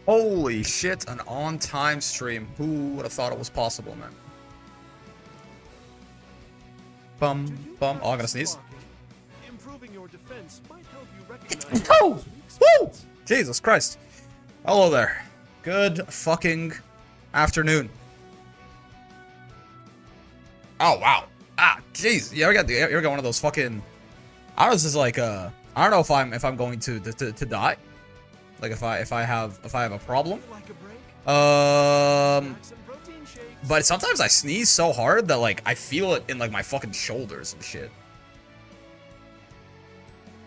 Holy shit, an on-time stream. Who would have thought it was possible, man? Bum, bum. Oh, I'm gonna sneeze. Improving your defense might help you recognize Oh! Woo! Jesus Christ. Hello there. Good fucking afternoon. Oh, wow. Ah, jeez. You ever got one of those fucking... I was just like, I don't know if I'm going to die. Like if I have a problem. But sometimes I sneeze so hard that like I feel it in like my fucking shoulders and shit.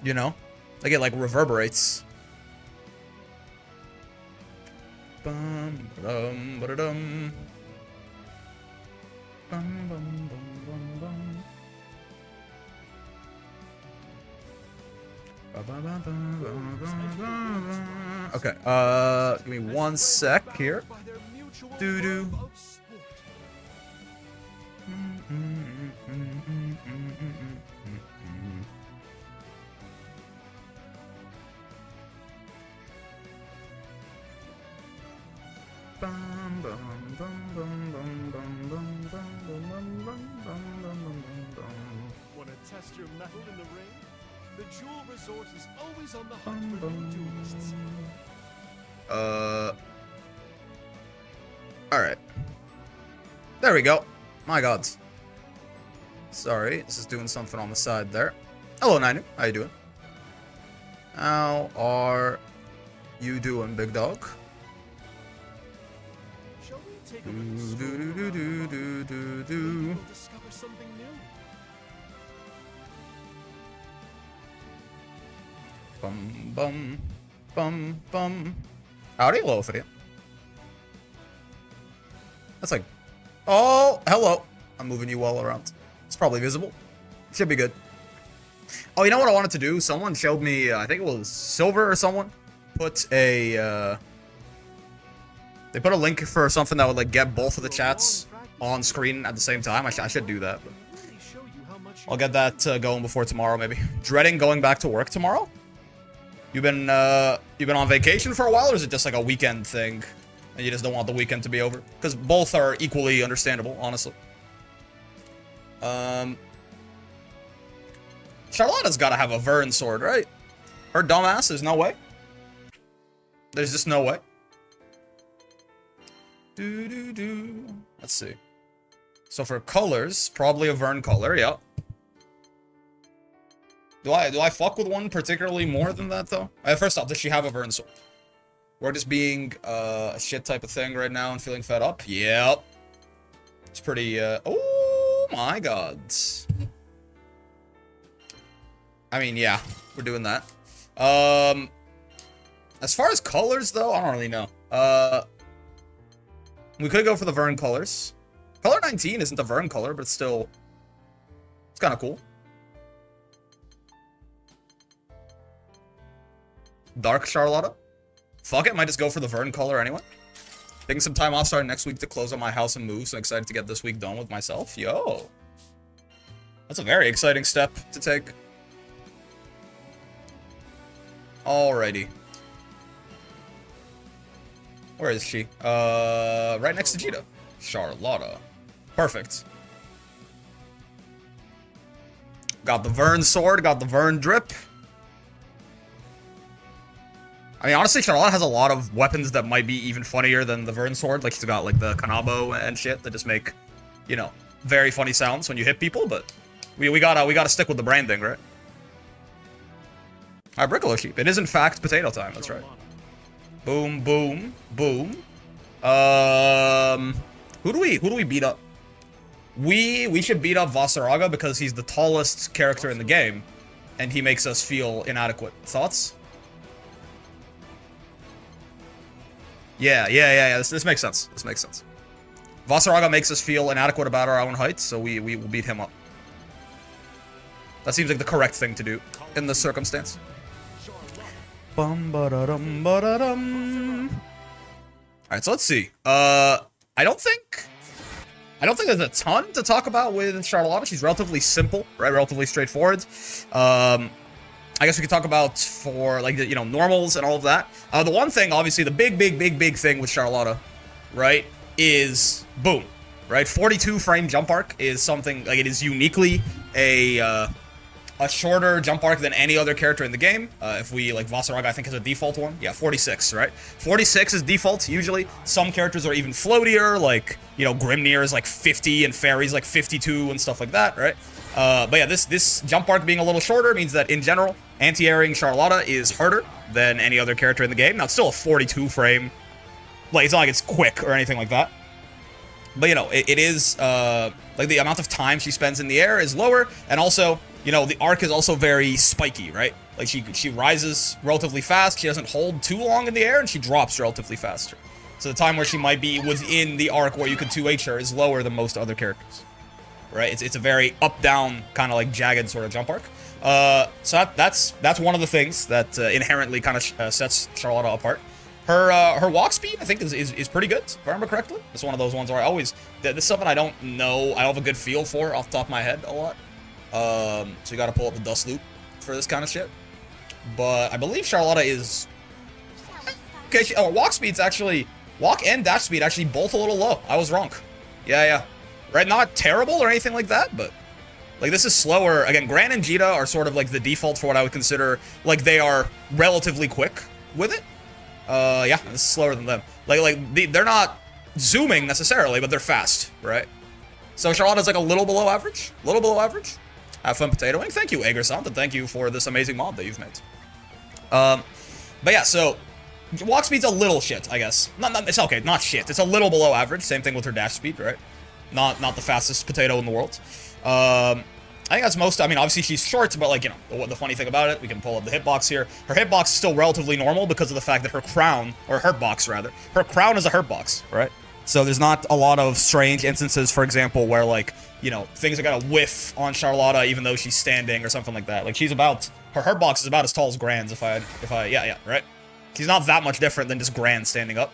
You know? Like it like reverberates. Bum ba-dum ba-da-dum. Bum bum bum bum bum. Okay, give me 1 sec here. Doo-doo. Want to test your metal in the ring? The Jewel Resort is always on the hunt for new duelists. Alright. There we go. My god. Sorry, this is doing something on the side there. Hello, Ninu. How you doing? How are you doing, big dog? Shall we take a look? We'll discover something new. Bum bum bum bum. Howdy, hello, for you. That's like, oh, hello. I'm moving you all around. It's probably visible. Should be good. Oh, you know what I wanted to do? Someone showed me, I think it was Silver or someone, put a, they put a link for something that would, like, get both of the chats on screen at the same time. I should do that. But I'll get that going before tomorrow, maybe. Dreading going back to work tomorrow? You've been on vacation for a while, or is it just, like, a weekend thing? And you just don't want the weekend to be over? Because both are equally understandable, honestly. Charlotta's gotta have a Vern sword, right? Her dumbass, there's no way. There's just no way. Let's see. So for colors, probably a Vern color, yeah. Do I fuck with one particularly more than that, though? First off, does she have a Vern sword? We're just being a shit type of thing right now and feeling fed up? Yep. It's pretty, oh my god. I mean, yeah, we're doing that. As far as colors, though, I don't really know. We could go for the Vern colors. Color 19 isn't a Vern color, but it's still... It's kind of cool. Dark Charlotta. Fuck it, might just go for the Vern color anyway. Taking some time off starting next week to close on my house and move, so I'm excited to get this week done with myself. Yo. That's a very exciting step to take. Alrighty. Where is she? Right next to Cheetah. Charlotta. Perfect. Got the Vern sword, got the Vern drip. I mean, honestly, Charlotta has a lot of weapons that might be even funnier than the Vern sword. Like, she's got, like, the Kanabo and shit that just make, you know, very funny sounds when you hit people, but we gotta stick with the branding, right? Alright, Brickolo Sheep. It is, in fact, potato time. That's right. Boom, boom, boom. Who do we beat up? We should beat up Vasaraga because he's the tallest character in the game, and he makes us feel inadequate. Thoughts? Yeah. This makes sense. This makes sense. Vasaraga makes us feel inadequate about our own height, so we will beat him up. That seems like the correct thing to do in this circumstance. Bum ba da dum ba da dum. Alright, so let's see. I don't think there's a ton to talk about with Charlotta. She's relatively simple, right? Relatively straightforward. I guess we could talk about for, like, the, normals and all of that. The one thing, obviously, the big thing with Charlotta, right, is boom, right? 42 frame jump arc is something, like, it is uniquely a shorter jump arc than any other character in the game. If we, like, Vasaraga, I think, has a default one. Yeah, 46, right? 46 is default, usually. Some characters are even floatier, like, Grimnir is, like, 50, and Parry's, like, 52, and stuff like that, right? But yeah, this jump arc being a little shorter means that, in general, anti-airing Charlotta is harder than any other character in the game. Now, it's still a 42 frame. Like, it's not like it's quick or anything like that. But, it is, like, the amount of time she spends in the air is lower, and also, the arc is also very spiky, right? Like, she rises relatively fast, she doesn't hold too long in the air, and she drops relatively faster. So the time where she might be within the arc where you could 2H her is lower than most other characters. Right? It's a very up-down, kind of like jagged sort of jump arc. So that's one of the things that inherently kind of sets Charlotta apart. Her walk speed, I think, is pretty good, if I remember correctly. It's one of those ones where this is something I don't know, I don't have a good feel for off the top of my head a lot. So you gotta pull up the dust loop for this kind of shit. But I believe Charlotta is... Okay, walk speed's actually... Walk and dash speed actually both a little low. I was wrong. Yeah. Right, not terrible or anything like that, but... Like, this is slower. Again, Gran and Jita are sort of like the default for what I would consider... Like, they are relatively quick with it. Yeah, this is slower than them. They're not zooming necessarily, but they're fast, right? So Charlotta's like a little below average. Have fun potatoing. Thank you, Agerson, and thank you for this amazing mod that you've made. But yeah, so walk speed's a little shit, I guess. It's okay, not shit. It's a little below average. Same thing with her dash speed, right? Not the fastest potato in the world. I think that's most. I mean, obviously she's short, but, like, the funny thing about it, we can pull up the hitbox here. Her hitbox is still relatively normal because of the fact that her crown, or hurtbox rather, her crown is a hurtbox, right? So there's not a lot of strange instances, for example, where, like, things are gonna whiff on Charlotta even though she's standing or something like that. Like, her hurtbox is about as tall as Gran's yeah, right? She's not that much different than just Gran standing up,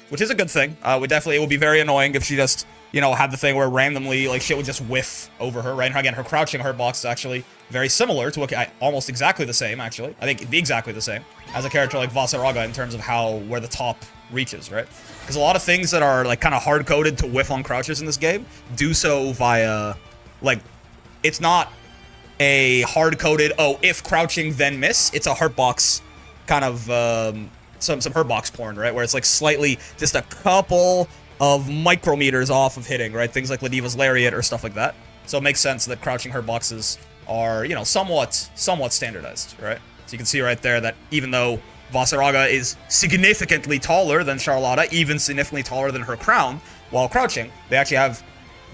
which is a good thing. It would be very annoying if she just, had the thing where randomly, like, shit would just whiff over her, right? And again, her crouching hurtbox is actually very similar to almost exactly the same, actually. I think exactly the same as a character like Vasaraga in terms of where the top reaches, right? Because a lot of things that are, like, kind of hard-coded to whiff on crouches in this game do so via, like, it's not a hard-coded, if crouching then miss, it's a hurtbox kind of, some hurtbox porn, right? Where it's, like, slightly, just a couple of micrometers off of hitting, right? Things like Ladiva's Lariat or stuff like that. So it makes sense that crouching hurtboxes are, somewhat standardized, right? So you can see right there that even though Vasaraga is significantly taller than Charlotta, even significantly taller than her crown, while crouching, they actually have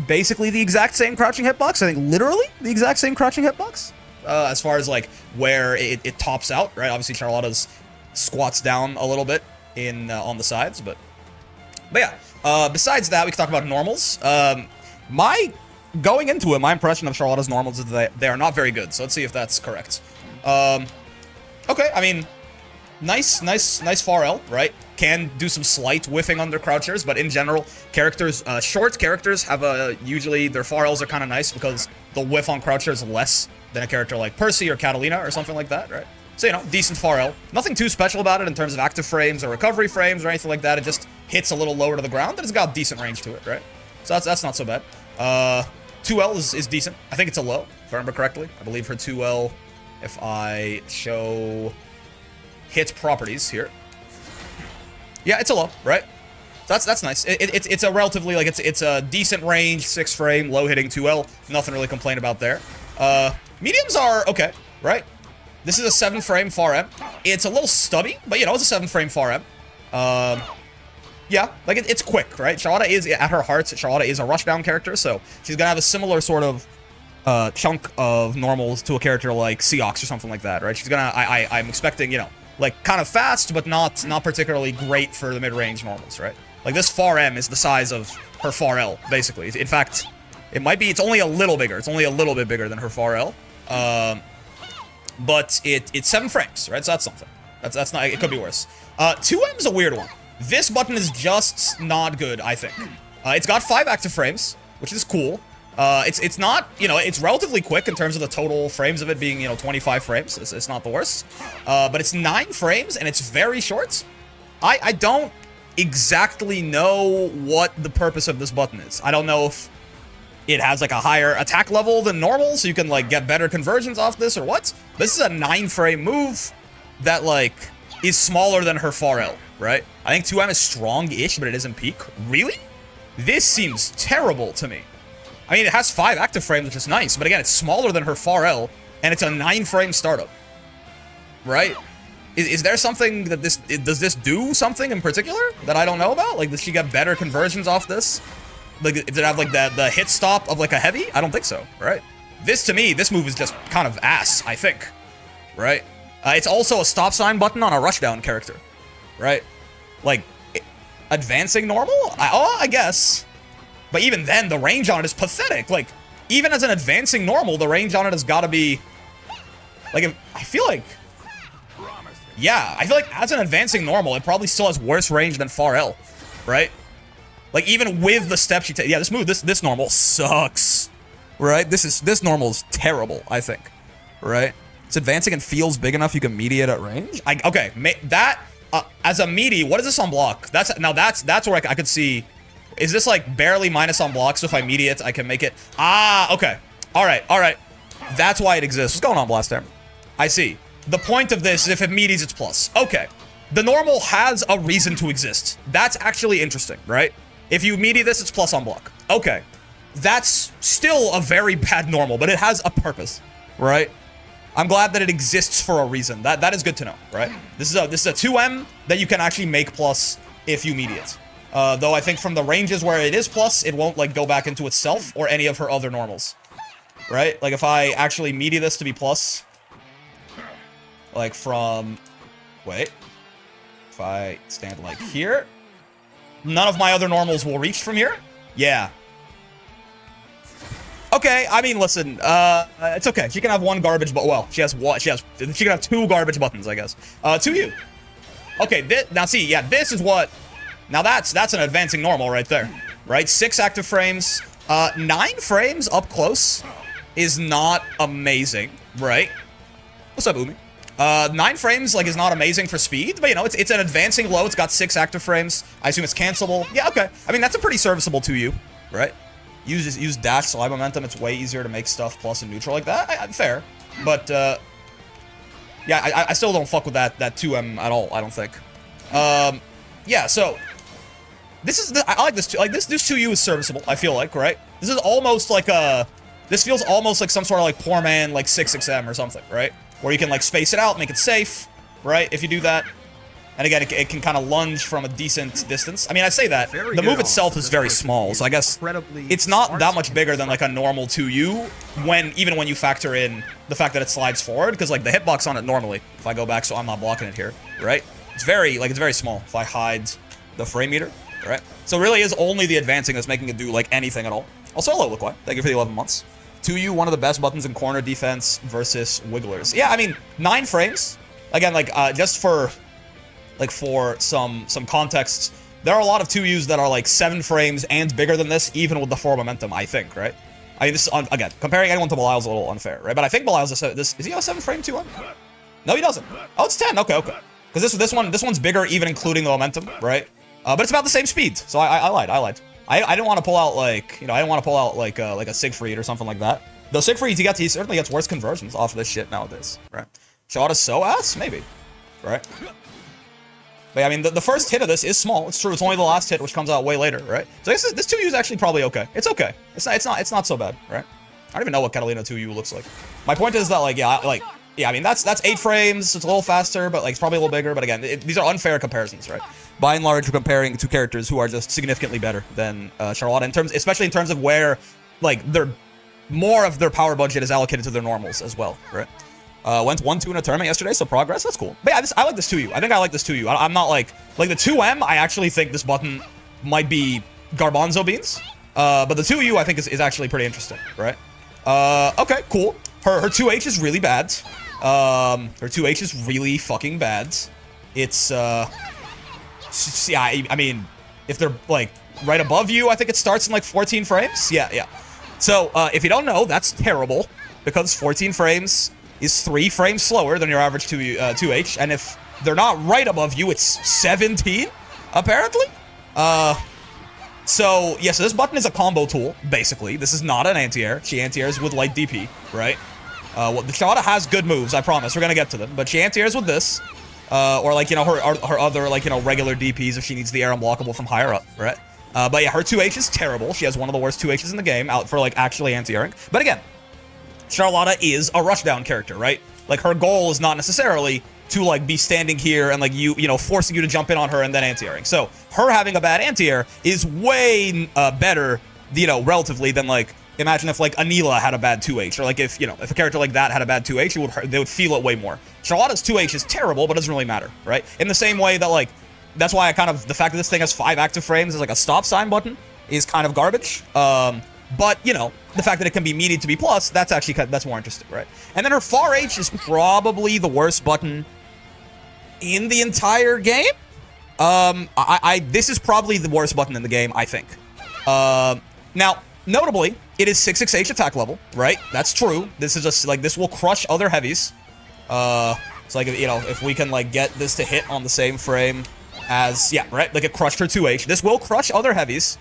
basically the exact same crouching hitbox. I think literally the exact same crouching hitbox. As far as, like, where it tops out, right? Obviously Charlotta's squats down a little bit on the sides, but yeah. Besides that, we can talk about normals. Going into it, my impression of Charlotta's normals is that they are not very good. So let's see if that's correct. Okay, I mean, nice far L, right? Can do some slight whiffing under crouchers, but in general, short characters have usually their far Ls are kind of nice because the whiff on croucher is less than a character like Percy or Catalina or something like that, right? So, decent far L. Nothing too special about it in terms of active frames or recovery frames or anything like that. It just hits a little lower to the ground, and it's got decent range to it, right? So that's not so bad. 2L is decent. I think it's a low, if I remember correctly. I believe her 2L, if I show hit properties here. Yeah, it's a low, right? That's nice. It's a relatively, like, it's a decent range, 6 frame, low hitting 2L. Nothing really complain about there. Mediums are okay, right? This is a 7 frame far M. It's a little stubby, but, it's a 7 frame far M. Yeah, like, it's quick, right? Charlotta is, at her heart, Charlotta is a rushdown character, so she's gonna have a similar sort of chunk of normals to a character like Seox or something like that, right? She's gonna, I'm expecting, like, kind of fast, but not particularly great for the mid-range normals, right? Like, this far M is the size of her far L, basically. In fact, it's only a little bigger. It's only a little bit bigger than her far L. But it's 7 frames, right? So that's something. That's not, it could be worse. 2M is a weird one. This button is just not good, I think. It's got 5 active frames, which is cool. It's not, you know, it's relatively quick in terms of the total frames of it being, you know, 25 frames. It's not the worst. But it's 9 frames and it's very short. I don't exactly know what the purpose of this button is. I don't know if it has like a higher attack level than normal, so you can like get better conversions off this or what. This is a 9 frame move that like is smaller than her far L, right? I think 2M is strong-ish, but it isn't peak. Really? This seems terrible to me. I mean, it has 5 active frames, which is nice, but again, it's smaller than her far L, and it's a 9 frame startup, right? Is there something that does this do something in particular that I don't know about? Like, does she get better conversions off this? Like, did it have like the hit stop of like a heavy? I don't think so, right? This, to me, this move is just kind of ass, I think, right? It's also a stop sign button on a rushdown character, right? Like, advancing normal? I guess. But even then, the range on it is pathetic. Like, even as an advancing normal, the range on it has got to be... Like, I feel like... Yeah, I feel like as an advancing normal, it probably still has worse range than far L, right? Like, even with the steps she takes... Yeah, this move, this normal sucks, right? This normal is terrible, I think, right? It's advancing and feels big enough you can meaty it at range. Okay, as a meaty, what is this on block? That's where I could see... Is this like barely minus on block, so if I meaty it, I can make it... Ah, okay. Alright. That's why it exists. What's going on, Blast Hammer? I see. The point of this is if it meaties, it's plus. Okay. The normal has a reason to exist. That's actually interesting, right? If you meaty this, it's plus on block. Okay. That's still a very bad normal, but it has a purpose, right? I'm glad that it exists for a reason. That is good to know, right? This is a 2M that you can actually make plus if you meaty it. Though I think from the ranges where it is plus, it won't like go back into itself or any of her other normals, right? Like if I actually meaty this to be plus, like from, wait, if I stand like here, none of my other normals will reach from here. Yeah. Okay, I mean, listen, it's okay. She can have one garbage, but well, she can have 2 garbage buttons, I guess. 2U. Okay, now see, yeah, this is what. Now that's an advancing normal right there, right? 6 active frames, 9 frames up close is not amazing, right? What's up, Umi? 9 frames, like, is not amazing for speed, but, you know, it's an advancing low. It's got 6 active frames. I assume it's cancelable. Yeah, okay. I mean, that's a pretty serviceable 2U, right? Use dash slide momentum. It's way easier to make stuff plus and neutral like that. Fair. But, yeah, I still don't fuck with that 2M at all, I don't think. Yeah, so... I like this too. Like this 2U is serviceable, I feel like, right? This is almost like this feels almost like some sort of like poor man like 6XM or something, right? Where you can like space it out, make it safe, right? If you do that. And again, it can kind of lunge from a decent distance. I mean, I say that. The move itself is very small, so I guess it's not that much bigger than like a normal 2U even when you factor in the fact that it slides forward, because like the hitbox on it normally, if I go back so I'm not blocking it here, right? It's very small if I hide the frame meter. Right? So it really is only the advancing that's making it do, like, anything at all. Also, hello, Liquid. Thank you for the 11 months. 2U, one of the best buttons in corner defense versus wigglers. Yeah, I mean, 9 frames. Again, like, just for some context, there are a lot of 2Us that are, like, 7 frames and bigger than this, even with the 4 momentum, I think, right? I mean, this is, again, comparing anyone to Belial's a little unfair, right? But I think Belial's is he a 7 frame 2-1? No, he doesn't. Oh, it's 10. Okay. Because this one's bigger, even including the momentum, right? But it's about the same speed, so I lied. I didn't want to pull out like, you know, I didn't want to pull out like a Siegfried or something like that. Though Siegfried, he certainly gets worse conversions off of this shit nowadays, right? Charlotta's so ass, maybe, right? But yeah, I mean, the first hit of this is small. It's true. It's only the last hit, which comes out way later, right? So this 2U is actually probably okay. It's okay. It's not so bad, right? I don't even know what Catalina 2U looks like. My point is that like, yeah, I mean, that's 8 frames. It's a little faster, but like it's probably a little bigger. But again, these are unfair comparisons, right? By and large, we're comparing 2 characters who are just significantly better than Charlotta especially in terms of where, like, more of their power budget is allocated to their normals as well, right? Went 1-2 in a tournament yesterday, so progress. That's cool. But yeah, I like this 2U. I think I like this 2U. I'm not like the 2M. I actually think this button might be garbanzo beans. But the 2U I think is actually pretty interesting, right? Okay, cool. Her 2H is really bad. Her 2H is really fucking bad. It's yeah, I mean, if they're like right above you, I think it starts in like 14 frames. Yeah. So, if you don't know, that's terrible, because 14 frames is 3 frames slower than your average 2H, and if they're not right above you, it's 17, apparently? So, yeah, so this button is a combo tool, basically. This is not an anti-air. She anti-airs with light DP, right? The Charlotta has good moves, I promise. We're gonna get to them. But she anti-airs with this. Or, like, you know, her other, like, you know, regular DPs if she needs the air unblockable from higher up, right? But yeah, her 2H is terrible. She has one of the worst 2Hs in the game out for, like, actually anti-airing. But again, Charlotta is a rushdown character, right? Like, her goal is not necessarily to, like, be standing here and, like, you know, forcing you to jump in on her and then anti-airing. So, her having a bad anti-air is way better, you know, relatively than, like, imagine if, like, Anila had a bad 2H, or, like, if, you know, if a character like that had a bad 2H, they would feel it way more. Charlotta's 2H is terrible, but it doesn't really matter, right? In the same way that, like, that's why the fact that this thing has 5 active frames is, like, a stop sign button is kind of garbage. But, you know, the fact that it can be meaty to be plus, that's actually, that's more interesting, right? And then her far H is probably the worst button in the entire game. This is probably the worst button in the game, I think. Now, notably, it is 6xh attack level, right? That's true. This is just, like, this will crush other heavies. It's like, you know, if we can, like, get this to hit on the same frame as, yeah, right? Like, it crushed her 2H. This will crush other heavies.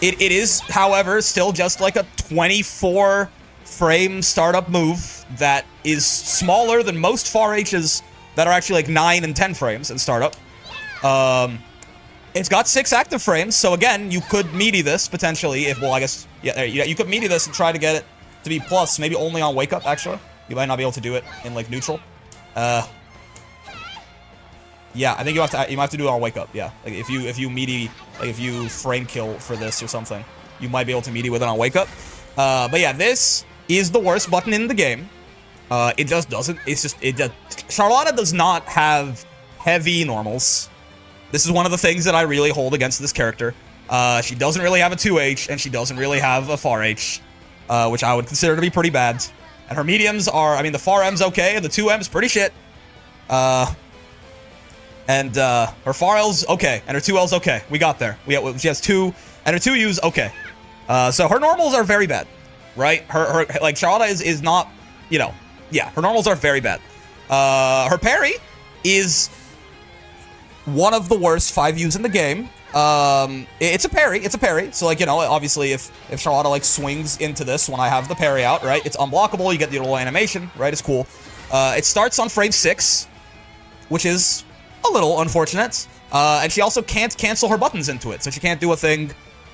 It is, however, still just, like, a 24 frame startup move that is smaller than most far H's that are actually, like, 9 and 10 frames in startup. It's got 6 active frames, so again, you could meaty this, potentially, if, well, I guess, yeah, you could meaty this and try to get it to be plus, maybe only on wake up, actually. You might not be able to do it in, like, neutral. Yeah, I think you might have to do it on wake up, yeah. Like, if you meaty, like, if you frame kill for this or something, you might be able to meaty with it on wake up. But yeah, this is the worst button in the game. It just doesn't, Charlotta does not have heavy normals. This is one of the things that I really hold against this character. She doesn't really have a 2H, and she doesn't really have a far H, which I would consider to be pretty bad. And her mediums are, I mean, the far M's okay, and the 2M's pretty shit. And her far L's okay, and her 2L's okay. We got there. She has 2, and her 2U's okay. So her normals are very bad, right? Her like, Charlotta is not, you know, yeah, her normals are very bad. Her parry is one of the worst 5Us in the game. It's a parry. So, like, you know, obviously if Charlotta, like, swings into this when I have the parry out, right? It's unblockable, you get the little animation, right? It's cool. It starts on frame 6, which is a little unfortunate. And she also can't cancel her buttons into it, so she can't do a thing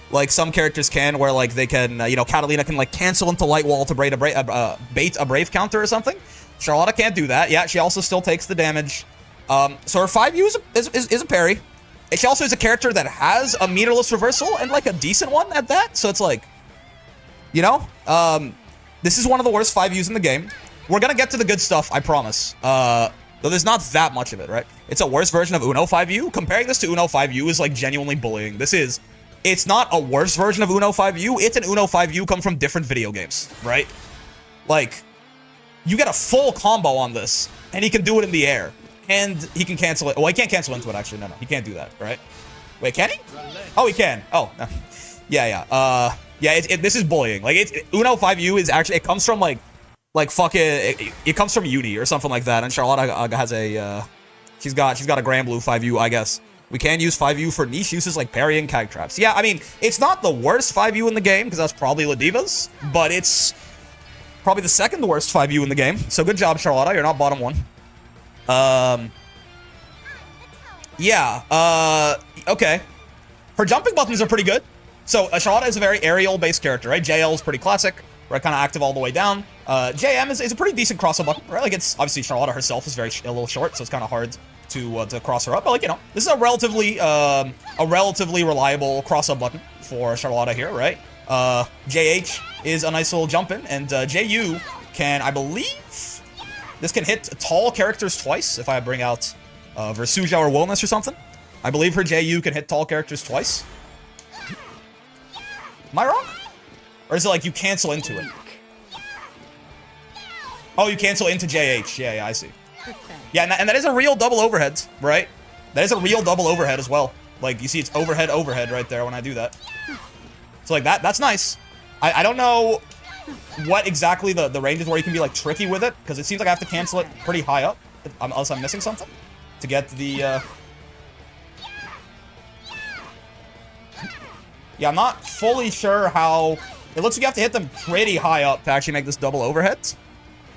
like some characters can, where, like, they can, you know, Catalina can, like, cancel into light wall to bait a brave counter or something. Charlotta can't do that. Yeah, she also still takes the damage. So her 5U is a parry. She also is a character that has a meterless reversal, and, like, a decent one at that. So it's like, you know, this is one of the worst 5Us in the game. We're gonna get to the good stuff, I promise. Though there's not that much of it, right? It's a worse version of Uno 5U. Comparing this to Uno 5U is, like, genuinely bullying. It's not a worse version of Uno 5U. It's an Uno 5U come from different video games, right? Like, you get a full combo on this, and he can do it in the air. And he can cancel it. Well, he can't cancel into it, actually. No, he can't do that, right? Wait, can he? Oh, he can. Oh, no. Yeah. Yeah, this is bullying. Like, Uno 5U is actually, it comes from, like fucking, it comes from Uni or something like that. And Charlotta has a, she's got a Grand Blue 5U, I guess. We can use 5U for niche uses like parry and cag traps. Yeah, I mean, it's not the worst 5U in the game, because that's probably Ladiva's, but it's probably the second worst 5U in the game. So good job, Charlotta. You're not bottom 1. Yeah, okay. Her jumping buttons are pretty good. So, Charlotta is a very aerial-based character, right? JL is pretty classic, right? Kind of active all the way down. JM is a pretty decent cross-up button, right? Like, it's, obviously, Charlotta herself is a little short, so it's kind of hard to cross her up. But, like, you know, this is a relatively reliable cross-up button for Charlotta here, right? JH is a nice little jump-in, and JU can, I believe, this can hit tall characters twice, if I bring out Versuja or Wellness or something. I believe her JU can hit tall characters twice. Am I wrong? Or is it like you cancel into it? Oh, you cancel into JH. Yeah, I see. Yeah, and that is a real double overhead, right? That is a real double overhead as well. Like, you see it's overhead right there when I do that. So, like, that's nice. I don't know what exactly the range is where you can be like tricky with it, because it seems like I have to cancel it pretty high up, unless I'm missing something, to get the, Yeah, I'm not fully sure how... It looks like you have to hit them pretty high up to actually make this double overhead.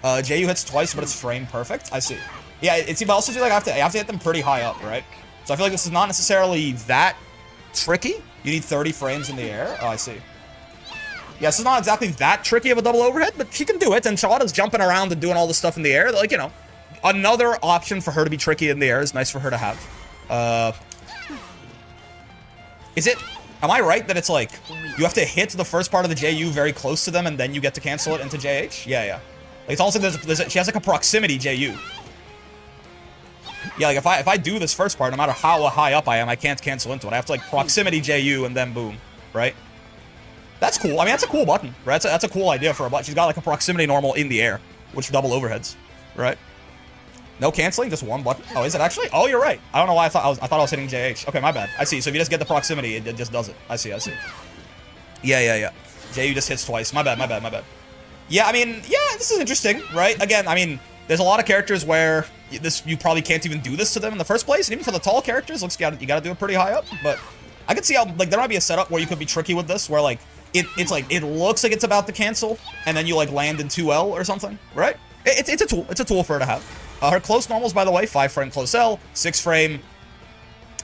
JU hits twice, but it's frame perfect. I see. Yeah, it seems, but also feel like I have to hit them pretty high up, right? So I feel like this is not necessarily that tricky. You need 30 frames in the air. Oh, I see. Yeah, this is not exactly that tricky of a double overhead, but she can do it. And Charlotta's jumping around and doing all this stuff in the air. Like, you know, another option for her to be tricky in the air is nice for her to have. Is it... Am I right that it's like, you have to hit the first part of the JU very close to them and then you get to cancel it into JH? Yeah, yeah. Like, it's also, she has like a proximity JU. Yeah, like if I do this first part, no matter how high up I am, I can't cancel into it. I have to like proximity JU and then boom, right? That's cool. I mean, that's a cool button, right? That's a cool idea for a button. She's got like a proximity normal in the air, which double overheads, right? No canceling, just one button. Oh, is it actually? Oh, you're right. I don't know why I thought I was hitting JH. Okay, my bad. I see. So if you just get the proximity, it just does it. I see. Yeah. JU just hits twice. My bad. Yeah, I mean, yeah, this is interesting, right? Again, I mean, there's a lot of characters where you probably can't even do this to them in the first place. And even for the tall characters, looks you gotta do it pretty high up. But I could see how, like, there might be a setup where you could be tricky with this, where like it's like it looks like it's about to cancel, and then you like land in 2L or something, right? It's a tool. It's a tool for her to have. Her close normals, by the way, 5-frame close L, 6-frame.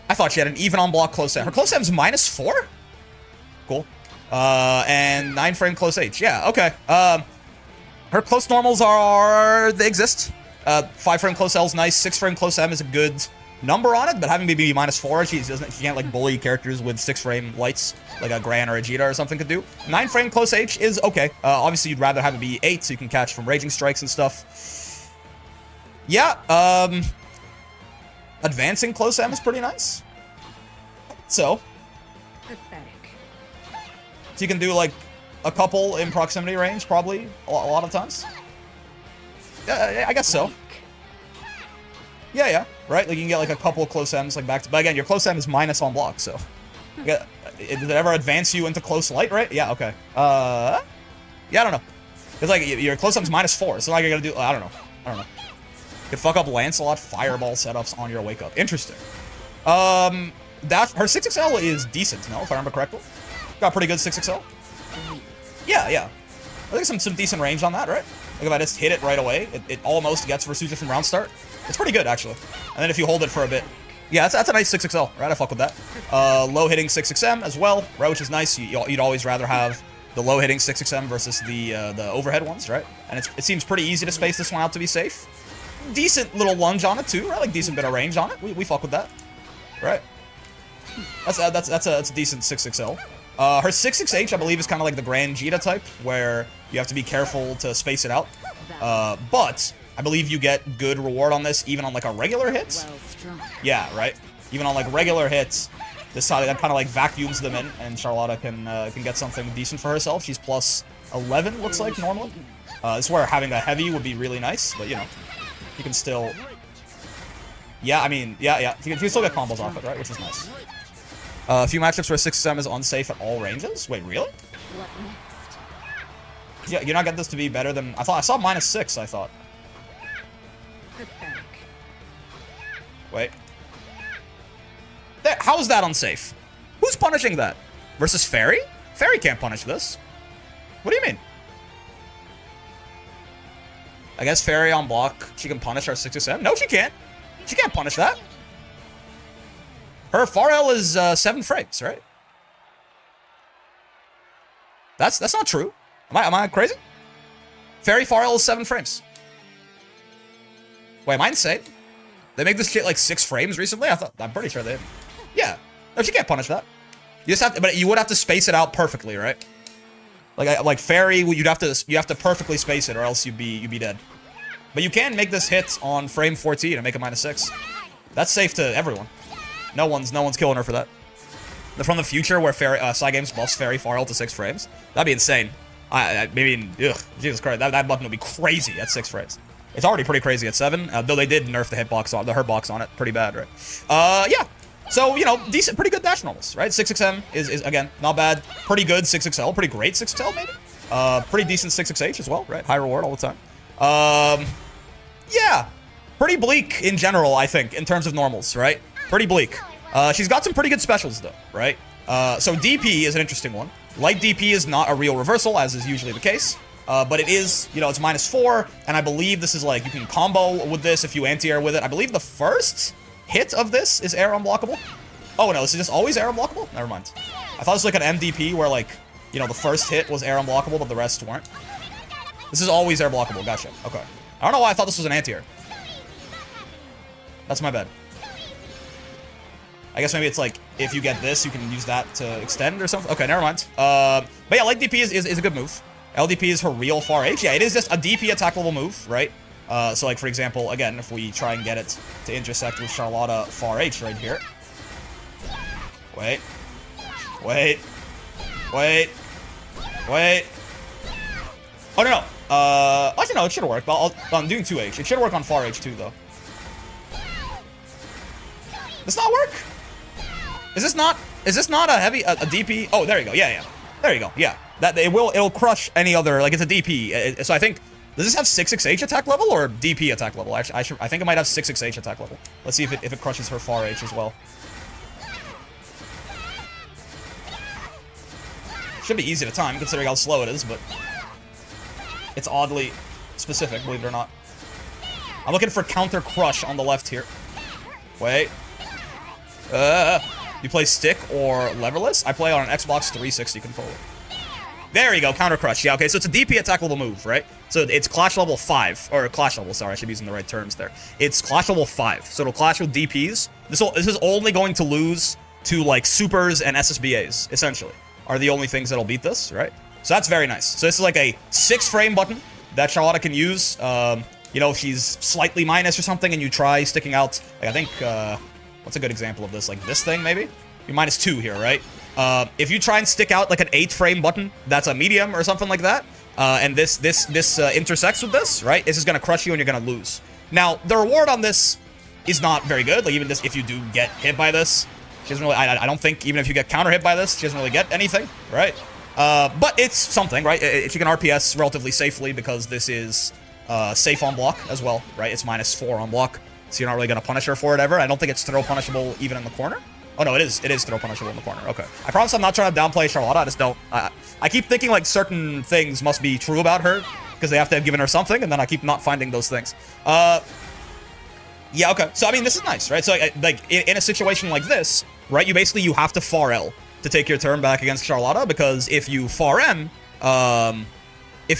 I thought she had an even on block close M. Her close M's -4? Cool. And 9-frame close H. Yeah, okay. Her close normals they exist. 5-frame close L is nice. 6-frame close M is a good number on it, but having maybe -4, she can't like bully characters with 6-frame lights, like a Gran or a Jita or something could do. 9-frame close H is okay. Obviously, you'd rather have it be 8 so you can catch from raging strikes and stuff. Yeah, advancing close M is pretty nice. So you can do like a couple in proximity range, probably a lot of times. Yeah, I guess so. Yeah, right. Like you can get like a couple of close M's like back to. But again, your close M is minus on block, so. Did it ever advance you into close light? Right? Yeah. Okay. Yeah, I don't know. It's like your close M's -4, so like you're gonna do. I don't know. Could fuck up Lancelot fireball setups on your wake up. Interesting. That her 6XL is decent, no? If I remember correctly. Got pretty good 6XL. Yeah. I think some decent range on that, right? Like if I just hit it right away, it almost gets Versuja from round start. It's pretty good, actually. And then if you hold it for a bit. Yeah, that's a nice 6XL, right? I fuck with that. Low hitting 6XM as well, right? Which is nice. You'd always rather have the low hitting 6XM versus the overhead ones, right? And it seems pretty easy to space this one out to be safe. Decent little lunge on it too, right? Like decent bit of range on it. We fuck with that, right? That's a decent 6XL. Her 6XH, I believe, is kind of like the Grand Jita type, where you have to be careful to space it out. But I believe you get good reward on this, even on like a regular hit. Yeah, right. Even on like regular hits, this that kind of like vacuums them in, and Charlotta can get something decent for herself. She's plus 11, looks like normally. This is where having a heavy would be really nice, but you know. You can still... Yeah, I mean, yeah. You can still get combos off it, right? Which is nice. A few matchups where 6SM is unsafe at all ranges? Wait, really? Yeah, you're not getting this to be better than... I saw -6, I thought. Wait. How is that unsafe? Who's punishing that? Versus Fairy? Fairy can't punish this. What do you mean? I guess Fairy on block, she can punish our 6SM. No, she can't. She can't punish that. Her far L is 7 frames, right? That's not true. Am I crazy? Fairy far L is 7 frames. Wait, am I insane? They make this shit like 6 frames recently? I'm pretty sure they did. Yeah. No, she can't punish that. You just have to, but you would have to space it out perfectly, right? Like Fairy, you have to perfectly space it, or else you'd be dead. But you can make this hit on frame 14 and make it -6. That's safe to everyone. No one's killing her for that. From the future, where Fairy Cygames buffs Fairy far L to 6 frames, that'd be insane. Maybe, Jesus Christ, that button would be crazy at 6 frames. It's already pretty crazy at 7, though they did nerf the hitbox on the hitbox on it pretty bad, right? Yeah. So, you know, decent, pretty good dash normals, right? 6xm is again, not bad. Pretty good 6xl, pretty great 6xl maybe. Pretty decent 6xh as well, right? High reward all the time. Yeah, pretty bleak in general, I think, in terms of normals, right? Pretty bleak. She's got some pretty good specials though, right? So DP is an interesting one. Light DP is not a real reversal, as is usually the case. But it is, you know, it's -4, and I believe this is like, you can combo with this if you anti-air with it. I believe the first hit of this is air unblockable. Oh no, this is just always air unblockable? Never mind. I thought it was like an MDP where like, you know, the first hit was air unblockable, but the rest weren't. This is always air blockable, gotcha. Okay. I don't know why I thought this was an anti-air. That's my bad. I guess maybe it's like, if you get this, you can use that to extend or something. Okay, never mind. But yeah, light DP is a good move. LDP is her real far H. Yeah, it is just a DP attack level move, right? So like, for example, again, if we try and get it to intersect with Charlotta far H right here. Wait. Wait. Wait. Wait. Oh, no, no. Actually, no, it should work. But I'm doing 2H. It should work on far H too, though. Does not work? Is this not a heavy, a DP? Oh, there you go. Yeah, yeah. There you go. Yeah. It'll crush any other, like, it's a DP. So I think, does this have 6xh attack level or DP attack level? Actually, I think it might have 6xh attack level. Let's see if it crushes her far H as well. Should be easy to time, considering how slow it is, but it's oddly specific, believe it or not. I'm looking for counter crush on the left here. Wait. You play stick or leverless? I play on an Xbox 360 controller. There you go, counter crush. Yeah, okay, so it's a DP attack level move, right? So it's clash level 5, or clash level, sorry, I should be using the right terms there. It's clash level 5, so it'll clash with DPs. This is only going to lose to, like, supers and SSBAs, essentially, are the only things that'll beat this, right? So that's very nice. So this is like a 6-frame button that Charlotta can use. You know, if she's slightly minus or something and you try sticking out, like, I think, what's a good example of this? Like this thing, maybe? You're -2 here, right? If you try and stick out like an 8-frame button, that's a medium or something like that, and this intersects with this, right? This is gonna crush you and you're gonna lose. Now, the reward on this is not very good. Like, even this, if you do get hit by this, she doesn't really, I don't think, even if you get counter hit by this, she doesn't really get anything, right? But it's something, right? She can RPS relatively safely because this is safe on block as well, right? It's -4 on block, so you're not really gonna punish her for it ever. I don't think it's throw punishable even in the corner. Oh no, it is throw punishable in the corner. Okay. I promise I'm not trying to downplay Charlotta, I just don't. I keep thinking like certain things must be true about her, because they have to have given her something, and then I keep not finding those things. Yeah, okay. So, I mean, this is nice, right? So, like, in a situation like this, right, you have to far L to take your turn back against Charlotta, because if you far M, and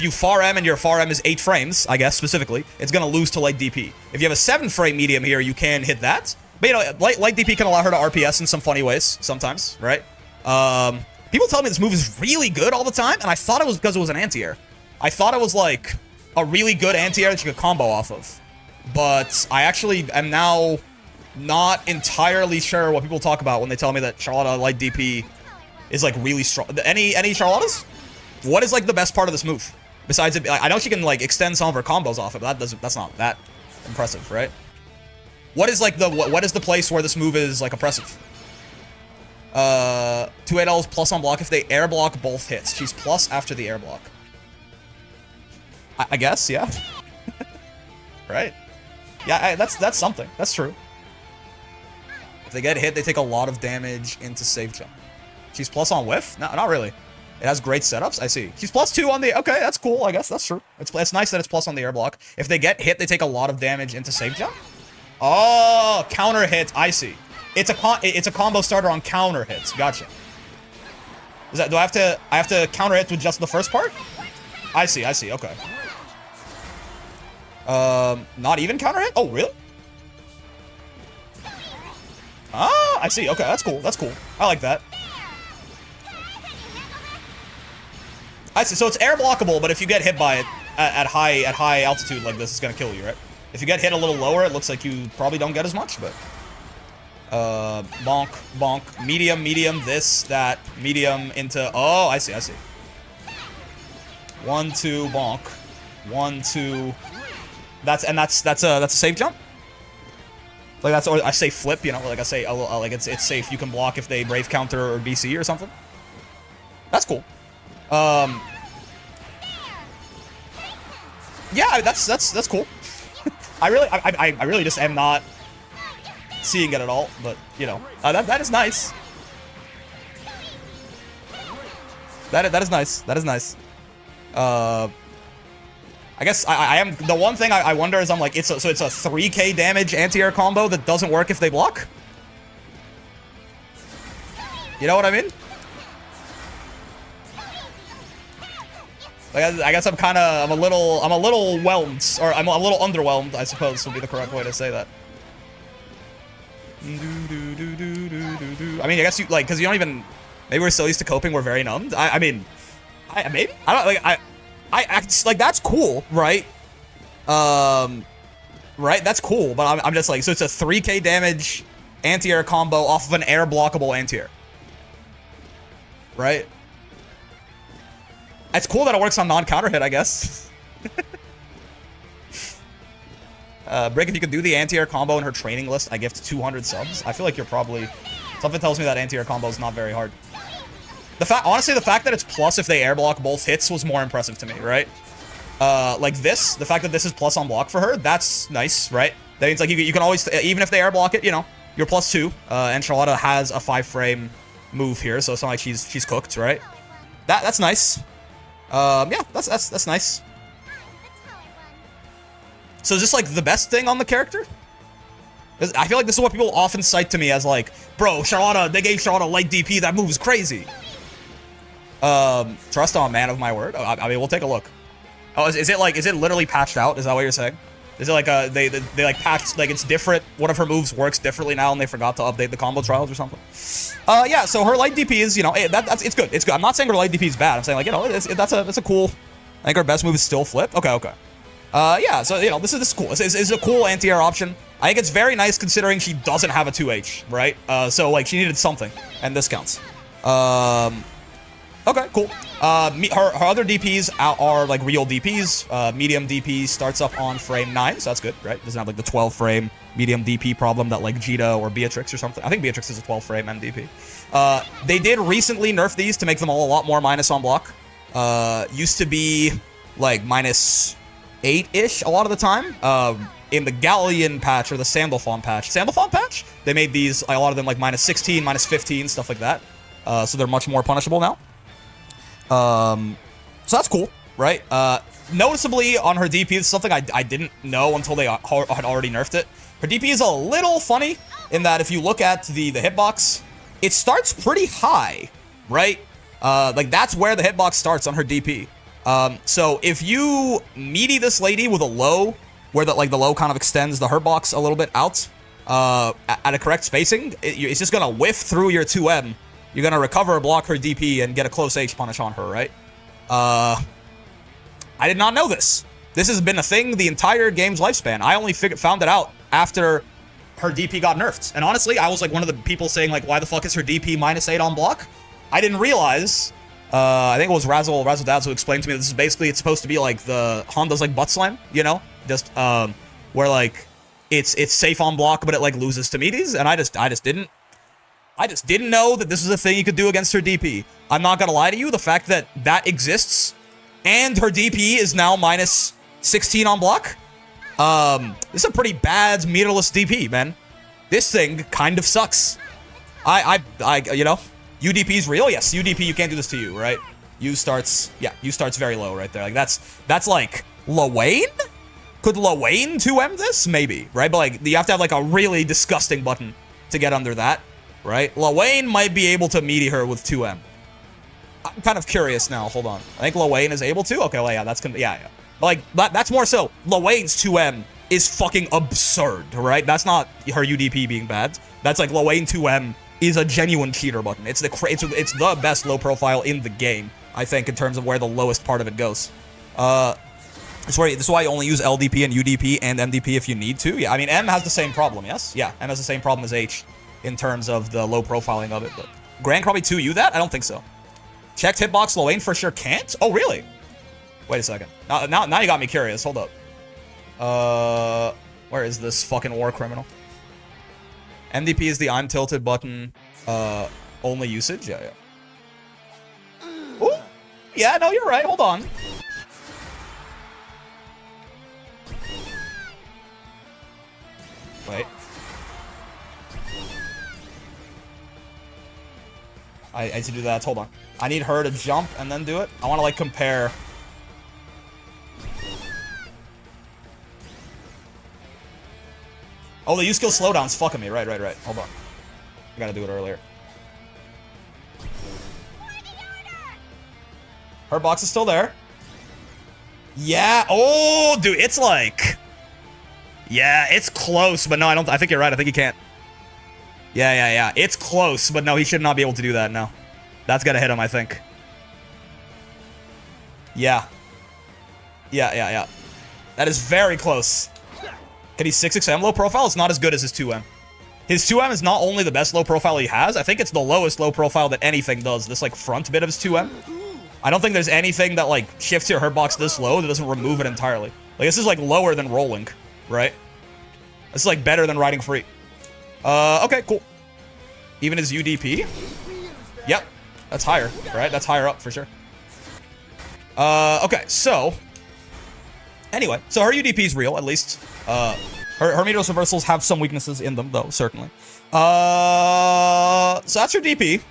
your far M is 8 frames, I guess, specifically, it's gonna lose to light DP. If you have a 7-frame medium here, you can hit that. But, you know, light DP can allow her to RPS in some funny ways, sometimes, right? People tell me this move is really good all the time, and I thought it was because it was an anti-air. I thought it was, like, a really good anti-air that you could combo off of. But I actually am now not entirely sure what people talk about when they tell me that Charlotta light DP is, like, really strong. Any Charlottas? What is, like, the best part of this move? Besides it, I know she can, like, extend some of her combos off it, but that's not that impressive, right? What is, like, what is the place where this move is, like, oppressive? 2-8Ls plus on block if they air block both hits. She's plus after the air block. I guess, yeah. Right? Yeah, that's something. That's true. If they get hit, they take a lot of damage into save jump. She's plus on whiff? No, not really. It has great setups. I see. She's +2 on the... Okay, that's cool. I guess that's true. It's nice that it's plus on the air block. If they get hit, they take a lot of damage into save jump. Oh, counter hit. I see. It's a combo starter on counter hits. Gotcha. Is that... I have to counter hit with just the first part? I see. Okay. Not even counter hit? Oh, really? Ah, I see. Okay, that's cool. I like that. I see. So it's air blockable, but if you get hit by it at high altitude like this, it's gonna kill you, right? If you get hit a little lower, it looks like you probably don't get as much, but... bonk, bonk, medium, this, that, medium into... Oh, I see. 1, 2, bonk. 1, 2... That's a safe jump? Like that's, or I say flip, you know, like I say, like it's safe. You can block if they brave counter or BC or something. That's cool. Yeah, that's cool. I really just am not seeing it at all, but you know, that is nice. That is nice. That is nice. I guess I am, the one thing I wonder is I'm like, so it's a 3k damage anti-air combo that doesn't work if they block? You know what I mean? Like, I guess I'm a little whelmed, or I'm a little underwhelmed, I suppose would be the correct way to say that. I mean, I guess you, like, because you don't even, maybe we're so used to coping, we're very numbed. I mean, maybe? I don't, like, like, that's cool, right? Right? That's cool, but I'm just like, so it's a 3k damage anti-air combo off of an air blockable anti-air. Right? It's cool that it works on non-counter hit, I guess. Brick, if you could do the anti-air combo in her training list, I gift 200 subs. I feel like you're probably, something tells me that anti-air combo is not very hard. Honestly, the fact that it's plus if they air block both hits was more impressive to me, right? Like this, the fact that this is plus on block for her, that's nice, right? That means like you can always, even if they air block it, you know, you're +2. And Charlotta has a 5-frame move here, so it's not like she's cooked, right? That's nice. Yeah, that's nice. So is this like the best thing on the character? I feel like this is what people often cite to me as like, bro, Charlotta, they gave Charlotta light DP, that move is crazy. Trust on man of my word. I mean, we'll take a look. Oh, is it literally patched out? Is that what you're saying? Is it like they like patched, like it's different? One of her moves works differently now, and they forgot to update the combo trials or something? Yeah. So her light DP is, you know, it's good. It's good. I'm not saying her light DP is bad. I'm saying like, you know, that's a cool. I think her best move is still flip. Okay. Yeah. So you know, this is cool. This is a cool anti-air option. I think it's very nice considering she doesn't have a 2H, right? So like she needed something, and this counts. Okay, cool. Her other DPs are like real DPs. Medium DP starts up on frame 9, so that's good, right? Doesn't have like the 12-frame medium DP problem that like Jita or Beatrix or something. I think Beatrix is a 12-frame MDP. They did recently nerf these to make them all a lot more minus on block. Used to be like -8-ish a lot of the time. In the Galleon patch or the Sandalphon patch, they made these, a lot of them like -16, -15, stuff like that. So they're much more punishable now. So that's cool, right? Noticeably on her DP, this is something I didn't know until they had already nerfed it. Her DP is a little funny in that if you look at the hitbox, it starts pretty high, right? Like that's where the hitbox starts on her DP. So if you meaty this lady with a low, where the low kind of extends the hitbox a little bit out, at a correct spacing, it's just gonna whiff through your 2M. You're gonna recover, block her DP, and get a close H punish on her, right? I did not know this. This has been a thing the entire game's lifespan. I only found it out after her DP got nerfed. And honestly, I was like one of the people saying like, why the fuck is her DP -8 on block? I didn't realize, I think it was Razzle Dads who explained to me this is basically, it's supposed to be like the Honda's like butt slam, you know? Just, where like, it's safe on block, but it like loses to meaties, and I just didn't know that this was a thing you could do against her DP. I'm not gonna lie to you, the fact that that exists and her DP is now -16 on block, this is a pretty bad meterless DP, man. This thing kind of sucks. You know, UDP's real? Yes, UDP, you can't do this to you, right? U starts very low right there. Like that's like Lowain? Could Lowain 2M this? Maybe, right? But like you have to have like a really disgusting button to get under that. Right? Lowain might be able to meaty her with 2M. I'm kind of curious now. Hold on. I think Lowain is able to? Okay, well, yeah, that's gonna... Yeah. But, like, that's more so. Lowain's 2M is fucking absurd, right? That's not her UDP being bad. That's like Lowain 2M is a genuine cheater button. It's the best low profile in the game, I think, in terms of where the lowest part of it goes. This is why you only use LDP and UDP and MDP if you need to. Yeah, I mean, M has the same problem, yes? Yeah, M has the same problem as H in terms of the low profiling of it, but Grand probably 2U that? I don't think so. Checked hitbox, Lowain for sure can't? Oh, really? Wait a second. Now you got me curious. Hold up. Where is this fucking war criminal? MDP is the I'm tilted button only usage. Yeah, yeah. Ooh. Yeah, no, you're right. Hold on. Wait. I need to do that. Hold on. I need her to jump and then do it. I want to, like, compare. Oh, the U-skill slowdown's fucking me. Right. Hold on. I gotta do it earlier. Her box is still there. Yeah. Oh, dude, it's like... Yeah, it's close, but no, I think you're right. I think he can't. Yeah. It's close, but no, he should not be able to do that, no. That's gotta hit him, I think. Yeah. Yeah. That is very close. Can he 6xM low profile? It's not as good as his 2M. His 2M is not only the best low profile he has, I think it's the lowest low profile that anything does. This, like, front bit of his 2M. I don't think there's anything that, like, shifts your hurt box this low that doesn't remove it entirely. Like, this is, like, lower than rolling, right? This is, like, better than riding free. Okay, cool. Even his UDP? Yep. That's higher, right? That's higher up, for sure. Okay, so... Anyway, so her UDP is real, at least. Her Meteor's reversals have some weaknesses in them, though, certainly. So that's her DP.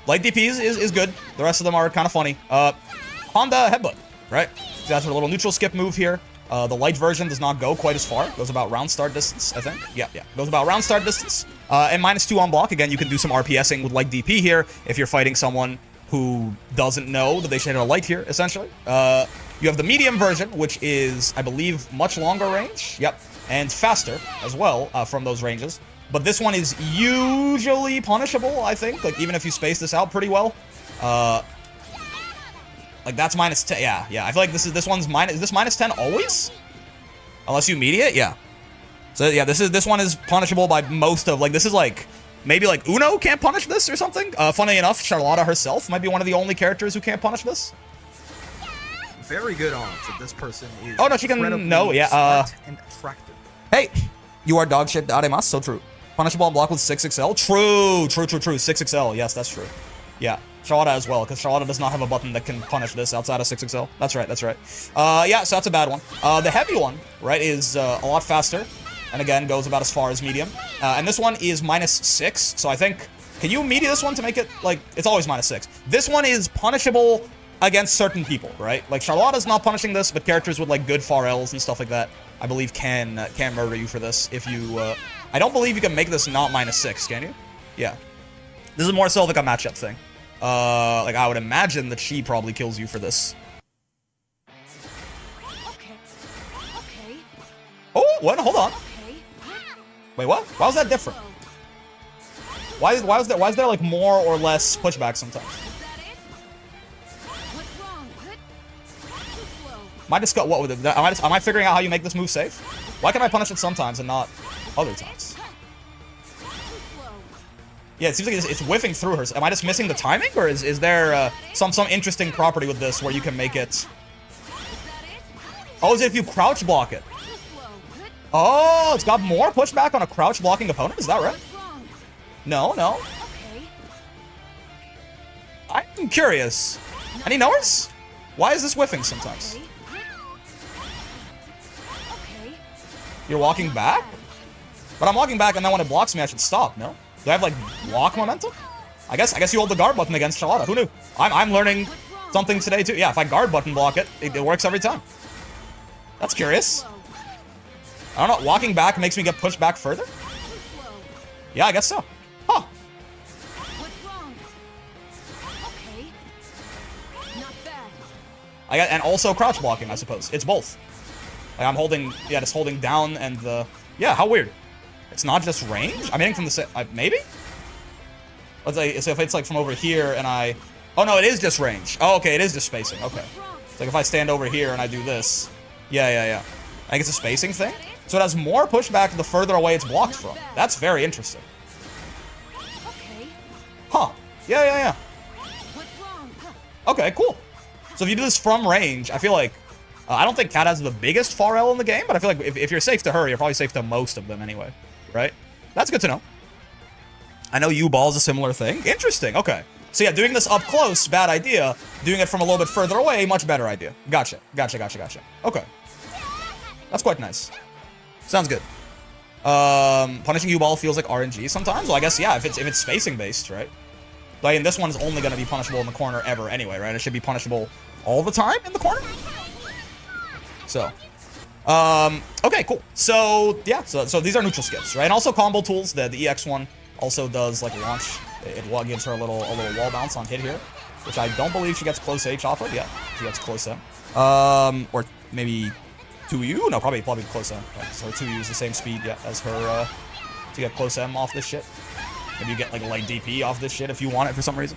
Light DP is good. The rest of them are kind of funny. Honda Headbutt, right? That's her little neutral skip move here. The light version does not go quite as far. Goes about round start distance, I think. Yeah. Goes about round start distance. And -2 on block. Again, you can do some RPSing with light DP here if you're fighting someone who doesn't know that they should hit a light here, essentially. You have the medium version, which is, I believe, much longer range. Yep. And faster as well from those ranges. But this one is usually punishable, I think. Like, even if you space this out pretty well. Like, that's -10. Yeah. I feel like this one's minus... Is this -10 always? Unless you mediate? Yeah. So, yeah, this one is punishable by most of... Like, this is, like... Maybe, like, Uno can't punish this or something? Funny enough, Charlotta herself might be one of the only characters who can't punish this. Very good odds that this person is... Oh, no, she can... No, yeah, smart and attractive. Hey! You are dog shit, Ademasu. So true. Punishable on block with 6XL. True. 6XL. Yes, that's true. Yeah. Charlotta as well, because Charlotta does not have a button that can punish this outside of 6XL. That's right. Yeah, so that's a bad one. The heavy one, right, is a lot faster. And again, goes about as far as medium. And this one is -6, so I think... Can you media this one to make it, like... It's always -6. This one is punishable against certain people, right? Like, Charlotta's not punishing this, but characters with, like, good far Ls and stuff like that, I believe can murder you for this if you... I don't believe you can make this not -6, can you? Yeah. This is more so like a matchup thing. Like, I would imagine that she probably kills you for this. Okay. Oh, what? Hold on. Wait, what? Why was that different? Why is there like more or less pushback sometimes? Am I just got what with it? Am I figuring out how you make this move safe? Why can I punish it sometimes and not other times? Yeah, it seems like it's whiffing through her. Am I just missing the timing, or is there some interesting property with this where you can make it? Oh, is it if you crouch block it? Oh, it's got more pushback on a crouch blocking opponent? Is that right? No. I'm curious. Any knowers? Why is this whiffing sometimes? You're walking back? But I'm walking back, and then when it blocks me, I should stop, no? Do I have, like, block momentum? I guess you hold the guard button against Charlotta. Who knew? I'm learning something today, too. Yeah, if I guard button block it, it works every time. That's curious. I don't know. Walking back makes me get pushed back further? Yeah, I guess so. Huh. And also crouch blocking, I suppose. It's both. Like, I'm holding... Yeah, just holding down and the... Yeah, how weird. It's not just range? I'm hitting from the... maybe? Let's say, so if it's like from over here and I... Oh, no, it is just range. Oh, okay, it is just spacing. Okay. It's like if I stand over here and I do this. Yeah. I think it's a spacing thing. So it has more pushback the further away it's blocked from. That's very interesting. Huh. Yeah. Okay, cool. So if you do this from range, I feel like... I don't think Cat has the biggest far L in the game, but I feel like if you're safe to her, you're probably safe to most of them anyway. Right? That's good to know. I know U-ball is a similar thing. Interesting, okay. So yeah, doing this up close, bad idea. Doing it from a little bit further away, much better idea. Gotcha. Okay. That's quite nice. Sounds good. Punishing U-ball feels like RNG sometimes. Well, I guess, yeah, if it's spacing based, right? Like, and this one is only going to be punishable in the corner ever anyway, right? It should be punishable all the time in the corner. So, okay, cool. So, yeah, so these are neutral skips, right? And also combo tools. The EX one also does, like, launch. It gives her a little wall bounce on hit here, which I don't believe she gets close H off of. Yeah, she gets close M. Or maybe 2U? No, probably close M. Right? So 2U is the same speed, yeah, as her, to get close M off this shit. Maybe you get, like, a light DP off this shit if you want it for some reason.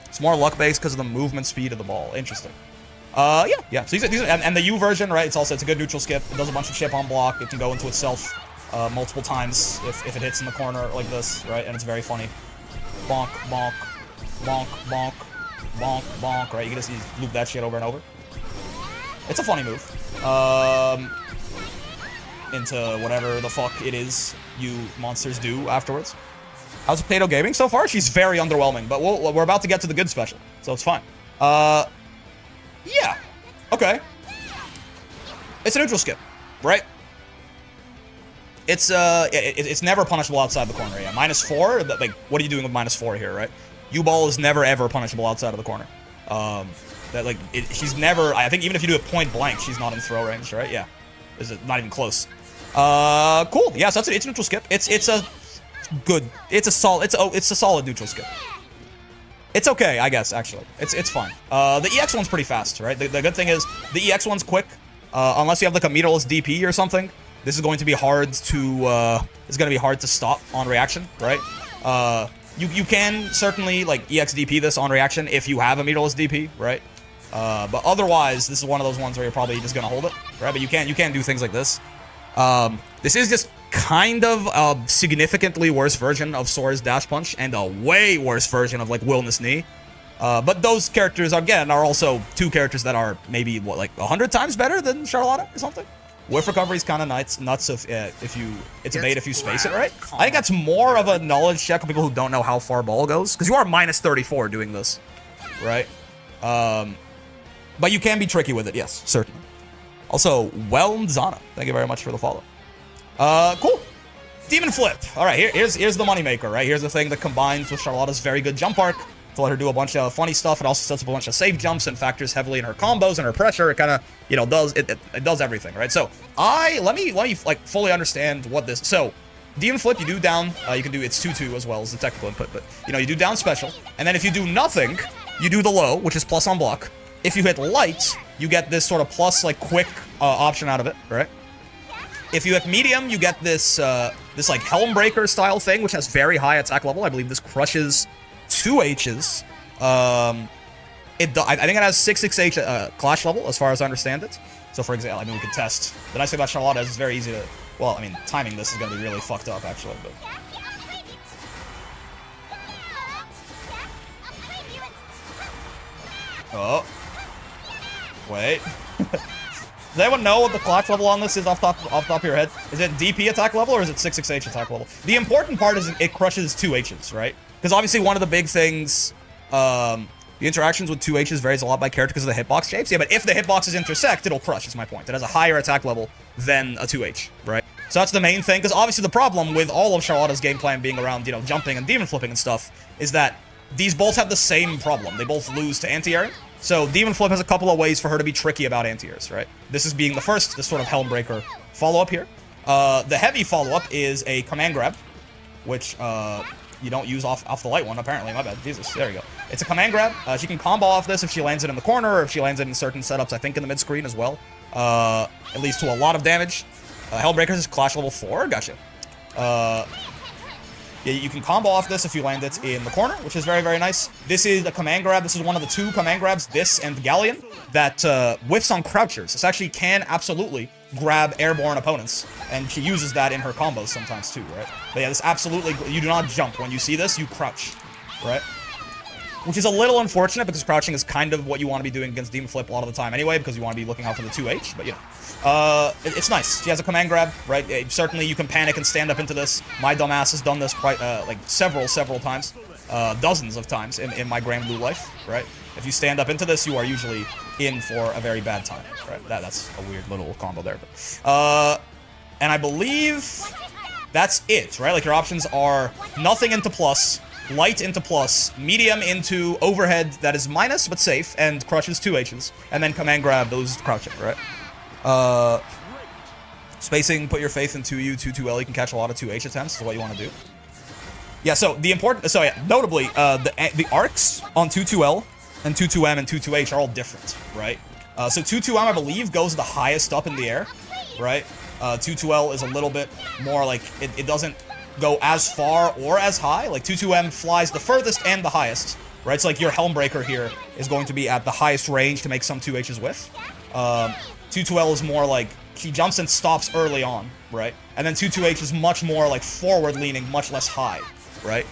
It's more luck-based because of the movement speed of the ball. Interesting. Yeah. So these are, and the U version, right? It's a good neutral skip. It does a bunch of chip on block. It can go into itself multiple times if it hits in the corner like this, right? And it's very funny. Bonk, bonk, bonk, bonk, bonk, bonk, right? You can just loop that shit over and over. It's a funny move. Into whatever the fuck it is you monsters do afterwards. How's Potato Gaming so far? She's very underwhelming, but we're about to get to the good special, so it's fine. Yeah. Okay. It's a neutral skip, right? It's never punishable outside the corner, yeah. -4, like, what are you doing with -4 here, right? U-ball is never, ever punishable outside of the corner. She's never, I think even if you do it point blank, she's not in throw range, right? Yeah. Is it not even close? Cool. Yeah, so it's a neutral skip. It's a solid neutral skip. It's okay, I guess, actually. It's fine. The EX one's pretty fast, right? The good thing is, the EX one's quick. Unless you have, like, a meterless DP or something, this is going to be hard to stop on reaction, right? You can certainly, like, EX DP this on reaction if you have a meterless DP, right? But otherwise, this is one of those ones where you're probably just gonna hold it, right? But you can't do things like this. This is just kind of a significantly worse version of Sora's Dash Punch and a way worse version of, like, Wilness Knee. But those characters, again, are also two characters that are maybe, what, like 100 times better than Charlotta or something? Whiff recovery is kind of nuts if you... It's a bait if you space it right. I think that's more of a knowledge check for people who don't know how far ball goes. Because you are -34 doing this, right? But you can be tricky with it, yes, certainly. Also, Whelmed Zana, thank you very much for the follow. Cool. Demon Flip. All right, here's the moneymaker, right? Here's the thing that combines with Charlotta's very good jump arc to let her do a bunch of funny stuff. It also sets up a bunch of safe jumps and factors heavily in her combos and her pressure. It kind of, you know, does everything, right? So let me like fully understand what this. So Demon Flip, you do down. You can do it's 2-2 as well as the technical input, but you know you do down special, and then if you do nothing, you do the low, which is plus on block. If you hit light, you get this sort of plus like quick option out of it, right? If you hit medium, you get this this like Helmbreaker style thing, which has very high attack level. I believe this crushes 2 H's. I think it has 6 clash level, as far as I understand it. So, for example, I mean, we could test. The nice thing about Charlotta is it's very easy to... Well, I mean, timing this is going to be really fucked up, actually, but... Oh. Wait. Does anyone know what the clutch level on this is off top of your head? Is it DP attack level or is it 6 attack level? The important part is it crushes 2 H's, right? Because obviously one of the big things, the interactions with 2 H's varies a lot by character because of the hitbox shapes. Yeah, but if the hitboxes intersect, it'll crush, is my point. It has a higher attack level than a 2H, right? So that's the main thing, because obviously the problem with all of Charlotta's game plan being around, you know, jumping and demon flipping and stuff, is that these both have the same problem. They both lose to anti-airing. So Demon Flip has a couple of ways for her to be tricky about anti-airs, right? This is being the first, this sort of Helmbreaker follow-up here. The heavy follow-up is a command grab, which you don't use off the light one, apparently. My bad. Jesus. There you go. It's a command grab. She can combo off this if she lands it in the corner, or if she lands it in certain setups, I think in the mid-screen as well. It leads to a lot of damage. Hellbreakers is Clash level 4. Gotcha. Yeah, you can combo off this if you land it in the corner, which is very, very nice. This is a command grab. This is one of the 2 command grabs, this and Galleon, that whiffs on crouchers. This actually can absolutely grab airborne opponents, and she uses that in her combos sometimes too, right? But yeah, this absolutely, you do not jump. When you see this, you crouch, right? which is a little unfortunate because crouching is kind of what you want to be doing against Demon Flip a lot of the time anyway, because you want to be looking out for the 2H, but you know. It's nice. She has a command grab, right? Certainly you can panic and stand up into this. My dumbass has done this like several times. Dozens of times in my Grand Blue life, right? If you stand up into this, you are usually in for a very bad time, right? That's a weird little combo there. But, and I believe that's it, right? Like your options are nothing into plus, light into plus, medium into overhead that is minus but safe, and crushes 2Hs, and then command grab those crouching, right? Spacing, put your faith into you, 2-2L, you can catch a lot of 2H attempts, is what you want to do. Yeah, so notably, the arcs on 2-2L and 2-2M and 2-2H are all different, right? So 2-2M, I believe, goes the highest up in the air, right? 2-2L is a little bit more like, it doesn't go as far or as high. Like 2-2M flies the furthest and the highest, right? So like your Helm Breaker here is going to be at the highest range to make some 2Hs with. 2-2L is more like, she jumps and stops early on, right? And then 2-2H is much more like forward leaning, much less high, right?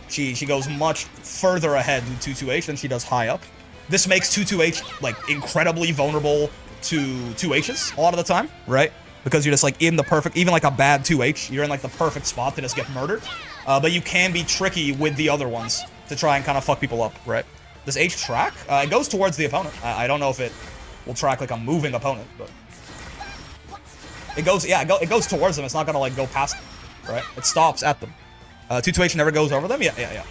She goes much further ahead in 2-2H than she does high up. This makes 2-2H like incredibly vulnerable to 2Hs a lot of the time, right? Because you're just like in the perfect, even like a bad 2H, you're in like the perfect spot to just get murdered. But you can be tricky with the other ones to try and kind of fuck people up, right? Does H track? It goes towards the opponent. I don't know if it will track like a moving opponent, but it goes, yeah, it goes towards them. It's not gonna like go past them, right? It stops at them. 2-2H never goes over them. Yeah.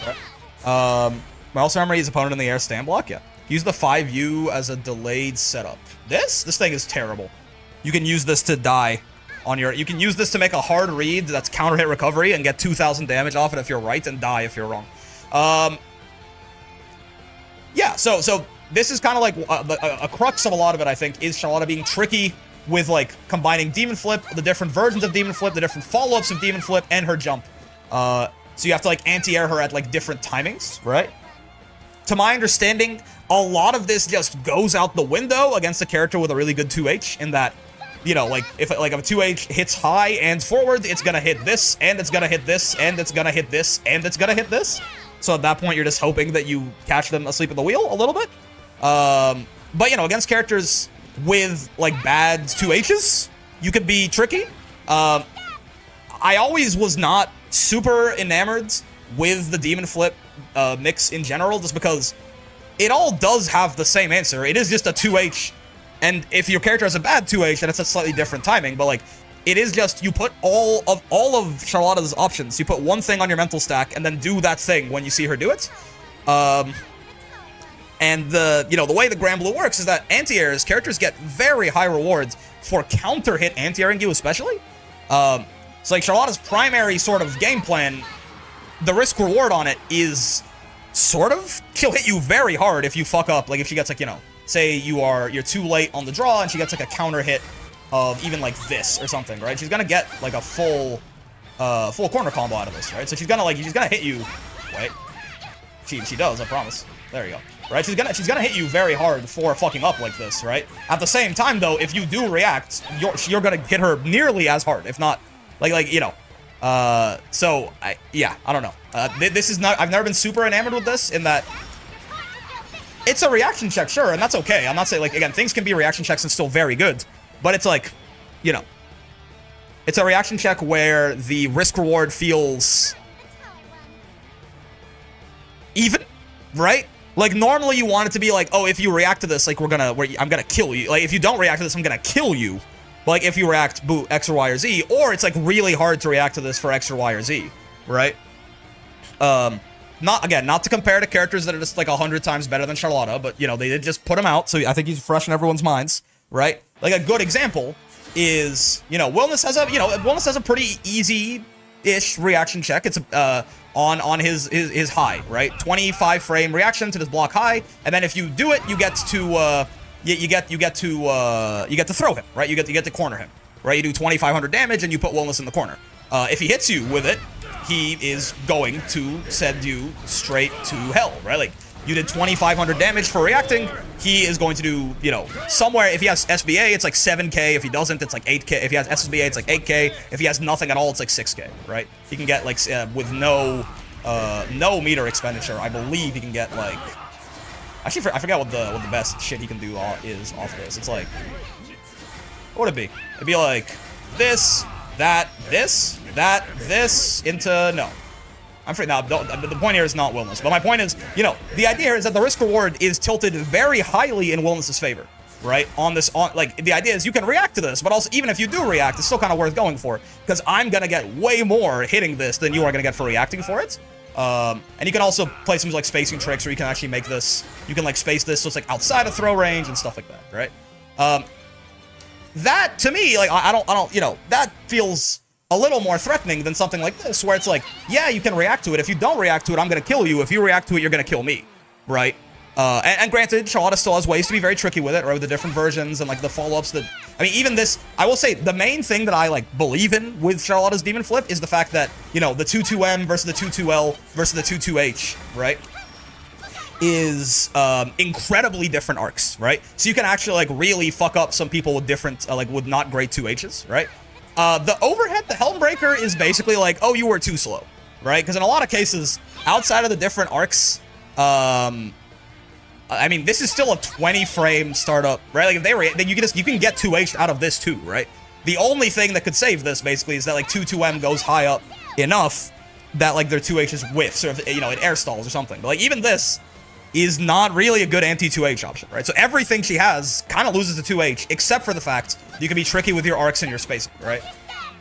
Right. Muscle memory is opponent in the air stand block. Yeah. Use the 5U as a delayed setup. This thing is terrible. You can use this to die on your. You can use this to make a hard read that's counter hit recovery and get 2,000 damage off it if you're right and die if you're wrong. Yeah. So this is kind of like a crux of a lot of it. I think is Charlotta being tricky with like combining Demon Flip, the different versions of Demon Flip, the different follow-ups of Demon Flip, and her jump. So you have to like anti-air her at like different timings, right? To my understanding, a lot of this just goes out the window against a character with a really good 2H in that, you know, like if a 2H hits high and forward, it's gonna hit this, and it's gonna hit this, and it's gonna hit this, and it's gonna hit this. So at that point, you're just hoping that you catch them asleep at the wheel a little bit. But you know, against characters with like bad 2Hs, you could be tricky. I always was not super enamored with the Demon Flip mix in general, just because it all does have the same answer. It is just a 2H, and if your character has a bad 2H, then it's a slightly different timing, but like, it is just, you put all of Charlotta's options, you put one thing on your mental stack, and then do that thing when you see her do it. And the way the Grand Blue works is that anti-airs, characters get very high rewards for counter-hit anti-airing you, especially. So like Charlotta's primary sort of game plan, the risk-reward on it is sort of, she'll hit you very hard if you fuck up. Like if she gets like, you know, say you're too late on the draw and she gets like a counter-hit of even like this or something, right? She's gonna get like a full corner combo out of this, right? So she's gonna hit you, right? She does, I promise. There you go. Right? She's gonna hit you very hard for fucking up like this, right? At the same time, though, if you do react, you're gonna hit her nearly as hard, if not, like you know. So I don't know. This is not. I've never been super enamored with this in that it's a reaction check, sure, and that's okay. I'm not saying like again, things can be reaction checks and still very good, but it's like, you know, it's a reaction check where the risk reward feels even, right? Like, normally you want it to be like, oh, if you react to this, like, I'm gonna kill you. Like, if you don't react to this, I'm gonna kill you. But, like, if you react, boo, X or Y or Z, or it's, like, really hard to react to this for X or Y or Z, right? Not to compare to characters that are just, like, 100 times better than Charlotta, but, you know, they did just put him out, so I think he's fresh in everyone's minds, right? Like, a good example is, you know, Wellness has a pretty easy-ish reaction check. It's, on his high, right? 25 frame reaction to this block high, and then if you do it, you get to throw him, right? You get to corner him, right? You do 2,500 damage and you put Wellness in the corner. If he hits you with it, he is going to send you straight to hell, right? Like, you did 2,500 damage for reacting. He is going to do, you know, somewhere, if he has SBA, it's like 7k. If he doesn't, it's like 8k. If he has SBA, it's like 8k. If he has nothing at all, it's like 6k, right? He can get, like, with no no meter expenditure. I believe he can get like, actually I forget what the best shit he can do is off this. It's like, what would it be? It'd be like this, that, this into no. I'm afraid now. The point here is not Wilness, but my point is, you know, the idea here is that the risk reward is tilted very highly in Wilness's favor, right? Like the idea is you can react to this, but also even if you do react, it's still kind of worth going for because I'm gonna get way more hitting this than you are gonna get for reacting for it. And you can also play some like spacing tricks where you can actually make this. You can like space this so it's like outside of throw range and stuff like that, right? That to me, like I don't, you know, that feels a little more threatening than something like this, where it's like, yeah, you can react to it. If you don't react to it, I'm gonna kill you. If you react to it, you're gonna kill me, right? And granted, Charlotta still has ways to be very tricky with it, right? With the different versions and like the follow-ups that, I mean, even this, I will say the main thing that I like believe in with Charlotta's Demon Flip is the fact that, you know, the 2-2M versus the 2-2L versus the 2-2H, right? Is incredibly different arcs, right? So you can actually like really fuck up some people with different, like with not great 2Hs, right? The overhead, the Helmbreaker is basically like, oh, you were too slow, right? Because in a lot of cases, outside of the different arcs, I mean, this is still a 20-frame startup, right? Like if they then you can get 2H out of this too, right? The only thing that could save this basically is that like 2-2M goes high up enough that like their 2H's whiffs, or if, you know, it air stalls or something. But like even this is not really a good anti-2H option, right? So everything she has kind of loses to 2H, except for the fact you can be tricky with your arcs and your spacing, right?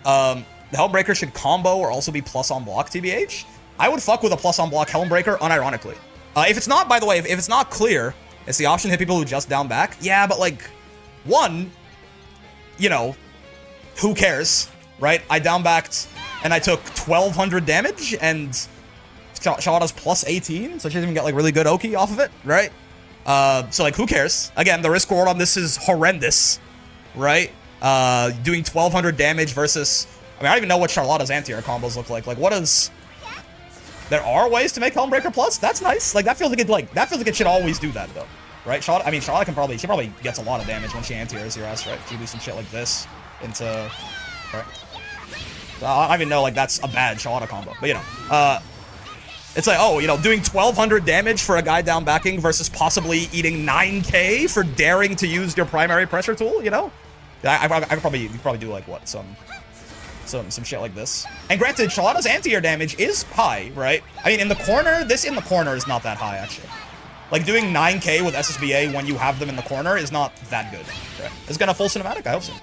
The Helmbreaker should combo or also be plus on block, TBH. I would fuck with a plus on block Helmbreaker, unironically. If it's not, by the way, if it's not clear, it's the option to hit people who just down back. Yeah, but like, one, you know, who cares, right? I down backed and I took 1,200 damage and Charlotta's plus 18, so she doesn't even get like really good Oki off of it, right? So like, who cares? Again, the risk reward on this is horrendous, right? Doing 1,200 damage versus, I mean, I don't even know what Charlotta's anti-air combos look like. Like, what is? There are ways to make Helmbreaker plus. That's nice. Like that feels like it should always do that though, right? Charlotta she probably gets a lot of damage when she anti-airs your ass, right? She do some shit like this into, right? I don't even know like that's a bad Charlotta combo, but you know, it's like, oh, you know, doing 1,200 damage for a guy down backing versus possibly eating 9k for daring to use your primary pressure tool, you know? I could probably do like what, some shit like this. And granted, Charlotta's anti-air damage is high, right? I mean, in the corner is not that high, actually. Like, doing 9k with SSBA when you have them in the corner is not that good. Right? Is it gonna full cinematic? I hope so.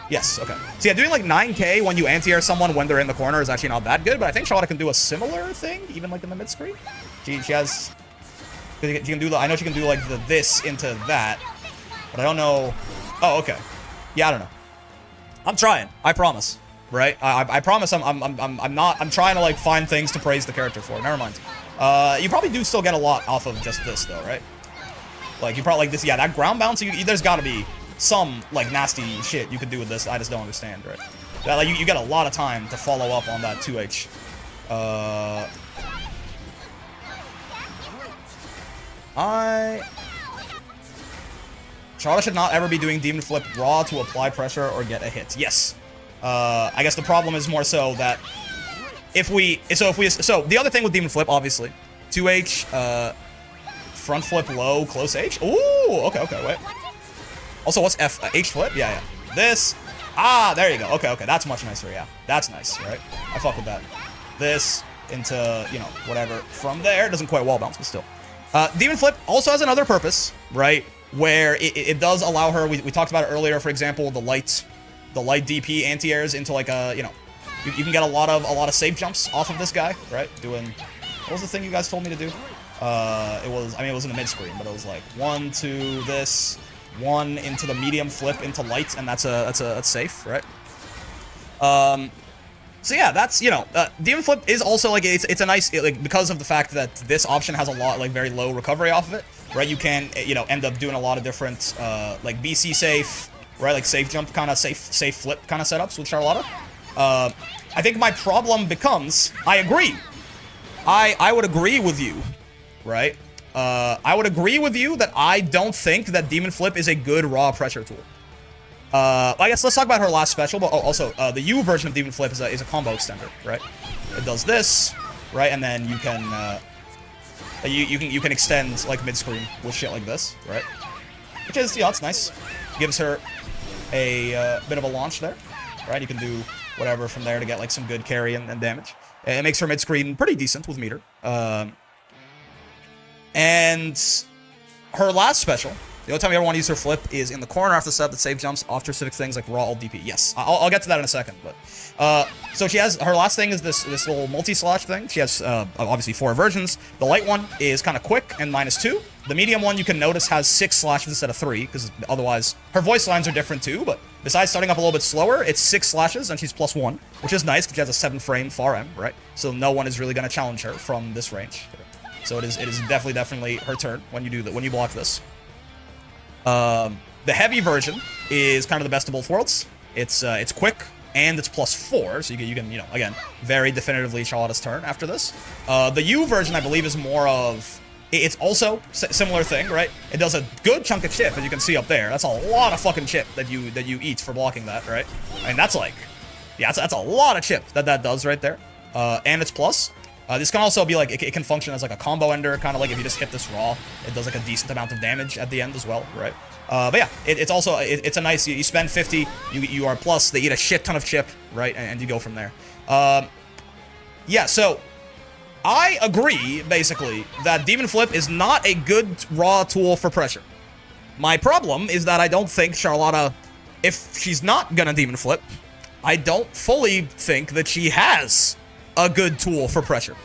Yes, okay. So yeah, doing like 9k when you anti-air someone when they're in the corner is actually not that good, but I think Charlotta can do a similar thing, even like in the mid-screen. She has... She can do the... I know she can do like the this into that, but I don't know... Oh, okay. Yeah, I don't know. I'm trying. I promise. Right? I promise I'm trying to like find things to praise the character for. Never mind. You probably do still get a lot off of just this though, right? Like you probably like this, yeah, that ground bounce, there's gotta be some like nasty shit you could do with this I just don't understand, right? That, like you get a lot of time to follow up on that 2H. Charlotta should not ever be doing Demon Flip raw to apply pressure or get a hit. Yes. I guess the problem is more so that so the other thing with Demon Flip, obviously, 2H, front flip low, close H. Ooh, okay, wait. Also, what's F? H flip? Yeah. This. Ah, there you go. Okay, that's much nicer, yeah. That's nice, right? I fuck with that. This into, you know, whatever. From there, doesn't quite wall bounce, but still. Demon Flip also has another purpose, right? Where it does allow her, we talked about it earlier, for example, the light DP anti-airs into like a, you know, you can get a lot of safe jumps off of this guy, right? Doing, what was the thing you guys told me to do? It was in the mid screen, but it was like 1, 2, this, 1 into the medium flip into light, and that's safe, right? So yeah, that's, you know, Demon Flip is also like, it's a nice, like, because of the fact that this option has a lot, like, very low recovery off of it, right? You can, you know, end up doing a lot of different, like, BC safe, right? Like, safe jump kind of, safe flip kind of setups with Charlotta. I think my problem becomes, I agree. I would agree with you, right? I would agree with you that I don't think that Demon Flip is a good raw pressure tool. I guess let's talk about her last special, but also, the U version of Demon Flip is a combo extender, right? It does this, right? And then you can you can extend like mid screen with shit like this, right? Which is, yeah, it's nice. Gives her a bit of a launch there, right? You can do whatever from there to get like some good carry and damage. It makes her mid screen pretty decent with meter. And her last special, the only time you ever want to use her flip is in the corner after the set that save jumps off specific things like raw ult DP. Yes, I'll get to that in a second. But so she has her last thing is this little multi-slash thing. She has obviously 4 versions. The light one is kind of quick and -2. The medium one you can notice has 6 slashes instead of 3 because otherwise her voice lines are different too. But besides starting up a little bit slower, it's 6 slashes and she's +1, which is nice because she has a 7-frame far M, right? So no one is really going to challenge her from this range. So it is definitely her turn when you do that, when you block this. The heavy version is kind of the best of both worlds. It's quick and it's +4, so you can again very definitively Charlotta's turn after this. The U version I believe is more of, it's also similar thing, right? It does a good chunk of chip as you can see up there. That's a lot of fucking chip that you eat for blocking that, right? I mean that's like, yeah, that's a lot of chip that does right there. And it's plus. This can also be like, it can function as like a combo ender, kind of like if you just hit this raw, it does like a decent amount of damage at the end as well, right? But yeah, it's also, it's a nice, you spend 50, you are plus, they eat a shit ton of chip, right? And you go from there. Yeah, so I agree, basically, that Demon Flip is not a good raw tool for pressure. My problem is that I don't think Charlotta, if she's not gonna Demon Flip, I don't fully think that she has a good tool for pressure.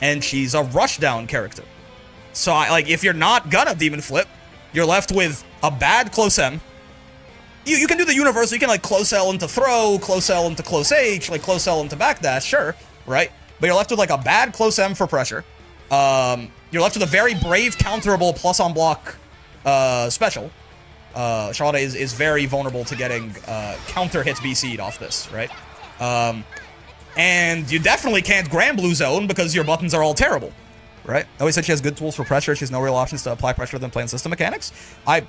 And she's a rushdown character. So, if you're not gonna Demon Flip, you're left with a bad close M. You can do the universal, you can, like, close L into throw, close L into close H, like, close L into backdash, sure, right? But you're left with, like, a bad close M for pressure. You're left with a very brave, counterable, plus on block, special. Charlotta is very vulnerable to getting, counter hits BC'd off this, right? And you definitely can't Grand Blue Zone because your buttons are all terrible, right? I always said she has good tools for pressure. She has no real options to apply pressure than playing system mechanics. I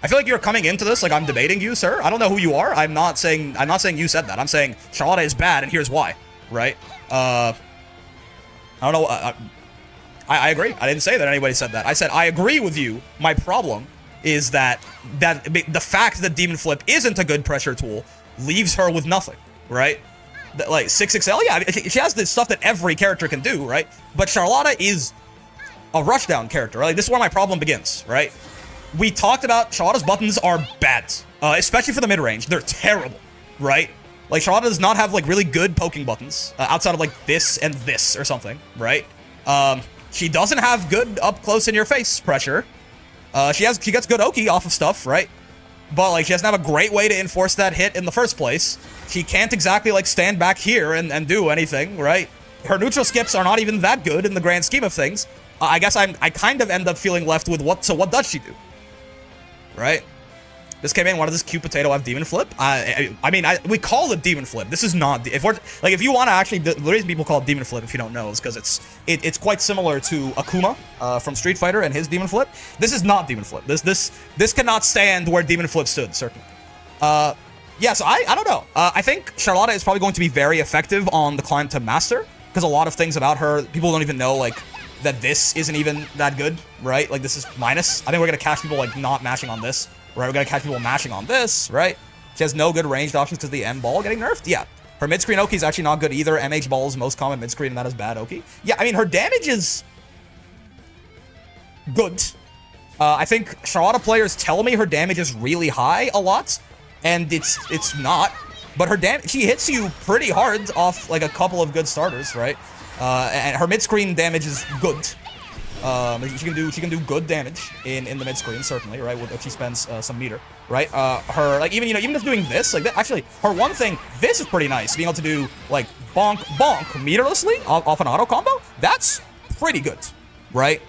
feel like you're coming into this like I'm debating you, sir. I don't know who you are. I'm not saying you said that. I'm saying Charlotta is bad, and here's why, right? I don't know. I agree. I didn't say that anybody said that. I said I agree with you. My problem is that the fact that Demon Flip isn't a good pressure tool leaves her with nothing, right? Like 6XL, yeah, she has this stuff that every character can do, right? But Charlotta is a rushdown character, right? This is where my problem begins, right? We talked about Charlotta's buttons are bad, especially for the mid-range. They're terrible, right? Like, Charlotta does not have, like, really good poking buttons, outside of, like, this and this or something, right? She doesn't have good up-close-in-your-face pressure. She gets good Oki off of stuff, right? But, like, she doesn't have a great way to enforce that hit in the first place. She can't exactly, like, stand back here and do anything, right? Her neutral skips are not even that good in the grand scheme of things. I guess I kind of end up feeling left with what does she do? Right? This came in, why does this cute potato have Demon Flip? I mean, we call it Demon Flip. This is not, if you want to actually, the reason people call it Demon Flip, if you don't know, is because it's quite similar to Akuma from Street Fighter and his Demon Flip. This is not Demon Flip. This cannot stand where Demon Flip stood, certainly. Yeah, so I don't know. I think Charlotta is probably going to be very effective on the climb to Master, because a lot of things about her, people don't even know, like, that this isn't even that good, right? Like, this is minus. I think we're going to catch people, like, not mashing on this. Right, we're gonna catch people mashing on this, right? She has no good ranged options because the M ball getting nerfed. Yeah, her mid-screen Oki is actually not good either. MH ball is most common mid-screen, and that is bad Oki. Yeah, I mean, her damage is good. I think Charlotta players tell me her damage is really high a lot, and it's not. But her damage, she hits you pretty hard off like a couple of good starters, right? And her mid-screen damage is good. She can do good damage in the mid screen, certainly, right? If she spends some meter, right? Her, like, even just doing this, like, actually, her one thing, this is pretty nice, being able to do, like, bonk meterlessly off an auto combo. That's pretty good, right?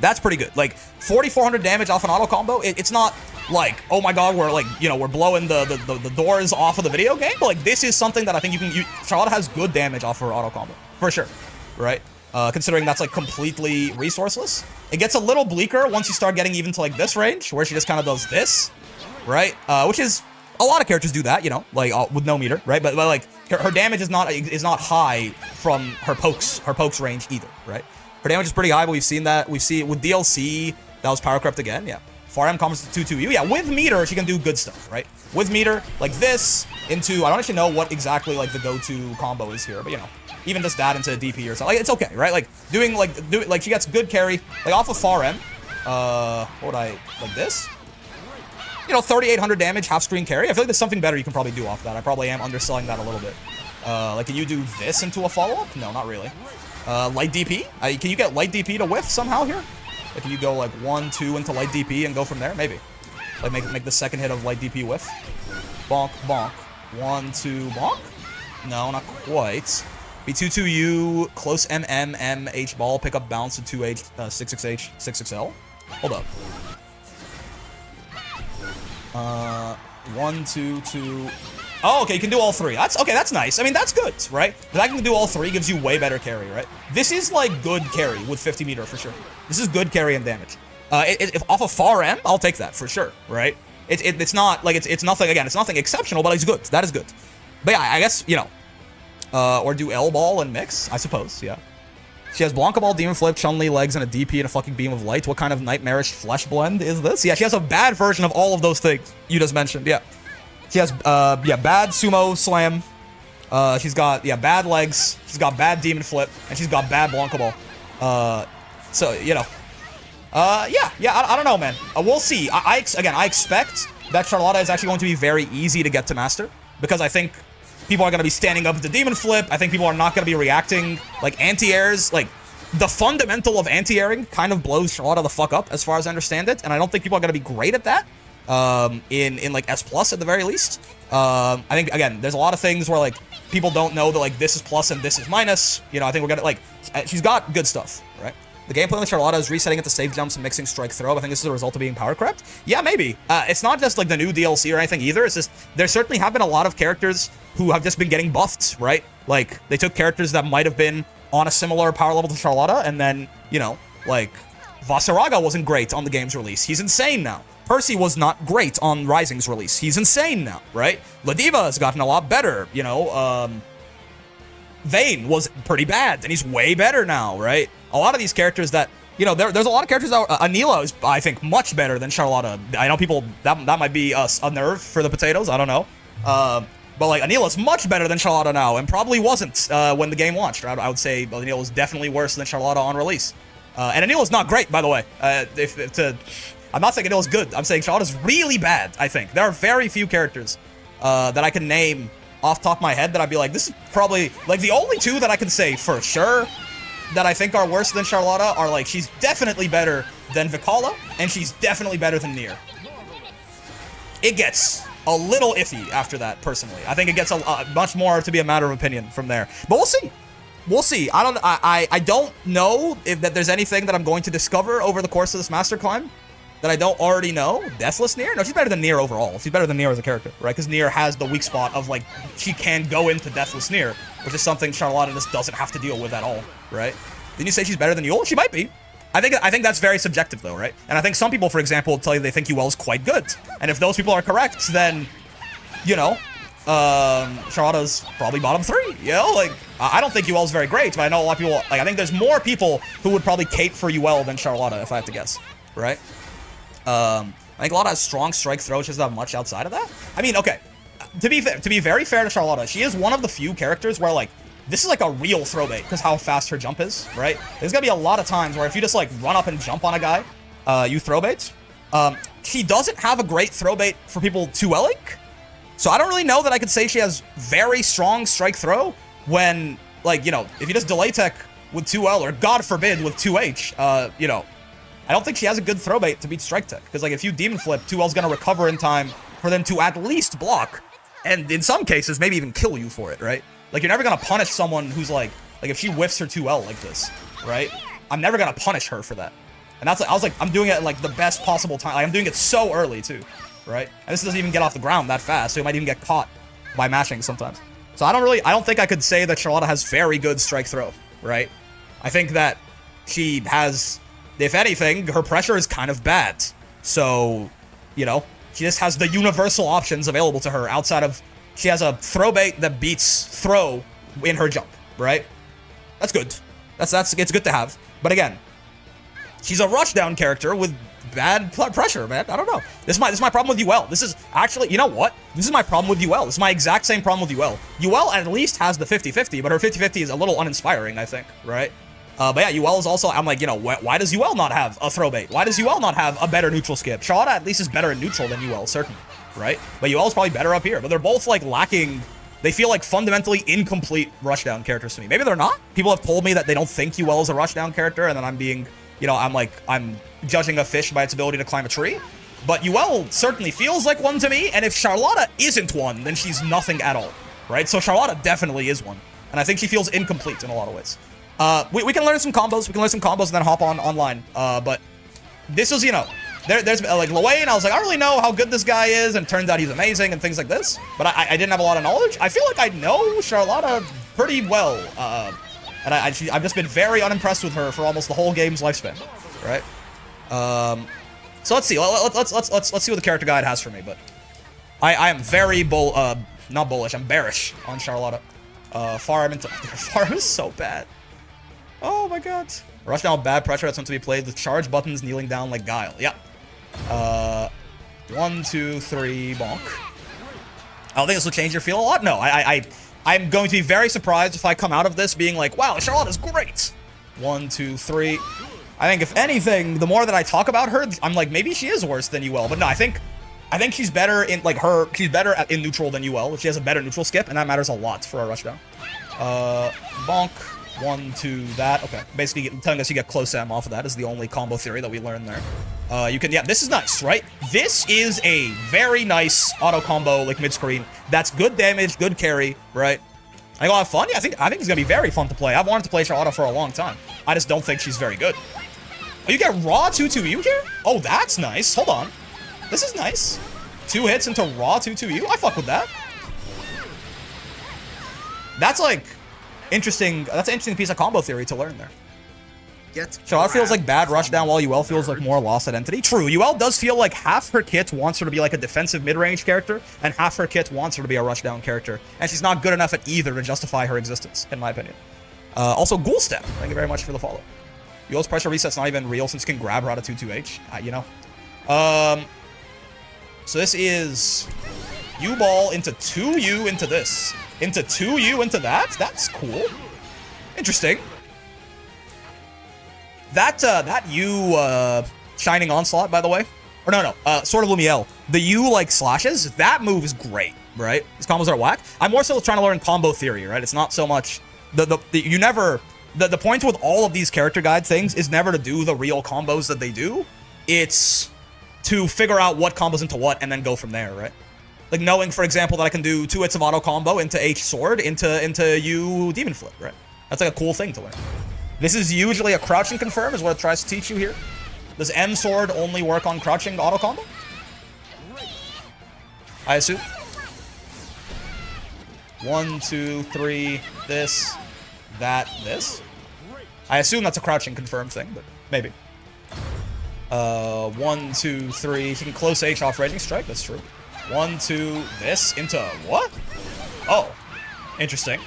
That's pretty good. Like, 4,400 damage off an auto combo. It's not like, oh my god, we're like, we're blowing the doors off of the video game, but like, this is something that I think Charlotta has good damage off her auto combo for sure, right? Considering that's, like, completely resourceless. It gets a little bleaker once you start getting even to, like, this range, where she just kind of does this, right? Which is a lot of characters do that, you know, like with no meter, right? But like her damage is not high from her pokes range either, right? Her damage is pretty high, but we see it with DLC. That was power crept again, yeah. Farm comes to 2-2U. Yeah, with meter, she can do good stuff, right? With meter, like this, into... I don't actually know what exactly, like, the go-to combo is here, but, you know, even just that into DP or something. Like, it's okay, right? Like, like, she gets good carry. Like, off of far M. What would I... Like this? You know, 3,800 damage, half-screen carry. I feel like there's something better you can probably do off that. I probably am underselling that a little bit. Like, can you do this into a follow-up? No, not really. Light DP? Can you get light DP to whiff somehow here? If you go like 1-2 into light DP and go from there, maybe. Like make the second hit of light DP whiff. Bonk, bonk. 1-2 bonk? No, not quite. Be 2-2U, close MM, H ball, pick up bounce to 2H, 6-6H, 6-6L. Hold up. 1, 2, 2. Oh, okay, you can do all three. That's nice. I mean, that's good, right? The fact you can do all three gives you way better carry, right? This is like good carry with 50 meter for sure. This is good carry and damage. If off of far M, I'll take that for sure, right? It's not like it's nothing. Again, it's nothing exceptional, but it's good. That is good. But yeah, I guess you know, or do L ball and mix, I suppose. Yeah. She has Blanca Ball, Demon Flip, Chun-Li legs, and a DP and a fucking Beam of Light. What kind of nightmarish flesh blend is this? Yeah, she has a bad version of all of those things you just mentioned. Yeah. She has, bad sumo slam. She's got, bad legs. She's got bad demon flip, and she's got bad Blanca Ball. So, you know. I don't know, man. We'll see. I expect that Charlotta is actually going to be very easy to get to master, because I think people are going to be standing up with the demon flip. I think people are not going to be reacting, like, anti-airs. Like, the fundamental of anti-airing kind of blows Charlotta the fuck up, as far as I understand it, and I don't think people are going to be great at that. In like S plus at the very least. I think again, there's a lot of things where like people don't know that like this is plus and this is minus. You know, I think we're gonna like she's got good stuff, right? The gameplay with Charlotta is resetting it to safe jumps and mixing strike throw. I think this is a result of being power crept. Yeah, maybe. It's not just like the new DLC or anything either. It's just there certainly have been a lot of characters who have just been getting buffed, right? Like they took characters that might have been on a similar power level to Charlotta, and then you know, like Vasaraga wasn't great on the game's release. He's insane now. Percy was not great on Rising's release. He's insane now, right? Ladiva has gotten a lot better, you know. Vayne was pretty bad, and he's way better now, right? A lot of these characters that, you know, there's a lot of characters that, Anila is, I think, much better than Charlotta. I know people, that might be a nerve for the potatoes, I don't know. But, like, Anila's much better than Charlotta now, and probably wasn't when the game launched. I would say Anila was definitely worse than Charlotta on release. And Anila's not great, by the way. I'm not saying Anila's good. I'm saying Charlotta's really bad, I think. There are very few characters that I can name off the top of my head that I'd be like, this is probably... Like, the only two that I can say for sure that I think are worse than Charlotta are, like, she's definitely better than Vikala, and she's definitely better than Nier. It gets a little iffy after that, personally. I think it gets a much more to be a matter of opinion from there. But we'll see. We'll see. I don't know if that there's anything that I'm going to discover over the course of this master climb that I don't already know. Deathless Nier? No, she's better than Nier overall. She's better than Nier as a character, right? Because Nier has the weak spot of, like, she can go into Deathless Nier, which is something Charlotta just doesn't have to deal with at all, right? Didn't you say she's better than Yule? She might be. I think that's very subjective, though, right? And I think some people, for example, will tell you they think Yuel's quite good. And if those people are correct, then, you know, Charlotta's probably bottom 3, you know? Like, I don't think Yuel's very great, but I know a lot of people, like, I think there's more people who would probably cape for Yuel than Charlotta, if I have to guess, right? I think Charlotta has strong strike throw. She doesn't have much outside of that. I mean, okay, to be very fair to Charlotta, she is one of the few characters where, like, this is like a real throw bait because how fast her jump is, right? There's gonna be a lot of times where if you just, like, run up and jump on a guy, you throw bait. She doesn't have a great throw bait for people 2L'ing, so I don't really know that I could say she has very strong strike throw when, like, you know, if you just delay tech with 2L, or God forbid with 2H, you know, I don't think she has a good throw bait to beat strike tech. Because, like, if you demon flip, 2L's gonna recover in time for them to at least block. And in some cases, maybe even kill you for it, right? Like, you're never gonna punish someone who's, like if she whiffs her 2L like this, right? I'm never gonna punish her for that. And that's, like, I was like, I'm doing it at, like, the best possible time. Like, I'm doing it so early, too, right? And this doesn't even get off the ground that fast, so you might even get caught by mashing sometimes. So I don't think I could say that Charlotta has very good strike throw, right? I think that she has... If anything, her pressure is kind of bad. So, you know, She just has the universal options available to her outside of... She has a throw bait that beats throw in her jump, right? That's good. It's good to have. But again, she's a rushdown character with bad pressure, man. I don't know. This is my problem with UL. This is actually, you know what? This is my problem with UL. This is my exact same problem with UL. UL at least has the 50-50, but her 50-50 is a little uninspiring, I think, right? But yeah, UL is also, I'm like, you know, why does UL not have a throw bait? Why does UL not have a better neutral skip? Charlotta at least is better in neutral than UL, certainly, right? But UL is probably better up here. But they're both, like, lacking... They feel like fundamentally incomplete rushdown characters to me. Maybe they're not. People have told me that they don't think UL is a rushdown character, and then I'm being, you know, I'm judging a fish by its ability to climb a tree. But UL certainly feels like one to me, and if Charlotta isn't one, then she's nothing at all, right? So Charlotta definitely is one, and I think she feels incomplete in a lot of ways. We can learn some combos. We can learn some combos and then hop on online. But this was, you know, there's like Luane, I was like, I don't really know how good this guy is, and it turns out he's amazing and things like this. But I didn't have a lot of knowledge. I feel like I know Charlotta pretty well, and I've just been very unimpressed with her for almost the whole game's lifespan, right? So let's see. Let's see what the character guide has for me. But I am very not bullish. I'm bearish on Charlotta. Farm is so bad. Oh my god. Rush down with bad pressure. That's meant to be played with charge buttons kneeling down like Guile. Yeah. 1, 2, 3, bonk. I don't think this will change your feel a lot. No, I'm going to be very surprised if I come out of this being like, wow, Charlotta's great. 1, 2, 3. I think if anything, the more that I talk about her, I'm like, maybe she is worse than UL. But no, I think she's better in like she's better in neutral than UL. She has a better neutral skip, and that matters a lot for a rushdown. Bonk. 1, 2, that. Okay. Basically telling us you get close M off of that is the only combo theory that we learned there. You can, yeah, this is nice, right? This is a very nice auto combo, like mid-screen. That's good damage, good carry, right? I think I'll have fun. Yeah, I think it's gonna be very fun to play. I've wanted to play Charlotta for a long time. I just don't think she's very good. Oh, you get raw 2-2U here? Oh, that's nice. Hold on. This is nice. 2 hits into raw 2-2U. I fuck with that. That's like interesting. That's an interesting piece of combo theory to learn there. Charlotta feels like bad rushdown while UL feels like more lost identity. True, UL does feel like half her kit wants her to be like a defensive mid-range character, and half her kit wants her to be a rushdown character. And she's not good enough at either to justify her existence, in my opinion. Also, Ghoul Step. Thank you very much for the follow. UL's pressure reset's not even real since you can grab her out of 2-2H. You know. So this is U-ball into 2U into this. Into 2U into that? That's cool. Interesting. That U Shining Onslaught, by the way. Or no, Sword of Lumiel. The U, like, slashes. That move is great, right? These combos are whack. I'm more so trying to learn combo theory, right? It's not so much... The point with all of these character guide things is never to do the real combos that they do. It's to figure out what combos into what and then go from there, right? Like knowing, for example, that I can do 2 hits of auto combo into H sword into U demon flip, right? That's like a cool thing to learn. This is usually a crouching confirm is what it tries to teach you here. Does M sword only work on crouching auto combo? I assume. 1, 2, 3, this, that, this. I assume that's a crouching confirm thing, but maybe. 1, 2, 3. He can close H off Raging Strike. That's true. 1, 2, this into what? Oh, interesting.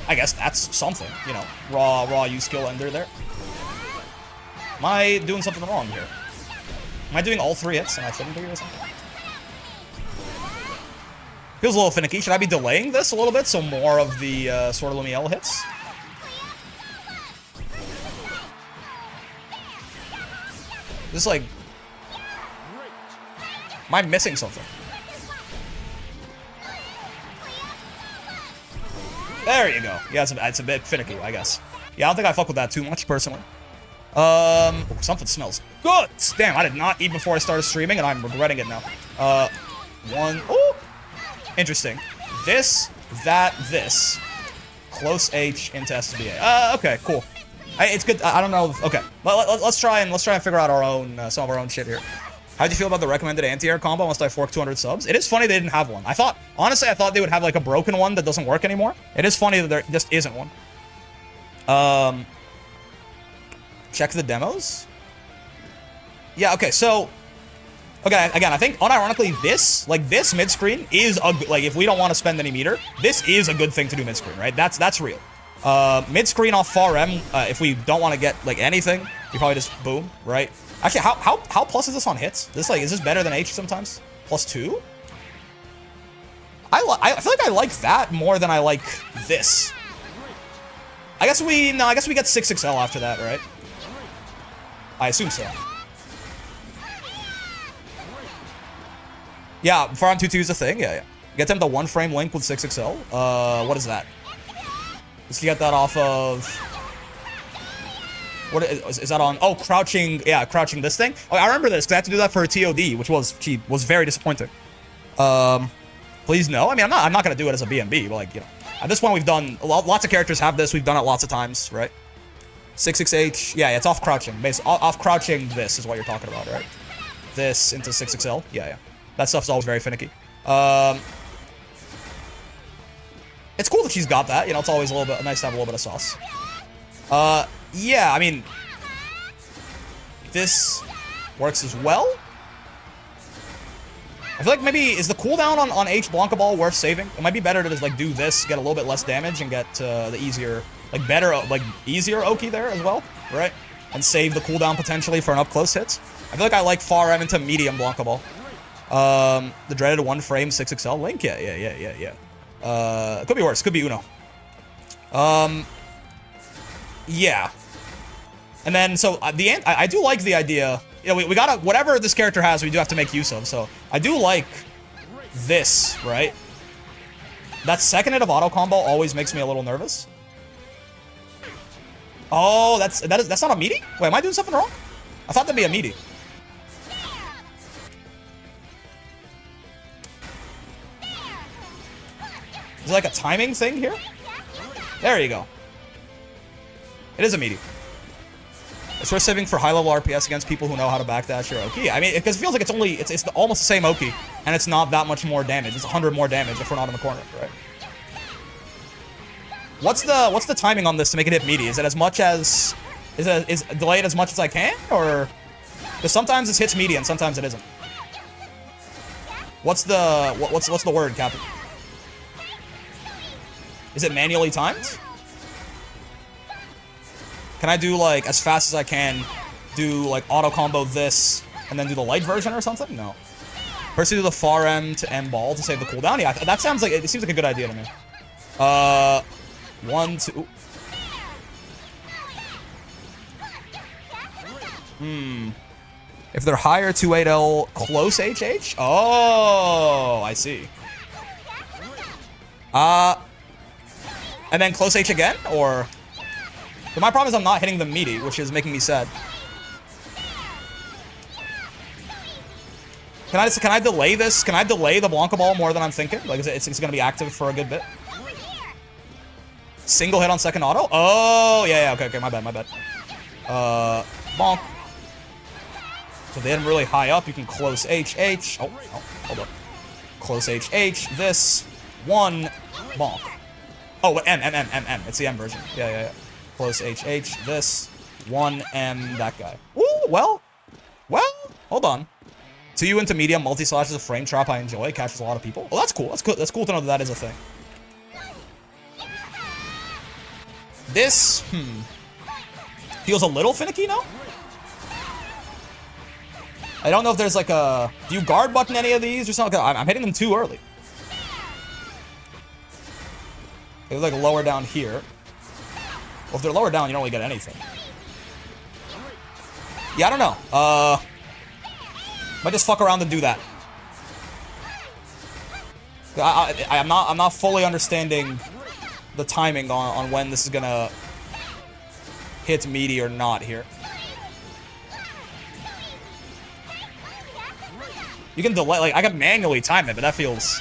I guess that's something, you know. Raw U skill ender there. Am I doing something wrong here? Am I doing all 3 hits and I shouldn't be or something? Feels a little finicky. Should I be delaying this a little bit so more of the Sword of Lumiel hits? This is like... Am I missing something? There you go. Yeah, it's a bit finicky, I guess. Yeah, I don't think I fuck with that too much, personally. Something smells good. Damn, I did not eat before I started streaming, and I'm regretting it now. 1. Oh, interesting. This, that, this. Close H into SBA. Okay, cool. It's good. I don't know. Okay, let's try and figure out our own some of our own shit here. How'd you feel about the recommended anti-air combo once I fork 200 subs? It is funny they didn't have one. Honestly, I thought they would have like a broken one that doesn't work anymore. It is funny that there just isn't one. Check the demos. Yeah, okay, so Okay, again, I think unironically this mid-screen is like, if we don't want to spend any meter, this is a good thing to do mid-screen, right? That's real. Mid-screen off far M, if we don't want to get like anything, we probably just boom, right? Actually, how plus is this on hits? Is this better than H sometimes? +2? I feel like I like that more than I like this. I guess we get 6XL after that, right? I assume so. Yeah, far on 2-2 is a thing. Yeah. Get them the 1-frame link with 6XL. What is that? Let's get that off of. What is that on? Oh, crouching. Yeah, crouching this thing. Oh, I remember this because I had to do that for a TOD, which was very disappointing. Please no. I mean, I'm not gonna do it as a BMB, but like, you know, at this point we've done lots of characters have this. We've done it lots of times, right? 6XH. Yeah, it's off crouching. Basically, off crouching. This is what you're talking about, right? This into 6XL. Yeah. That stuff's always very finicky. It's cool that she's got that. You know, it's always a little bit nice to have a little bit of sauce. Yeah, I mean, this works as well. I feel like maybe, is the cooldown on H Blanca Ball worth saving? It might be better to just, like, do this, get a little bit less damage, and get the easier, like, better, like, easier Oki there as well, right? And save the cooldown potentially for an up-close hits. I feel like I like far M into medium Blanca Ball. The dreaded 1-frame 6XL link? Yeah. Could be worse. Could be Uno. Yeah. And then, so, I do like the idea. You know, we gotta, whatever this character has, we do have to make use of. So, I do like this, right? That second hit of auto combo always makes me a little nervous. Oh, that's not a meaty? Wait, am I doing something wrong? I thought that'd be a meaty. Is it like a timing thing here? There you go. It is a meaty. It's worth saving for high-level RPS against people who know how to backdash your Oki. I mean, because it feels like it's almost the same Oki, and it's not that much more damage. It's 100 more damage if we're not in the corner, right? What's the timing on this to make it hit meaty? Is it as much as is delayed as much as I can, or because sometimes it hits meaty and sometimes it isn't. What's the word, Captain? Is it manually timed? Can I do, like, as fast as I can, do, like, auto combo this, and then do the light version or something? No. First do the far M to M ball to save the cooldown? Yeah, that sounds like, it seems like a good idea to me. 1, 2... If they're higher 2-8L close HH? Oh, I see. And then close H again, or... But my problem is I'm not hitting them meaty, which is making me sad. Can I delay this? Can I delay the Blanca Ball more than I'm thinking? Like, it's gonna be active for a good bit. Single hit on second auto? Oh, yeah, okay, my bad. Bonk. So they hit him really high up. You can close HH. Oh, hold up. Close HH. This. 1. Bonk. Oh, M. It's the M version. Yeah. Close HH. This. 1 M. That guy. Ooh, well. Hold on. 2U into medium. Multi-slash is a frame trap I enjoy. Catches a lot of people. Oh, that's cool. That's cool to know that is a thing. This. Feels a little finicky, no? I don't know if there's like a... Do you guard button any of these or something? I'm hitting them too early. They're like lower down here. Well, if they're lower down, you don't really get anything. Yeah, I don't know. Might just fuck around and do that. I'm not fully understanding the timing on when this is gonna hit meaty or not here. You can delay, like, I can manually time it, but that feels...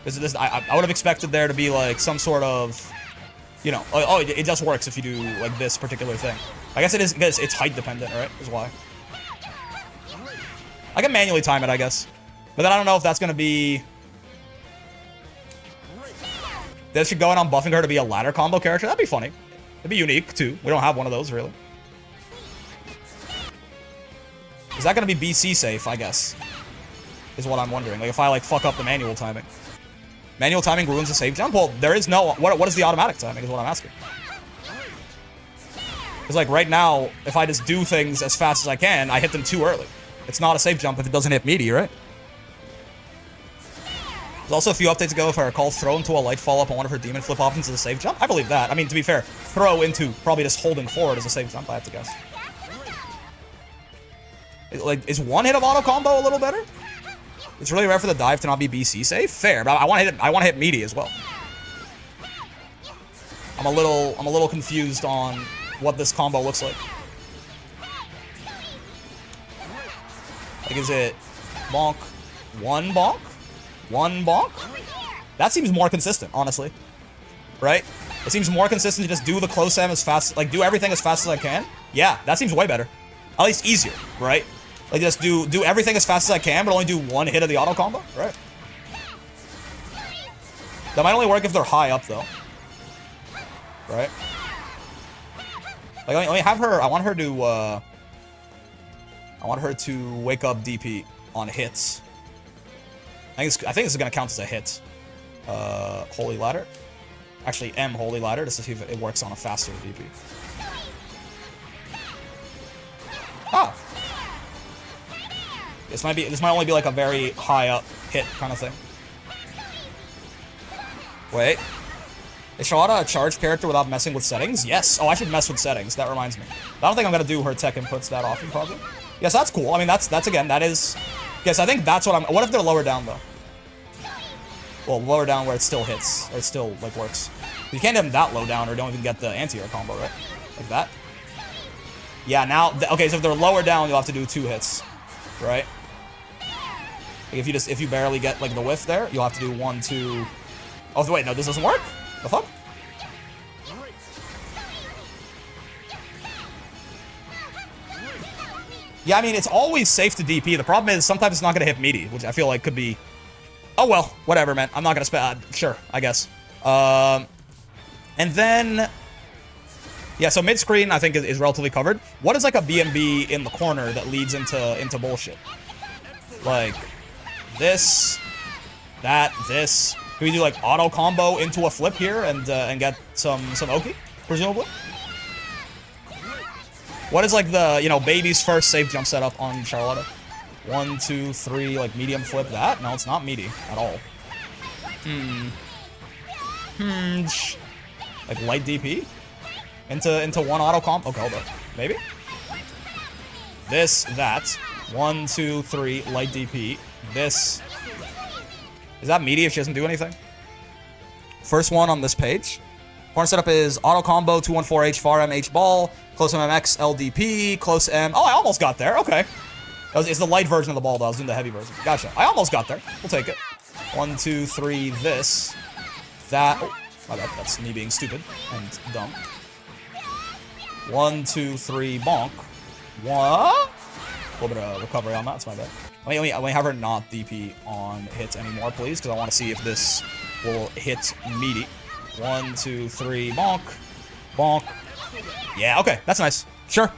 I would have expected there to be, like, some sort of, you know... Oh, it just works if you do, like, this particular thing. I guess it is, because it's height dependent, right? Is why. I can manually time it, I guess. But then I don't know if that's gonna be... That should go in on buffing her to be a ladder combo character. That'd be funny. It'd be unique, too. We don't have one of those, really. Is that gonna be BC safe, I guess? is what I'm wondering. Like, if I, like, fuck up the manual timing. Manual timing ruins the save jump? Well, there is no... What is the automatic timing is what I'm asking. Because, like, right now, if I just do things as fast as I can, I hit them too early. It's not a save jump if it doesn't hit meaty, right? There's also a few updates ago, if I recall, throw into a light follow-up on one of her demon flip options is a save jump. I believe that. I mean, to be fair, throw into probably just holding forward is a save jump, I have to guess. Like, is one hit of auto combo a little better? It's really rare for the dive to not be BC safe. Fair, but I want to hit meaty as well. I'm a little confused on what this combo looks like. Like, is it bonk, one bonk, one bonk? That seems more consistent, honestly. Right? It seems more consistent to just do the close M as fast, like, do everything as fast as I can. Yeah, that seems way better. At least easier, right? Like, just do everything as fast as I can, but only do one hit of the auto combo, right? That might only work if they're high up, though. Right? Like, let me have her, I want her to wake up DP on hits. I think this is gonna count as a hit. Holy Ladder. Actually, M Holy Ladder, just to see if it works on a faster DP. Ah! This might only be like a very high up hit kind of thing. Wait. Is Charlotta a charge character without messing with settings? Yes. Oh, I should mess with settings. That reminds me. I don't think I'm gonna do her tech inputs that often, probably. Yes, that's cool. I mean, that's again, that is... Yes, I think that's what I'm... What if they're lower down, though? Well, lower down where it still hits. Or it still, like, works. You can't have them that low down or don't even get the anti-air combo, right? Like that? Yeah, now... Okay, so if they're lower down, you'll have to do 2 hits. Right? Like, if you barely get, like, the whiff there, you'll have to do 1, 2... Oh, wait, no, this doesn't work? The fuck? Yeah, I mean, it's always safe to DP. The problem is sometimes it's not going to hit meaty, which I feel like could be... Oh, well, whatever, man. I'm not going to spend... sure, I guess. And then... Yeah, so mid-screen, I think, is relatively covered. What is, like, a BMB in the corner that leads into bullshit? Like, this, that, this... Can we do, like, auto combo into a flip here and get some Oki, presumably? What is, like, the, you know, baby's first safe jump setup on Charlotta? 1, 2, 3, like, medium flip that? No, it's not meaty at all. Like, light DP? Into one auto combo? Okay, hold up. Maybe? This, that. 1, 2, 3, light DP. This... Is that meaty if she doesn't do anything? First one on this page. Corner setup is auto combo, 214H, far M, H ball, close MMX, LDP, close M. Oh, I almost got there. Okay. It's the light version of the ball, though. I was doing the heavy version. Gotcha. I almost got there. We'll take it. 1, 2, 3, this. That. Oh, my bad. That's me being stupid and dumb. 1, 2, 3, bonk. What? A little bit of recovery on that. That's my bad. Let me have her not DP on hits anymore, please, because I want to see if this will hit meaty. 1, 2, 3, bonk. Bonk. Yeah, okay. That's nice. Sure.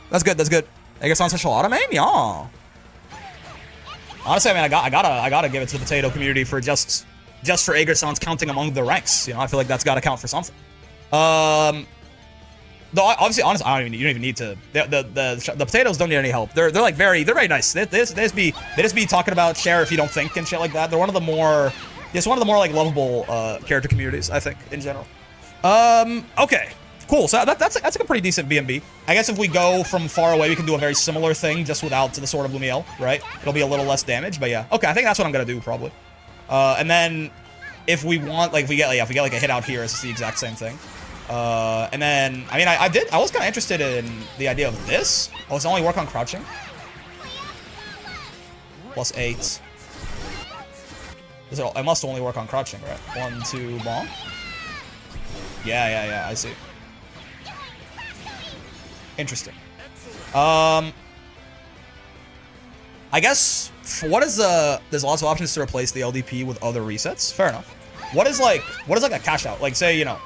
That's good. That's good. I guess on Charlotta, man? Yeah. Honestly, I mean, I gotta give it to the potato community for just for Aegerson's counting among the ranks. You know, I feel like that's gotta count for something. Though obviously, honestly, you don't even need to. The potatoes don't need any help. They're very nice. They just be talking about share if you don't think and shit like that. They're one of the more like lovable character communities, I think, in general. Okay, cool. So that's like a pretty decent BMB. I guess if we go from far away, we can do a very similar thing just without the Sword of Lumiel, right? It'll be a little less damage, but yeah. Okay, I think that's what I'm gonna do probably. And then if we want, like, if we get like a hit out here, it's the exact same thing. And then, I mean, I was kind of interested in the idea of this. Oh, it's only work on crouching? Plus 8. It must only work on crouching, right? 1, 2, bonk. Yeah, I see. Interesting. I guess, what is there's lots of options to replace the LDP with other resets. Fair enough. What is like a cash out? Like, say, you know,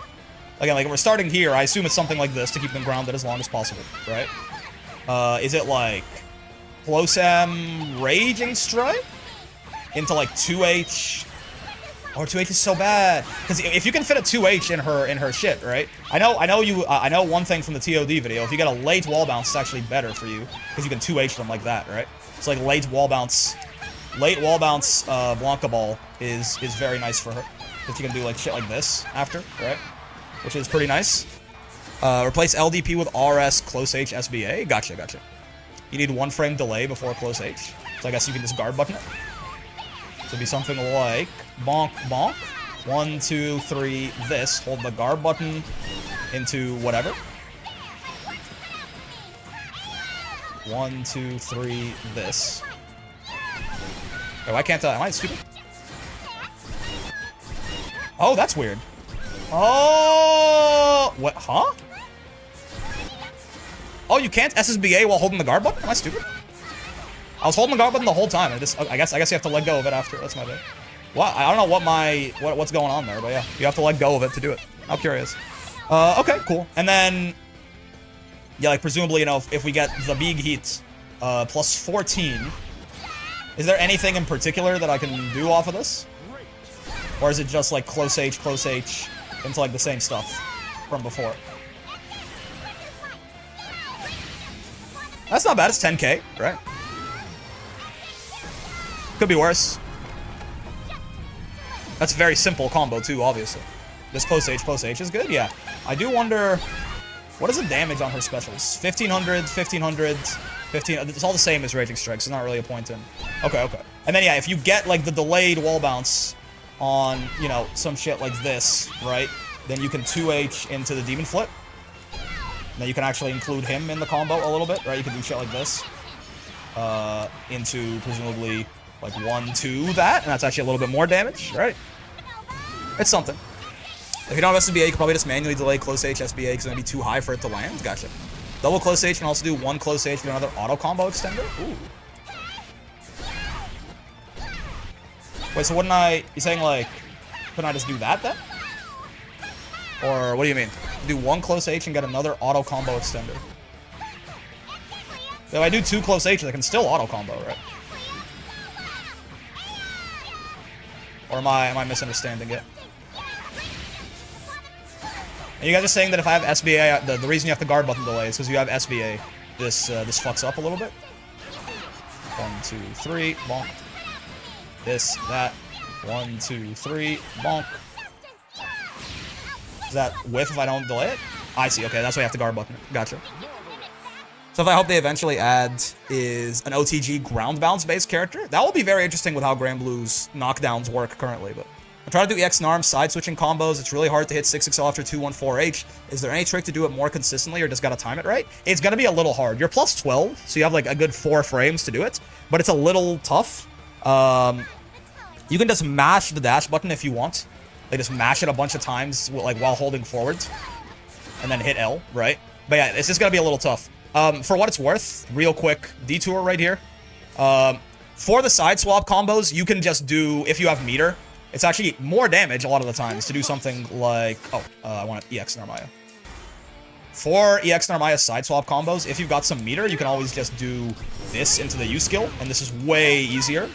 again, like, we're starting here. I assume it's something like this to keep them grounded as long as possible, right? Is it like Close M Raging Strike into like 2H. Oh, 2H is so bad. Because if you can fit a 2H in her shit, right? I know one thing from the TOD video. If you get a late wall bounce, it's actually better for you because you can 2H them like that, right? It's like late wall bounce Blanca Ball is very nice for her. If you can do like shit like this after, right? Which is pretty nice. Replace LDP with RS close H SBA. Gotcha. You need 1 frame delay before close H. So I guess you can just guard button it. So it'd be something like bonk, bonk. 1, 2, 3, this. Hold the guard button into whatever. 1, 2, 3, this. Oh, why can't I? Am I stupid? Oh, that's weird. Oh, what? Huh? Oh, you can't SSBA while holding the guard button? Am I stupid? I was holding the guard button the whole time. I guess you have to let go of it after. That's my bad. What? I don't know what's going on there, but yeah, you have to let go of it to do it. I'm curious. Okay, cool. And then, yeah, like presumably, you know, if we get the big heat, plus 14, is there anything in particular that I can do off of this? Or is it just like close H into like the same stuff from before? That's not bad. It's 10k, right? Could be worse. That's a very simple combo too, obviously. This close H is good, yeah. I do wonder, what is the damage on her specials? 1500, 1500, 15. It's all the same as Raging Strike, so not really a point in. Okay. And then yeah, if you get like the delayed wall bounce on, you know, some shit like this, right? Then you can 2H into the Demon Flip. Then you can actually include him in the combo a little bit, right? You can do shit like this. Into presumably like 1, 2 that, and that's actually a little bit more damage, right? It's something. If you don't have SBA, you can probably just manually delay close H SBA because it's going to be too high for it to land. Gotcha. Double close H can also do 1 close H with another auto combo extender. Ooh. Wait, so wouldn't I... You're saying, like... Couldn't I just do that, then? Or, what do you mean? Do 1 close H and get another auto combo extender. If I do 2 close H's, I can still auto combo, right? Or am I misunderstanding it? And you guys are saying that if I have SBA, the reason you have the guard button delay is because you have SBA. This fucks up a little bit. 1, 2, 3, bonk. This, that. 1, 2, 3, bonk. Is that whiff if I don't delay it? I see, okay, that's why you have to guard button it. Gotcha. So if I hope they eventually add is an OTG ground bounce based character, that will be very interesting with how Granblue's knockdowns work currently, but I'm trying to do EX Narm side switching combos. It's really hard to hit 6XL after 214H. Is there any trick to do it more consistently or just gotta time it right? It's gonna be a little hard. You're plus 12, so you have like a good 4 frames to do it, but it's a little tough. You can just mash the dash button if you want. Like just mash it a bunch of times like while holding forward and then hit L, right? But yeah, it's just gonna be a little tough. For what it's worth, real quick detour right here. For the side swap combos, you can just do, if you have meter, it's actually more damage a lot of the times to do something like, I want EX Narmaya. For EX Narmaya side swap combos, if you've got some meter, you can always just do this into the U skill, and this is way easier.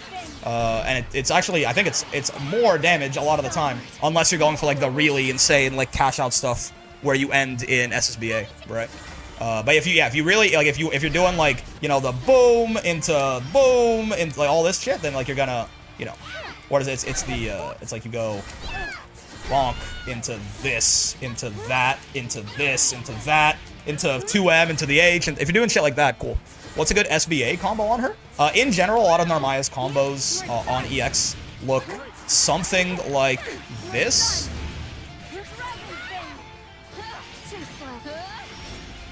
And it's actually, I think it's more damage a lot of the time, unless you're going for like the really insane like cash out stuff where you end in SSBA, right? But if you really like if you're doing like, you know, the boom into like all this shit, then like you're gonna, you know, what is it? It's like you go bonk into this, into that, into this, into that, into 2M, into the H, and if you're doing shit like that, cool. What's a good SBA combo on her? In general, a lot of Narmaya's combos on EX look something like this.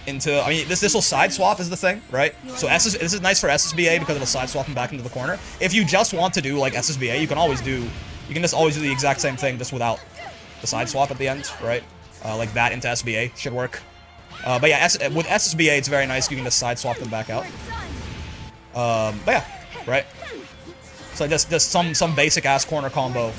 Into, I mean, this will side swap is the thing, right? So this is nice for SSBA because it'll side swap him back into the corner. If you just want to do like SSBA, you can just always do the exact same thing just without the side swap at the end, right? Like that into SBA should work. But yeah, with SSBA, it's very nice. You can just side swap them back out. But yeah, right? So just some basic ass corner combo,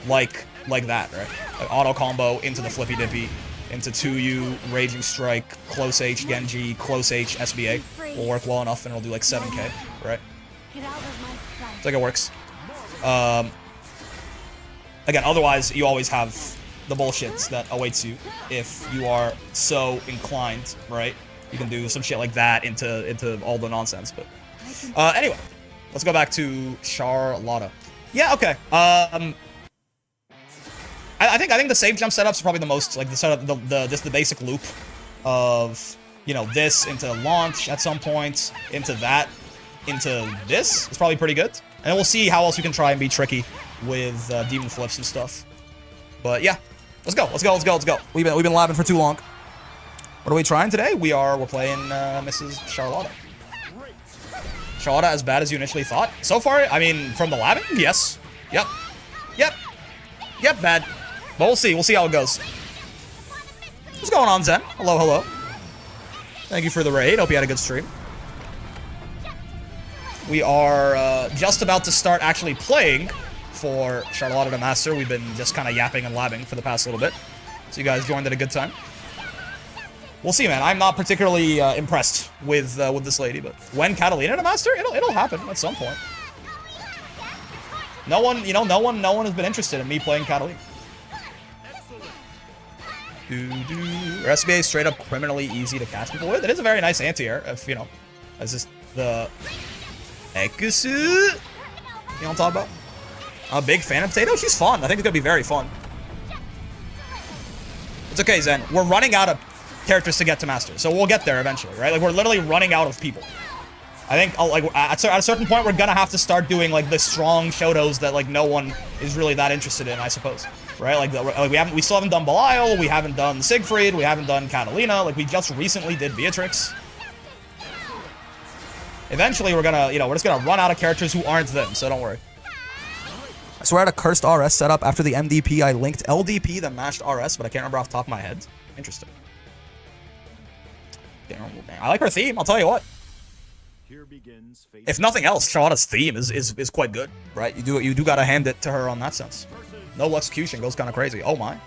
like that, right? Like auto combo into the flippy dippy, into 2U, Raging Strike, close H, Genji, close H, SBA. Will work well enough and it'll do like 7k, right? I think it works. Again, otherwise, you always have the bullshits that awaits you if you are so inclined, right? You can do some shit like that into all the nonsense, but... anyway, let's go back to Charlotta. Yeah, okay. I think the save jump setups are probably the most, like, the setup, the basic loop of, you know, this into launch at some point, into that, into this is probably pretty good. And we'll see how else we can try and be tricky with demon flips and stuff. But yeah, let's go. We've been labbing for too long. What are we trying today? We're playing Mrs. Charlotta. Charlotta as bad as you initially thought? So far, I mean, from the labbing, yes. Yep, bad. But we'll see how it goes. What's going on, Zen? Hello. Thank you for the raid. Hope you had a good stream. We are just about to start actually playing for Charlotta to Master. We've been just kind of yapping and labbing for the past little bit. So you guys joined at a good time. We'll see, man. I'm not particularly impressed with this lady, but when Catalina to Master, it'll happen at some point. No one has been interested in me playing Catalina. Her SBA is straight up criminally easy to catch people with. It is a very nice anti-air, if, you know, as just the... Ekusu? You know what I'm talking about? I'm a big fan of Potato. She's fun. I think it's gonna be very fun. It's okay, Zen. We're running out of characters to get to Master, so we'll get there eventually, right? Like, we're literally running out of people. I think, like, at a certain point, we're gonna have to start doing, like, the strong Shotos that, like, no one is really that interested in, I suppose. Right? Like, we still haven't done Belial, we haven't done Siegfried, we haven't done Catalina, like, we just recently did Beatrix. Eventually, we're gonna, you know, we're just gonna run out of characters who aren't them, so don't worry. I swear I had a cursed RS setup after the MDP. I linked LDP, then mashed RS, but I can't remember off the top of my head. Interesting. I like her theme, I'll tell you what. If nothing else, Charlotta's theme is quite good, right? You do gotta hand it to her on that sense. No execution goes kind of crazy. Oh my.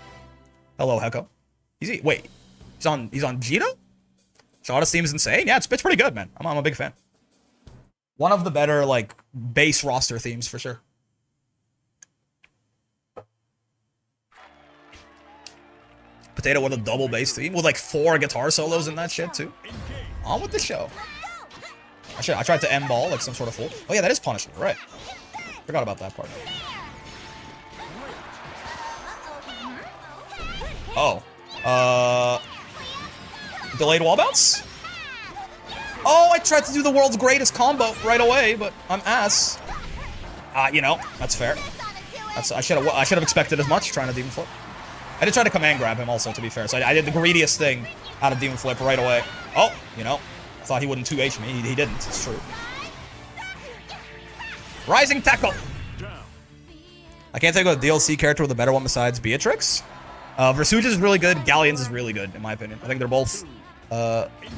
Hello, Hecko. Wait, he's on Jito? Charlotta's theme is insane. Yeah, it's pretty good, man. I'm a big fan. One of the better, like, base roster themes, for sure. Potato with a double bass theme, with, like, 4 guitar solos in that shit, too. On with the show. I tried to M-ball, like some sort of fool. Oh, yeah, that is punishment, right. Forgot about that part. Oh. Delayed wall bounce? Oh, I tried to do the world's greatest combo right away, but I'm ass. You know, that's fair. I should have expected as much trying to demon flip. I did try to command grab him also, to be fair. So I did the greediest thing out of demon flip right away. Oh, you know, I thought he wouldn't 2H me. He didn't. It's true. Rising tackle. I can't think of a DLC character with a better one besides Beatrix. Versuge is really good. Galleons is really good, in my opinion. I think they're both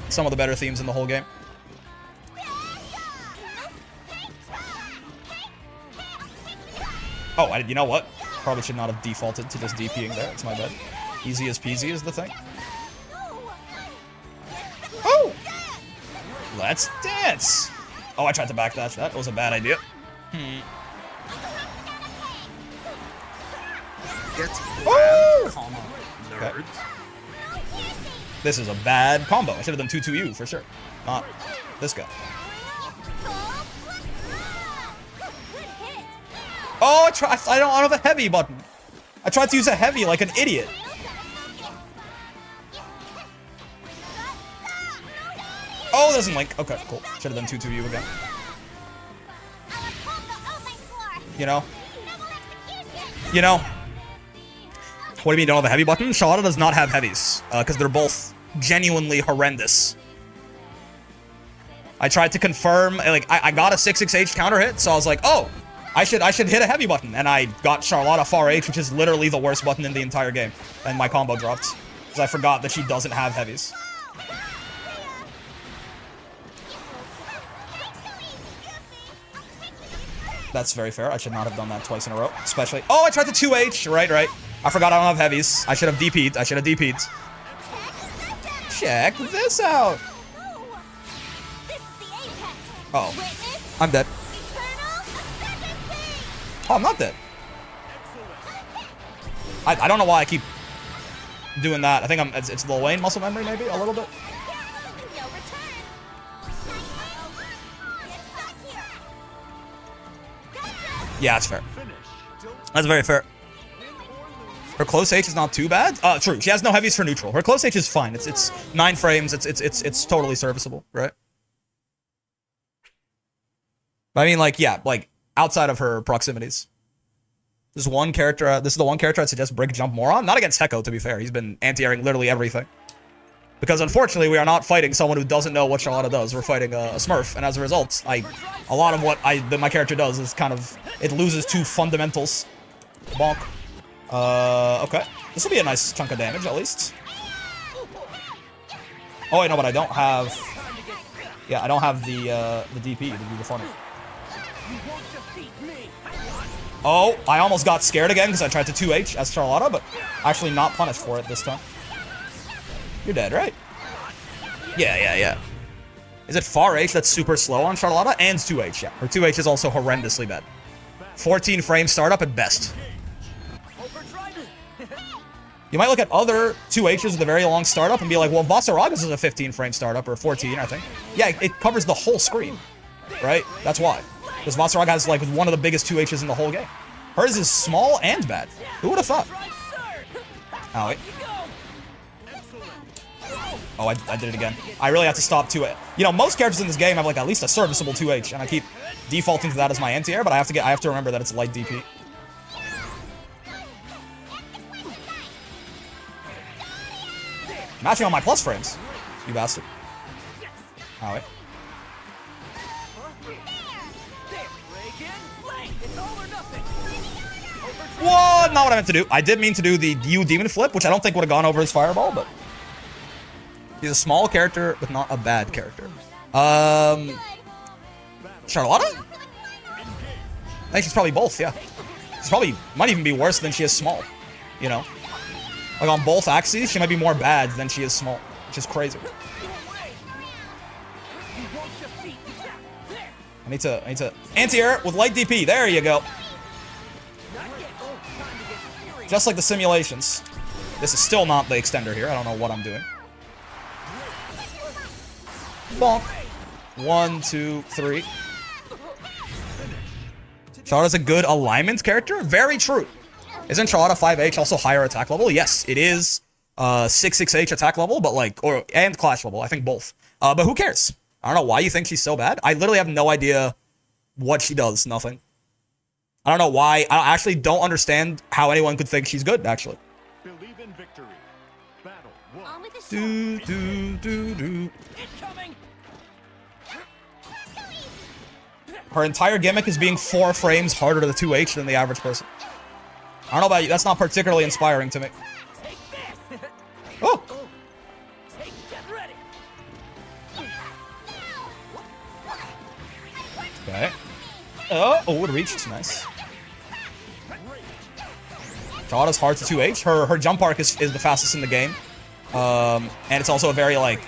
some of the better themes in the whole game. Oh, you know what? Probably should not have defaulted to just DPing there. It's my bad. Easy as peasy is the thing. Oh! Let's dance! Oh, I tried to backdash that. That was a bad idea. Oh! Okay. This is a bad combo. I should have done 2-2-U for sure. Not this guy. Oh, I don't have a heavy button. I tried to use a heavy like an idiot. Oh, doesn't link. Okay, cool. Should have done 2-2-U again. You know? What do you mean you don't have a heavy button? Charlotta does not have heavies, because they're both genuinely horrendous. I tried to confirm, like, I got a 6-6H counter hit, so I was like, oh, I should hit a heavy button, and I got Charlotta far H, which is literally the worst button in the entire game, and my combo dropped, because I forgot that she doesn't have heavies. That's very fair. I should not have done that twice in a row, especially... Oh, I tried to 2H. Right. I forgot I don't have heavies. I should have DP'd. check this out. Oh, I'm dead. Oh, I'm not dead. I don't know why I keep doing that. I think it's Lil Wayne muscle memory, maybe a little bit. Yeah, that's fair. That's very fair. Her close H is not too bad. True. She has no heavies for neutral. Her close H is fine. It's 9 frames. It's totally serviceable, right? But I mean, like, yeah, like outside of her proximities. This is the one character I'd suggest break jump more on. Not against Heko, to be fair. He's been anti-airing literally everything. Because unfortunately, we are not fighting someone who doesn't know what Charlotta does. We're fighting a Smurf, and as a result, a lot of what my character does is kind of, it loses 2 fundamentals. Bonk. Okay. This will be a nice chunk of damage, at least. Oh, wait, no, but I don't have... Yeah, I don't have the DP to do the funny. Oh, I almost got scared again because I tried to 2H as Charlotta, but actually not punished for it this time. You're dead, right? Yeah. Is it far H that's super slow on Charlotta? And 2H, yeah. Her 2H is also horrendously bad. 14 frame startup at best. You might look at other 2Hs with a very long startup and be like, well, Vasaraga's is a 15 frame startup, or 14, I think. Yeah, it covers the whole screen, right? That's why. Because Vasaraga has, like, one of the biggest 2Hs in the whole game. Hers is small and bad. Who would have thought? Oh, wait. Oh, I did it again. I really have to stop 2H. You know, most characters in this game have, like, at least a serviceable 2H, and I keep defaulting to that as my anti-air, but I have to remember that it's light DP. Matching on my plus frames, you bastard. Oh, wait. Whoa, not what I meant to do. I did mean to do the U demon flip, which I don't think would have gone over his fireball, but he's a small character, but not a bad character. Charlotta? I think she's probably both, yeah. She's probably, might even be worse than she is small, you know? Like on both axes, she might be more bad than she is small, which is crazy. I need to anti-air with light DP. There you go. Just like the simulations. This is still not the extender here. I don't know what I'm doing. Bonk. 1, 2, 3. Charlotta's a good alignment character? Very true. Isn't Charlotta 5H also higher attack level? Yes, it is 6H attack level, but like, and clash level. I think both. But who cares? I don't know why you think she's so bad. I literally have no idea what she does. Nothing. I don't know why. I actually don't understand how anyone could think she's good, actually. Believe in victory. Battle On with the Do. Her entire gimmick is being 4 frames harder to the 2H than the average person. I don't know about you. That's not particularly inspiring to me. Oh! Okay. Oh, it reached. Nice. Charlotta's hard to 2H. Her jump arc is the fastest in the game. And it's also a very, like...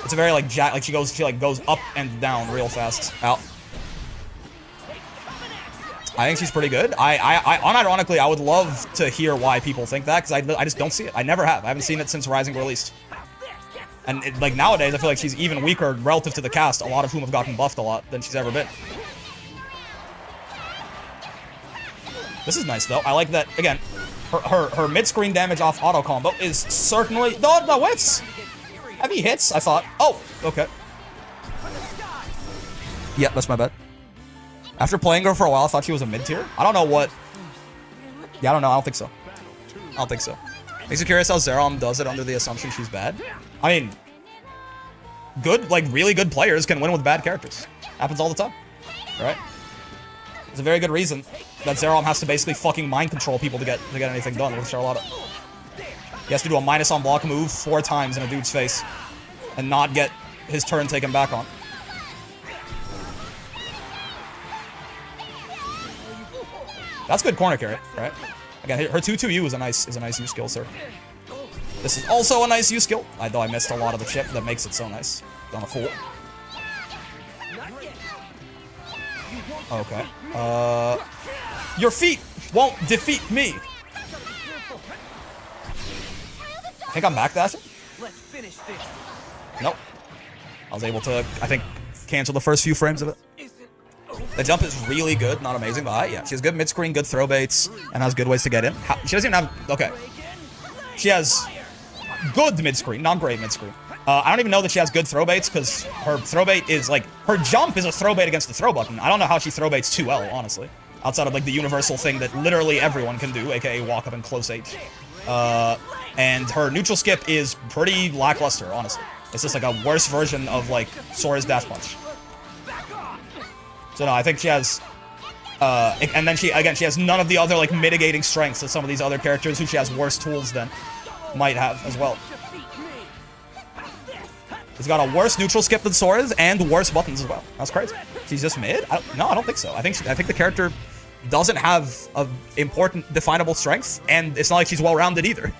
It's a very, like, she goes up and down real fast. Out. I think she's pretty good. Unironically, I would love to hear why people think that, because I just don't see it. I never have. I haven't seen it since Rising released. And, like, nowadays, I feel like she's even weaker relative to the cast, a lot of whom have gotten buffed a lot than she's ever been. This is nice, though. I like that, again, her mid-screen damage off auto combo is certainly... The whiffs! Heavy hits, I thought. Oh, okay. Yeah, that's my bad. After playing her for a while, I thought she was a mid-tier. I don't know what... Yeah, I don't know. I don't think so. I don't think so. Makes you curious how Zerom does it under the assumption she's bad. I mean, good, like, really good players can win with bad characters. Happens all the time, right? There's a very good reason that Zerom has to basically fucking mind control people to get anything done with Charlotta. He has to do a minus on block move 4 times in a dude's face and not get his turn taken back on. That's good corner carry, right? Again, her 2-2U is a nice U skill, sir. This is also a nice U skill, though I missed a lot of the chip that makes it so nice. Done a fool. Okay. Your feet won't defeat me. I think I'm backdashing. Let's finish this. Nope. I was able to, I think, cancel the first few frames of it. The jump is really good, not amazing, but yeah, she has good mid-screen, good throw baits, and has good ways to get in. She doesn't even have, okay. She has good mid-screen, not great mid-screen. I don't even know that she has good throw baits, because her throw bait is, like, her jump is a throw bait against the throw button. I don't know how she throw baits too well, honestly. Outside of, like, the universal thing that literally everyone can do, aka walk up in close H. And her neutral skip is pretty lackluster, honestly. It's just, like, a worse version of, like, Sora's dash punch. So no, I think she has, and then she has none of the other, like, mitigating strengths that some of these other characters who she has worse tools than might have as well. She's got a worse neutral skip than Sora's and worse buttons as well. That's crazy. She's just mid? No, I don't think so. I think the character doesn't have a important definable strength, and it's not like she's well-rounded either.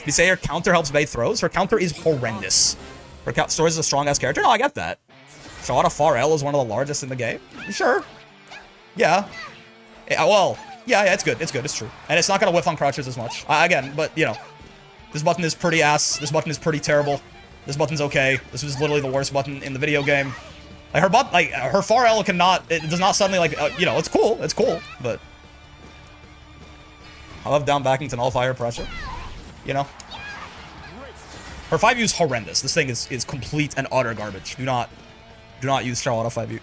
You say her counter helps bait throws? Her counter is horrendous. Her Sora's is a strong-ass character? No, I get that. Charlotta far L is one of the largest in the game? Sure. Yeah. Well, yeah, it's good. It's good. It's true. And it's not going to whiff on crouches as much. Again, but, you know, this button is pretty ass. This button is pretty terrible. This button's okay. This was literally the worst button in the video game. Like, her far L cannot, it does not suddenly, like, you know, it's cool, but I love down backing to nullify her pressure, you know? Her 5U is horrendous. This thing is complete and utter garbage. Do not use Charlotta 5U.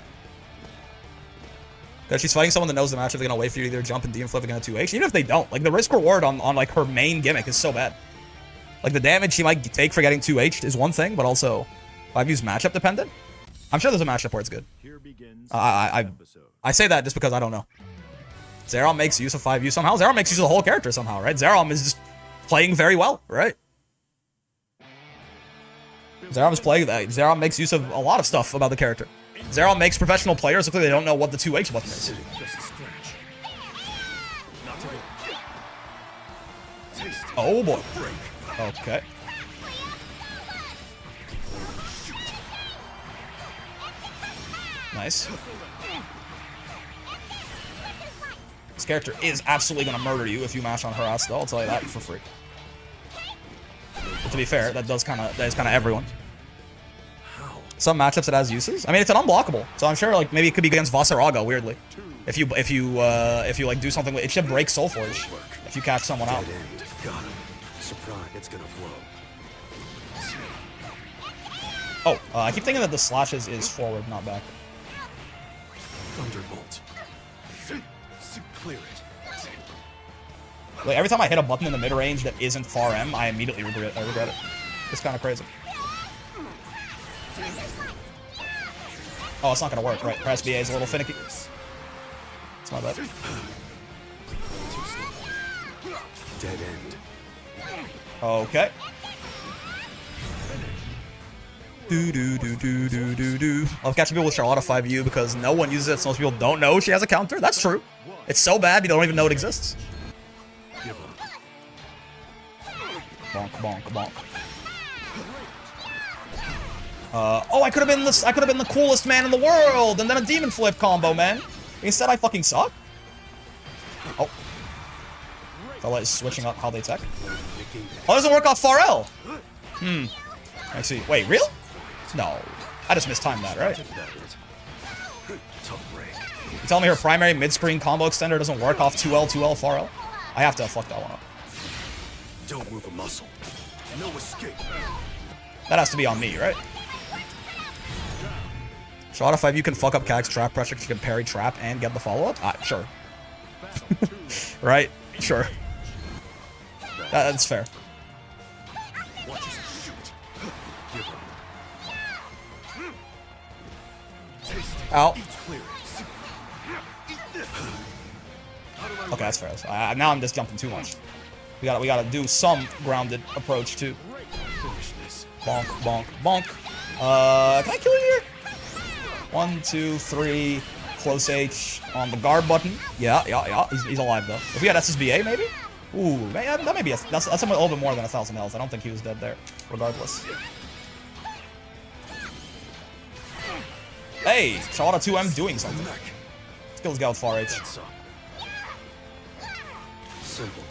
Because she's fighting someone that knows the matchup, they're gonna wait for you to either jump and DM flip again at 2H. Even if they don't, like, the risk reward on like, her main gimmick is so bad. Like, the damage she might take for getting 2H is one thing, but also 5U's matchup dependent. I'm sure there's a matchup where it's good. I say that just because I don't know. Zerom makes use of 5U somehow. Zerom makes use of the whole character somehow, right? Zerom is just playing very well, right? Zerom makes use of a lot of stuff about the character. Zerom makes professional players look like they don't know what the 2H button is. Oh boy. Okay. Nice. This character is absolutely gonna murder you if you mash on her ass, though. I'll tell you that for free. But to be fair, that is kind of everyone. Some matchups it has uses. I mean, it's an unblockable, so I'm sure like maybe it could be against Vasaraga. Weirdly, if you like do something with it, should break Soulforge if you catch someone out. Oh, I keep thinking that the slashes is forward, not back. Thunderbolt. Clear it. Like, every time I hit a button in the mid range that isn't far M, I immediately regret it. It's kind of crazy. Oh, it's not gonna work, right? Her SBA is a little finicky. It's my bad. Dead end. Okay. I'll catch people with Charlotta 5U because no one uses it, so most people don't know she has a counter. That's true. It's so bad you don't even know it exists. Bonk, bonk, bonk. Oh, I could have been the coolest man in the world, and then a demon flip combo, man. Instead, I fucking suck. Oh. Fella is switching up how they tech. Oh, it doesn't work off far L. I see. Wait, real? No. I just mistimed that, right? You telling me her primary mid-screen combo extender doesn't work off 2L, 2L, far L? I have to fuck that one up. Don't move a muscle. No escape. That has to be on me, right? Charlotta 5, you can fuck up Cag's trap pressure, she can parry trap and get the follow-up? Sure. Right? Sure. That's fair. Ow. Okay, that's fair. Now I'm just jumping too much. We gotta do some grounded approach too. Bonk, bonk, bonk. Can I kill you here? 1, 2, 3. Close H on the guard button. Yeah. He's alive though. If we had SSBA, maybe? Ooh, man, that may be that's a little bit more than 1,000 health. I don't think he was dead there, regardless. Hey, Charlotta 2M doing something. Skills go with far H. Simple.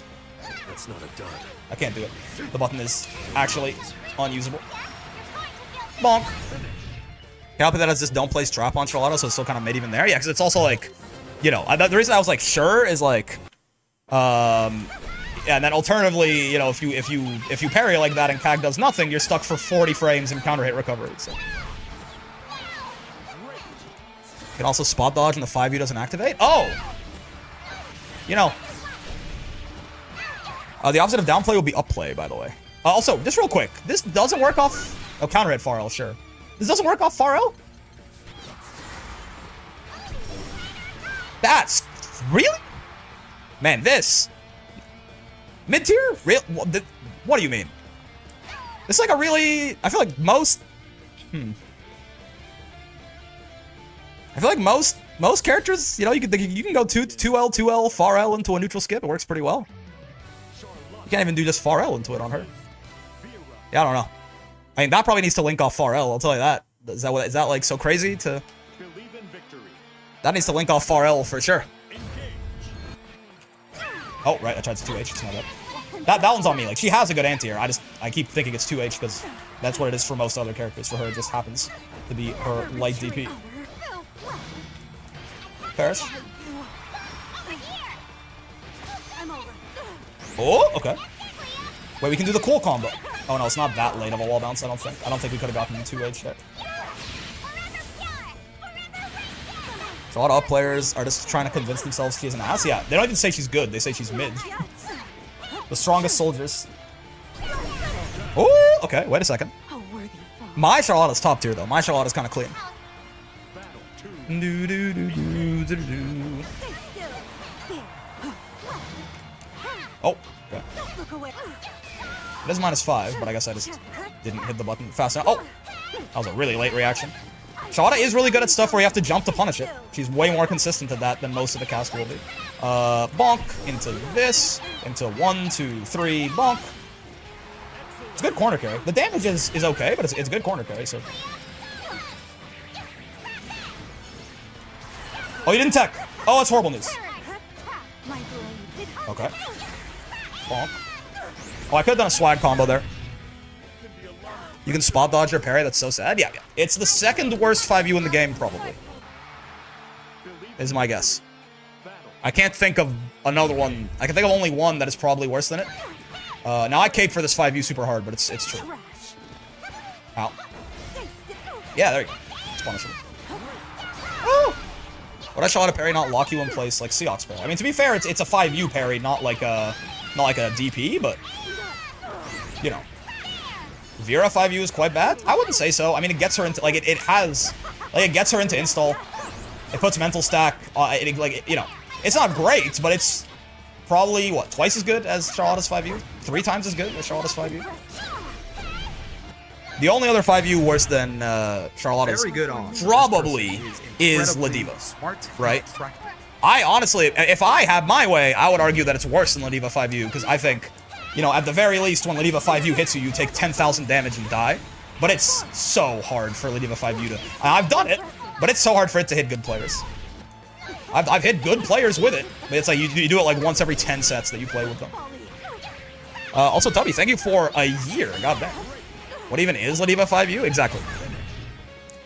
That's not a dud. I can't do it. The button is actually unusable. Bonk. Can I put that as just don't place trap on Charlotta, so it's still kind of mid even there? Yeah, because it's also like, you know, the reason I was like sure is like, yeah, and then alternatively, you know, if you parry like that and CAG does nothing, you're stuck for 40 frames in counter hit recovery. So. You can also spot dodge and the 5U doesn't activate. Oh, you know. The opposite of downplay will be upplay, by the way. Also, just real quick, this doesn't work off... Oh, counter hit far L, sure. This doesn't work off far L? That's... Really? Man, this... Mid-tier? Real? What do you mean? It's like a really... I feel like most... I feel like most characters, you know, you can go 2L, 2L, far L into a neutral skip. It works pretty well. You can't even do just far L into it on her. Yeah, I don't know. I mean, that probably needs to link off far L, I'll tell you that. Is that like so crazy to... That needs to link off far L for sure. Oh, right, I tried to 2H, it's not that. That one's on me. Like, she has a good anti-air. I keep thinking it's 2H because that's what it is for most other characters. For her, it just happens to be her light DP. Perish. Oh, okay. Wait, we can do the cool combo. Oh no, it's not that late of a wall bounce, I don't think. I don't think we could have gotten 2H there. So a lot of up players are just trying to convince themselves she's an ass. Yeah, they don't even say she's good, they say she's mid. The strongest soldiers. Oh, okay, wait a second. My Charlotta's top tier though. My Charlotta's kind of clean. Oh, okay. It is -5, but I guess I just didn't hit the button fast enough. Oh, that was a really late reaction. Charlotta is really good at stuff where you have to jump to punish it. She's way more consistent at that than most of the cast will be. Bonk into this, into 1, 2, 3, bonk. It's good corner carry. The damage is okay, but it's good corner carry, so. Oh, you didn't tech. Oh, that's horrible news. Okay. Bonk. Oh, I could have done a swag combo there. You can spot dodge your parry. That's so sad. Yeah. It's the second worst 5U in the game, probably. Is my guess. I can't think of another one. I can think of only one that is probably worse than it. Now I cape for this 5U super hard, but it's true. Ow. Yeah, there you go. It's punishable. Oh! Would I Charlotta parry not lock you in place like Seahawks parry? I mean, to be fair, it's a 5U parry, not like a DP, but you know, Vera 5U is quite bad. I wouldn't say so. I mean, it gets her into like it gets her into install. It puts mental stack. You know, it's not great, but it's probably what, twice as good as Charlotta's 5U, 3 times as good as Charlotta's 5U. The only other 5U worse than Charlotta's Very good on. probably is Ladiva, smart, right? I honestly, if I had my way, I would argue that it's worse than Ladiva 5U, because I think, you know, at the very least, when Ladiva 5U hits you, you take 10,000 damage and die. But it's so hard for Ladiva 5U to... I've done it, but it's so hard for it to hit good players. I've hit good players with it, but it's like you do it like once every 10 sets that you play with them. Also, Tubby, thank you for a year. God damn. What even is Ladiva 5U? Exactly.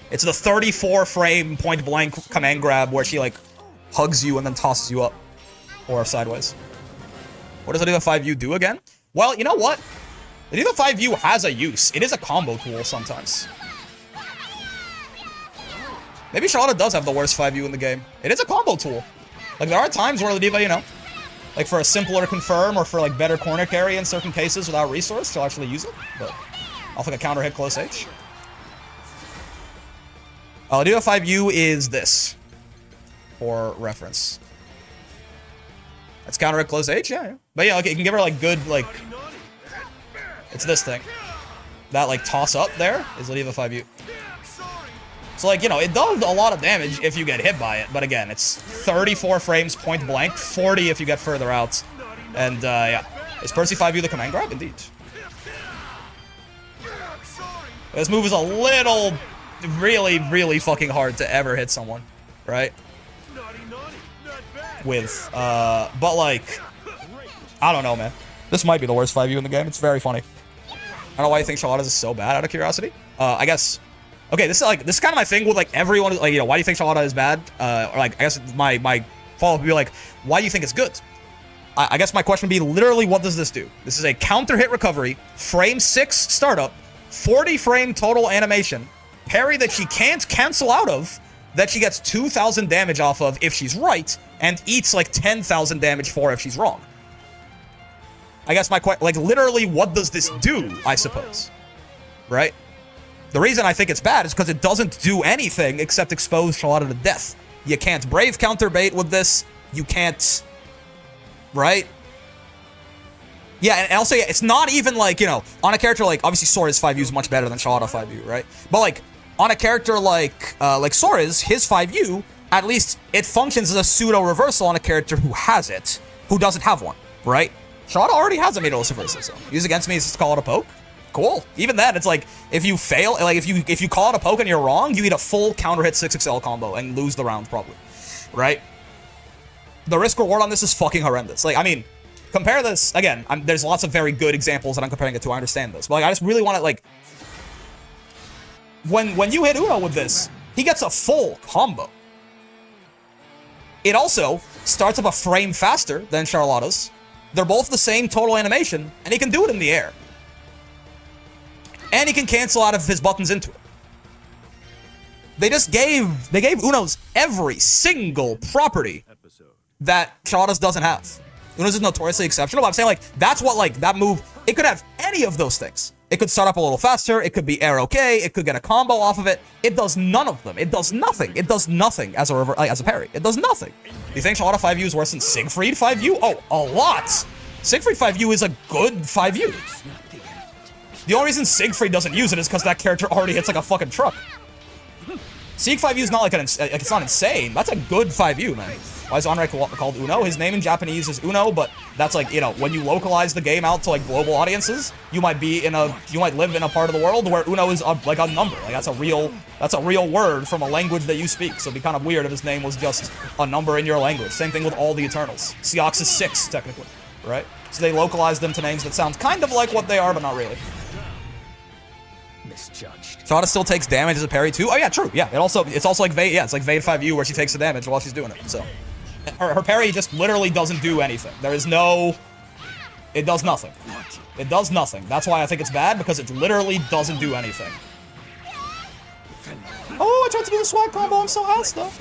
It's the 34 frame point blank command grab where she like hugs you and then tosses you up or sideways. What does Ladiva 5U do again? Well, you know what? Ladiva 5U has a use. It is a combo tool sometimes. Maybe Charlotta does have the worst 5U in the game. It is a combo tool. Like, there are times where Ladiva, you know, like for a simpler confirm or for like better corner carry in certain cases without resource, she'll actually use it. But off like a counter hit close H. Ladiva 5U is this. For reference. That's counter hit close H, yeah. But yeah, okay, you can give her like good, like... It's this thing. That like toss up there is Ladiva 5U. So like, you know, it does a lot of damage if you get hit by it. But again, it's 34 frames point blank, 40 if you get further out. And, yeah. Is Percy 5U the command grab? Indeed. This move is a little, really, really fucking hard to ever hit someone, right? With, but like, I don't know, man. This might be the worst 5U in the game. It's very funny. I don't know why you think Charlotta is so bad, out of curiosity. I guess, okay, this is kind of my thing with like everyone, like, you know, why do you think Charlotta is bad? Or like, I guess my follow-up would be like, why do you think it's good? I guess my question would be literally, what does this do? This is a counter hit recovery, frame 6 startup, 40 frame total animation, parry that she can't cancel out of, that she gets 2,000 damage off of if she's right, and eats like 10,000 damage for if she's wrong. I guess my question, like, literally, what does this do, I suppose? Right? The reason I think it's bad is because it doesn't do anything except expose Charlotta to death. You can't brave counter bait with this. You can't... Right? Yeah, and also, yeah, it's not even like, you know, on a character like, obviously Sora's 5U is much better than Charlotta 5U, right? But like, on a character like Sora's, his 5U, at least it functions as a pseudo-reversal on a character who has it, who doesn't have one, right? Charlotta already has a Meatless reversal, so use against me is just call it a poke. Cool. Even then, it's like, if you fail, like, if you call it a poke and you're wrong, you eat a full counter hit 6XL combo and lose the round, probably, right? The risk-reward on this is fucking horrendous. Like, I mean, compare this, again, there's lots of very good examples that I'm comparing it to, I understand this, but like, I just really want to, like, when you hit Uno with this, he gets a full combo. It also starts up a frame faster than Charlotta's. They're both the same total animation, and he can do it in the air. And he can cancel out of his buttons into it. They gave Uno's every single property that Charlotta's doesn't have. Uno's is notoriously exceptional, but I'm saying, like, that's what, like, that move, it could have any of those things. It could start up a little faster, it could be air okay, it could get a combo off of it. It does none of them. It does nothing. It does nothing as a parry. It does nothing. Do you think Charlotta 5U is worse than Siegfried 5U? Oh, a lot! Siegfried 5U is a good 5U. The only reason Siegfried doesn't use it is because that character already hits like a fucking truck. Sieg 5U is not like it's not insane. That's a good 5U, man. Why is Onrei called Uno? His name in Japanese is Uno, but that's like, you know, when you localize the game out to like global audiences, you might live in a part of the world where Uno is like a number. Like that's a real word from a language that you speak. So it'd be kind of weird if his name was just a number in your language. Same thing with all the Eternals. Seox is 6, technically, right? So they localize them to names that sound kind of like what they are, but not really. Misjudged. Charlotta still takes damage as a parry too. Oh yeah, true. Yeah, it's also like Vade. Yeah, it's like Vade 5U where she takes the damage while she's doing it. So her parry just literally doesn't do anything. There is no. It does nothing. It does nothing. That's why I think it's bad, because it literally doesn't do anything. Oh, I tried to do the swag combo. I'm so ass though.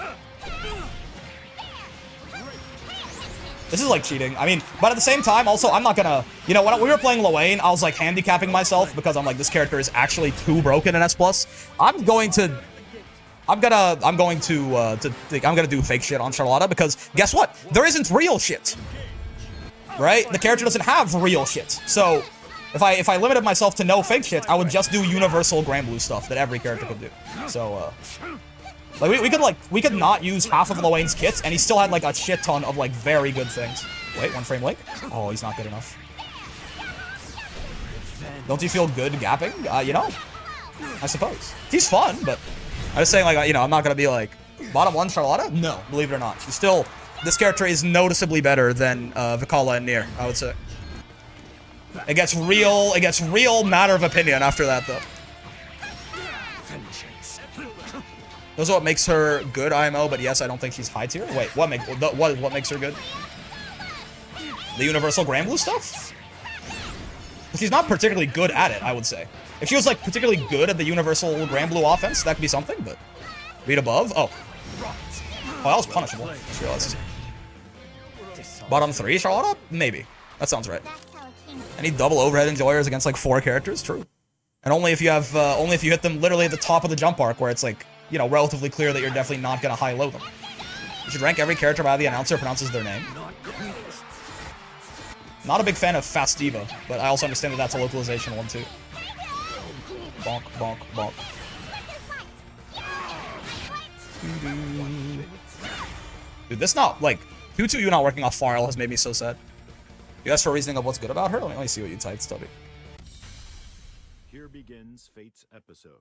This is like cheating. I mean, but at the same time, also, I'm not gonna, you know, when we were playing Lorraine, I was like handicapping myself because I'm like, this character is actually too broken in S+. I'm gonna do fake shit on Charlotta because guess what? There isn't real shit. Right? The character doesn't have real shit. So if I limited myself to no fake shit, I would just do universal Granblue stuff that every character could do. So like we could not use half of Lorraine's kits, and he still had like a shit ton of like very good things. Wait, one frame link? Oh, he's not good enough. Don't you feel good gapping? You know, I suppose he's fun, but I was saying, like, you know, I'm not gonna be like bottom one Charlotta. No, believe it or not, she's still. This character is noticeably better than Vikala and Nier, I would say. It gets real matter of opinion after that, though. Those are what makes her good IMO, but yes, I don't think she's high tier. Wait, what makes her good? The universal Granblue stuff? She's not particularly good at it, I would say. If she was like particularly good at the universal Granblue offense, that could be something, but read above? Oh. Oh, that was punishable. I just realized. Bottom 3, Charlotta? Maybe. That sounds right. Any double overhead enjoyers against like 4 characters? True. And only if you have, only if you hit them literally at the top of the jump arc, where it's like, you know, relatively clear that you're definitely not gonna high-low them. You should rank every character by how the announcer pronounces their name. Not a big fan of Fastiva, but I also understand that that's a localization one too. Bonk, bonk, bonk. Dude, this not, like, Q2U not working off Farl has made me so sad. You asked for a reasoning of what's good about her? Let me see what you typed, Stubby. Here begins Fate's episode.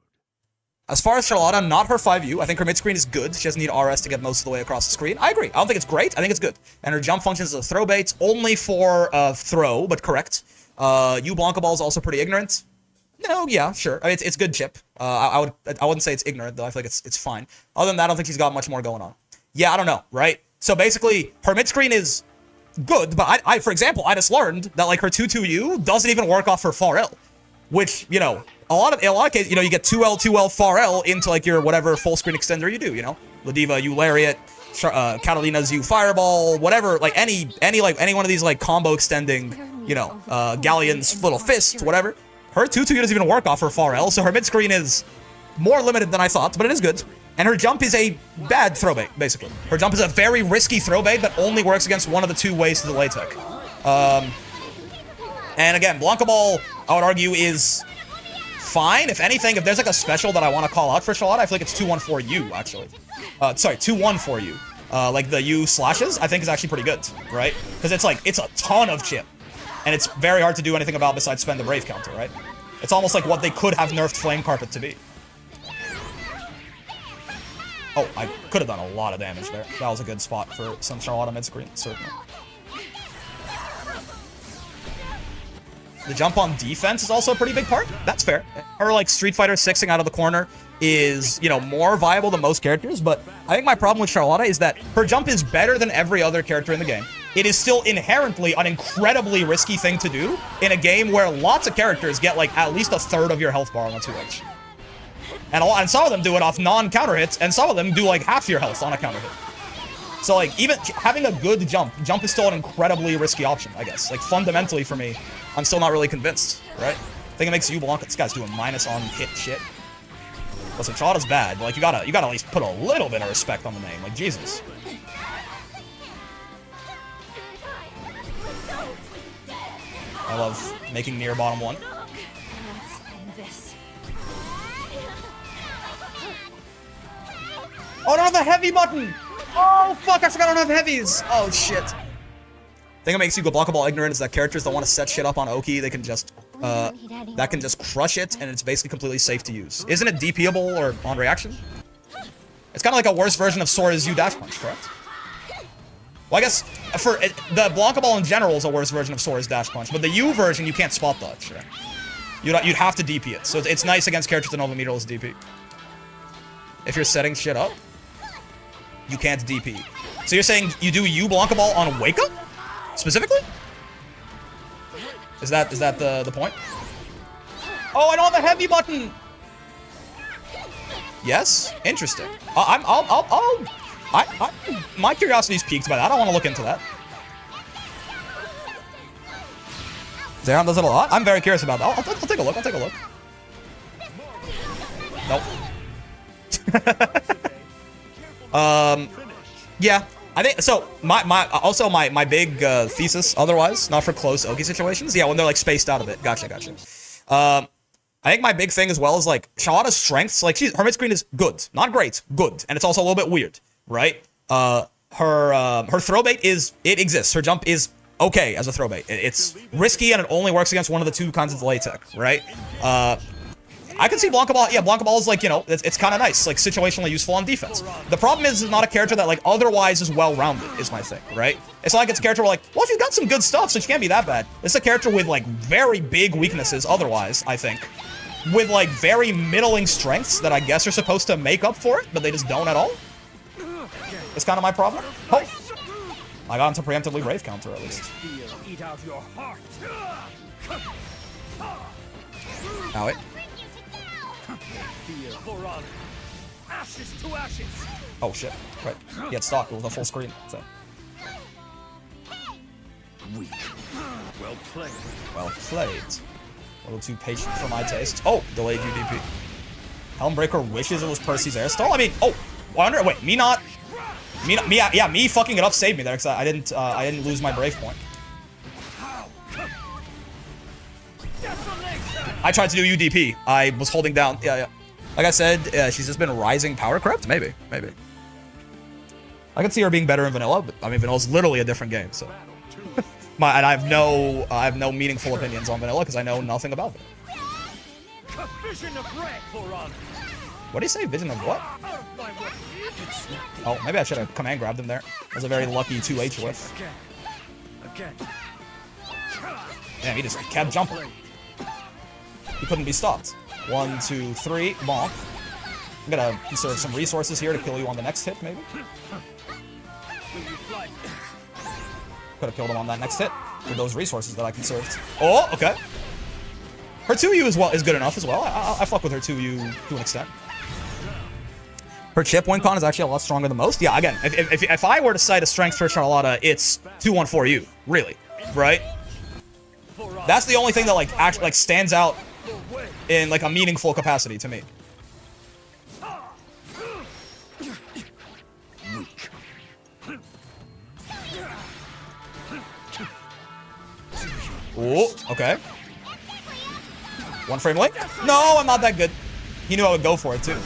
As far as Charlotta, not her 5U. I think her mid-screen is good. She doesn't need RS to get most of the way across the screen. I agree. I don't think it's great. I think it's good. And her jump functions as a throw bait, only for throw, but correct. U Blanca Ball is also pretty ignorant. No, yeah, sure. I mean, it's good chip. I wouldn't say it's ignorant, though. I feel like it's fine. Other than that, I don't think she's got much more going on. Yeah, I don't know, right? So basically, her mid-screen is good, but I for example, I just learned that like her 2-2U doesn't even work off her far L, which, you know, in a lot of cases, you know, you get 2L, 2L, far L into like your whatever full screen extender you do, you know? Ladiva, U Lariat, Catalina's U Fireball, whatever, like any one of these like combo extending, you know, Galleon's little fist, whatever. Her 2-2 doesn't even work off her far L, so her mid screen is more limited than I thought, but it is good. And her jump is a bad throw bait, basically. Her jump is a very risky throw bait that only works against one of the two ways to delay tech. And again, Blanca Ball, I would argue, is fine. If anything, if there's like a special that I want to call out for Charlotta, I feel like it's 2-1-4-U, actually. Sorry, 2-1-4-U. Like the U slashes, I think is actually pretty good, right? Because it's like, it's a ton of chip. And it's very hard to do anything about besides spend the Brave counter, right? It's almost like what they could have nerfed Flame Carpet to be. Oh, I could have done a lot of damage there. That was a good spot for some Charlotta mid-screen, certainly. The jump on defense is also a pretty big part. That's fair. Her, like, Street Fighter 6ing out of the corner is, you know, more viable than most characters, but I think my problem with Charlotta is that her jump is better than every other character in the game. It is still inherently an incredibly risky thing to do in a game where lots of characters get, like, at least a third of your health bar on a 2H. And some of them do it off non-counter hits, and some of them do, like, half your health on a counter hit. So, like, even having a good jump is still an incredibly risky option, I guess. Like, fundamentally for me, I'm still not really convinced, right? I think it makes you Blanca. This guy's doing minus on hit shit. Listen, Charlotta's bad, but, like, you gotta at least put a little bit of respect on the name. Like, Jesus. I love making near bottom one. Oh, I don't have the heavy button! Oh, fuck, I forgot I don't have heavies! Oh, shit. The thing that makes you go Blanca Ball ignorant is that characters that want to set shit up on Oki, they can just, that can just crush it, and it's basically completely safe to use. Isn't it DPable or on reaction? It's kind of like a worse version of Sora's U Dash Punch, correct? Well, I guess, for the Blanca Ball in general is a worse version of Sora's Dash Punch, but the U version, you can't spot dodge, right? You'd have to DP it, so it's nice against characters that don't have a meterless DP. If you're setting shit up, you can't DP. So you're saying you do U Blanca Ball on Wake Up? Specifically? Is that the point? Oh, I don't have a heavy button! Yes? Interesting. My curiosity's piqued by that. I don't want to look into that. Zeron does it a lot? I'm very curious about that. I'll take a look. I'll take a look. Nope. Yeah. I think so. My big thesis, otherwise, not for close Oki situations. Yeah, when they're like spaced out a bit. Gotcha. I think my big thing as well is like Charlotta's strengths. Like her mid screen is good, not great, good, and it's also a little bit weird, right? Her throw bait it exists. Her jump is okay as a throw bait. It's risky and it only works against one of the two kinds of delay tech, right? I can see Blanca Ball. Yeah, Blanca Ball is like, you know, it's kind of nice, like situationally useful on defense. The problem is it's not a character that like otherwise is well-rounded, is my thing, right? It's not like it's a character where like, well, she's got some good stuff, so she can't be that bad. It's a character with like very big weaknesses otherwise, I think, with like very middling strengths that I guess are supposed to make up for it, but they just don't at all. It's kind of my problem. Oh, I got him to preemptively Brave counter at least. Ow, it. Oh shit! Right, he had stock with a full screen. So. Weak. Well played. Well played. A little too patient for my taste. Oh, delayed UDP. Helmbreaker wishes it was Percy's air stall. I mean, oh, wait, me fucking it up saved me there because I didn't lose my Brave point. I tried to do UDP. I was holding down. Yeah. Like I said, she's just been rising power crept. Maybe. I can see her being better in vanilla, but I mean, vanilla's literally a different game, so. And I have no meaningful opinions on vanilla because I know nothing about it. What do you say? Vision of what? Oh, maybe I should have command grabbed him there. That was a very lucky 2H whiff. Damn, he just kept jumping. He couldn't be stopped. 1, 2, 3, bonk. I'm gonna conserve some resources here to kill you on the next hit, maybe. Could have killed him on that next hit with those resources that I conserved. Oh, okay. Her 2U is good enough as well. I fuck with her 2U to an extent. Her chip win con is actually a lot stronger than most. Yeah, again, if I were to cite a strength for Charlotta, it's 214U, really, right? That's the only thing that like actually like stands out in like a meaningful capacity to me. Oh, okay. One frame link? No, I'm not that good. He knew I would go for it too.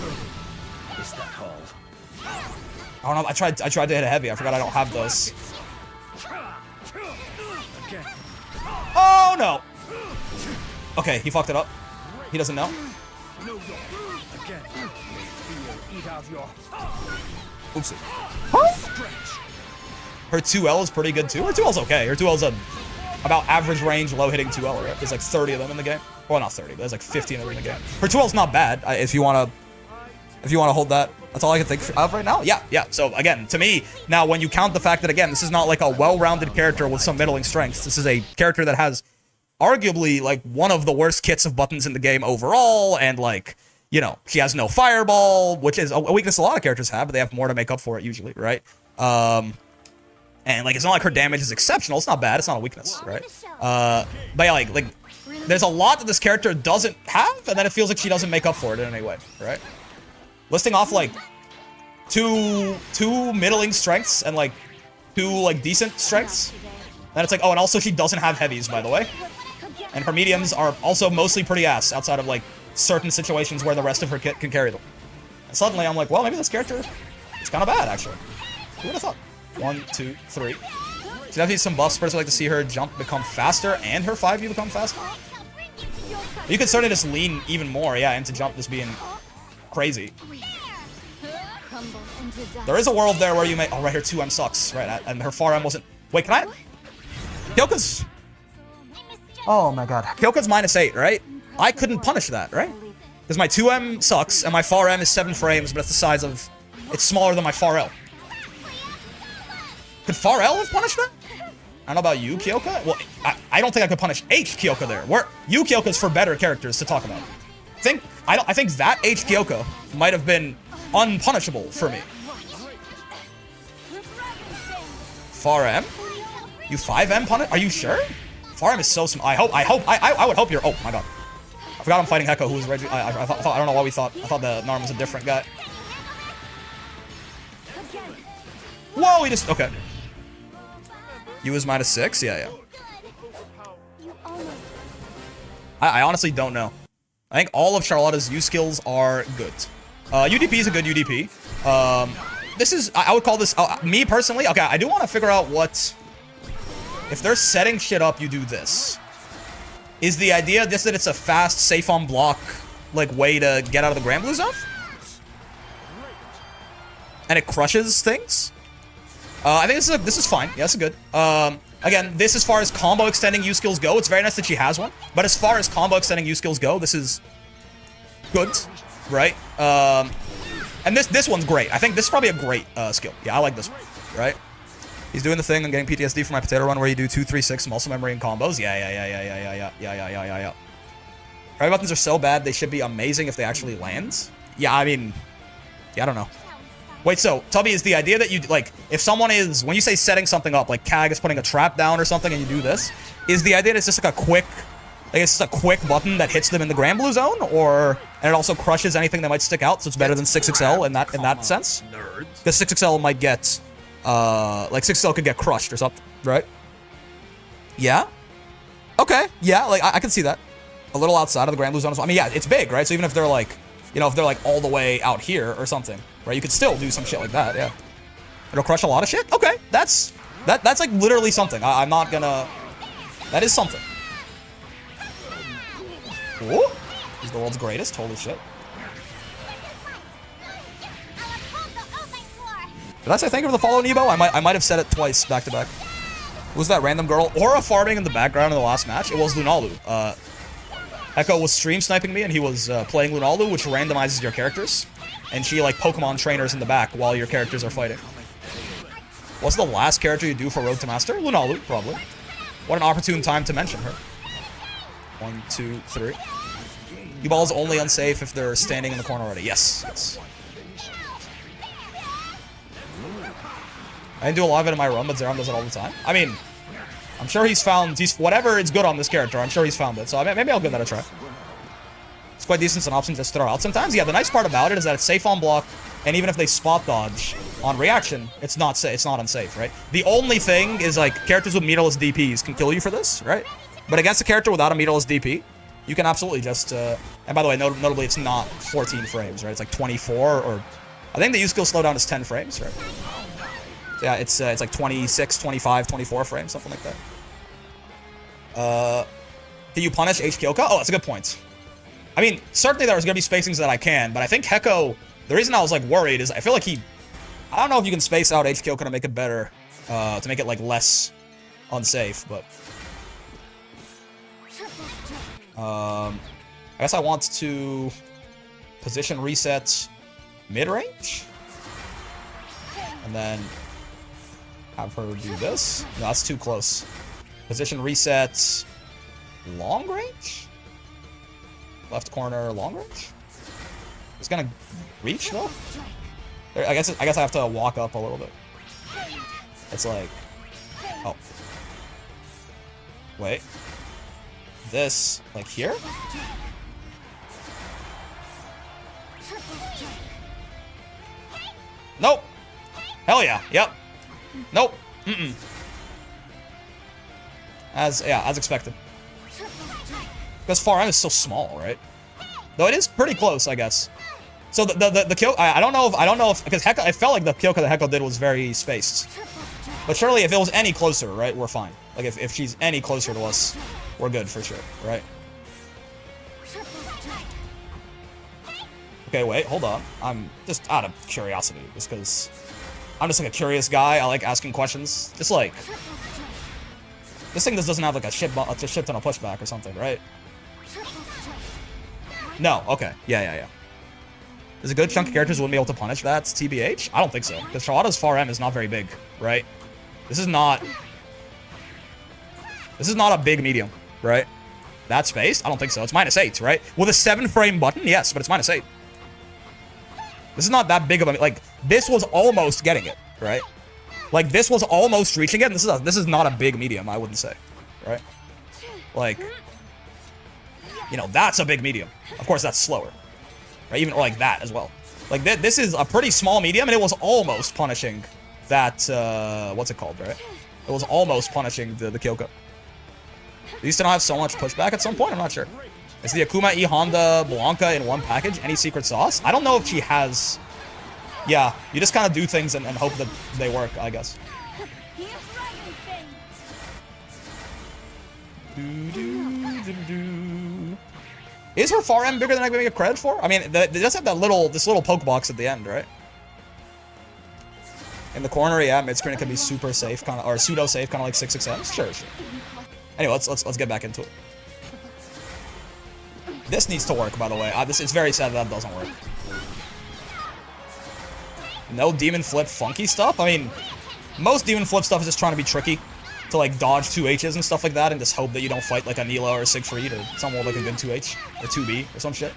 I don't know. I tried to hit a heavy. I forgot I don't have those. Oh no. Okay, he fucked it up. He doesn't know. Oopsie. Huh? Her 2L is pretty good too. Her 2L's okay. Her 2L's a about average range, low hitting 2L, right? There's like 30 of them in the game. Well, not 30, but there's like 15 of them in the game. Her 2L's not bad if you wanna hold that. That's all I can think of right now. Yeah. So again, to me, now when you count the fact that again, this is not like a well-rounded character with some middling strengths. This is a character that has arguably like one of the worst kits of buttons in the game overall, and like, you know, she has no fireball, which is a weakness a lot of characters have, but they have more to make up for it usually, right? And like, it's not like her damage is exceptional. It's not bad. It's not a weakness, right? But yeah, like there's a lot that this character doesn't have, and then it feels like she doesn't make up for it in any way, right? Listing off like two middling strengths and like 2 like decent strengths. Then it's like, oh, and also she doesn't have heavies, by the way. And her mediums are also mostly pretty ass outside of like certain situations where the rest of her kit can carry them. And suddenly I'm like, well, maybe this character is kind of bad, actually. Who would have thought? 1, 2, 3. She definitely needs some buffs. First, I'd like to see her jump become faster and her 5U become faster. You could certainly just lean even more, yeah, into jump just being crazy. There is a world there where you may... Oh, right, her 2M sucks, right? And her 4M wasn't... Wait, can I... Kyoka's... Oh my god. Kyoka's -8, right? I couldn't punish that, right? Because my 2M sucks, and my 4M is 7 frames, but it's the size of... It's smaller than my 4L. Could 4L have punished that? I don't know about you, Kyoka. Well, I don't think I could punish H Kyoka there. You Kyoka's for better characters to talk about. I think that H Kyoka might have been unpunishable for me. 4M? You 5M punish? Are you sure? 4M is so small. I would hope you're... Oh my god. I forgot I'm fighting Heko, who was Reggie. I don't know why we thought... I thought the Narm was a different guy. Whoa, he just... Okay. U is -6? Yeah. I honestly don't know. I think all of Charlotta's U skills are good. UDP is a good UDP. This is... I would call this... me personally... Okay, I do want to figure out what... If they're setting shit up, you do this. Is the idea just that it's a fast, safe on block, like, way to get out of the Grand Blue Zone? And it crushes things? I think this is fine. Yeah, this is good. Again, this as far as combo extending U skills go, it's very nice that she has one. But as far as combo extending U skills go, this is good, right? And this one's great. I think this is probably a great skill. Yeah, I like this one, right? He's doing the thing. I'm getting PTSD from my potato run where you do 2, 3, 6 muscle memory and combos. Yeah. Parry buttons are so bad, they should be amazing if they actually land. Yeah, I mean, yeah, I don't know. Wait, so, Tubby, is the idea that you, like, if someone is, when you say setting something up, like Kag is putting a trap down or something and you do this, is the idea that it's just like a quick, like it's just a quick button that hits them in the Grand Blue Zone, or, and it also crushes anything that might stick out, so it's better than 6XL in that sense? Because 6XL might get, like 6XL could get crushed or something, right? Yeah? Okay, yeah, like, I can see that. A little outside of the Grand Blue Zone as well. I mean, yeah, it's big, right? So even if they're like, you know, if they're like all the way out here or something, right? You could still do some shit like that, yeah. It'll crush a lot of shit? Okay, that's like literally something. I'm not gonna That is something. Ooh. He's the world's greatest. Holy shit. Did I say thank you for the follow, Nebo? I might have said it twice back to back. Who's that random girl? Aura farming in the background in the last match? It was Lunalu. Echo was stream sniping me and he was playing Lunalu, which randomizes your characters. And she like Pokemon trainers in the back while your characters are fighting. What's the last character you do for Road to Master? Lunalu, probably. What an opportune time to mention her. 1, 2, 3. U-Ball's only unsafe if they're standing in the corner already. Yes, yes. I didn't do a lot of it in my run, but Zeram does it all the time. I mean, I'm sure he's whatever is good on this character, I'm sure he's found it. So maybe I'll give that a try. It's quite decent as an option just to throw out sometimes. Yeah, the nice part about it is that it's safe on block, and even if they spot dodge on reaction, it's not unsafe, right? The only thing is like characters with meterless DPs can kill you for this, right? But against a character without a meterless DP, you can absolutely just, and by the way, notably it's not 14 frames, right? It's like 24, or I think the U-skill slowdown is 10 frames, right? So yeah, it's like 26, 25, 24 frames, something like that. Can you punish H. Kyoka? Oh, that's a good point. I mean, certainly there's going to be spacings that I can, but I think Heko, the reason I was like worried is I feel like I don't know if you can space out H. Kyoka to make it better, to make it like less unsafe, but I guess I want to position reset mid-range, and then have her do this. No, that's too close. Position reset long range? Left corner long range? It's gonna reach though? I guess I have to walk up a little bit. It's like, oh. Wait. This, like here? Nope. Hell yeah. Yep. Nope. Mm-mm. As expected. Because far end is so small, right? Though it is pretty close, I guess. So the kill, I don't know if because Heko, I felt like the Kyoka that Heko did was very spaced. But surely if it was any closer, right, we're fine. Like if she's any closer to us, we're good for sure, right? Okay, wait, hold on. I'm just out of curiosity, just because I'm just like a curious guy. I like asking questions. Just like this thing just doesn't have like a shit ton of pushback or something, right? No, okay. Yeah. There's a good chunk of characters who wouldn't be able to punish that, TBH? I don't think so, because Charlotta's far M is not very big, right? This is not a big medium, right? That space? I don't think so. It's -8, right? With a 7-frame button, yes, but it's -8. This is not that big of a, like, this was almost getting it, right? Like, this was almost reaching it, and this is not a big medium, I wouldn't say, right? Like, you know, that's a big medium. Of course, that's slower, right? Even like that as well. Like, this is a pretty small medium, and it was almost punishing that, what's it called, right? It was almost punishing the Kyoko. They used to not have so much pushback at some point, I'm not sure. Is the Akuma E Honda Blanca in one package? Any secret sauce? I don't know if she has. Yeah, you just kind of do things and hope that they work, I guess. Is her far end bigger than I can give credit for? I mean, it does have this little poke box at the end, right? In the corner, yeah, mid screen it can be super safe, kind of, or pseudo safe, kind of like 6xms. Sure. Anyway, let's get back into it. This needs to work, by the way. It's very sad that doesn't work. No demon flip funky stuff? I mean, most demon flip stuff is just trying to be tricky. To like dodge 2Hs and stuff like that and just hope that you don't fight like a Nila or a Siegfried or someone with like a good 2H or 2B or some shit.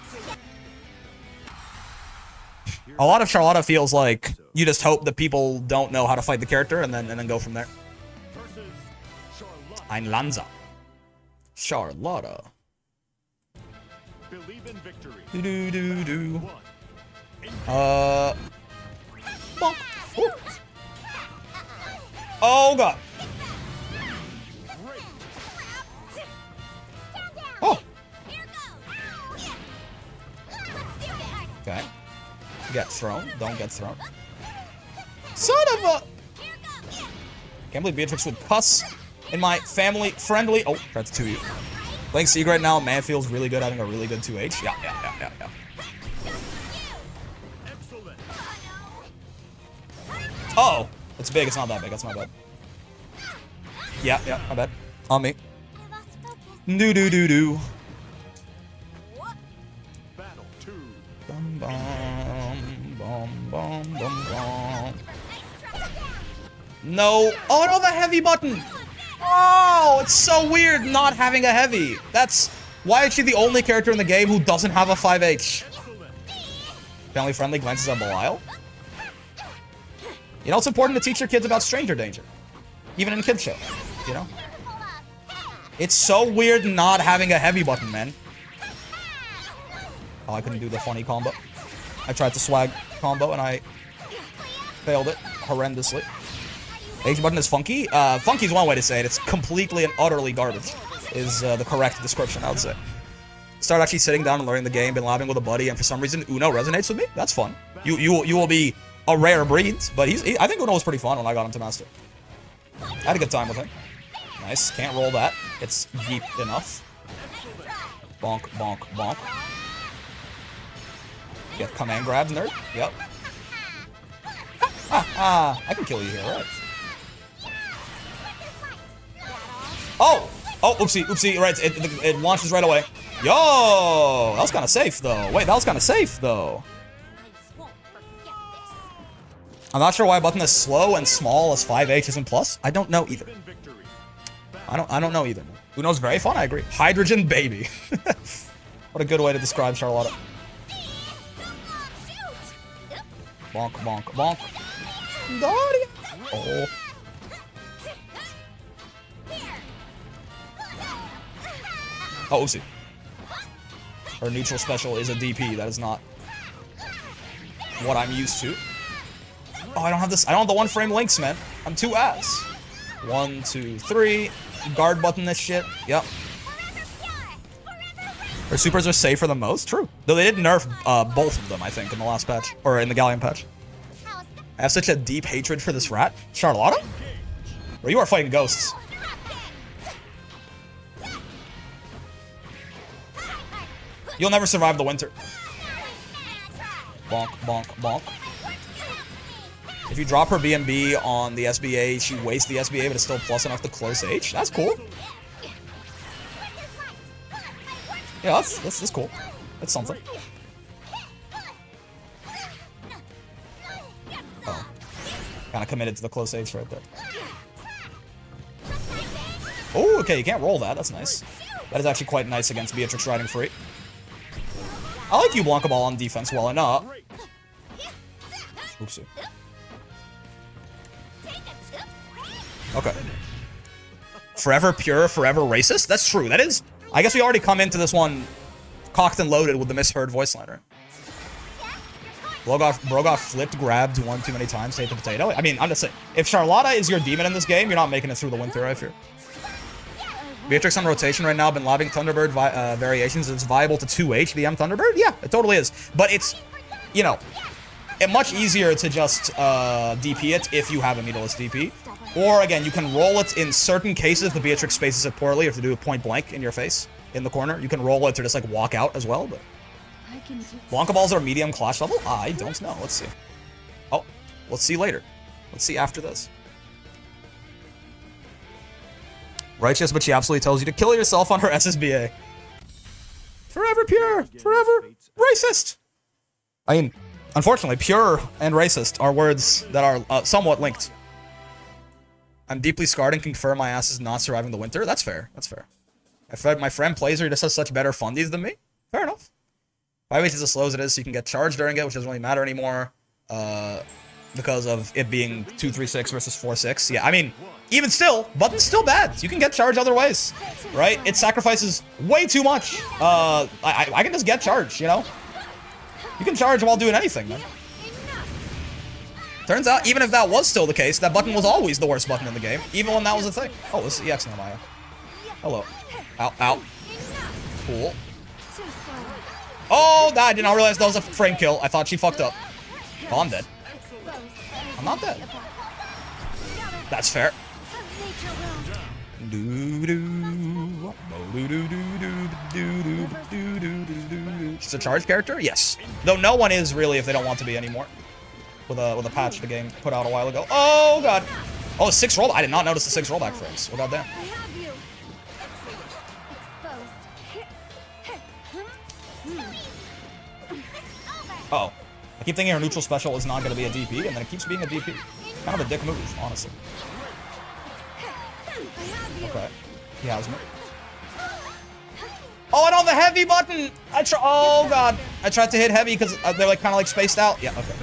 A lot of Charlotta feels like you just hope that people don't know how to fight the character and then go from there. Ein Lanza. Charlotta. Believe in victory. Bonk. Ooh. Oh god. Oh. Okay. Get thrown. Don't get thrown. Son of a. Can't believe Beatrix would cuss in my family-friendly... Oh, that's 2U. Playing Sieg right now, man, feels really good having a really good 2H. Yeah. Oh, it's big. It's not that big. That's not bad. Yeah, my bad. On me. Do. Battle 2. Bum, bum. No. Oh, no, the heavy button. Oh, it's so weird not having a heavy. That's... Why is she the only character in the game who doesn't have a 5H? Family-friendly glances at Belial. You know, it's important to teach your kids about stranger danger. Even in kids' show, you know? It's so weird not having a heavy button, man. Oh, I couldn't do the funny combo. I tried to swag combo and I failed it horrendously. H button is funky. Funky is one way to say it. It's completely and utterly garbage, is the correct description, I would say. Start actually sitting down and learning the game, been labbing with a buddy, and for some reason Uno resonates with me. That's fun. You will be a rare breed, but I think Uno was pretty fun when I got him to master. I had a good time with him. Nice. Can't roll that. It's deep enough. Bonk, bonk, bonk. Get command grabs, nerd. Yep. I can kill you here, right? Oh! Oh, oopsie, right. It launches right away. Yo! That was kind of safe, though. Wait, that was kind of safe, though. I'm not sure why a button as slow and small as 5H isn't plus. I don't know either. I don't know either. Uno's very fun, I agree. Hydrogen baby. What a good way to describe Charlotta. Bonk, bonk, bonk. Oh. Oh, oopsie. Her neutral special is a DP. That is not what I'm used to. Oh, I don't have this. I don't have the one frame links, man. I'm too ass. 1, 2, 3. Guard button this shit. Yep. Her supers are safer than most. True. Though they did nerf both of them, I think, in the last patch. Or in the Galleon patch. I have such a deep hatred for this rat. Charlotta? Bro, you are fighting ghosts. You'll never survive the winter. Bonk, bonk, bonk. If you drop her BMB on the SBA, she wastes the SBA, but it's still plus enough to close H. That's cool. Yeah, that's cool. That's something. Oh. Kind of committed to the close H right there. Oh, okay, you can't roll that. That's nice. That is actually quite nice against Beatrix riding free. I like you Blanca Ball on defense well enough. Oopsie. Okay. Forever pure, forever racist? That's true. That is... I guess we already come into this one cocked and loaded with the misheard voice liner. Brogoff flipped, grabbed one too many times, ate the potato. I mean, I'm just saying, if Charlotta is your demon in this game, you're not making it through the winter, I fear. Beatrix on rotation right now, been lobbing Thunderbird variations. It's viable to 2H the M Thunderbird? Yeah, it totally is. But it's, you know, much easier to just DP it if you have a meterless DP. Or, again, you can roll it in certain cases. The Beatrix spaces it poorly. You have to do a point blank in your face, in the corner. You can roll it to just, like, walk out as well, but... Blanca Balls are medium clash level? I don't know. Let's see. Oh, let's see later. Let's see after this. Righteous, but she absolutely tells you to kill yourself on her SSBA. Forever pure, forever racist. I mean, unfortunately, pure and racist are words that are somewhat linked. I'm deeply scarred and confirm my ass is not surviving the winter. That's fair. That's fair. My friend plays her, he just has such better fundies than me. Fair enough. 5H is as slow as it is, so you can get charged during it, which doesn't really matter anymore. Because of it being 2-3-6 versus 4-6. Yeah, I mean, even still, button's still bad. You can get charged other ways, right? It sacrifices way too much. I can just get charged, you know? You can charge while doing anything, man. Turns out, even if that was still the case, that button was always the worst button in the game, even when that was a thing. Oh, this is EX now, Maya. Hello. Ow, ow. Cool. Oh, I did not realize that was a frame kill. I thought she fucked up. Oh, I'm dead. I'm not dead. That's fair. She's a charge character? Yes. Though no one is really if they don't want to be anymore. With a patch the game put out a while ago. Oh god. Oh, 6 rollback. I did not notice the 6 rollback frames. Well, goddamn. Uh oh. I keep thinking her neutral special is not going to be a DP, and then it keeps being a DP. Kind of a dick move, honestly. Okay. He has me. Oh, I don't have the heavy button! Oh, God. I tried to hit heavy because they're, like, kind of, like, spaced out. Yeah, okay.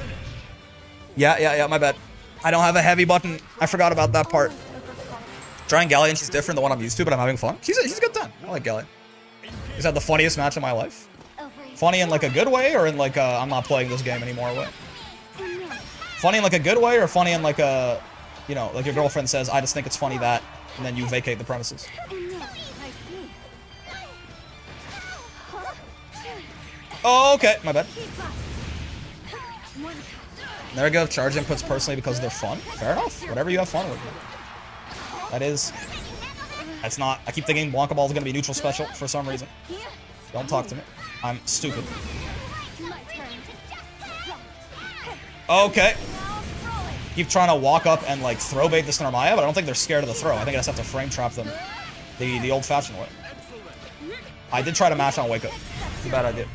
Yeah, my bad. I don't have a heavy button. I forgot about that part. Trying Galleon, she's different than what I'm used to, but I'm having fun. She's a good time. I like Galleon. Is that the funniest match of my life? Funny in, like, a good way, or in, like, I'm not playing this game anymore way? Funny in, like, a good way, or funny in, like, a, you know, like your girlfriend says, I just think it's funny that, and then you vacate the premises. Oh, okay, my bad. There we go, charge inputs personally because they're fun. Fair enough, whatever you have fun with. That is... That's not... I keep thinking Wonka Ball is going to be neutral special for some reason. Don't talk to me. I'm stupid. Okay. Keep trying to walk up and, like, throw bait this Narmaya, but I don't think they're scared of the throw. I think I just have to frame trap them the old-fashioned way. I did try to mash on Wake Up. It's a bad idea.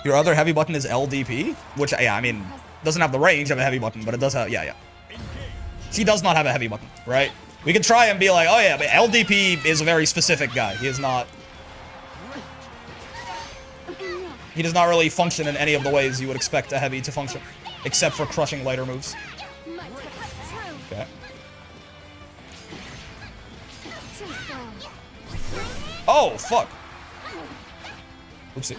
Your other heavy button is LDP, which, yeah, I mean, doesn't have the range of a heavy button, but it does have, yeah. She does not have a heavy button, right? We could try and be like, oh yeah, but LDP is a very specific guy. He is not... He does not really function in any of the ways you would expect a heavy to function, except for crushing lighter moves. Okay. Oh, fuck. Oopsie.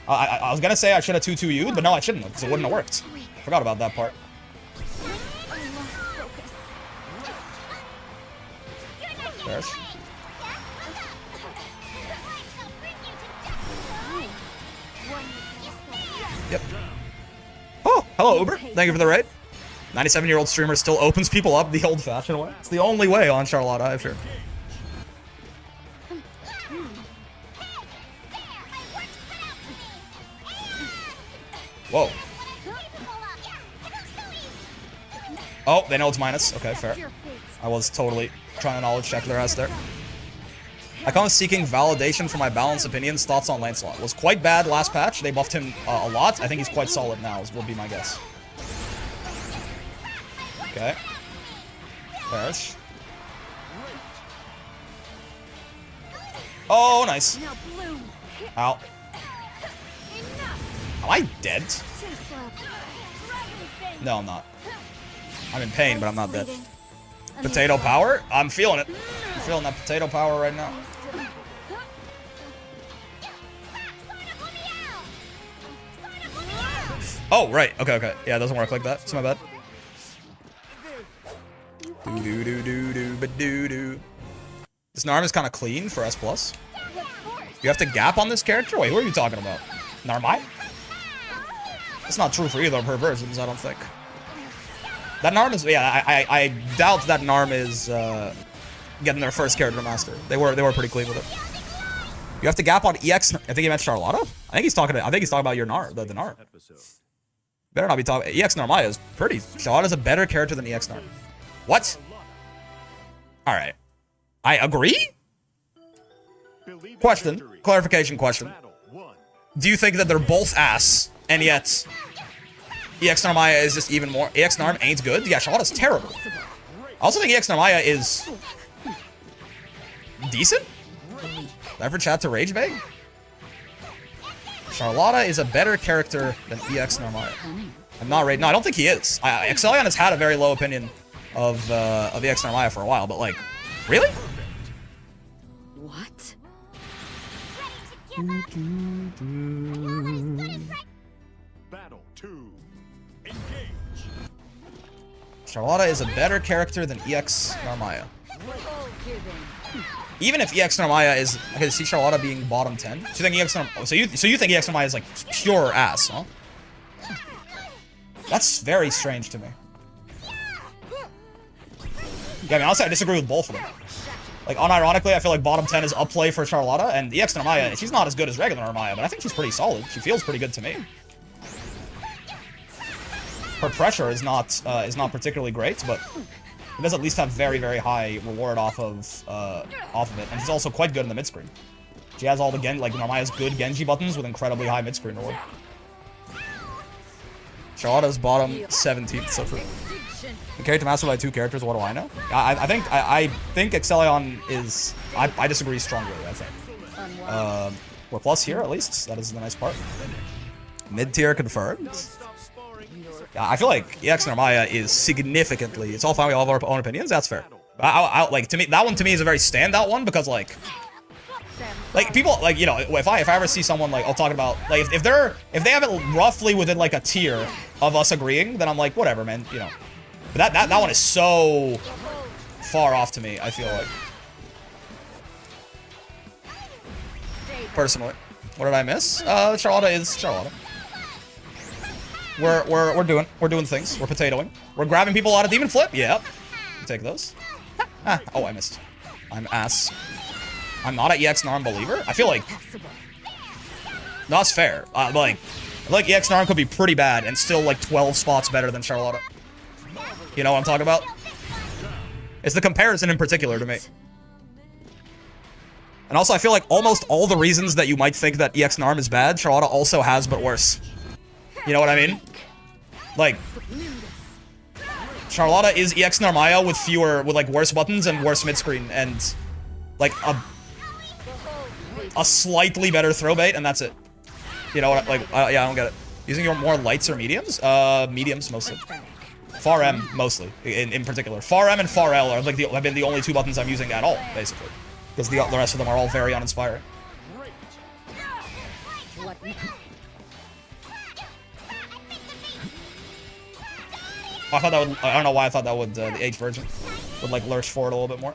I was gonna say I should have 2-2U'd, but no, I shouldn't have, because it wouldn't have worked. Forgot about that part. There's. Yep. Oh, hello, Uber. Thank you for the raid. 97-year-old streamer still opens people up the old-fashioned way. It's the only way on Charlotta, I've heard. Whoa. Oh, they know it's minus. Okay, fair. I was totally trying to knowledge check their ass there. I come seeking validation for my balanced opinions. Thoughts on Lancelot. Was quite bad last patch. They buffed him a lot. I think he's quite solid now, would be my guess. Okay. Perish. Oh, nice. Ow. Am I dead? No, I'm not. I'm in pain, but I'm not dead. Potato power? I'm feeling it. I'm feeling that potato power right now. Oh, right. Okay. Yeah, it doesn't work like that. It's my bad. This Narm is kind of clean for S+. You have to gap on this character? Wait, who are you talking about? Narmai? That's not true for either of her versions, I don't think. That Narm is... Yeah, I doubt that Narm is getting their first character master. They were pretty clean with it. You have to gap on EX... I think he meant Charlotta? I think he's talking about your Narm, the Narm. Better not be talking... EX Narmaya is pretty... Charlotta's a better character than EX Narm. What? Alright. I agree? Question. Clarification question. Do you think that they're both ass, and yet EX Narmaya is just even more... EX Narm ain't good? Yeah, Charlotta's terrible. I also think EX Narmaya is... decent? Ever chat to Rage Bag? Charlotta is a better character than EX Narmaya. I'm not right. No, I don't think he is. Exelion has had a very low opinion of EX Narmaya for a while, but like, really? What? Battle 2. Engage. Charlotta is a better character than EX Narmaya. Even if EX Narmaya is... Okay, see Charlotta being bottom 10? So you think EX Narmaya... So you think EX Narmaya is like pure ass, huh? That's very strange to me. Yeah, I mean, honestly, I disagree with both of them. Like, unironically, I feel like bottom 10 is up play for Charlotta, and EX Narmaya, she's not as good as regular Narmaya, but I think she's pretty solid. She feels pretty good to me. Her pressure is not particularly great, but it does at least have very, very high reward off of it, and she's also quite good in the mid-screen. She has all the Narmaya's good Genji buttons with incredibly high mid-screen reward. Charlotta's bottom 17th, so true. Carried to master by 2 characters, what do I know? I think Excellion is... I disagree strongly, I think. We're plus here, at least. That is the nice part. Mid-tier confirmed. Yeah, I feel like EX Narmaya is significantly... It's all fine, we all have our own opinions, that's fair. Like, to me, that one to me is a very standout one, because, like, people, like, you know, if I ever see someone, like, I'll talk about, like, if they have it roughly within, like, a tier of us agreeing, then I'm like, whatever, man, you know. But that one is so far off to me, I feel like. Personally. What did I miss? Charlotta is Charlotta. We're doing things. We're potatoing. We're grabbing people out of Demon Flip. Yep. Take those. Oh, I missed. I'm ass. I'm not an EX Narm believer. I feel like that's fair. I feel like EX Narm could be pretty bad and still like 12 spots better than Charlotta. You know what I'm talking about? It's the comparison in particular to me. And also, I feel like almost all the reasons that you might think that EX Narm is bad, Charlotta also has, but worse. You know what I mean? Like, Charlotta is EX Narmaya with like worse buttons and worse mid-screen and like a slightly better throw bait, and that's it. You know what? Like, yeah, I don't get it. Using your more lights or mediums? Mediums mostly. Far M mostly, in particular. Far M and Far L are like have been the only 2 buttons I'm using at all, basically, because the rest of them are all very uninspiring. I thought that would. I don't know why I thought that would. The H version would like lurch forward a little bit more.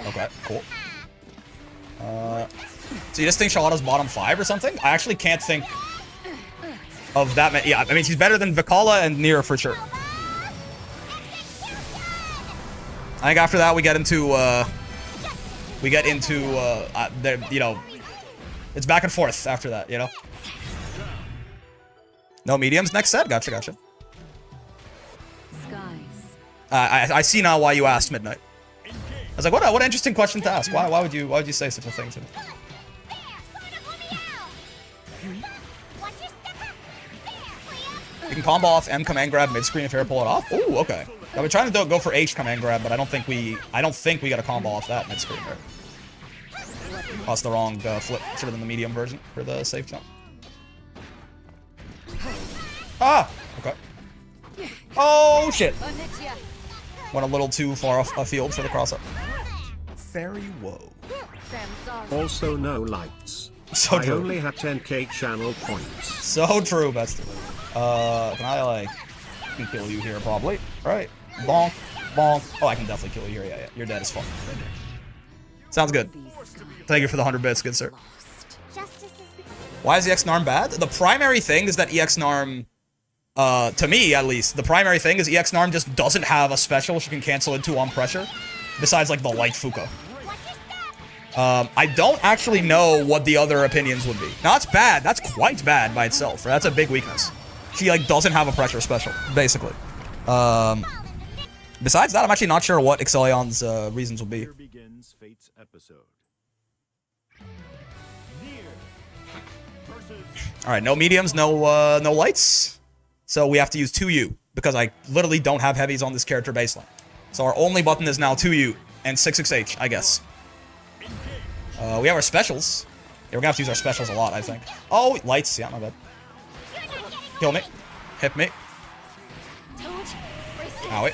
Okay, cool. So you just think Charlotta's bottom 5 or something? I actually can't think of that many. Yeah, I mean, she's better than Vikala and Nier for sure. I think after that we get into you know, it's back and forth after that, you know. No mediums next set. Gotcha. I see now why you asked Midnight. I was like, what an interesting question to ask. Why would you say such a thing to me? You can combo off M command grab mid screen if you ever pull it off. Ooh, okay. I've been trying to go for H command grab, but I don't think we got a combo off that mid screen. Right? That's the wrong flip. Should have been the medium version for the safe jump. Ah, okay. Oh shit. Went a little too far off field for the cross up. Very whoa. Also no lights. So true. I only have 10k channel points. So true, bestie. Can I like kill you here probably? Alright. Bonk. Bonk. Oh, I can definitely kill you here. Yeah. You're dead as fuck. Sounds good. Thank you for the 100 bits, good sir. Why is EX Narm bad? The primary thing is that EX Narm, to me at least, the primary thing is EX Narm just doesn't have a special she can cancel into on pressure, besides like the light Fuka. I don't actually know what the other opinions would be. Now that's bad. That's quite bad by itself. Right? That's a big weakness. She like doesn't have a pressure special, basically. Besides that, I'm actually not sure what Excellion's reasons would be. Here begins Fate's episode. All right, no mediums, no lights. So we have to use 2U because I literally don't have heavies on this character baseline. So our only button is now 2U and 66H, I guess. We have our specials. Yeah, we're gonna have to use our specials a lot, I think. Oh, lights. Yeah, my bad. Kill me. Hit me. Owie.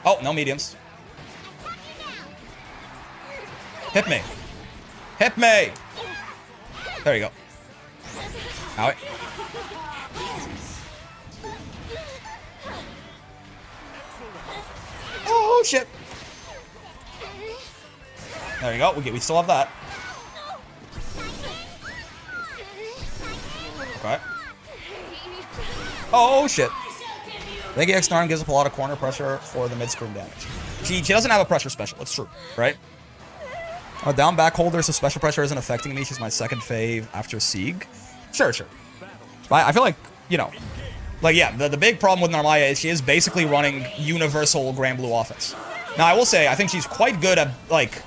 Oh, no mediums. Hit me. Hit me! There you go. Owie. Oh, shit. There you go. We still have that. Okay. Oh, shit. Leggy X Narn gives up a lot of corner pressure for the mid-screen damage. She doesn't have a pressure special. It's true, right? A down back holder, so special pressure isn't affecting me. She's my second fave after Sieg. Sure. But I feel like, you know, like, yeah, the big problem with Narmaya is she is basically running universal Grand Blue offense. Now, I will say, I think she's quite good at, like,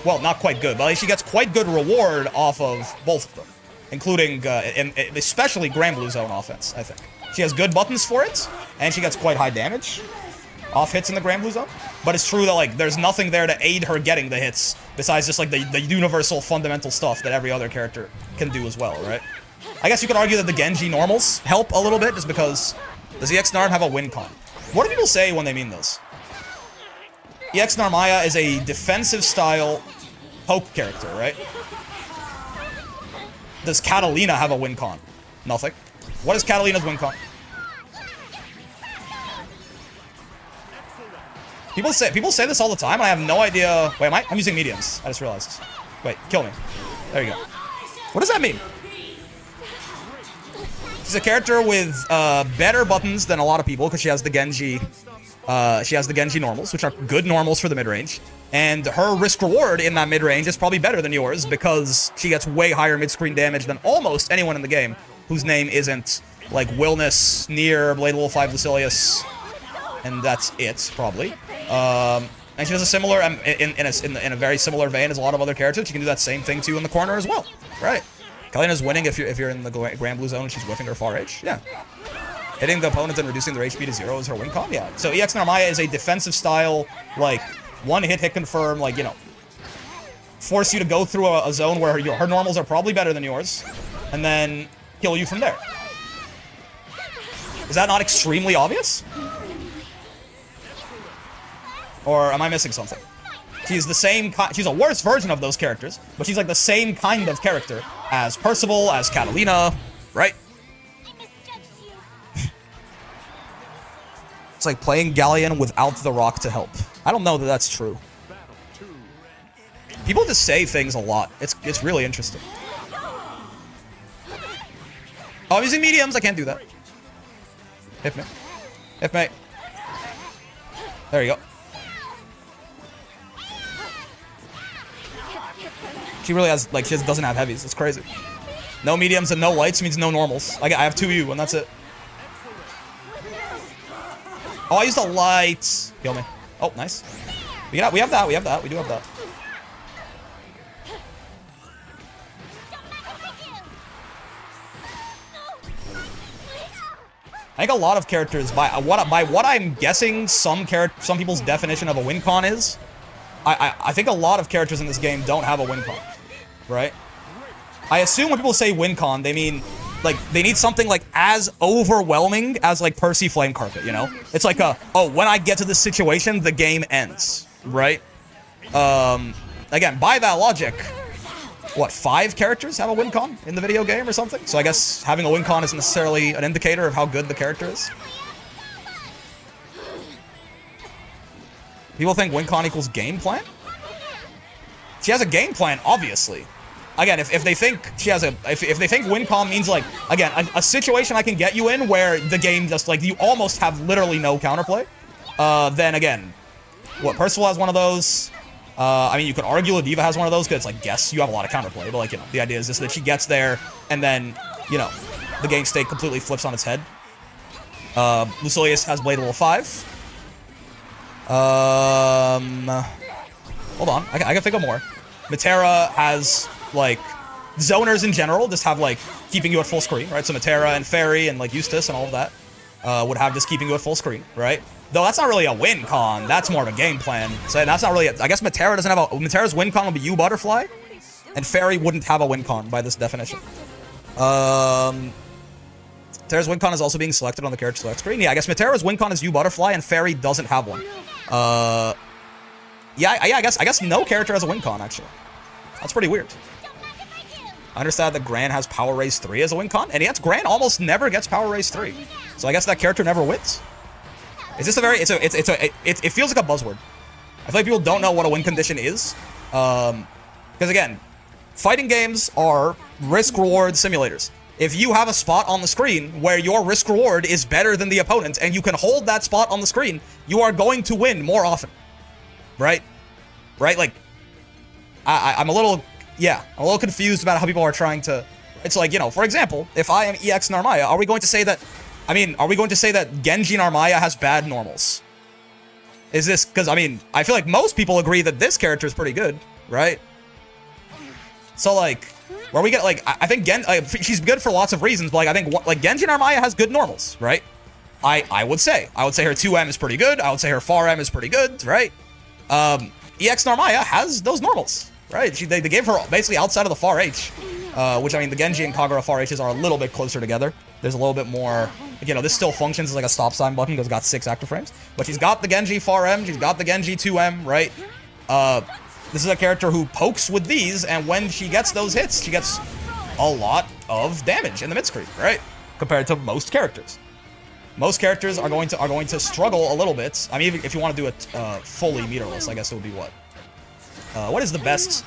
well, not quite good, but like, she gets quite good reward off of both of them, including, and especially Grand Blue zone offense, I think. She has good buttons for it, and she gets quite high damage off hits in the Grand Blue zone. But it's true that, like, there's nothing there to aid her getting the hits, besides just, like, the universal fundamental stuff that every other character can do as well, right? I guess you could argue that the Genji normals help a little bit, just because does EX Narn have a win con? What do people say when they mean this? EX Narmaya is a defensive style poke character, right? Does Catalina have a win con? Nothing. What is Catalina's win con? People say this all the time, and I have no idea. Wait, I'm using mediums. I just realized. Wait, kill me. There you go. What does that mean? She's a character with better buttons than a lot of people because she has the Genji. She has the Genji normals, which are good normals for the mid-range. And her risk-reward in that mid-range is probably better than yours because she gets way higher mid-screen damage than almost anyone in the game whose name isn't, like, Wilness, Nier, Blade Level 5 Lucilius, and that's it, probably. And she has a similar, in a very similar vein as a lot of other characters. She can do that same thing to you in the corner as well, right? Kalina's winning if you're in the Grand Blue zone and she's whiffing her far edge, yeah. Hitting the opponent and reducing their HP to 0 is her win con, yeah. So EX Narmaya is a defensive style, like, one hit confirm, like, you know, force you to go through a zone where her normals are probably better than yours, and then kill you from there. Is that not extremely obvious? Or am I missing something? She's the same she's a worse version of those characters, but she's like the same kind of character as Percival, as Catalina, right? It's like playing Galleon without the rock to help. I don't know that that's true. People just say things a lot. It's really interesting. Oh, I'm using mediums. I can't do that. Hit me. Hit me. There you go. She really has, like, she just doesn't have heavies. It's crazy. No mediums and no lights means no normals. I have 2U and that's it. Oh, I used a light. Kill me. Oh, nice. We have that. We do have that. I think a lot of characters, by what I'm guessing, some people's definition of a win con is, I think a lot of characters in this game don't have a win con, right? I assume when people say win con, they mean, like, they need something, like, as overwhelming as, like, Percy Flame Carpet, you know? It's like oh, when I get to this situation, the game ends, right? Again, by that logic, what, 5 characters have a win con in the video game or something? So I guess having a win con isn't necessarily an indicator of how good the character is. People think win con equals game plan? She has a game plan, obviously. Again, if they think she has if they think win con means, like, again, a situation I can get you in where the game just, like, you almost have literally no counterplay, then again, what, Percival has one of those. I mean, you could argue Ladiva has one of those, because it's like, yes, you have a lot of counterplay, but, like, you know, the idea is just that she gets there, and then, you know, the game state completely flips on its head. Lucilius has Blade Level 5. Hold on, I can think of more. Matera has, like, zoners in general just have, like, keeping you at full screen, right? So Matera and Parry and, like, Eustace and all of that would have just keeping you at full screen, right? Though that's not really a win con, that's more of a game plan. So that's not really, I guess Matera doesn't have Matera's win con would be U Butterfly, and Parry wouldn't have a win con by this definition. Matera's win con is also being selected on the character select screen. Yeah, I guess Matera's win con is U Butterfly, and Parry doesn't have one. Yeah, I guess no character has a win con, actually. That's pretty weird. I understand that Gran has Power Raise 3 as a win con, and yet Gran almost never gets Power Raise 3. So I guess that character never wins. Is this a very, it feels like a buzzword. I feel like people don't know what a win condition is, Because again, fighting games are risk-reward simulators. If you have a spot on the screen where your risk-reward is better than the opponent, and you can hold that spot on the screen, you are going to win more often. Right? Right? Like, I'm a little confused about how people are trying to... It's like, you know, for example, if I am EX Narmaya, are we going to say that Genji Narmaya has bad normals? Is this... Because, I mean, I feel like most people agree that this character is pretty good, right? So, like... Where we get, like, I think she's good for lots of reasons, but, like, I think, like, Genji Narmaya has good normals, right? I would say her 2M is pretty good. I would say her 4M is pretty good, right? EX Narmaya has those normals, right? They gave her basically outside of the far H, which, I mean, the Genji and Kagura far H's are a little bit closer together. There's a little bit more, you know, this still functions as like a stop sign button because it's got 6 active frames. But she's got the Genji 4M, she's got the Genji 2M, right? This is a character who pokes with these, and when she gets those hits, she gets a lot of damage in the mid-screen, right? Compared to most characters. Most characters are going to struggle a little bit. I mean, even if you want to do it fully meterless, I guess it would be what? What is the best,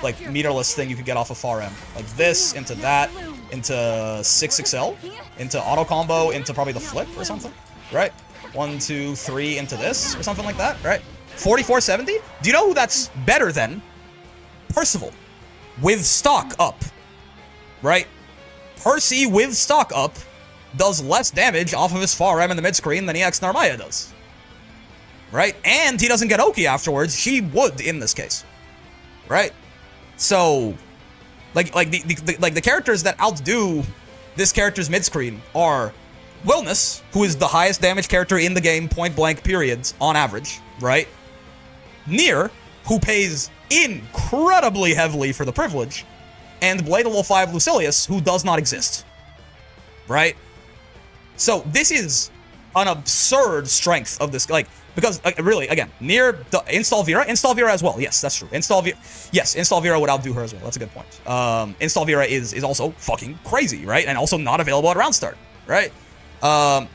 like, meterless thing you could get off of far M? Like this, into that, into 6XL, into auto combo, into probably the flip or something, right? 1, 2, 3 into this or something like that, right? 4470? Do you know who that's better than? Percival. With stock up. Right? Percy with stock up does less damage off of his far M in the mid-screen than EX Narmaya does. Right? And he doesn't get Oki afterwards. She would in this case. Right? So, like the characters that outdo this character's mid-screen are Willness, who is the highest damage character in the game, point blank, period, on average, right? Nier, who pays incredibly heavily for the privilege, and Blade Level 5 Lucilius, who does not exist. Right? So, this is an absurd strength of this, like, because, really, again, Nier, install Vera as well. Yes, that's true. Install Vera would outdo her as well. That's a good point. Install Vera is also fucking crazy, right? And also not available at round start, right? I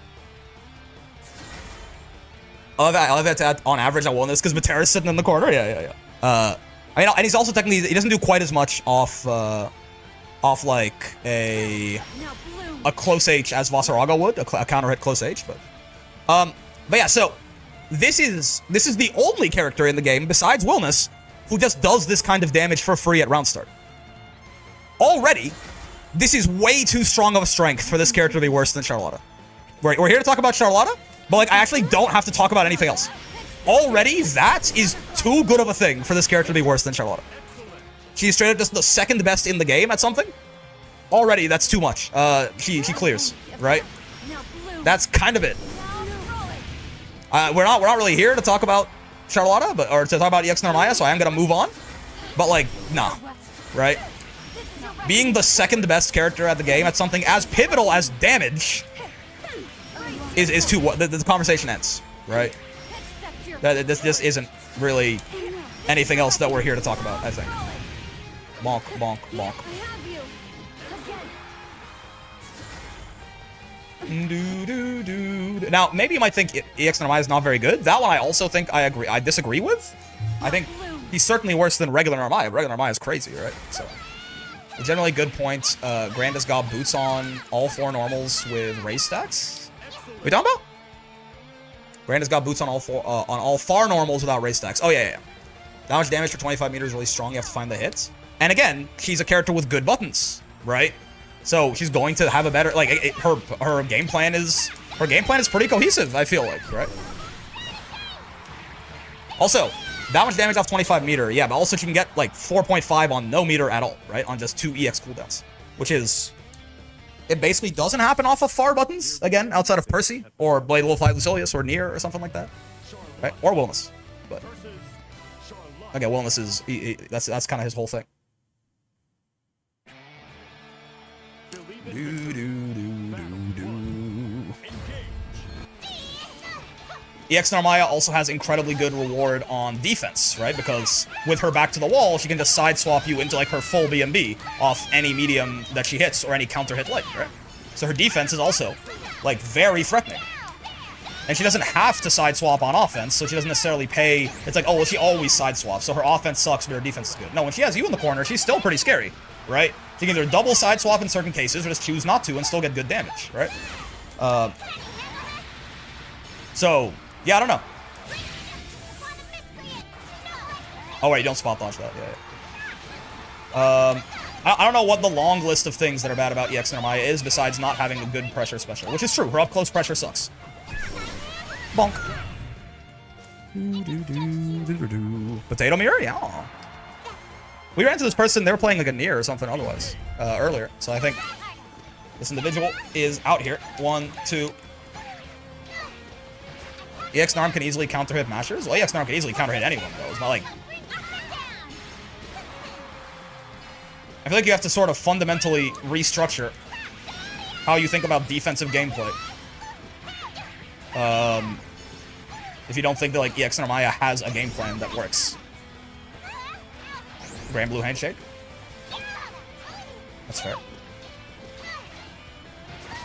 love that on average I won this because Matera's sitting in the corner. Yeah. I mean, and he's also technically, he doesn't do quite as much off like a close H as Vasaraga would, a counter hit close H, but yeah, so this is the only character in the game besides Willness who just does this kind of damage for free at round start. Already, this is way too strong of a strength for this character to be worse than Charlotta. We're here to talk about Charlotta, but, like, I actually don't have to talk about anything else. Already, that is too good of a thing for this character to be worse than Charlotta. She's straight up just the second best in the game at something. Already, that's too much. She clears, right? That's kind of it. We're not really here to talk about Charlotta, or to talk about EX Narmaya, so I am gonna move on. But, like, nah, right? Being the second best character at the game at something as pivotal as damage is too what the conversation ends, right? This just isn't really anything else that we're here to talk about, I think. Bonk, bonk, bonk. Now, maybe you might think EX Narmaya is not very good. That one I also think I disagree with. I think he's certainly worse than regular Narmaya. Regular Narmaya is crazy, right? So, generally good points. Grandis got boots on all 4 normals with raise stacks. What are we talking about? Grandis got boots on all far normals without raise stacks. Oh, yeah. Damage for 25 meters is really strong. You have to find the hits. And again, she's a character with good buttons, right? So she's going to have a better, like, her game plan is pretty cohesive, I feel like, right? Also, that much damage off 25 meter, yeah, but also she can get like 4.5 on no meter at all, right? On just 2 EX cooldowns, which is, it basically doesn't happen off of far buttons, again, outside of Percy, or Blade Level 5 Lucilius, or Nier, or something like that, right? Or Willness, but, okay, Willness is, that's kind of his whole thing. EX Narmaya also has incredibly good reward on defense, right? Because with her back to the wall, she can just side swap you into like her full BMB off any medium that she hits or any counter hit light, right? So her defense is also like very threatening. And she doesn't have to side swap on offense, so she doesn't necessarily pay. It's like, oh, well, she always side swaps, so her offense sucks, but her defense is good. No, when she has you in the corner, she's still pretty scary, right? She can either double side swap in certain cases, or just choose not to and still get good damage, right? So, yeah, I don't know. Oh, wait, you don't spot dodge that. Yeah. I don't know what the long list of things that are bad about EX Narmaya is, besides not having a good pressure special, which is true. Her up-close pressure sucks. Bonk. Potato mirror? Yeah. We ran into this person, they were playing like a Nier or something otherwise, earlier. So I think this individual is out here. 1, 2. EX Narm can easily counter hit mashers? Well, EX Narm can easily counter hit anyone, though. It's not like... I feel like you have to sort of fundamentally restructure how you think about defensive gameplay. If you don't think that, like, EX Narmaya has a game plan that works. Grand Blue Handshake. That's fair.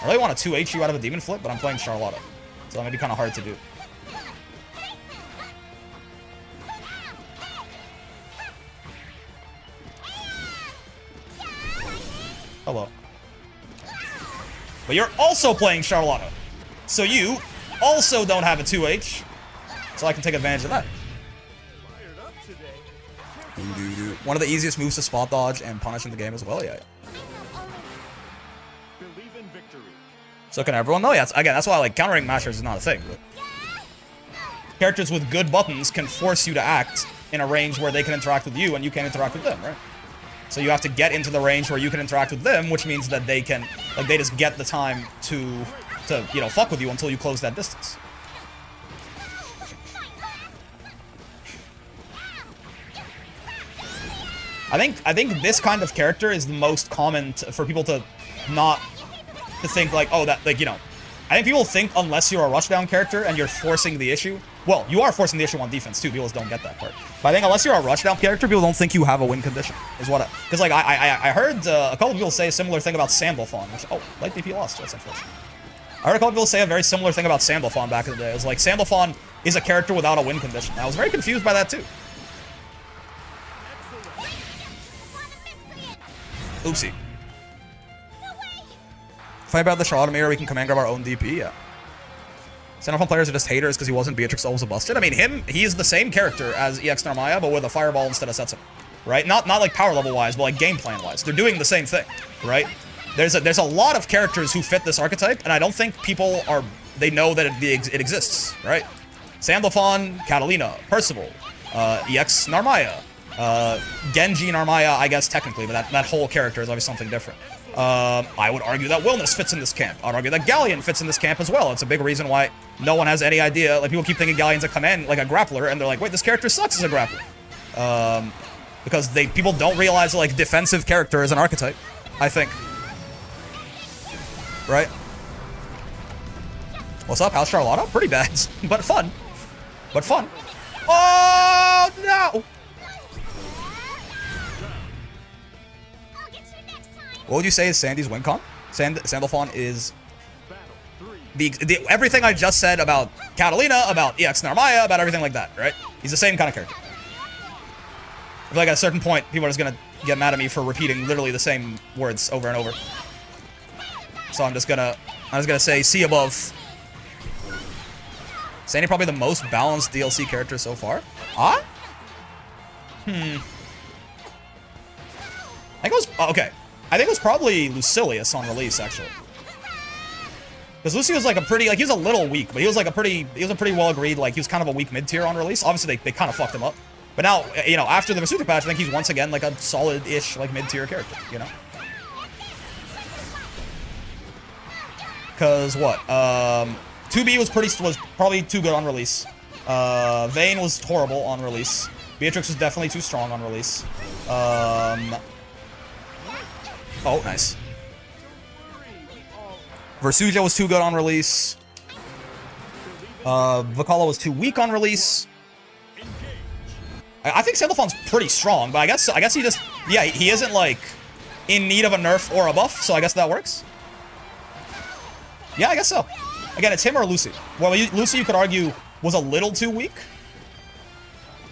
I really want to 2H you out of a Demon Flip, but I'm playing Charlotta. So that might be kind of hard to do. Hello. But you're also playing Charlotta. So you also don't have a 2H. So I can take advantage of that. One of the easiest moves to spot dodge and punish in the game as well, yeah. So can everyone? No, yeah. Again, that's why like countering mashers is not a thing. But characters with good buttons can force you to act in a range where they can interact with you and you can't interact with them, right? So you have to get into the range where you can interact with them, which means that they can, like, they just get the time to you know, fuck with you until you close that distance. I think this kind of character is the most common for people to not to think like, oh, that, like, you know, I think people think unless you're a rushdown character and you're forcing the issue. Well, you are forcing the issue on defense too. People just don't get that part. But I think unless you're a rushdown character, people don't think you have a win condition. Is what? Because like I heard a couple of people say a similar thing about Sandalphon. Which, oh, light DP lost. That's unfortunate. I heard a couple of people say a very similar thing about Sandalphon back in the day. It was like Sandalphon is a character without a win condition. I was very confused by that too. Oopsie. Fight about the Charlotta mirror, we can command grab our own DP, yeah. Sandalphon players are just haters because he wasn't Beatrix Souls busted. I mean, he is the same character as EX Narmaya, but with a fireball instead of Setsume, right? Not like power level wise, but like game plan wise. They're doing the same thing, right? There's a lot of characters who fit this archetype, and I don't think people they know that it exists, right? Sandalphon, Catalina, Percival, EX Narmaya, Genji Narmaya, I guess technically, but that whole character is obviously something different. I would argue that Wilness fits in this camp. I would argue that Galleon fits in this camp as well. It's a big reason why no one has any idea. Like, people keep thinking Galleon's a command, like a grappler, and they're like, wait, this character sucks as a grappler. Because people don't realize, like, defensive character is an archetype, I think. Right? What's up? How's Charlotta? Pretty bad, but fun. But fun. Oh, no! What would you say is Sandy's win con? Sandalphon is the everything I just said about Catalina, about EX Narmaya, about everything like that, right? He's the same kind of character. I feel like at a certain point, people are just gonna get mad at me for repeating literally the same words over and over. So I'm just gonna say C above. Sandy probably the most balanced DLC character so far. Ah? I think it was okay. I think it was probably Lucilius on release, actually. Because Lucy was like a pretty, like, he was a little weak, but he was a pretty well agreed, like, he was kind of a weak mid-tier on release. Obviously, they kind of fucked him up. But now, you know, after the Vasuta patch, I think he's once again, like, a solid-ish, like, mid-tier character, you know? Because, what? 2B was probably too good on release. Vayne was horrible on release. Beatrix was definitely too strong on release. Oh, nice. Versuja was too good on release. Vocala was too weak on release. I think Sandalphon's pretty strong, but I guess he just, yeah, he isn't like in need of a nerf or a buff, so I guess that works. Yeah, I guess so. Again, it's him or Lucy. Well, Lucy, you could argue, was a little too weak.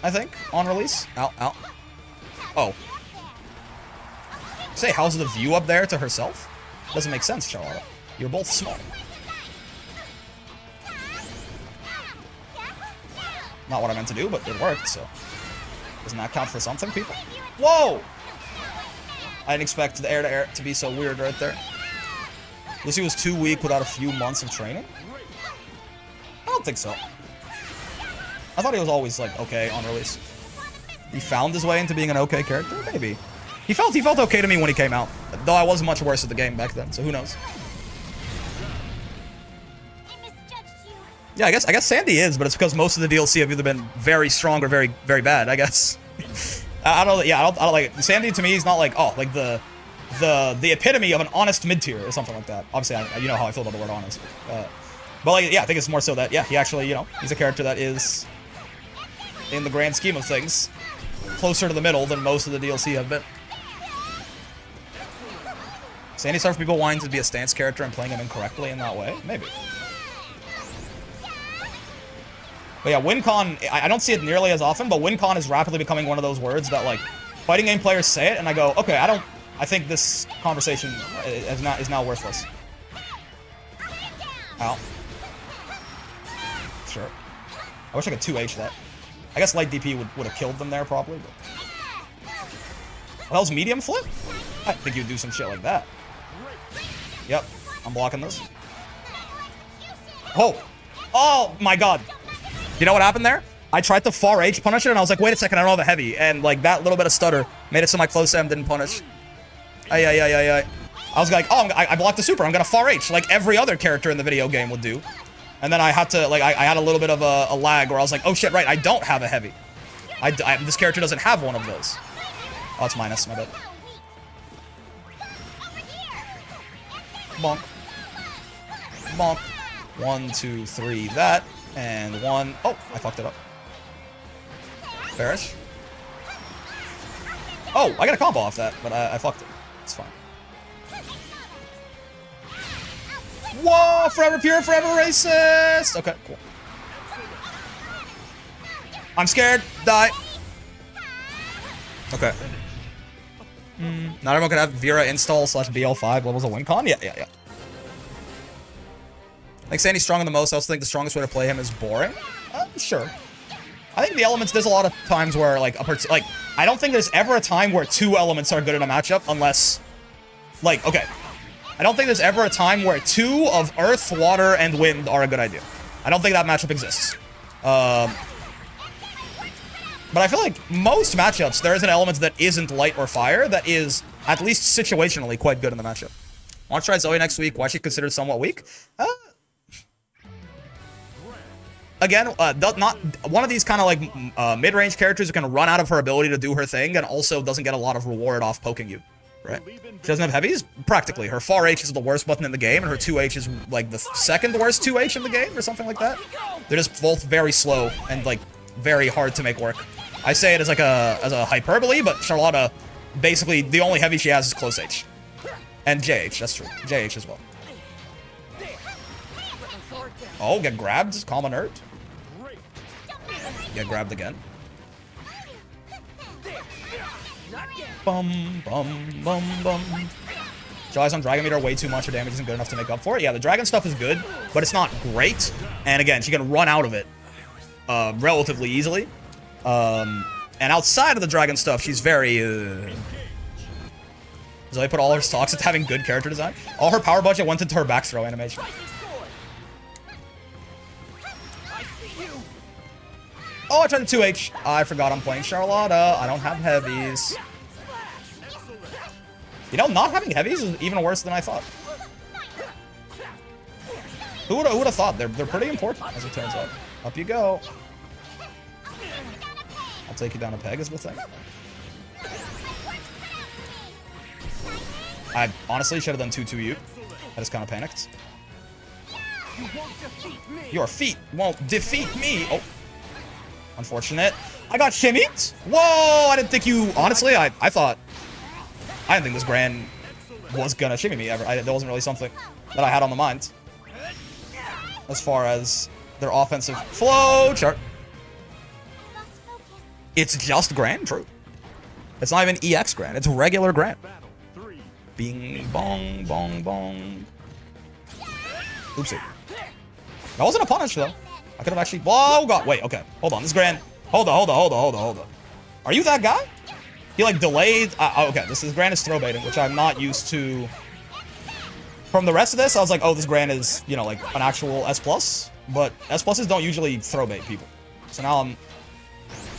I think, on release. Ow, ow. Oh. Say, how's the view up there to herself? Doesn't make sense, Charlotta. You're both small. Not what I meant to do, but it worked, so. Doesn't that count for something, people? Whoa! I didn't expect the air-to-air to be so weird right there. Lucy was too weak without a few months of training? I don't think so. I thought he was always, like, okay on release. He found his way into being an okay character? Maybe. He felt okay to me when he came out. Though I was much worse at the game back then, so who knows? Yeah, I guess Sandy is, but it's because most of the DLC have either been very strong or very, very bad, I guess. I don't like it. Sandy to me is not like, oh, like the epitome of an honest mid-tier or something like that. Obviously, you know how I feel about the word honest. But like, yeah, I think it's more so that, yeah, he actually, you know, he's a character that is, in the grand scheme of things, closer to the middle than most of the DLC have been. Sandy starts people wanting to be a stance character and playing him incorrectly in that way? Maybe. But yeah, WinCon, I don't see it nearly as often, but WinCon is rapidly becoming one of those words that, like, fighting game players say it, and I go, okay, I think this conversation is now worthless. Ow. Sure. I wish I could 2H that. I guess light DP would have killed them there, probably, but... What hell's medium flip? I think you'd do some shit like that. Yep, I'm blocking this. Oh! Oh my god! You know what happened there? I tried to far H punish it, and I was like, wait a second, I don't have a heavy. And, like, that little bit of stutter made it so my close M didn't punish. I was like, oh, I blocked the super. I'm gonna far H, like every other character in the video game would do. And then I had to, like, I had a little bit of a lag where I was like, oh shit, right, I don't have a heavy. This character doesn't have one of those. Oh, it's minus, my bad. Bonk. Bonk. 1, 2, 3, that. And 1. Oh, I fucked it up. Bearish. Oh, I got a combo off that, but I fucked it. It's fine. Whoa! Forever pure, forever racist! Okay, cool. I'm scared. Die. Okay. Not everyone can have Vera install / BL5 levels of WinCon? Yeah. I think Sandy's stronger than most. I also think the strongest way to play him is boring. Sure. I think the elements, there's a lot of times where, like, I don't think there's ever a time where 2 elements are good in a matchup unless, like, okay. I don't think there's ever a time where 2 of earth, water, and wind are a good idea. I don't think that matchup exists. But I feel like most matchups, there is an element that isn't light or fire that is, at least situationally, quite good in the matchup. Want to try Zoe next week? Why is she considered somewhat weak? Again, not one of these kind of like mid-range characters who can run out of her ability to do her thing and also doesn't get a lot of reward off poking you, right? She doesn't have heavies, practically. Her far H is the worst button in the game, and her 2H is like the second worst 2H in the game, or something like that. They're just both very slow and like very hard to make work. I say it as like as a hyperbole, but Charlotta, basically the only heavy she has is close H, and JH. That's true, JH as well. Oh, get grabbed, calm alert. Get grabbed again. Bum, bum, bum, bum. She relies on Dragon Meter way too much. Her damage isn't good enough to make up for it. Yeah, the Dragon stuff is good, but it's not great. And again, she can run out of it relatively easily. And outside of the Dragon stuff, she's very... Zoe put all her stocks into having good character design. All her power budget went into her back throw animation. Oh, I tried the 2H. I forgot I'm playing Charlotta. I don't have heavies. You know, not having heavies is even worse than I thought. Who would have thought? They're pretty important, as it turns out. Up you go. I'll take you down a peg is the thing. I honestly should have done 2-2-U. I just kind of panicked. Your feet won't defeat me. Oh. Unfortunate. I got shimmied. Whoa, I didn't think you... Honestly, I thought... I didn't think this Grand was gonna shimmy me ever. That wasn't really something that I had on the mind. as far as their offensive flow chart. It's just Grand, true. It's not even EX Grand, it's regular Grand. Bing, bong, bong, bong. Oopsie. That wasn't a punish, though. I could have actually... Whoa, God. Wait, okay. Hold on. This Grand... Hold on. Are you that guy? He, like, delayed... okay, this is Grand is throw baiting, which I'm not used to. From the rest of this, I was like, oh, this Grand is, you know, like, an actual S+. But S+'s don't usually throw bait people. So now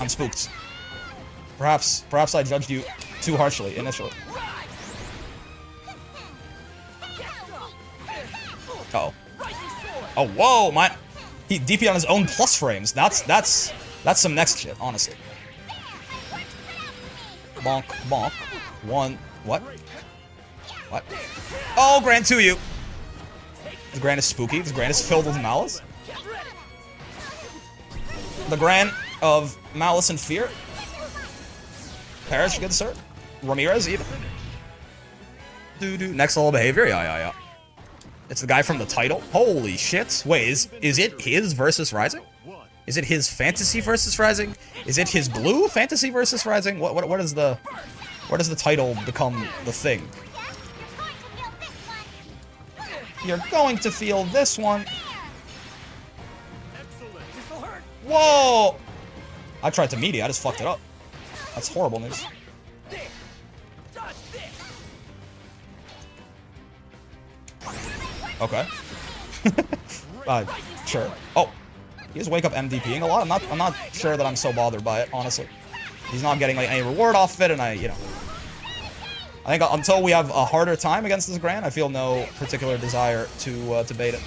I'm spooked. Perhaps I judged you too harshly initially. Uh-oh. Oh, whoa, he DP on his own plus frames. That's some next shit, honestly. Bonk, bonk. One, what? What? Oh, Grand 2U. This Grand is spooky. This Grand is filled with malice. The Grand of malice and fear. Parrish, good sir. Ramirez, even. Next level behavior? Yeah. It's the guy from the title. Holy shit. Wait, is it his versus Rising? Is it his fantasy versus Rising? Is it his blue fantasy versus Rising? What is the... Where does the title become the thing? You're going to feel this one. Whoa! I tried to meaty, I just fucked it up. That's horrible news. Okay. Sure. Oh, he just wake up MDPing a lot. I'm not sure that I'm so bothered by it, honestly. He's not getting like any reward off of it, and I think until we have a harder time against this Grand, I feel no particular desire to bait it.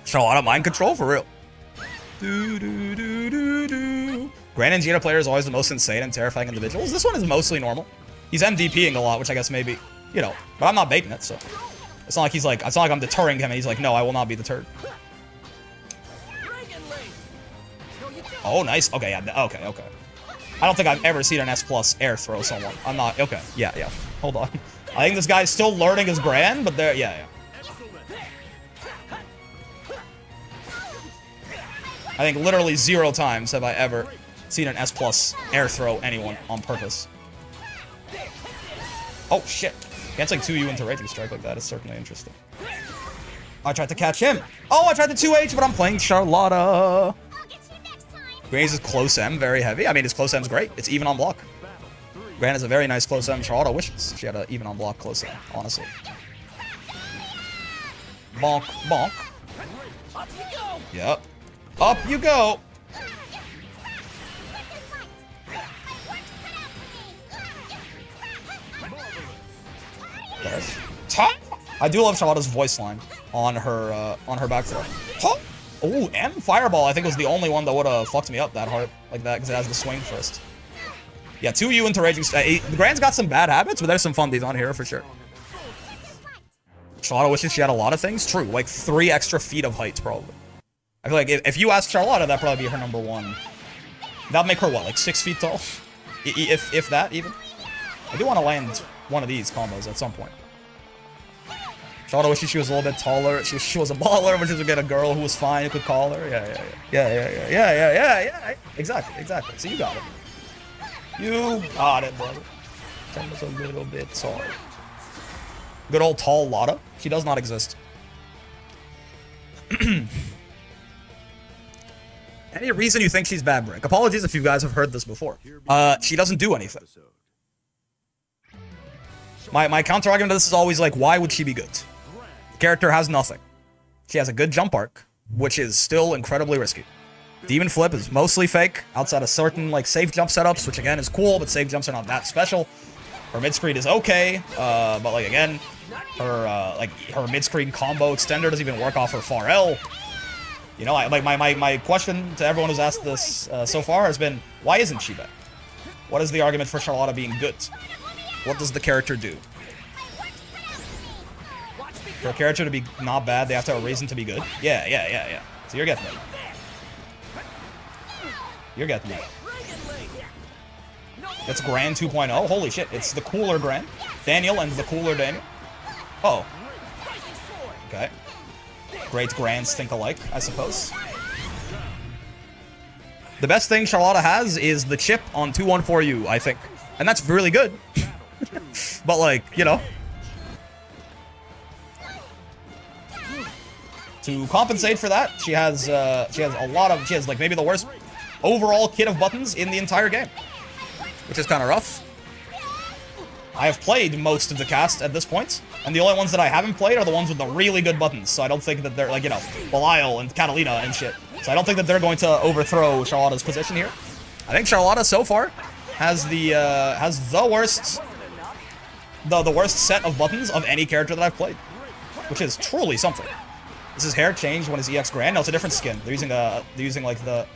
Charlotta mind control for real. Grand and Gina player is always the most insane and terrifying individuals. This one is mostly normal. He's MDPing a lot, which I guess maybe, you know, but I'm not baiting it, so it's not like he's like, it's not like I'm deterring him and he's like, no, I will not be deterred. Oh, nice. Okay, yeah, okay. I don't think I've ever seen an S+ air throw someone. I'm not, okay, yeah. Hold on. I think this guy's still learning his Grand, but there, yeah. I think literally 0 times have I ever seen an S+ air throw anyone on purpose. Oh, shit. Can't like 2U into Raging Strike like that. It's certainly interesting. I tried to catch him. Oh, I tried the 2H, but I'm playing Charlotta. Granny's close M, very heavy. I mean, his close M's great. It's even on block. Gran is a very nice close M. Charlotta wishes she had an even on block close M, honestly. Bonk, bonk. Yep. Up you go. I do love Charlotta's voice line on her back throw. Huh? Oh, M Fireball I think was the only one that would have fucked me up that hard like that because it has the swing first. Yeah, 2U into Raging Strike. The Grand's got some bad habits, but there's some fun on here for sure. Charlotta wishes she had a lot of things. True, like 3 extra feet of height probably. I feel like if you ask Charlotta, that'd probably be her #1. That'd make her what, like 6 feet tall? If that even. I do want to land one of these combos at some point. Charlotta wishes she was a little bit taller. She was a baller, which is to get a girl who was fine, who could call her. Yeah. Exactly. So you got it. You got it, brother. Timber's a little bit tall. Good old tall Lotta. She does not exist. Any reason you think she's bad, Brick? Apologies if you guys have heard this before. She doesn't do anything. My counter argument to this is always like, why would she be good? The character has nothing. She has a good jump arc, which is still incredibly risky. Demon Flip is mostly fake, outside of certain like safe jump setups, which again is cool, but safe jumps are not that special. Her mid-screen is okay, but like again, her mid-screen combo extender doesn't even work off her far L. You know, my question to everyone who's asked this so far has been, why isn't she bad? What is the argument for Charlotta being good? What does the character do? For a character to be not bad, they have to have a reason to be good. Yeah. So you're getting it. You're getting it. That's Grand 2.0. Holy shit, it's the cooler Grand. Daniel and the cooler Daniel. Oh. Okay. Great grands think alike, I suppose. The best thing Charlotta has is the chip on 214U, I think. And that's really good. But like, you know. To compensate for that, she has like maybe the worst overall kit of buttons in the entire game. Which is kind of rough. I have played most of the cast at this point, and the only ones that I haven't played are the ones with the really good buttons, so I don't think that they're, like, you know, Belial and Catalina and shit. So I don't think that they're going to overthrow Charlotta's position here. I think Charlotta, so far, has the worst set of buttons of any character that I've played. Which is truly something. Is his hair changed when his EX Grand? No, it's a different skin. They're using like, the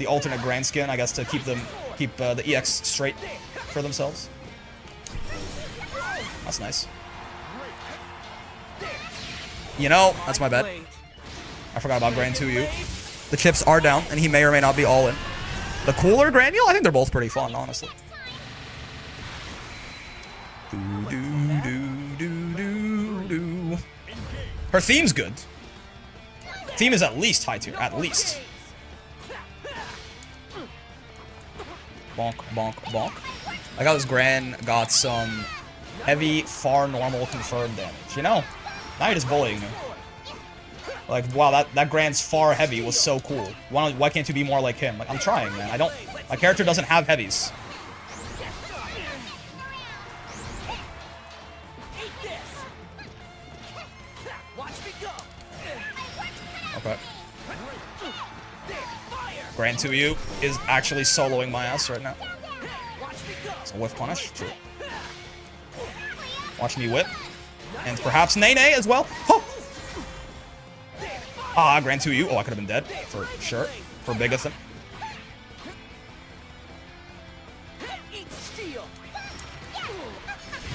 alternate Grand skin, I guess, to keep the EX straight for themselves. That's nice. You know, that's my bad. I forgot about Grand 2U. The chips are down, and he may or may not be all in. The cooler Granule? I think they're both pretty fun, honestly. Her theme's good. Theme is at least high tier, at least. Bonk, bonk, bonk. I got this Gran got some heavy, far normal confirmed damage. You know, now you're just bullying me. Like, wow, that Gran's far heavy was so cool. Why can't you be more like him? Like, I'm trying, man. My character doesn't have heavies. Okay. Grand 2U is actually soloing my ass right now. It's a whiff punish. True. Watch me whip. And perhaps Nene as well. Oh! Ah, Grand 2U. Oh, I could have been dead. For sure. For Bigathan.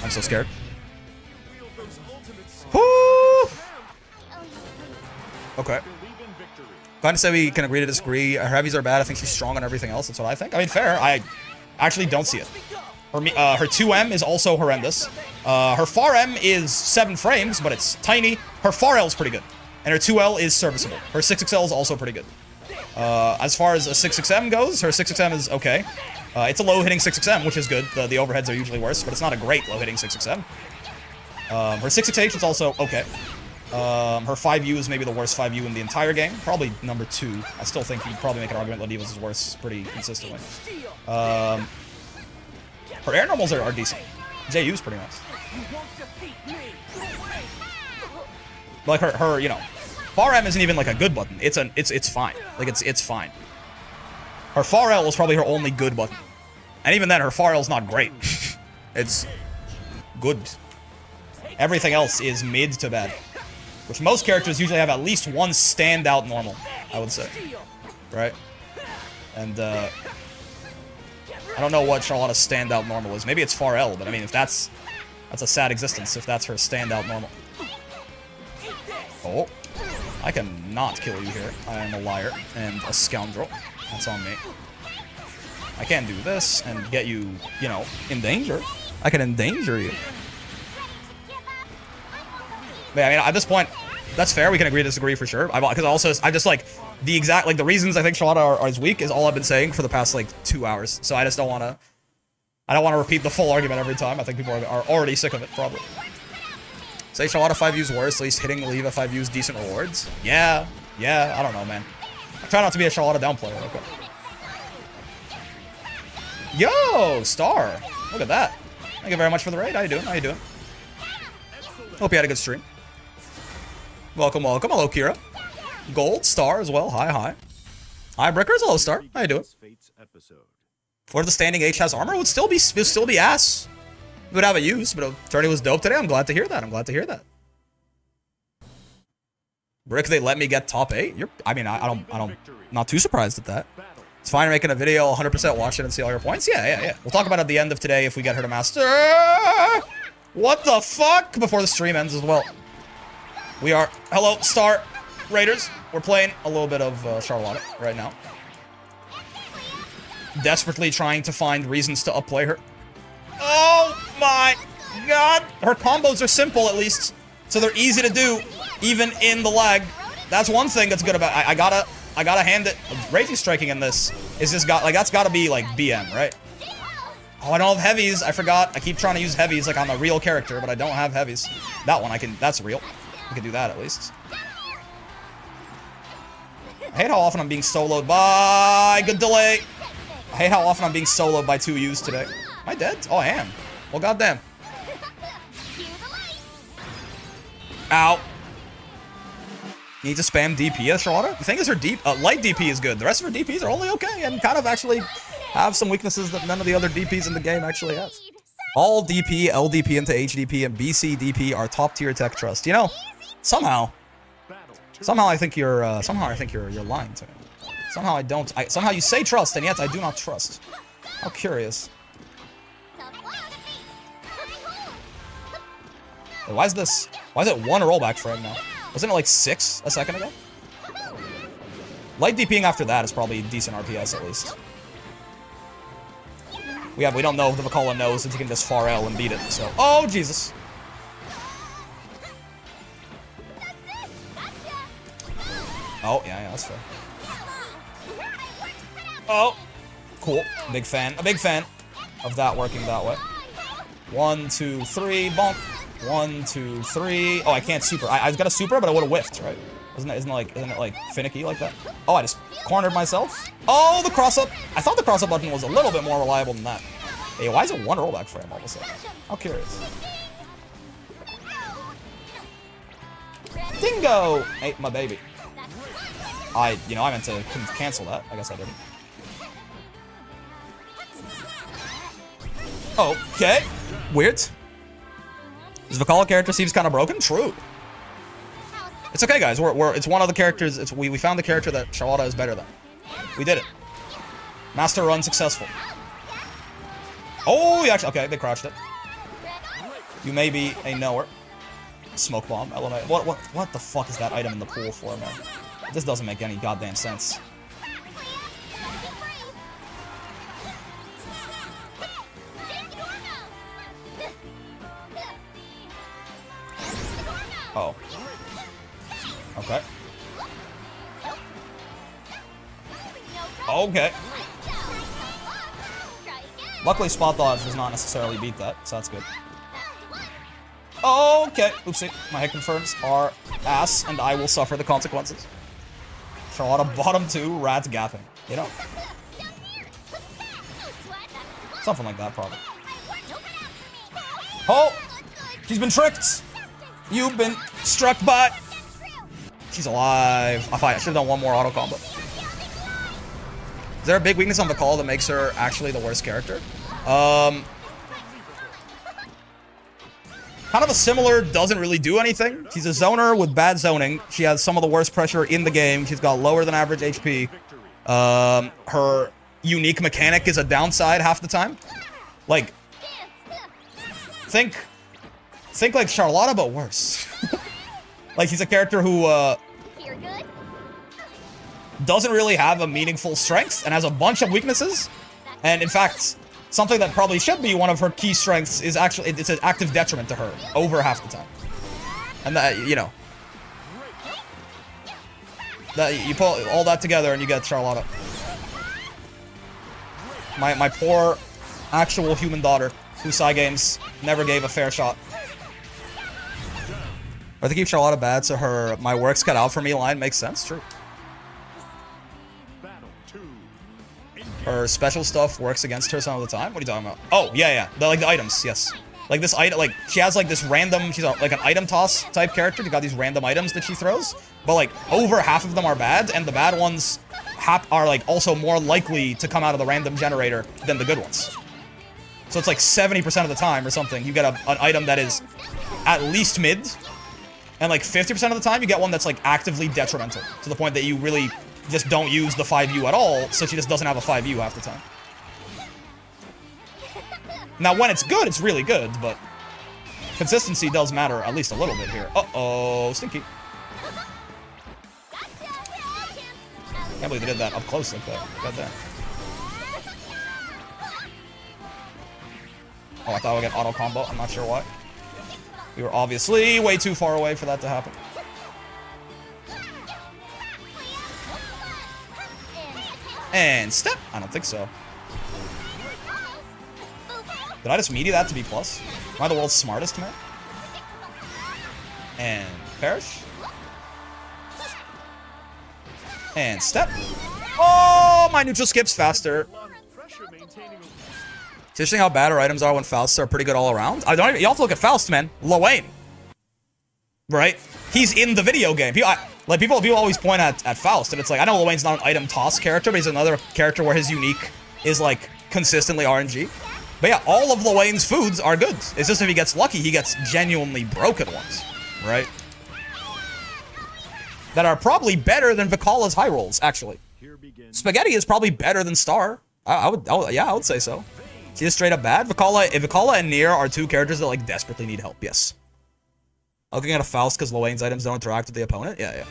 I'm so scared. Woo! Okay. Kind of say we can agree to disagree. Her heavies are bad. I think she's strong on everything else. That's what I think. I mean, fair. I actually don't see it. Her 2M is also horrendous. Her far M is 7 frames, but it's tiny. Her far L is pretty good. And her 2L is serviceable. Her 6XL is also pretty good. As far as a 6XM goes, her 6XM is okay. It's a low-hitting 6XM, which is good. The overheads are usually worse, but it's not a great low-hitting 6XM. Her 6XH is also okay. Her 5U is maybe the worst 5U in the entire game. Probably number 2. I still think you'd probably make an argument that Ladiva's is worse pretty consistently. Her air normals are decent. JU's pretty nice. Like her, you know, far M isn't even like a good button. It's fine. Like it's fine. Her far L is probably her only good button. And even then, her far L's not great. It's good. Everything else is mid to bad. Which most characters usually have at least one standout normal, I would say. Right? And, I don't know what Charlotta's standout normal is. Maybe it's far L, but I mean, if that's a sad existence, if that's her standout normal. Oh. I cannot kill you here. I am a liar and a scoundrel. That's on me. I can do this and get you, you know, in danger. I can endanger you. But I mean, at this point, that's fair. We can agree to disagree for sure. Because also, I just like the reasons I think Charlotta is weak is all I've been saying for the past like 2 hours. So I just don't want to. I don't want to repeat the full argument every time. I think people are already sick of it, probably. Say Charlotta 5U's worse, at least hitting Leva 5U's decent rewards. Yeah, I don't know, man. I try not to be a Charlotta down player. Okay. Yo, Star. Look at that. Thank you very much for the raid. How you doing? How you doing? Hope you had a good stream. Welcome, welcome. Hello, Kira. Gold, Star as well. Hi. Hi, Brickers. Hello, Star. How you doing? For the standing H has armor, would still be ass. We would have it used, but tourney was dope today. I'm glad to hear that. Brick, they let me get top 8. I mean, I don't. Not too surprised at that. It's fine making a video. 100% watch it and see all your points. Yeah. We'll talk about it at the end of today if we get her to master. What the fuck? Before the stream ends as well. We are... Hello, Star Raiders. We're playing a little bit of Charlotta right now. Desperately trying to find reasons to upplay her. Oh my god! Her combos are simple, at least. So they're easy to do. even in the lag. That's one thing that's good about I gotta hand it. Ragey striking in this is just that's gotta be like BM, right? Oh, I don't have heavies. I forgot. I keep trying to use heavies like I'm a real character, but I don't have heavies. That one that's real. I can do that at least. I hate how often I'm being soloed by... Good delay. I hate how often I'm being soloed by 2Us today. Am I dead? Oh, I am. Well, goddamn. Ow. Need to spam DP as Charlotta? The thing is her light DP is good. The rest of her DPs are only okay and kind of actually have some weaknesses that none of the other DPs in the game actually have. All DP, LDP into HDP, and BC DP are top tier tech trust. You know, somehow I think you're lying to me. Somehow I don't. Somehow you say trust, and yet I do not trust. How curious. Wait, why is it 1 rollback frame now? Wasn't it like 6 a second ago? Light DPing after that is probably decent RPS at least. We don't know if the Vakala knows that he can just far L and beat it, so. Oh, Jesus. Oh, yeah, that's fair. Oh, cool. A big fan of that working that way. 1, 2, 3, bonk. 1, 2, 3. Oh, I can't super. I got a super, but I would have whiffed, right? Isn't it like finicky like that? Oh, I just cornered myself. Oh, the cross up. I thought the cross up button was a little bit more reliable than that. Hey, why is it 1 rollback frame all of a sudden? How curious. Dingo! Ate my baby. I meant to cancel that. I guess I didn't. Okay. Weird. This Vakala character seems kind of broken? True. It's okay, guys. It's one of the characters. We found the character that Charlotta is better than. We did it. Master run successful. Oh, you actually... Okay, they crashed it. You may be a knower. Smoke bomb, element. What the fuck is that item in the pool for, man? This doesn't make any goddamn sense. Oh. Okay. Okay. Luckily, spot dodge does not necessarily beat that, so that's good. Okay. Oopsie. My hit confirms are ass, and I will suffer the consequences. Charlotta bottom 2, rat gapping. You know. Something like that, probably. Oh! She's been tricked! You've been struck by... She's alive. I should have done one more auto combo. Is there a big weakness on the call that makes her actually the worst character? Kind of a similar, doesn't really do anything. She's a zoner with bad zoning. She has some of the worst pressure in the game. She's got lower than average HP. Her unique mechanic is a downside half the time. Like, think like Charlotta, but worse. Like, she's a character who, doesn't really have a meaningful strength and has a bunch of weaknesses. And in fact, something that probably should be one of her key strengths is actually, it's an active detriment to her over half the time. And that, you know, that you pull all that together and you get Charlotta. My poor actual human daughter, who Cygames never gave a fair shot. I think keep Charlotta bad, so my work's cut out for me line makes sense. True. Her special stuff works against her some of the time. What are you talking about? Oh, yeah. The items, yes. Like this item, like she has like this random, she's like an item toss type character. She got these random items that she throws, but like over half of them are bad, and the bad ones are like also more likely to come out of the random generator than the good ones. So it's like 70% of the time or something, you get an item that is at least mid, and like 50% of the time you get one that's like actively detrimental to the point that you really just don't use the 5U at all, so she just doesn't have a 5U half the time. Now, when it's good, it's really good, but consistency does matter at least a little bit here. Uh-oh, stinky. Can't believe they did that up close like that. God damn. Oh, I thought I would get auto combo. I'm not sure why. We were obviously way too far away for that to happen. And step. I don't think so. Did I just media that to B+? Am I the world's smartest man? And perish. And step. Oh, my neutral skip's faster. It's interesting how bad our items are when Fausts are pretty good all around. I don't even, you have to look at Faust, man. Lil right? He's in the video game. People always point at Faust, and it's like, I know Lil Wayne's not an item toss character, but he's another character where his unique is like consistently RNG. But yeah, all of Lil Wayne's foods are good. It's just if he gets lucky, he gets genuinely broken ones, right? That are probably better than Vicala's high rolls, actually. Spaghetti is probably better than Star. I would say so. She is straight up bad. Vicala and Nier are two characters that like desperately need help. Yes. Looking at a Faust because Lil Wayne's items don't interact with the opponent. Yeah.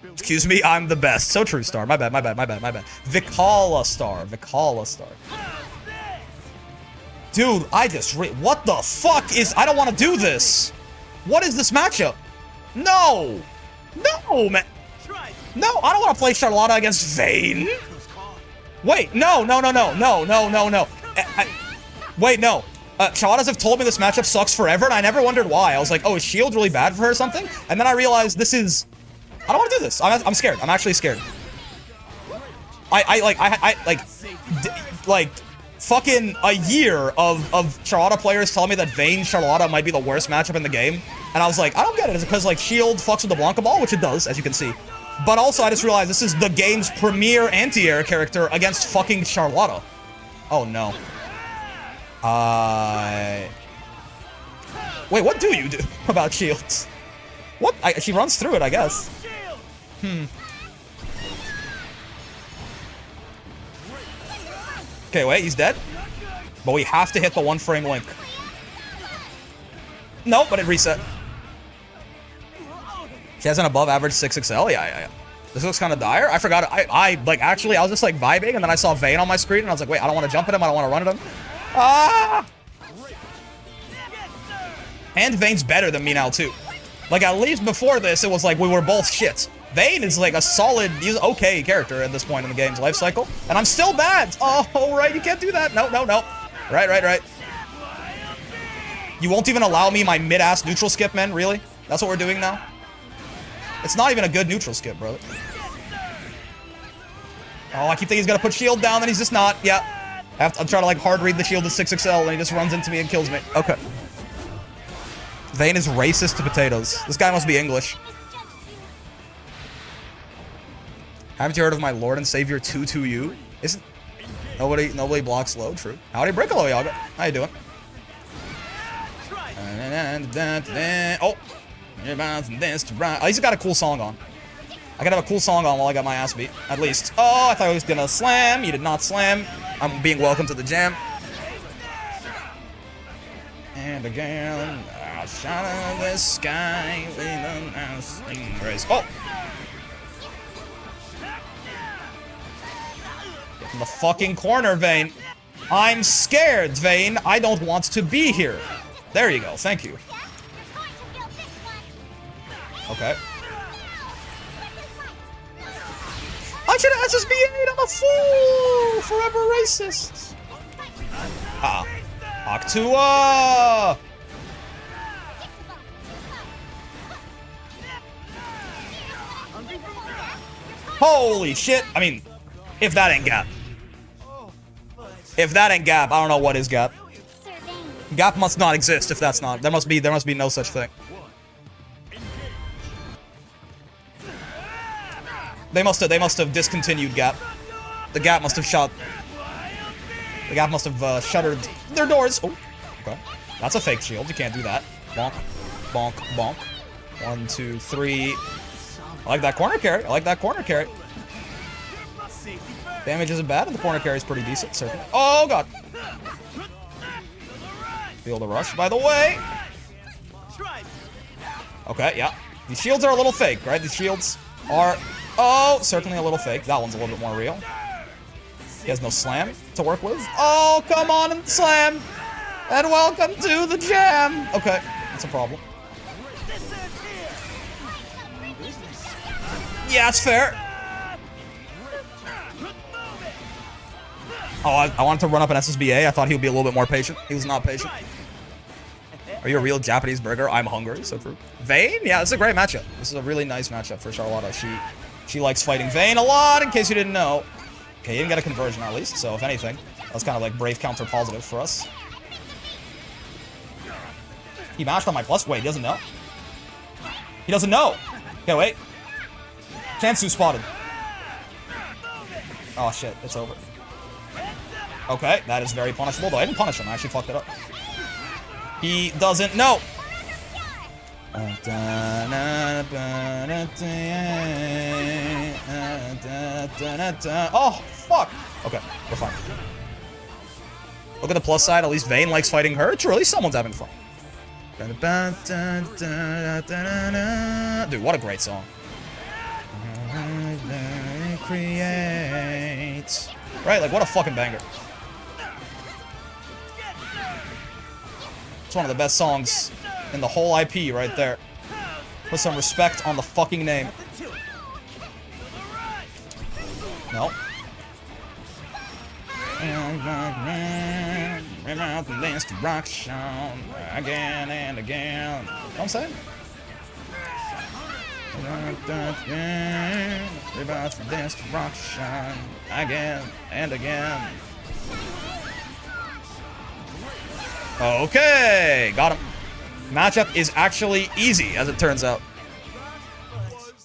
Excuse me, I'm the best. So true, Star. My bad. Vicala Star. Dude, what the fuck is... I don't want to do this. What is this matchup? No, man. No, I don't want to play Charlotta against Vayne. Wait, no. Wait, no. Charlottas have told me this matchup sucks forever, and I never wondered why. I was like, oh, is shield really bad for her or something? And then I realized this is... I don't want to do this. I'm scared. I'm actually scared. Fucking a year of Charlotta players telling me that Vayne Charlotta might be the worst matchup in the game. And I was like, I don't get it. Is it because, like, shield fucks with the Blanca ball? Which it does, as you can see. But also, I just realized this is the game's premier anti-air character against fucking Charlotta. Oh, no. Wait, what do you do about shields? What? She runs through it, I guess. Okay, wait, he's dead. But we have to hit the 1-frame link. Nope, but it reset. She has an above average 6XL? Yeah. This looks kind of dire. I forgot. I was just like vibing, and then I saw Vayne on my screen, and I was like, wait, I don't want to jump at him. I don't want to run at him. Ah! And Vayne's better than me now, too. Like, at least before this, it was like we were both shit. Vayne is like a solid, he's okay character at this point in the game's life cycle. And I'm still bad. Oh, right, you can't do that. No. Right. You won't even allow me my mid-ass neutral skip, man? Really? That's what we're doing now? It's not even a good neutral skip, brother. Oh, I keep thinking he's gonna put shield down, then he's just not. Yeah. I'm trying to like hard read the shield to 6XL, and he just runs into me and kills me. Okay. Vayne is racist to potatoes. This guy must be English. Haven't you heard of my Lord and Savior 2-2-U? Isn't nobody blocks low? True. Howdy, Brickalo, Yaga. How you doing? Oh. At least he got a cool song on. I gotta have a cool song on while I got my ass beat. At least. Oh, I thought he was gonna slam. You did not slam. I'm being welcome to the jam. And again, I'll shine on the sky with a nice race. Oh! Get in the fucking corner, Vayne. I'm scared, Vayne. I don't want to be here. There you go. Thank you. Okay. I should have SSB8. I'm a fool. Forever racist. Octua. Holy shit. I mean, if that ain't gap. If that ain't gap, I don't know what is gap. Gap must not exist if that's not. There must be no such thing. They must have discontinued Gap. The Gap must have shuttered their doors. Oh, okay. That's a fake shield. You can't do that. Bonk, bonk, bonk. 1, 2, 3. I like that corner carry. Damage isn't bad, and the corner carry is pretty decent, certainly. Oh god. Feel the rush, by the way. Okay, yeah. These shields are a little fake, right? These shields are... Oh, certainly a little fake. That one's a little bit more real. He has no slam to work with. Oh, come on and slam. And welcome to the jam. Okay, that's a problem. Yeah, it's fair. Oh, I wanted to run up an SSBA. I thought he would be a little bit more patient. He was not patient. Are you a real Japanese burger? I'm hungry, so true. Vayne? Yeah, this is a great matchup. This is a really nice matchup for Charlotta. She likes fighting Vayne a lot, in case you didn't know. Okay, he didn't get a conversion at least, so if anything, that's kind of like brave counter positive for us. He mashed on my plus. Wait, he doesn't know. He doesn't know. Okay, wait. Chansu spotted. Oh shit, it's over. Okay, that is very punishable, though I didn't punish him. I actually fucked it up. He doesn't know. Oh, fuck. Okay, we're fine. Look at the plus side. At least Vayne likes fighting her. True, at least someone's having fun. Dude, what a great song. Create. Right, like, what a fucking banger. It's one of the best songs in the whole IP right there. Put some respect on the fucking name. No. Again and again. You know what I'm saying? Again and again. Okay, got him. Matchup is actually easy, as it turns out.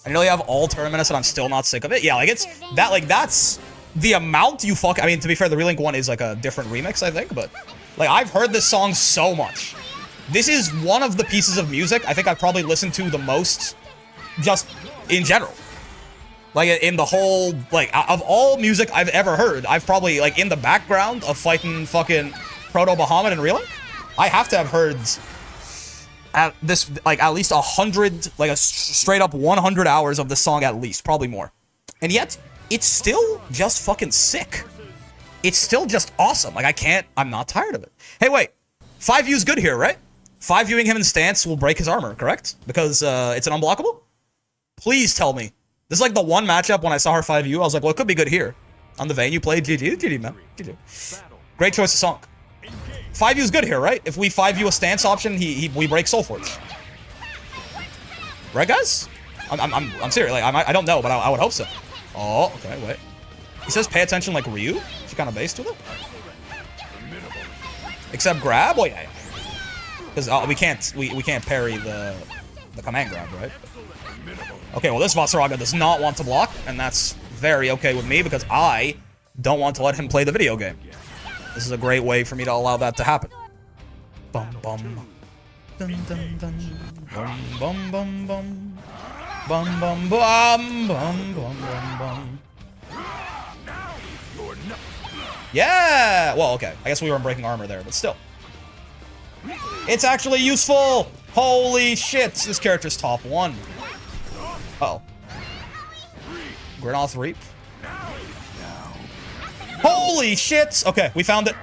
I nearly have all tournaments and I'm still not sick of it. Yeah, like it's that, like that's the amount you fuck. I mean, to be fair, the Relink one is like a different remix, I think, but like I've heard this song so much. This is one of the pieces of music I think I've probably listened to the most, just in general. Like in the whole, like of all music I've ever heard, I've probably like in the background of fighting fucking Proto Bahamut and Relink, I have to have heard at this like at least 100, like a straight up 100 hours of the song at least, probably more. And yet it's still just fucking sick. It's still just awesome. Like I'm not tired of it. Hey, wait, 5U's good here, right? 5Uing him in stance will break his armor, correct? Because it's an unblockable? Please tell me. This is like the one matchup when I saw her 5U, I was like, well, it could be good here. On the Vayne you played, GG, man. GG. Great choice of song. 5U's good here, right? If we 5U a stance option, we break Soul Forge. Right, guys? I'm serious. Like, I don't know, but I would hope so. Oh, okay, wait. He says pay attention like Ryu. Is he kind of based with it? Except grab? Oh, yeah. Because we can't parry the command grab, right? Okay, well, this Vasaraga does not want to block, and that's very okay with me because I don't want to let him play the video game. This is a great way for me to allow that to happen. Bum bum. Dun dun dun. Bum bum bum bum. Bum bum bum bum bum bum bum. Yeah! Well, okay. I guess we weren't breaking armor there, but still. It's actually useful! Holy shit! This character's top 1. Uh-oh. Granoth Reap. Holy shit! Okay, we found it.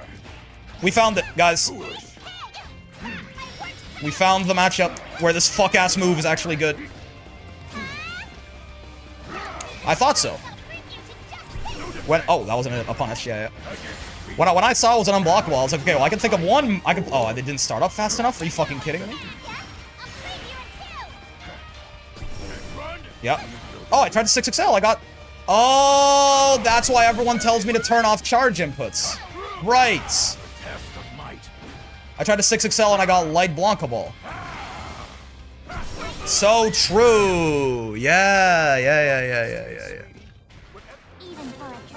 We found it, guys. We found the matchup where this fuck-ass move is actually good. I thought so. Oh, that wasn't a punish, yeah. When I saw it was an unblockable, I was like, okay, well, I can think of one. Oh, they didn't start up fast enough? Are you fucking kidding me? Yep. Oh, I tried to 6XL. I got... Oh, that's why everyone tells me to turn off charge inputs. Right. I tried to 6XL and I got light Blanca-Ball. So true. Yeah.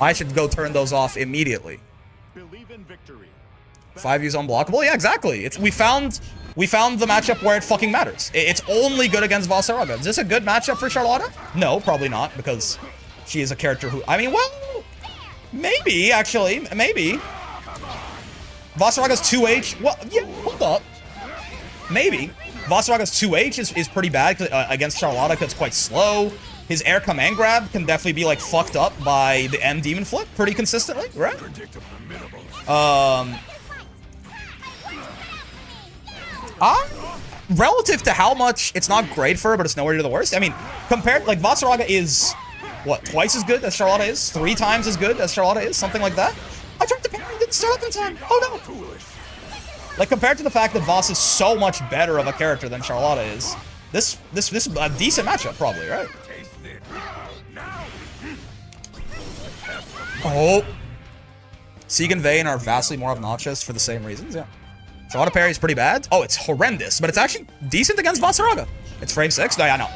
I should go turn those off immediately. 5U's unblockable? Yeah, exactly. We found the matchup where it fucking matters. It's only good against Vasaraga. Is this a good matchup for Charlotta? No, probably not, because she is a character who... I mean, well... Maybe, actually. Maybe. Vasaraga's 2H... Well, yeah, hold up. Maybe. Vasaraga's 2H is pretty bad against Charlotta because it's quite slow. His air command grab can definitely be, like, fucked up by the M Demon Flip pretty consistently, right? Relative to how much it's not great for her, but it's nowhere near the worst. I mean, compared, like, Vasaraga is, what, twice as good as Charlotta is? 3 times as good as Charlotta is? Something like that? I tried to parry, didn't start up in time. Oh no. Like, compared to the fact that Voss is so much better of a character than Charlotta is, this is a decent matchup, probably, right? Oh. Sieg and Vayne are vastly more obnoxious for the same reasons, yeah. Charlotta parry is pretty bad. Oh, it's horrendous, but it's actually decent against Vasaraga. It's frame 6? No, yeah, no.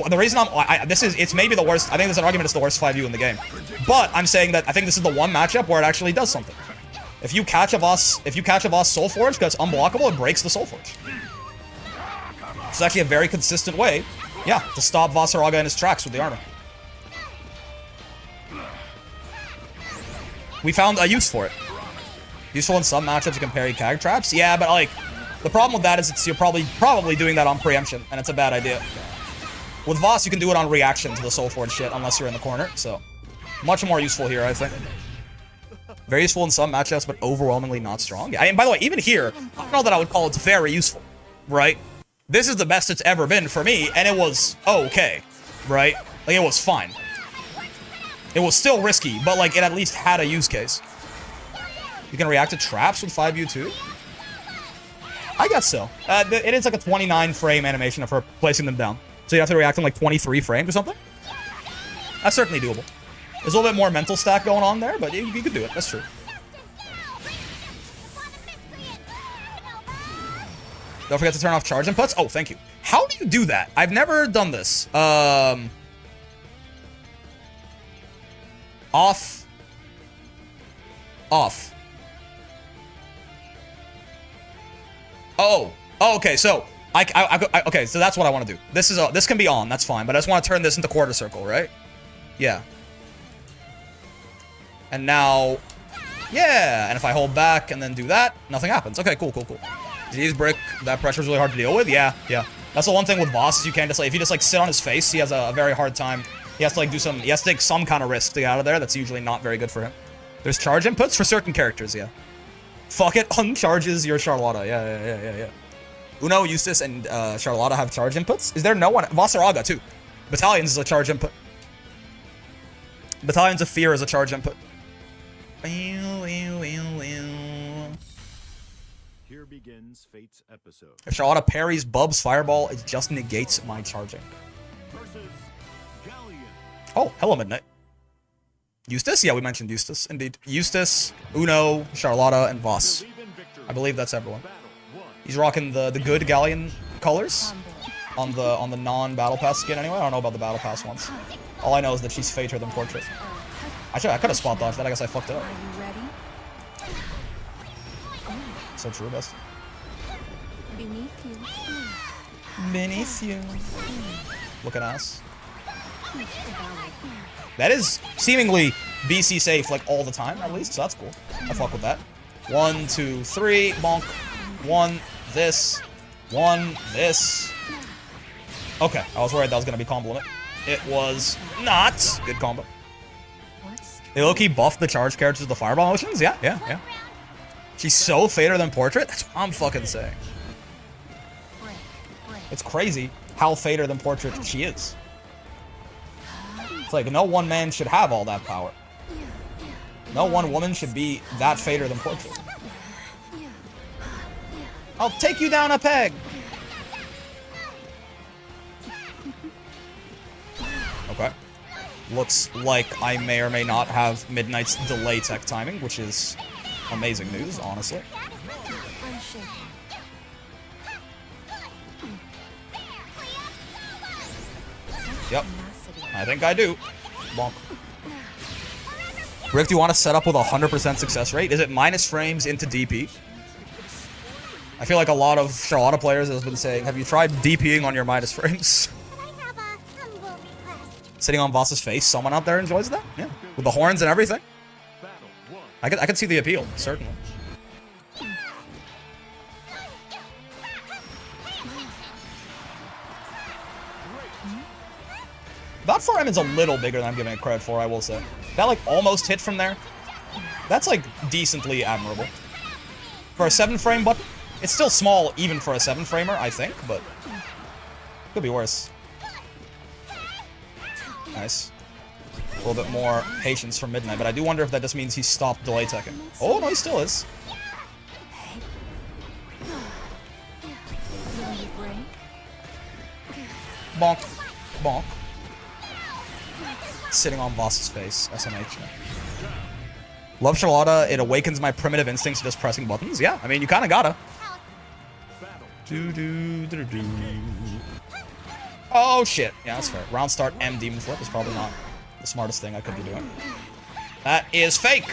The reason it's maybe the worst, I think there's an argument it's the worst 5U in the game. But I'm saying that I think this is the one matchup where it actually does something. If you catch a Voss Soul Forge because it's unblockable, it breaks the Soul Forge. It's actually a very consistent way, yeah, to stop Vasaraga in his tracks with the armor. We found a use for it. Useful in some matchups to compare CAG traps. Yeah, but like, the problem with that is you're probably doing that on preemption, and it's a bad idea. With Voss, you can do it on reaction to the Soul Forge shit, unless you're in the corner, so much more useful here, I think. Very useful in some matchups, but overwhelmingly not strong. Yeah, and by the way, even here, I don't know that I would call it very useful, right? This is the best it's ever been for me, and it was okay, right? Like, it was fine. It was still risky, but like, it at least had a use case. You can react to traps with 5U too? I guess so. It is like a 29 frame animation of her placing them down. So you have to react in like 23 frames or something? That's certainly doable. There's a little bit more mental stack going on there, but you could do it. That's true. Don't forget to turn off charge inputs. Oh, thank you. How do you do that? I've never done this. Off. Oh, okay. So okay. So that's what I want to do. This can be on. That's fine. But I just want to turn this into quarter circle, right? Yeah. And now, yeah. And if I hold back and then do that, nothing happens. Okay, cool. Z's brick. That pressure is really hard to deal with. Yeah. That's the one thing with Voss is you can't just like if you just like sit on his face, he has a very hard time. He has to like he has to take some kind of risk to get out of there. That's usually not very good for him. There's charge inputs for certain characters. Yeah. Fuck it, uncharges your Charlotta. Yeah. Uno, Eustace, and Charlotta have charge inputs. Is there no one? Vasaraga, too. Battalions is a charge input. Battalions of Fear is a charge input. Here begins Fate's episode. If Charlotta parries Bub's Fireball, it just negates my charging. Versus Galleon. Oh, hello, Midnight. Eustace? Yeah, we mentioned Eustace. Indeed. Eustace, Uno, Charlotta, and Voss. I believe that's everyone. He's rocking the good Galleon colors on the non-Battle Pass skin anyway. I don't know about the Battle Pass ones. All I know is that she's fater than Portrait. Actually, I could have spot dodged that. I guess I fucked it up. So true, best. Beneath you. Looking ass. That is seemingly BC safe like all the time, at least, so that's cool. I fuck with that. 1, 2, 3, bonk. 1, this. 1, this. Okay, I was worried that was gonna be combo limit. It was not. Good combo. They low-key buffed the charge characters with the fireball motions? Yeah. She's so fader than Portrait? That's what I'm fucking saying. It's crazy how fader than Portrait she is. It's like, no one man should have all that power. No one woman should be that fader than Portrait. I'll take you down a peg! Okay. Looks like I may or may not have Midnight's delay tech timing, which is amazing news, honestly. Yep. I think I do. Bonk. Rick, do you want to set up with a 100% success rate? Is it minus frames into DP? I feel like a lot of Charlotta players have been saying, have you tried DPing on your minus frames? Sitting on Voss's face, someone out there enjoys that? Yeah. With the horns and everything? I could see the appeal, certainly. That 4M is a little bigger than I'm giving it credit for, I will say. That, like, almost hit from there. That's, like, decently admirable. For a 7-frame, but it's still small even for a 7-framer, I think, but could be worse. Nice. A little bit more patience from Midnight, but I do wonder if that just means he stopped delay teching. Oh, no, he still is. Bonk. Bonk. Sitting on boss's face. SMH. Love Charlotta. It awakens my primitive instincts of just pressing buttons. Yeah, I mean, you kind of gotta. Oh, shit. Yeah, that's fair. Round start M Demon Flip is probably not the smartest thing I could be doing. That is fake.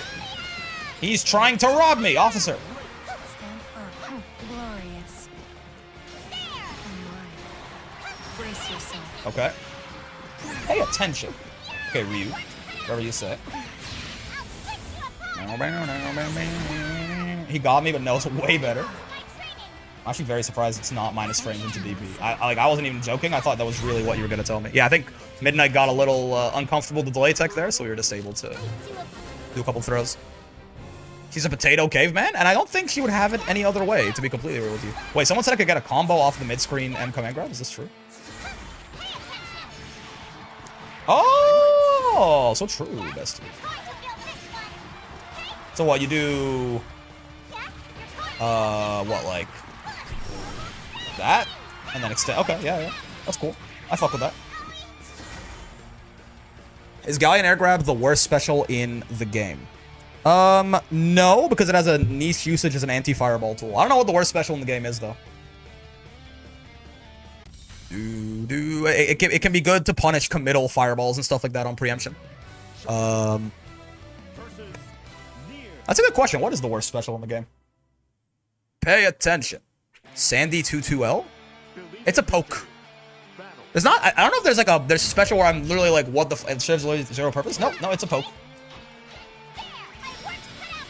He's trying to rob me, officer. Stand firm. Glorious. Brace yourself. Okay. Pay attention. Okay, Ryu. Whatever you say. He got me, but knows way better. I'm actually very surprised it's not minus frames into DB. I wasn't even joking. I thought that was really what you were going to tell me. Yeah, I think Midnight got a little uncomfortable with the delay tech there, so we were just able to do a couple throws. She's a potato caveman, and I don't think she would have it any other way, to be completely real with you. Wait, someone said I could get a combo off the mid-screen M command grab? Is this true? Oh, so true, bestie. So what, you do... what, like... that? And then extend... Okay, yeah. That's cool. I fuck with that. Is Galleon Air Grab the worst special in the game? No, because it has a niche usage as an anti-fireball tool. I don't know what the worst special in the game is, though. It can be good to punish committal fireballs and stuff like that on preemption. That's a good question. What is the worst special in the game? Pay attention. Sandy 22L? It's a poke. There's not... I don't know if there's like a... There's a special where I'm literally like, what the... It serves zero purpose? No, it's a poke.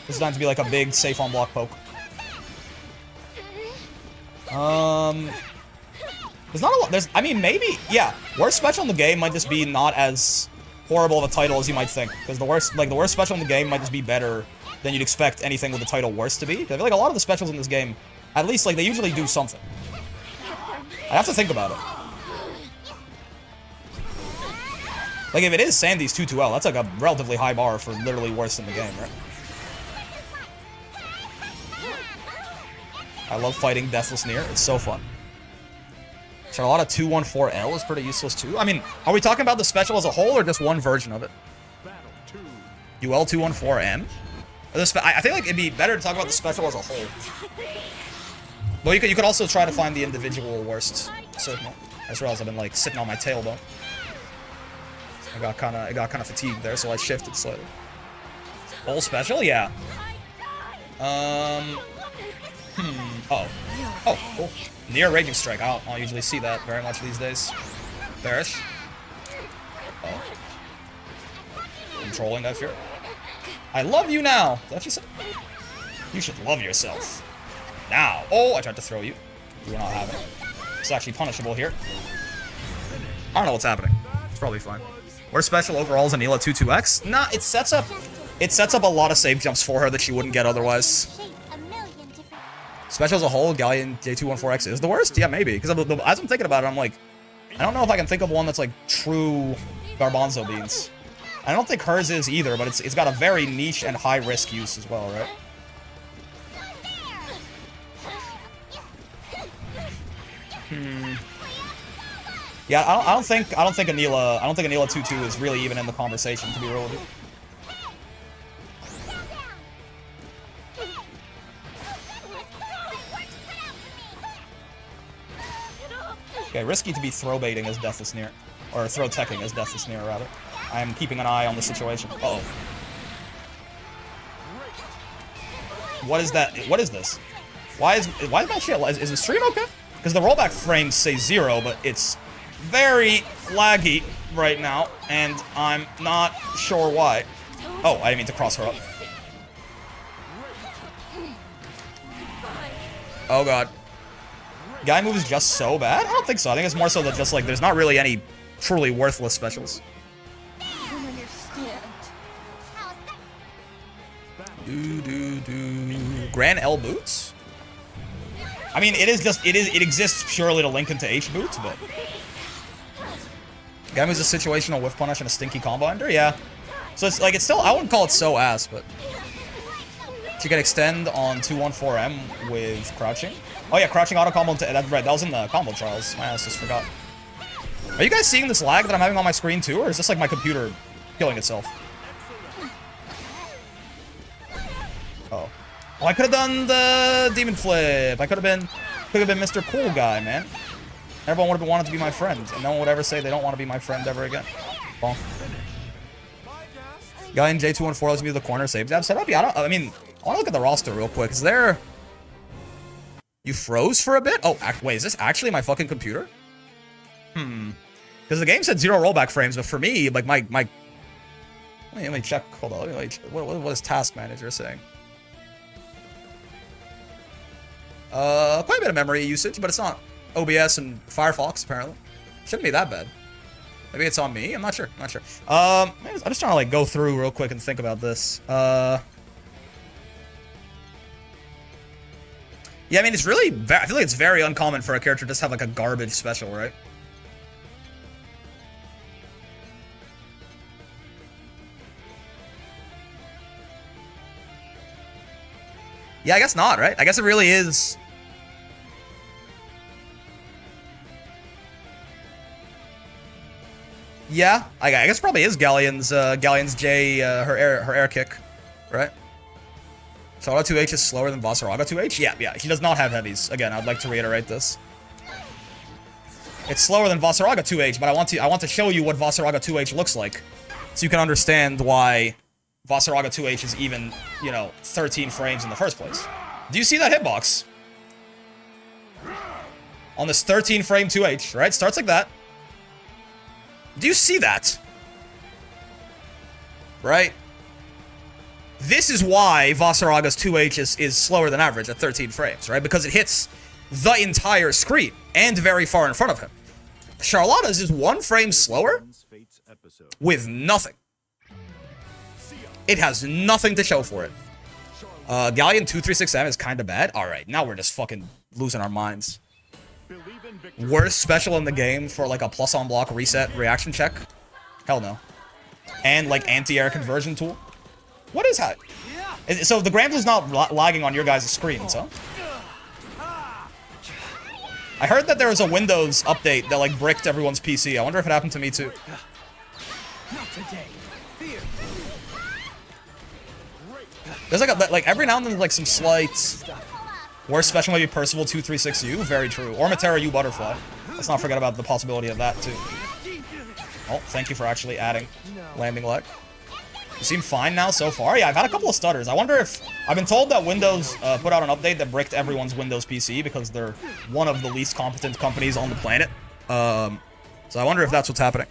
It's designed to be like a big safe on block poke. There's not a lot... There's... I mean, maybe... Yeah. Worst special in the game might just be not as horrible of a title as you might think. Because the worst special in the game might just be better than you'd expect anything with the title worse to be. I feel like a lot of the specials in this game, at least, like, they usually do something. I have to think about it. Like, if it is Sandy's 2-2L, that's like a relatively high bar for literally worst in the game, right? I love fighting Deathless Near. It's so fun. Charlotta 214L is pretty useless, too. I mean, are we talking about the special as a whole or just one version of it? UL 214M? I think like it'd be better to talk about the special as a whole. Well, you could also try to find the individual worst signal. I just realized I've been like sitting on my tailbone. It got kind of fatigued there, so I shifted slightly. Whole special, yeah. Oh, cool. Near Raging Strike. I don't usually see that very much these days. Bearish. Oh. Controlling, I fear. I love you now. Is that what you said? You should love yourself. Now. Oh, I tried to throw you. You will not have it. It's actually punishable here. I don't know what's happening. It's probably fine. Worst special overall is Anila 22X. Nah, it sets up a lot of save jumps for her that she wouldn't get otherwise. Special as a whole, Galleon J214X is the worst? Yeah, maybe. Because as I'm thinking about it, I'm like, I don't know if I can think of one that's like true garbanzo beans. I don't think hers is either, but it's got a very niche and high risk use as well, right? Yeah, I don't think Anila 2-2 is really even in the conversation, to be real with you. Okay, risky to be throw baiting as Deathless Near. Or throw teching as Deathless Near, rather. I am keeping an eye on the situation. Uh-oh. What is that? What is this? Why is my shit? Is the stream okay? Because the rollback frames say 0, but it's very laggy right now, and I'm not sure why. Oh, I didn't mean to cross her up. Oh god. Guy move is just so bad? I don't think so. I think it's more so that just like there's not really any truly worthless specials. Grand L boots? I mean, it exists purely to link into H boots, but Gamu's a situational whiff punish and a stinky combo ender? Yeah. So it's like, it's still, I wouldn't call it so ass, but... You can extend on 214M with crouching. Oh yeah, crouching auto combo, that's right, that was in the combo trials. My ass just forgot. Are you guys seeing this lag that I'm having on my screen too, or is this like my computer killing itself? Oh. Oh, I could have done the demon flip. I could have been Mr. Cool Guy, man. Everyone would have wanted to be my friend, and no one would ever say they don't want to be my friend ever again. Bonk. Guy in J214 lets me do the corner save jab setup. Yeah, I mean, I want to look at the roster real quick. Is there... You froze for a bit? Oh, wait, is this actually my fucking computer? Because the game said 0 rollback frames, but for me, like, my... Let me check. Hold on. What is Task Manager saying? Quite a bit of memory usage, but it's not OBS and Firefox, apparently. Shouldn't be that bad. Maybe it's on me? I'm not sure. I'm just trying to, like, go through real quick and think about this. Yeah, I mean, it's really... I feel like it's very uncommon for a character to just have, like, a garbage special, right? Yeah, I guess not, right? I guess it really is... Yeah, I guess it probably is Galleon's J, her air kick, right? Charlotta 2H is slower than Vasaraga 2H? Yeah, he does not have heavies. Again, I'd like to reiterate this. It's slower than Vasaraga 2H, but I want to show you what Vasaraga 2H looks like, so you can understand why Vasaraga 2H is even, you know, 13 frames in the first place. Do you see that hitbox? On this 13 frame 2H, right? Starts like that. Do you see that? Right? This is why Vasaraga's 2H is slower than average at 13 frames, right? Because it hits the entire screen and very far in front of him. Charlotta's is 1 frame slower with nothing. It has nothing to show for it. Galleon 236M is kind of bad. Alright, now we're just fucking losing our minds. Worst special in the game for like a plus on block reset reaction check? Hell no. And like anti-air conversion tool? What is that? So the Grand Blue's not lagging on your guys' screens, huh? I heard that there was a Windows update that like bricked everyone's PC. I wonder if it happened to me too. There's like every now and then like some slight worst special maybe Percival 236U. Very true. Or Matera U Butterfly. Let's not forget about the possibility of that too. Oh, thank you for actually adding landing leg. You seem fine now so far? Yeah, I've had a couple of stutters. I wonder if... I've been told that Windows put out an update that bricked everyone's Windows PC because they're one of the least competent companies on the planet. So I wonder if that's what's happening.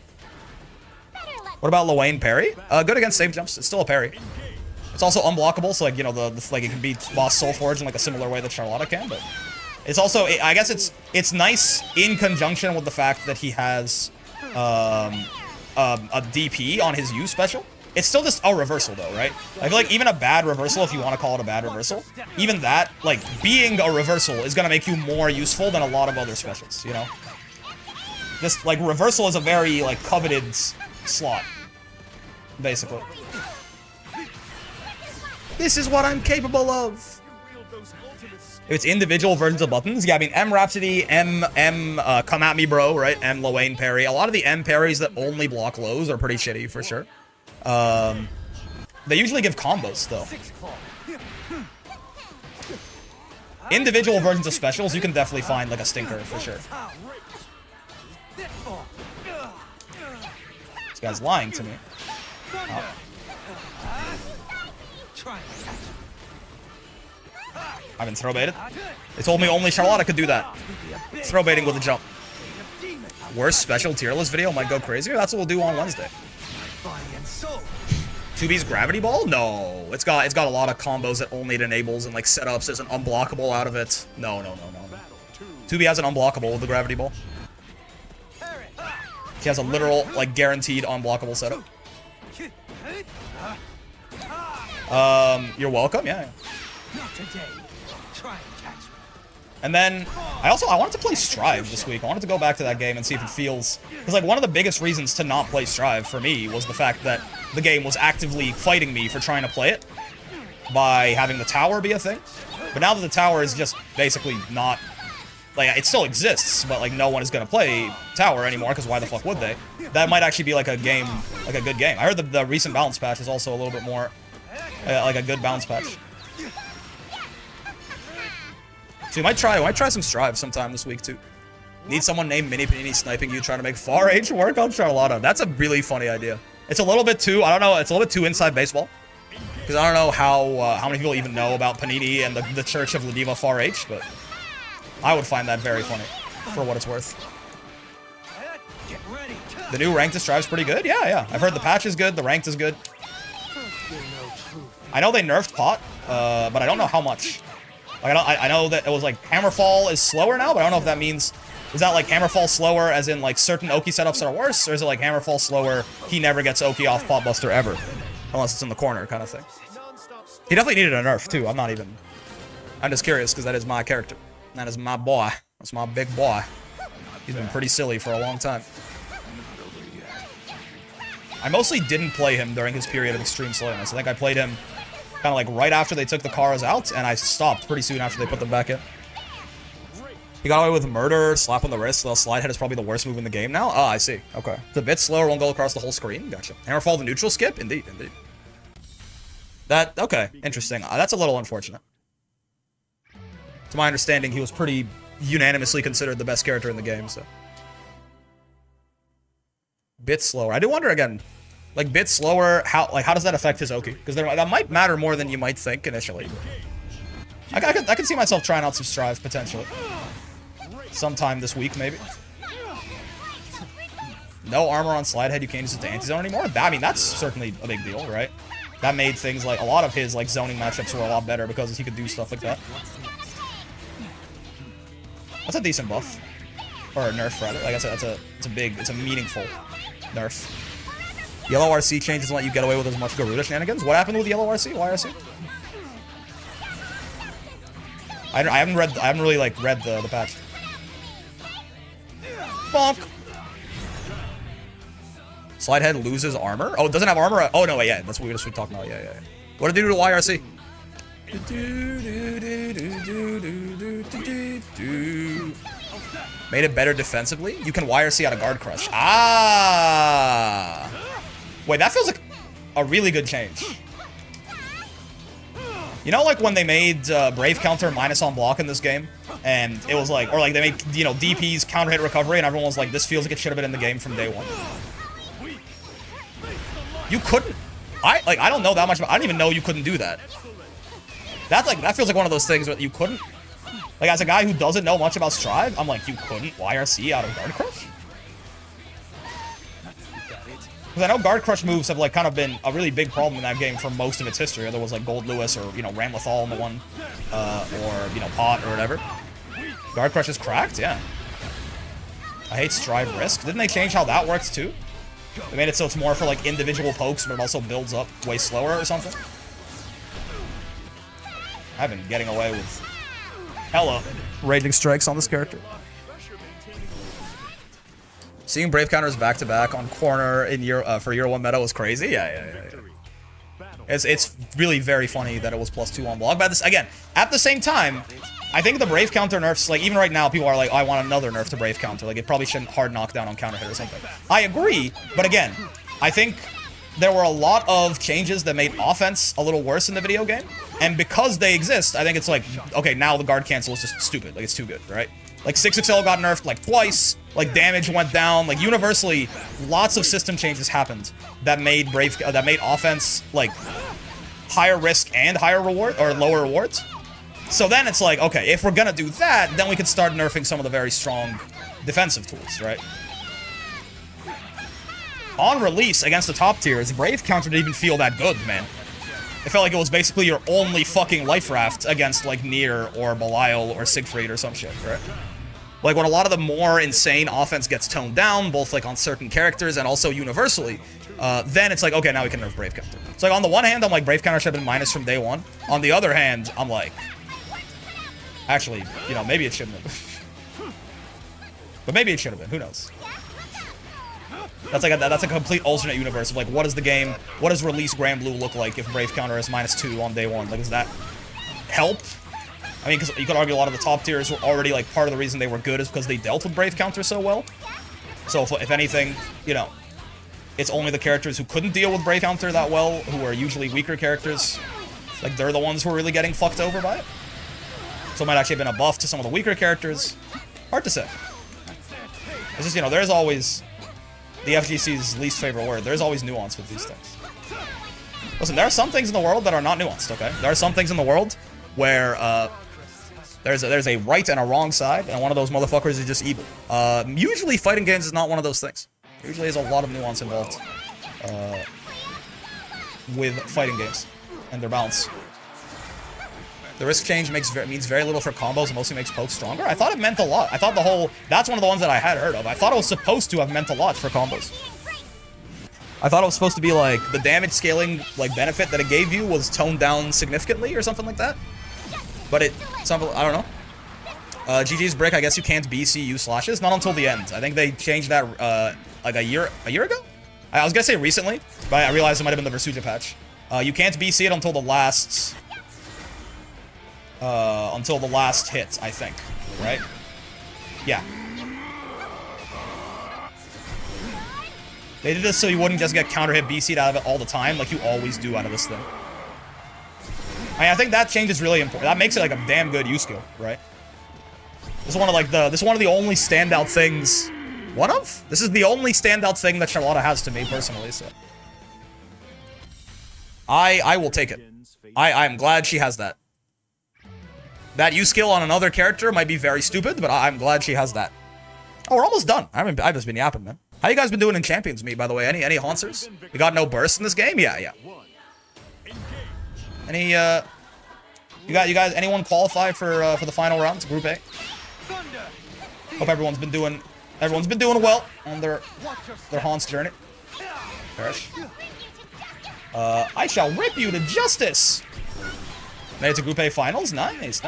What about Lowain Parry? Good against save jumps. It's still a parry. It's also unblockable, so like, you know, like it can beat Boss Soulforge in like a similar way that Charlotta can, but... It's also... I guess it's nice in conjunction with the fact that he has a DP on his U special. It's still just a reversal, though, right? I feel like even a bad reversal, if you want to call it a bad reversal, even that, like, being a reversal is going to make you more useful than a lot of other specials, you know? This, like, reversal is a very, like, coveted slot, basically. This is what I'm capable of! If it's individual versions of buttons, yeah, I mean, M Rhapsody, M, Come At Me Bro, right? M Lowain Parry. A lot of the M parries that only block lows are pretty shitty, for sure. They usually give combos, though. Individual versions of specials, you can definitely find, like, a stinker, for sure. This guy's lying to me. Oh. I've been throw baited. They told me only Charlotta could do that. Throw baiting with a jump. Worst special tier list video might go crazy. That's what we'll do on Wednesday. 2B's Gravity Ball? No. It's got a lot of combos that only it enables and like setups. There's an unblockable out of it. No. 2B has an unblockable with the Gravity Ball. He has a literal, like, guaranteed unblockable setup. You're welcome, yeah. And then I wanted to play Strive this week. I wanted to go back to that game and see if it feels, because like one of the biggest reasons to not play Strive for me was the fact that the game was actively fighting me for trying to play it by having the tower be a thing. But now that the tower is just basically not, like, it still exists, but like no one is gonna play tower anymore, because why the fuck would they? That might actually be like a game, like a good game. I heard the recent balance patch is also a little bit more like a good balance patch. So we might try some Strive sometime this week too. Need someone named Mini Panini sniping you trying to make far H work on Charlotta. That's a really funny idea. It's a little bit too, I don't know, it's a little bit too inside baseball. Because I don't know how many people even know about Panini and the Church of Ladiva far H, but I would find that very funny, for what it's worth. The new ranked Strive's pretty good? Yeah. I've heard the patch is good, the ranked is good. I know they nerfed Pot, but I don't know how much. Like, I know that it was like Hammerfall is slower now, but I don't know if that means, is that like Hammerfall slower as in like certain Oki setups are worse, or is it like Hammerfall slower, he never gets Oki off Potbuster ever, unless it's in the corner kind of thing. He definitely needed a nerf too. I'm just curious because that is my character. That is my boy. That's my big boy. He's been pretty silly for a long time. I mostly didn't play him during his period of extreme slowness. I think I played him kind of like right after they took the cars out, and I stopped pretty soon after they put them back in. He got away with murder, slap on the wrist, while slide head is probably the worst move in the game now. Oh, I see. Okay. It's a bit slower, won't go across the whole screen. Gotcha. Hammerfall the neutral skip? Indeed. That, okay. Interesting. That's a little unfortunate. To my understanding, he was pretty unanimously considered the best character in the game, so. Bit slower. I do wonder again, like bit slower, how does that affect his Oki? Because that might matter more than you might think initially. I can see myself trying out some Strive potentially. Sometime this week, maybe. No armor on slide head, you can't use it to anti-zone anymore? I mean, that's certainly a big deal, right? That made things like, a lot of his like zoning matchups were a lot better because he could do stuff like that. That's a decent buff. Or a nerf, rather. Like I said, it's a meaningful nerf. Yellow RC changes and let you get away with as much Garuda shenanigans. What happened with yellow RC? Why RC? I haven't really like read the patch. Bonk. Slidehead loses armor. Oh, it doesn't have armor. Oh no, wait, yeah, that's what we were just talking about. Yeah. What did it do to YRC? Made it better defensively. You can YRC out of guard crush. Ah. Wait, that feels like a really good change. You know, like when they made Brave counter minus on block in this game, and it was like, or like they made, you know, DP's counter hit recovery, and everyone was like, this feels like it should have been in the game from day one. You couldn't. I don't know that much about. I don't even know you couldn't do that. That's like, that feels like one of those things where you couldn't. Like as a guy who doesn't know much about Strive, I'm like, you couldn't YRC out of guard crush. Because I know guard crush moves have like kind of been a really big problem in that game for most of its history. There was like Gold Lewis or, you know, Ramlethal in the one, or, you know, Pot or whatever. Guard crush is cracked, yeah. I hate Strive Risk. Didn't they change how that works too? They made it so it's more for like individual pokes, but it also builds up way slower or something. I've been getting away with hella raging strikes on this character. Seeing Brave counters back-to-back on corner in for year 1 meta was crazy. Yeah. It's really very funny that it was +2 on block. But this, again, at the same time, I think the Brave counter nerfs, like even right now, people are like, oh, I want another nerf to Brave counter. Like it probably shouldn't hard knockdown on counter hit or something. I agree, but again, I think there were a lot of changes that made offense a little worse in the video game. And because they exist, I think it's like, okay, now the guard cancel is just stupid. Like it's too good, right? Like 6XL got nerfed like twice, like damage went down, like universally, lots of system changes happened that made offense like higher risk and higher reward, or lower rewards. So then it's like, okay, if we're gonna do that, then we could start nerfing some of the very strong defensive tools, right? On release against the top tiers, Brave counter didn't even feel that good, man. It felt like it was basically your only fucking life raft against like Nier or Belial or Siegfried or some shit, right? Like when a lot of the more insane offense gets toned down, both like on certain characters and also universally, then it's like, okay, now we can nerf Brave counter. So like on the one hand, I'm like, Brave counter should have been minus from day one. On the other hand, I'm like, Actually, you know, maybe it shouldn't have. But maybe it should have been. Who knows? That's a complete alternate universe of like, what is the game? What does release Grand Blue look like if Brave counter is -2 on day 1? Like, does that help? I mean, because you could argue a lot of the top tiers were already like part of the reason they were good is because they dealt with Brave counter so well. So if anything, you know, it's only the characters who couldn't deal with Brave counter that well, who are usually weaker characters. Like, they're the ones who are really getting fucked over by it. So it might actually have been a buff to some of the weaker characters. Hard to say. It's just, you know, there's always the FGC's least favorite word. There's always nuance with these things. Listen, there are some things in the world that are not nuanced, okay? There are some things in the world where there's a right and a wrong side, and one of those motherfuckers is just evil. Usually fighting games is not one of those things. Usually there's a lot of nuance involved with fighting games and their balance. The risk change means very little for combos and mostly makes pokes stronger. I thought it meant a lot. I thought that's one of the ones that I had heard of. I thought it was supposed to have meant a lot for combos. I thought it was supposed to be like the damage scaling like benefit that it gave you was toned down significantly or something like that. But I don't know. GG's Brick, I guess you can't BC use slashes. Not until the end. I think they changed that like a year ago? I was gonna say recently, but I realized it might have been the Versuja patch. You can't BC it until the last hit, I think. Right? Yeah. They did this so you wouldn't just get counter hit BC'd out of it all the time, like you always do out of this thing. I think that change is really important. That makes it like a damn good use skill, right? This is one of the only standout things. This is the only standout thing that Charlotta has to me personally, so. I will take it. I'm glad she has that. That use skill on another character might be very stupid, but I'm glad she has that. Oh, we're almost done. I've just been yapping, man. How you guys been doing in Champions Meet, by the way? Any Hauncers? You got no burst in this game? Yeah. Any you guys anyone qualify for the final rounds, Group A? Hope everyone's been doing well on their Haunce journey. Perish. I shall rip you to justice. Made it to Group A finals. Nice.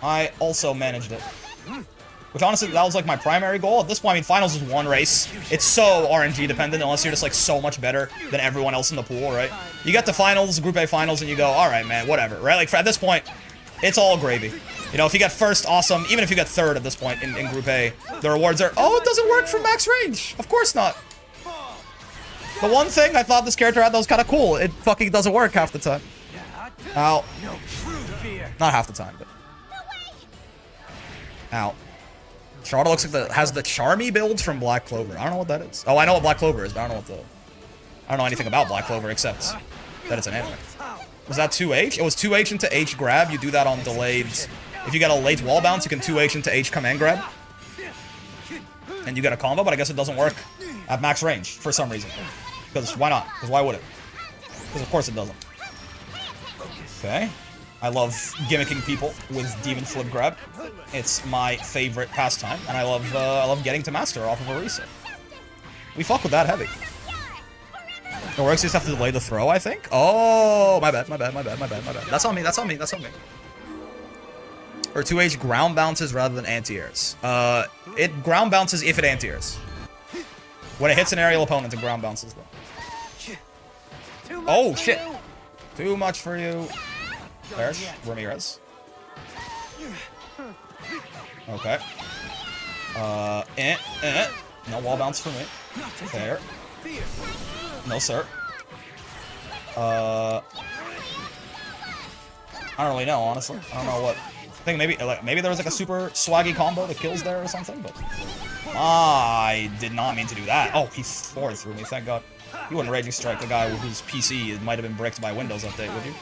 I also managed it. Which honestly, that was like my primary goal. At this point, I mean, finals is one race. It's so RNG dependent unless you're just like so much better than everyone else in the pool, right? You get to finals, Group A finals, and you go, all right, man, whatever, right? Like at this point, it's all gravy. You know, if you get first, awesome. Even if you get third at this point in Group A, the rewards are, oh, it doesn't work for max range. Of course not. The one thing I thought this character had that was kind of cool, it fucking doesn't work half the time. Ow. Not half the time, but. Ow. Charlotta looks like has the Charmy build from Black Clover. I don't know what that is. Oh, I know what Black Clover is, but I don't know anything about Black Clover except that it's an anime. Was that 2H? It was 2H into H grab. You do that on delayed. If you get a late wall bounce, you can 2H into H command grab. And you get a combo, but I guess it doesn't work at max range for some reason. Because why not? Because why would it? Because of course it doesn't. Okay. I love gimmicking people with Demon Flip Grab. It's my favorite pastime, and I love getting to master off of a reset. We fuck with that heavy. It works, you just have to delay the throw, I think? Oh, my bad. That's on me. Or 2H ground bounces rather than anti-airs. It ground bounces if it anti-airs. When it hits an aerial opponent, it ground bounces though. Oh, shit. Too much for you. Perish. Ramirez. Okay. No wall bounce for me. Fair. No, sir. I don't really know, honestly. I don't know what. I think maybe there was like a super swaggy combo that kills there or something, but I did not mean to do that. Oh, he floored through me, thank God. You wouldn't Raging Strike the guy whose PC might have been bricked by Windows Update, would you?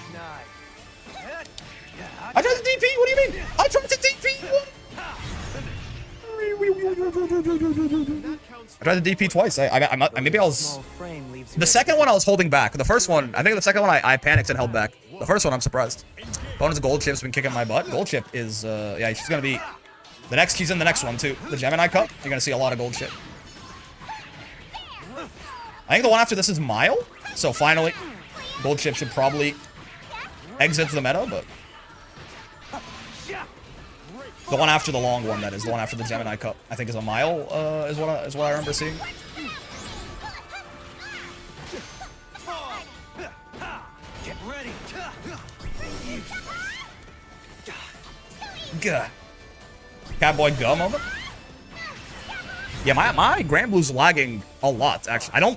I tried to DP, what do you mean? I tried to DP! I tried to DP twice. Maybe I was... The second one I was holding back. The first one, I think the second one I panicked and held back. The first one I'm surprised. Bonus Gold Chip's been kicking my butt. Gold Chip is, yeah, she's gonna be... She's in the next one too. The Gemini Cup, you're gonna see a lot of Gold Chip. I think the one after this is Mile. So finally, Gold Chip should probably exit the meta, but The one after the long one, that is. The one after the Gemini Cup. I think is a mile, is what I remember seeing. Get ready. Gah. Catboy Gah moment. Yeah, my Grand Blue's lagging a lot, actually.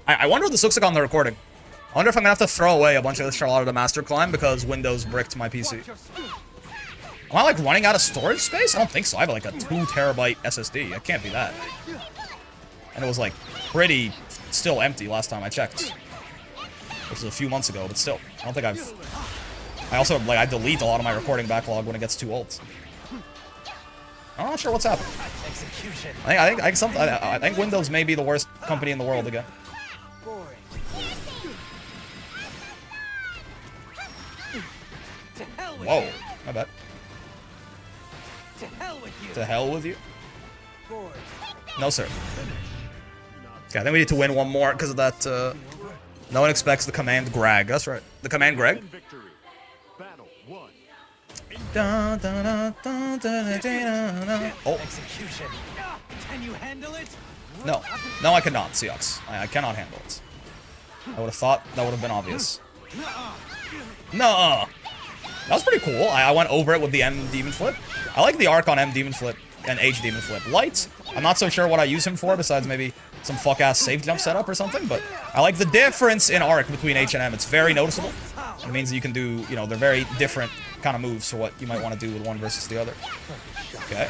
I wonder what this looks like on the recording. I wonder if I'm gonna have to throw away a bunch of the Charlotta to Master Climb because Windows bricked my PC. Am I like running out of storage space? I don't think so. I have like a 2 terabyte SSD. It can't be that. And it was like pretty still empty last time I checked. Which was a few months ago, but still. I don't think I also, like, I delete a lot of my recording backlog when it gets too old. I'm not sure what's happening. I think Windows may be the worst company in the world again. Whoa, my bad. To hell with you. No, sir. Okay, I think we need to win one more because of that. No one expects the command Greg. That's right. The command Greg. Oh. Can you handle it? No. No, I cannot, Seahawks. I cannot handle it. I would have thought that would have been obvious. No. That was pretty cool. I went over it with the M Demon Flip. I like the arc on M Demon Flip and H Demon Flip. Light, I'm not so sure what I use him for besides maybe some fuck-ass safe jump setup or something, but I like the difference in arc between H and M. It's very noticeable. It means that you can do, you know, they're very different kind of moves for what you might want to do with one versus the other. Okay.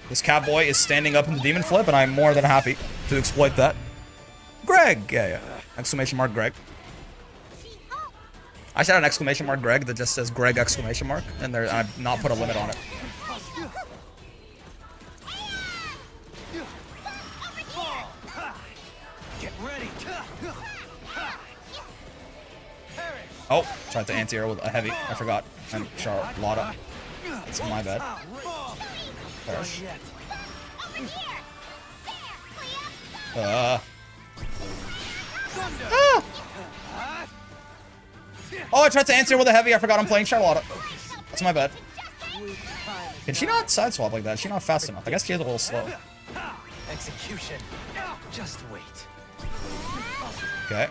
This Catboy is standing up in the Demon Flip, and I'm more than happy to exploit that. Greg! Yeah. Exclamation mark Greg. I should have an exclamation mark Greg that just says Greg exclamation mark, and I've not put a limit on it. Get ready. Oh, tried to anti-air with a heavy. I forgot. And Charlotta. It's my bad. Gosh. Oh, I tried to answer with a heavy. I forgot I'm playing Charlotta. That's my bad. Can she not sideswap like that? Is she not fast enough? I guess she is a little slow. Execution. Just wait. Okay.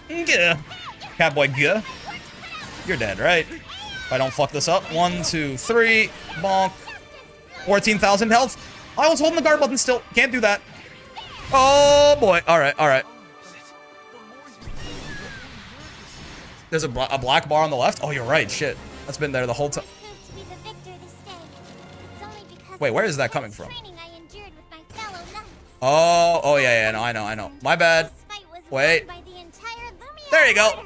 Gah. Catboy Gah. You're dead, right? If I don't fuck this up. 1, 2, 3. Bonk. 14,000 health. I was holding the guard button still. Can't do that. Oh, boy. All right. There's a black bar on the left? Oh, you're right. Shit. That's been there the whole time. Wait, where is that coming from? Oh, yeah. No, I know. My bad. Wait. There you go.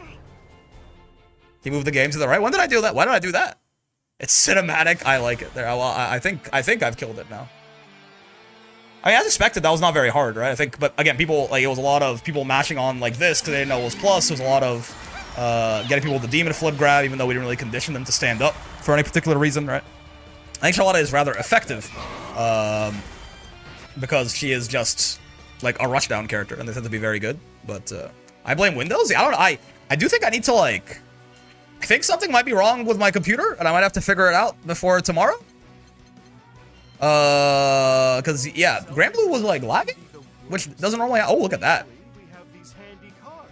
He moved the game to the right. When did I do that? Why did I do that? It's cinematic. I like it. There. Well, I think I've killed it now. I mean, as expected, that was not very hard, right? I think, but again, people, like, it was a lot of people mashing on like this because they didn't know it was plus. There was a lot of getting people with the demon flip grab, even though we didn't really condition them to stand up for any particular reason, right? I think Charlotta is rather effective because she is just like a rushdown character, and they tend to be very good. But I blame Windows. I don't know. I do think I need to like. I think something might be wrong with my computer, and I might have to figure it out before tomorrow. Because yeah, Grand Blue was like lagging, which doesn't normally. Oh, look at that.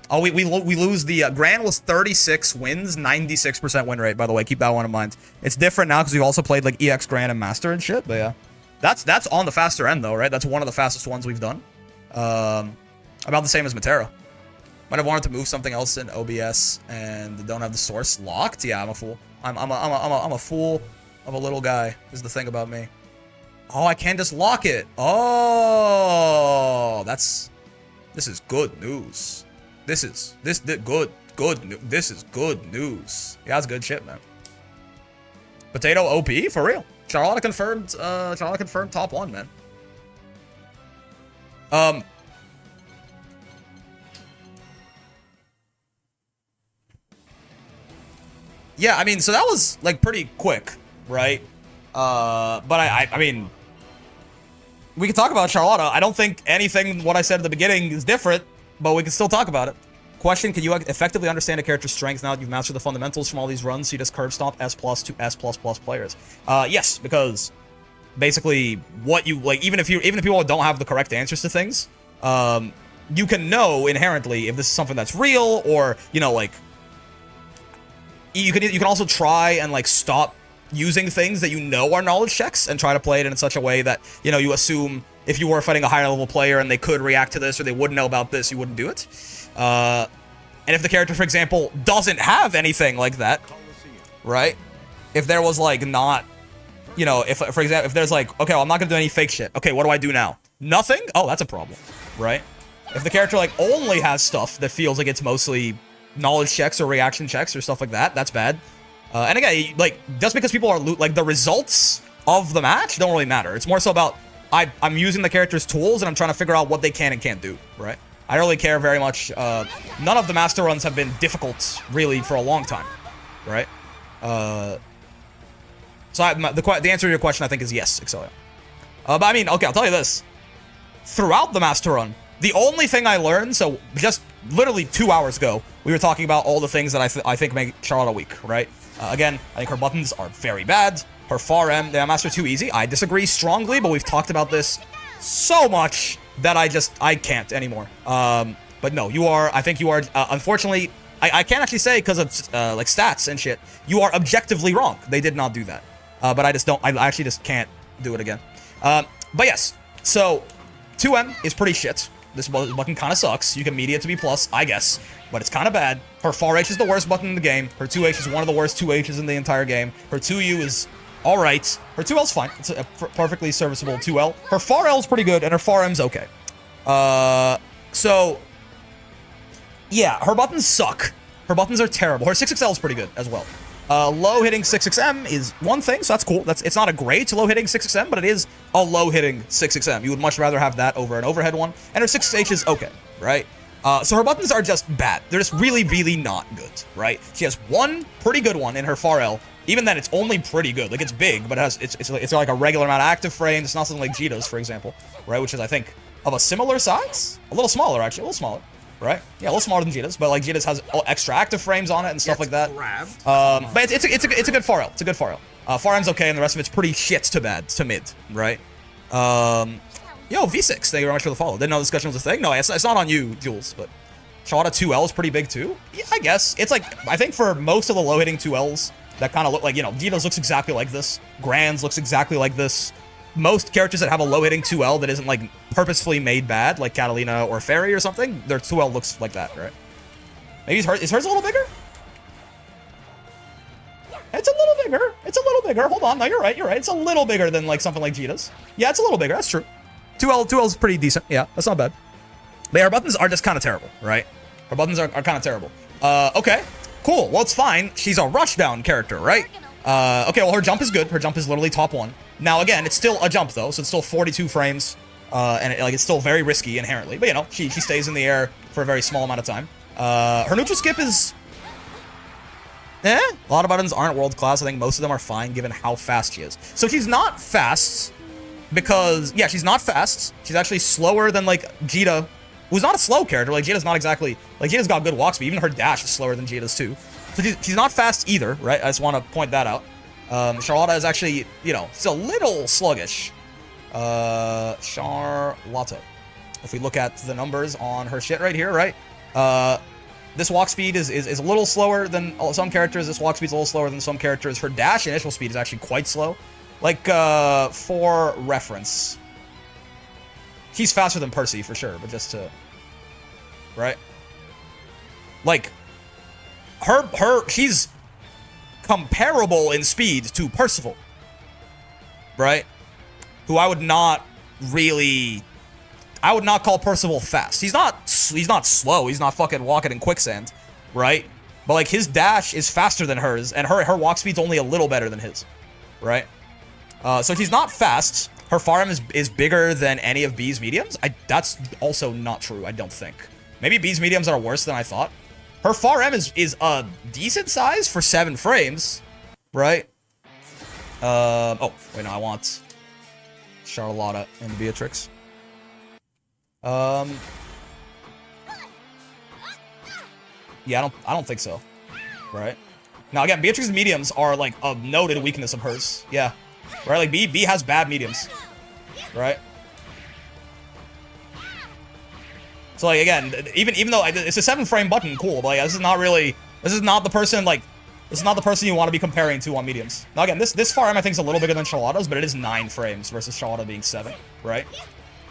Oh, we lose the Grand was 36 wins, 96% win rate. By the way, keep that one in mind. It's different now because we've also played like EX Grand and Master and shit. But yeah, that's on the faster end though, right? That's one of the fastest ones we've done. About the same as Matera. Might have wanted to move something else in OBS and don't have the source locked. Yeah, I'm a fool. I'm a fool of a little guy. Is the thing about me. Oh, I can't just lock it. Oh, this is good news. This is good news. Yeah, that's good shit, man. Potato OP for real. Charlotta confirmed top 1, man. Yeah, I mean, so that was like pretty quick, right? But I mean, we can talk about Charlotta. I don't think anything what I said at the beginning is different, but we can still talk about it. Question, can you effectively understand a character's strength now that you've mastered the fundamentals from all these runs, so you just curve stomp S+ to S++ players? Yes, because basically what you, like, even if people don't have the correct answers to things, you can know inherently if this is something that's real, or, you know, like, you can also try and, like, stop using things that you know are knowledge checks and try to play it in such a way that, you know, you assume if you were fighting a higher level player and they could react to this or they wouldn't know about this, you wouldn't do it. And if the character, for example, doesn't have anything like that, right? If there was, like, not, you know, if, for example, if there's, like, okay, well, I'm not gonna do any fake shit. Okay, what do I do now? Nothing? Oh, that's a problem, right? If the character, like, only has stuff that feels like it's mostly knowledge checks or reaction checks or stuff like that, that's bad. And again, like, just because people are, like, the results of the match don't really matter. It's more so about, I'm using the character's tools and I'm trying to figure out what they can and can't do, right? I don't really care very much. None of the master runs have been difficult, really, for a long time, right? So the answer to your question, I think, is yes, Excelia. But I mean, okay, I'll tell you this. Throughout the master run, the only thing I learned, so just literally 2 hours ago, we were talking about all the things that I think make Charlotta weak, right? Again, I think her buttons are very bad. Her far M, the Master too easy. I disagree strongly, but we've talked about this so much that I can't anymore. But no, I think you are, unfortunately, I can't actually say because of, like, stats and shit, you are objectively wrong. They did not do that. But I actually just can't do it again. But yes, so 2M is pretty shit. This button kind of sucks. You can media to B+, I guess, but it's kind of bad. Her far H is the worst button in the game. Her 2H is one of the worst 2Hs in the entire game. Her 2U is alright. Her 2L's fine. It's a perfectly serviceable 2L. Her far L's pretty good, and her far M's okay. So, yeah, her buttons suck. Her buttons are terrible. Her 6XL is pretty good as well. Low hitting 6XM is one thing, so that's cool. It's not a great low hitting 6XM, but it is a low hitting 6XM. You would much rather have that over an overhead one. And her 6H is okay, right? So her buttons are just bad. They're just really, really not good, right? She has one pretty good one in her far L. Even then, it's only pretty good. Like, it's big, but it's like a regular amount of active frames. It's not something like Jita's, for example, right? Which is, I think, of a similar size. A little smaller, actually. A little smaller. Right? Yeah, a little smaller than Jita's, but, like, Jita's has extra active frames on it and stuff like that. But it's a good far L. It's a good far L. Far M's okay, and the rest of it's pretty shit to bad to mid, right? Yo, V6, thank you very much for the follow. Didn't know discussion was a thing. No, it's not on you, Jules, but Charlotta 2L is pretty big too. Yeah, I guess. It's like, I think for most of the low hitting 2Ls that kind of look like, you know, Jita's looks exactly like this. Grand's looks exactly like this. Most characters that have a low hitting 2L that isn't, like, purposefully made bad, like Catalina or Parry or something, their 2L looks like that, right? Maybe is hers a little bigger? It's a little bigger. It's a little bigger. Hold on. No, you're right. You're right. It's a little bigger than, like, something like Jita's. Yeah, it's a little bigger. That's true. 2L is pretty decent. Yeah, that's not bad. But yeah, her buttons are just kind of terrible, right? Her buttons are kind of terrible. Okay. Cool. Well, it's fine. She's a rushdown character, right? Okay, well, her jump is good. Her jump is literally top 1. Now, again, it's still a jump, though, so it's still 42 frames, and it's still very risky inherently. But, you know, she stays in the air for a very small amount of time. Her neutral skip is... A lot of buttons aren't world-class. I think most of them are fine, given how fast she is. So she's not fast, because... Yeah, she's not fast. She's actually slower than, like, Jita, who's not a slow character. Like, Jita's not exactly... Like, Jita's got good walk speed. Even her dash is slower than Jita's, too. So she's not fast either, right? I just want to point that out. Charlotta is actually, you know, it's a little sluggish. Charlotta. If we look at the numbers on her shit right here, right? This walk speed is a little slower than some characters. This walk speed's a little slower than some characters. Her dash initial speed is actually quite slow. Like, for reference, she's faster than Percy for sure, but just to, right? Like, she's comparable in speed to Percival, right? Who I would not call Percival fast. He's not slow. He's not fucking walking in quicksand, right? But, like, his dash is faster than hers, and her walk speed's only a little better than his, right? So she's not fast. Her farm is bigger than any of B's mediums. That's also not true, I don't think. Maybe B's mediums are worse than I thought. Her far M is a decent size for 7 frames, right? Oh, wait, no, I want Charlotta and Beatrix. Yeah, I don't think so. Right? Now, again, Beatrix's mediums are, like, a noted weakness of hers. Yeah. Right? Like, B has bad mediums. Right? So, like, again, even though it's a 7-frame button, cool, but, like, this is not the person, like, this is not the person you want to be comparing to on mediums. Now, again, this far M, I think, is a little bigger than Charlotta's, but it is 9 frames versus Charlotta being 7, right?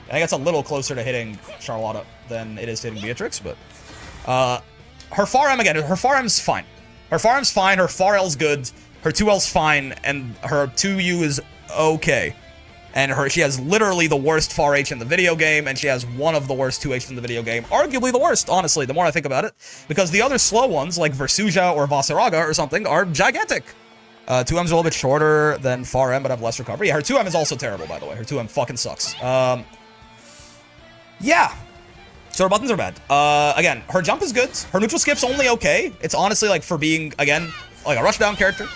I think it's a little closer to hitting Charlotta than it is to hitting Beatrix, but... her far M, again, her far M's fine. Her far M's fine, her far L's good, her 2L's fine, and her 2U is okay. And she has literally the worst far H in the video game, and she has one of the worst 2H's in the video game. Arguably the worst, honestly, the more I think about it. Because the other slow ones, like Versuja or Vasaraga or something, are gigantic. 2M's a little bit shorter than far M, but have less recovery. Yeah, her 2M is also terrible, by the way. Her 2M fucking sucks. Yeah. So her buttons are bad. Again, her jump is good. Her neutral skip's only okay. It's honestly, like, for being, again, like a rushdown character.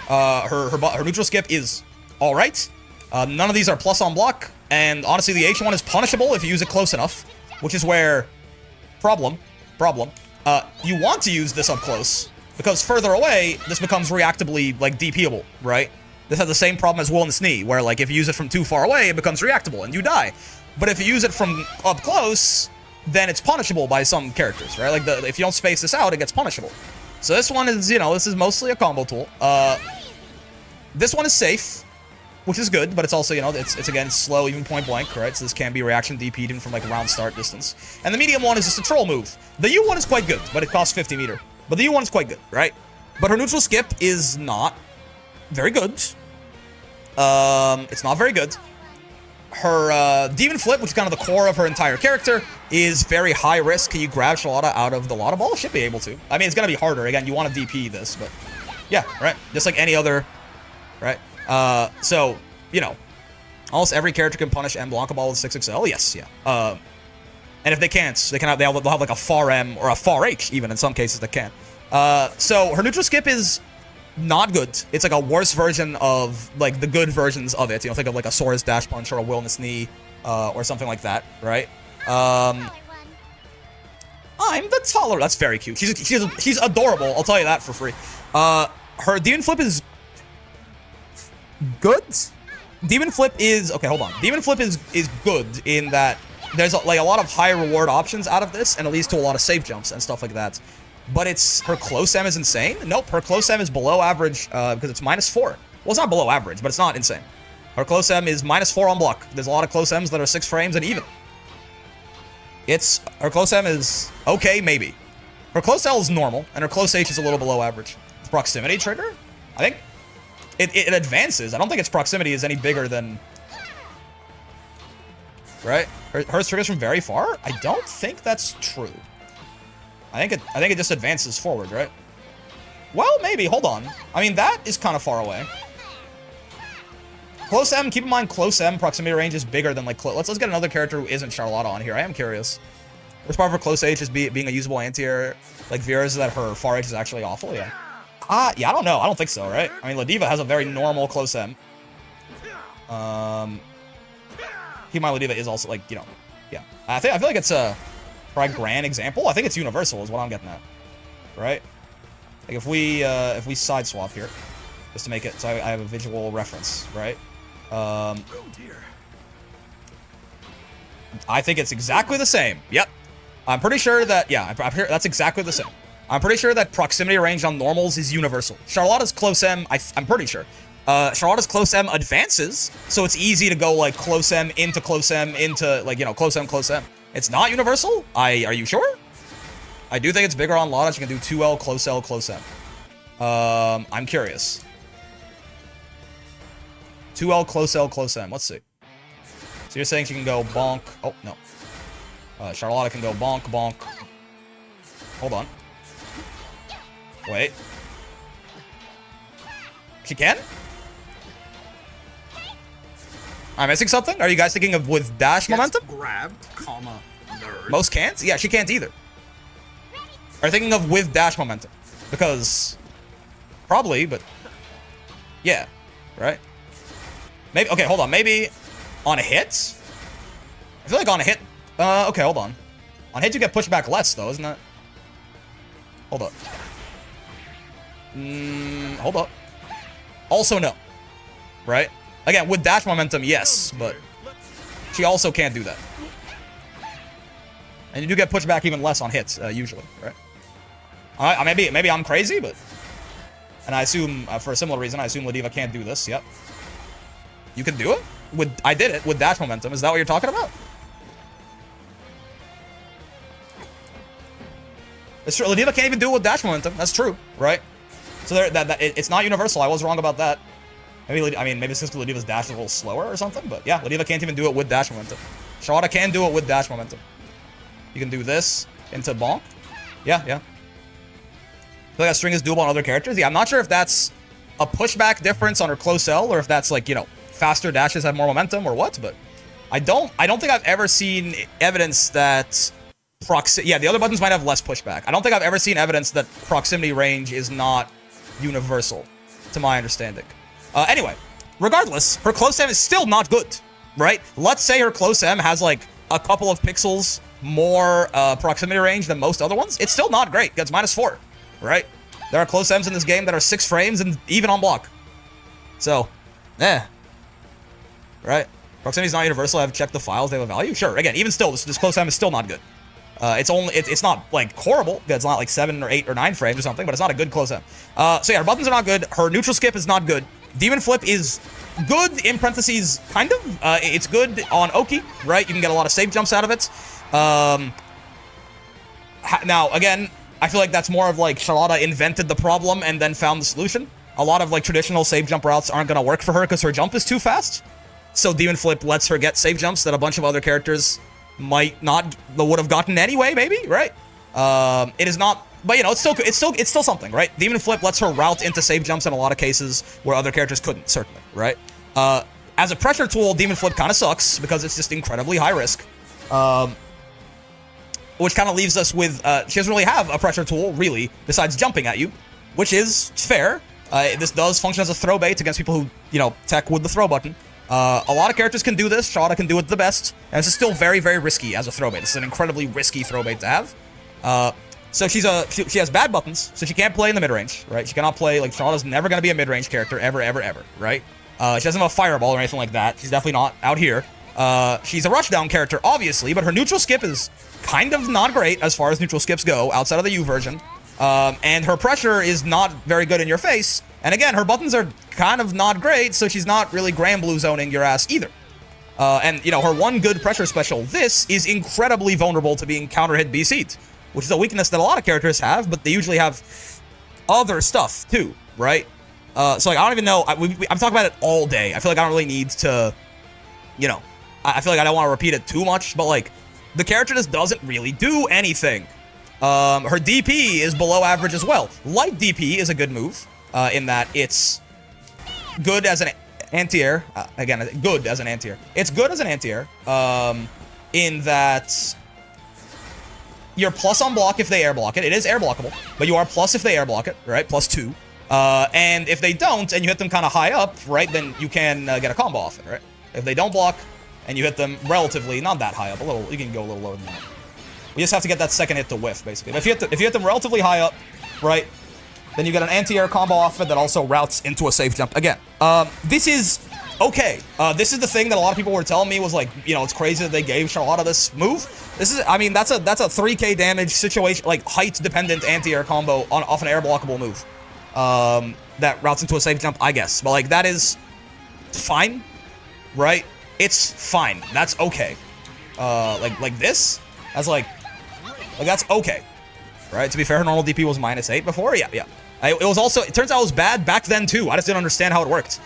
Her neutral skip is alright. None of these are plus on block. And honestly, the H1 is punishable if you use it close enough. Which is where... Problem. You want to use this up close. Because further away, this becomes reactably, like, DPable, right? This has the same problem as Will in the Snee, where, like, if you use it from too far away, it becomes reactable, and you die. But if you use it from up close... then it's punishable by some characters, right? Like, if you don't space this out, it gets punishable. So this one is, you know, this is mostly a combo tool. This one is safe, which is good, but it's also, you know, it's again, slow, even point blank, right? So this can be reaction DP'd even from, like, round start distance. And the medium one is just a troll move. The U1 is quite good, but it costs 50 meter. But the U1 is quite good, right? But her neutral skip is not very good. It's not very good. Her Demon Flip, which is kind of the core of her entire character, is very high risk. Can you grab Charlotta out of the Lotta Ball? Should be able to. I mean, it's going to be harder. Again, you want to DP this, but yeah, right? Just like any other, right? So, you know, almost every character can punish M Blanca Ball with 6XL. Yes, yeah. And if they can't, they'll have like a far M or a far H, even in some cases that can. So her neutral skip is not good. It's like a worse version of, like, the good versions of it. You know, think of like a Sora's Dash Punch or a Will in the Snee, or something like that, right? I'm the taller. That's very cute. She's adorable. I'll tell you that for free. Her Demon Flip is good. Demon Flip is okay. Hold on. Demon Flip is good in that there's like a lot of high reward options out of this, and it leads to a lot of safe jumps and stuff like that. But her close M is insane. Nope, her close M is below average because it's -4. Well, it's not below average, but it's not insane. Her close M is -4 on block. There's a lot of close M's that are 6 frames and even. Her close M is okay, maybe. Her close L is normal, and her close H is a little below average. Proximity trigger? I think it advances. I don't think its proximity is any bigger than... Right? Hers triggers from very far? I don't think that's true. I think it just advances forward, right? Well, maybe. Hold on. I mean, that is kind of far away. Close M, keep in mind, close M proximity range is bigger than, like, let's get another character who isn't Charlotta on here. I am curious. Which part of her close H is being a usable anti-air, like Vera's, that her far H is actually awful? Yeah. Yeah, I don't know. I don't think so, right? I mean, Ladiva has a very normal close M. Keep in mind, Ladiva is also, like, you know, yeah. I feel like it's a grand example. I think it's universal is what I'm getting at, right? Like, if we side swap here, just to make it so I have a visual reference, right? Oh dear. I think it's exactly the same. Yep. I'm pretty sure that, yeah, that's exactly the same. I'm pretty sure that proximity range on normals is universal. Charlotta's close M, I'm pretty sure. Charlotta's close M advances, so it's easy to go, like, close M into, like, you know, close M. It's not universal? Are you sure? I do think it's bigger on Lotta. She can do 2L, close L, close M. I'm curious. 2L, close L, close M. Let's see. So you're saying she can go bonk. Oh, no. Charlotta can go bonk, bonk. Hold on. Wait. She can? I'm missing something? Are you guys thinking of with dash momentum? Grabbed, comma, nerd. Most can't? Yeah, she can't either. Are you thinking of with dash momentum? Because... Probably, but... Yeah. Right? Maybe... Okay, hold on. Maybe... On a hit? I feel like on a hit... okay, hold on. On hit you get pushed back less, though, isn't that? Hold up. Hold up. Also no. Right? Again, with dash momentum, yes, but she also can't do that. And you do get pushed back even less on hits, usually, right? Maybe I'm crazy, but... And I assume, for a similar reason, I assume Ladiva can't do this, yep. You can do it? I did it with dash momentum. Is that what you're talking about? It's true. Ladiva can't even do it with dash momentum. That's true, right? So it's not universal. I was wrong about that. Maybe since Ladiva's dash is a little slower or something, but yeah, Ladiva can't even do it with dash momentum. Charlotta can do it with dash momentum. You can do this into bonk. Yeah. I feel like that string is doable on other characters. Yeah, I'm not sure if that's a pushback difference on her close L or if that's like, you know, faster dashes have more momentum or what, but I don't think I've ever seen evidence that yeah, the other buttons might have less pushback. I don't think I've ever seen evidence that proximity range is not universal, to my understanding. Anyway, regardless, her close M is still not good, right? Let's say her close M has like a couple of pixels more proximity range than most other ones. It's still not great. It's -4, right? There are close M's in this game that are 6 frames and even on block. So, right? Proximity is not universal. I've checked the files. They have a value. Sure. Again, even still, this close M is still not good. It's not like horrible. It's not like 7 or 8 or 9 frames or something, but it's not a good close M. So yeah, her buttons are not good. Her neutral skip is not good. Demon flip is good in parentheses, kind of. It's good on Oki, right? You can get a lot of safe jumps out of it. Now, again, I feel like that's more of like Charlotta invented the problem and then found the solution. A lot of like traditional safe jump routes aren't going to work for her because her jump is too fast. So Demon Flip lets her get safe jumps that a bunch of other characters would have gotten anyway, maybe, right? It is not, but you know, it's still something, right? Demon Flip lets her route into safe jumps in a lot of cases where other characters couldn't, certainly, right? As a pressure tool, Demon Flip kind of sucks because it's just incredibly high risk. Which kind of leaves us with, she doesn't really have a pressure tool, really, besides jumping at you, which is fair. This does function as a throw bait against people who, you know, tech with the throw button. A lot of characters can do this. Charlotta can do it the best. And this is still very, very risky as a throw bait. This is an incredibly risky throw bait to have. So she has bad buttons, so she can't play in the mid-range, right? She cannot play, like, Charlotta's never going to be a mid-range character, ever, right? She doesn't have a fireball or anything like that. She's definitely not out here. She's a rushdown character, obviously, but her neutral skip is kind of not great as far as neutral skips go, outside of the U version. And her pressure is not very good in your face. And again, her buttons are kind of not great, so she's not really Grand Blue zoning your ass either. And, you know, her one good pressure special, this, is incredibly vulnerable to being counter-hit BC'd, which is a weakness that a lot of characters have, but they usually have other stuff, too, right? So, like, I don't even know. I'm talking about it all day. I feel like I don't really need to, you know, I feel like I don't want to repeat it too much, but, like, the character just doesn't really do anything. Her DP is below average as well. Light DP is a good move, in that it's good as an anti-air. Again, good as an anti-air. It's good as an anti-air, in that you're plus on block if they air block it. It is air blockable, but you are plus if they air block it, right? +2. And if they don't, and you hit them kind of high up, right, then you can get a combo off it, right? If they don't block, and you hit them relatively, not that high up, you can go a little lower than that. You just have to get that second hit to whiff, basically. But if you hit them relatively high up, right, then you get an anti-air combo off it that also routes into a safe jump. Again, this is okay. This is the thing that a lot of people were telling me was like, you know, it's crazy that they gave Charlotta this move. This is, I mean, that's a 3k damage situation, like height-dependent anti-air combo off an air blockable move that routes into a safe jump, I guess. But like that is fine, right? It's fine. That's okay. Like this, as like that's okay, right? To be fair, her normal DP was -8 before. Yeah. It was also, it turns out it was bad back then too. I just didn't understand how it worked.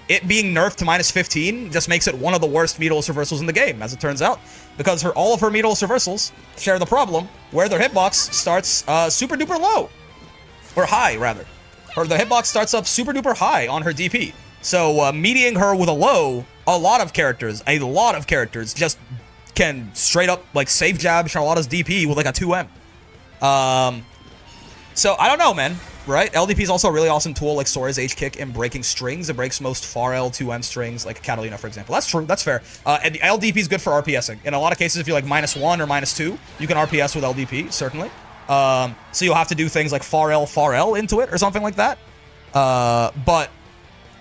It being nerfed to -15 just makes it one of the worst medialist reversals in the game, as it turns out, because all of her medialist reversals share the problem where their hitbox starts super duper low, or high rather. The hitbox starts up super duper high on her DP. So meeting her with a low, a lot of characters just can straight up like safe jab Charlotta's DP with like a 2M. So I don't know, man. Right? LDP is also a really awesome tool, like Sora's H-Kick in breaking strings. It breaks most far L 2M strings, like Catalina, for example. That's true. That's fair. And LDP is good for RPSing. In a lot of cases, if you're like -1 or -2, you can RPS with LDP, certainly. So you'll have to do things like far L into it or something like that. But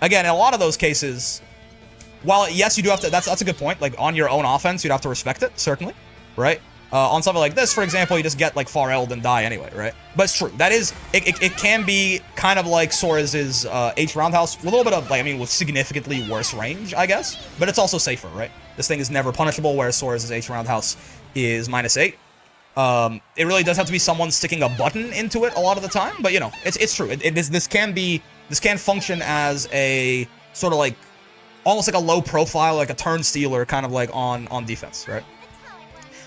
again, in a lot of those cases, while yes, you do have to, that's a good point. Like on your own offense, you'd have to respect it, certainly, right? On something like this, for example, you just get like far L'd and die anyway, right? But it's true. That is, it can be kind of like Sora's H roundhouse, with a little bit of like, I mean, with significantly worse range, I guess. But it's also safer, right? This thing is never punishable, whereas Sora's H roundhouse is -8. It really does have to be someone sticking a button into it a lot of the time, but you know, it's true. This can function as a sort of like almost like a low profile, like a turn stealer, kind of like on defense, right?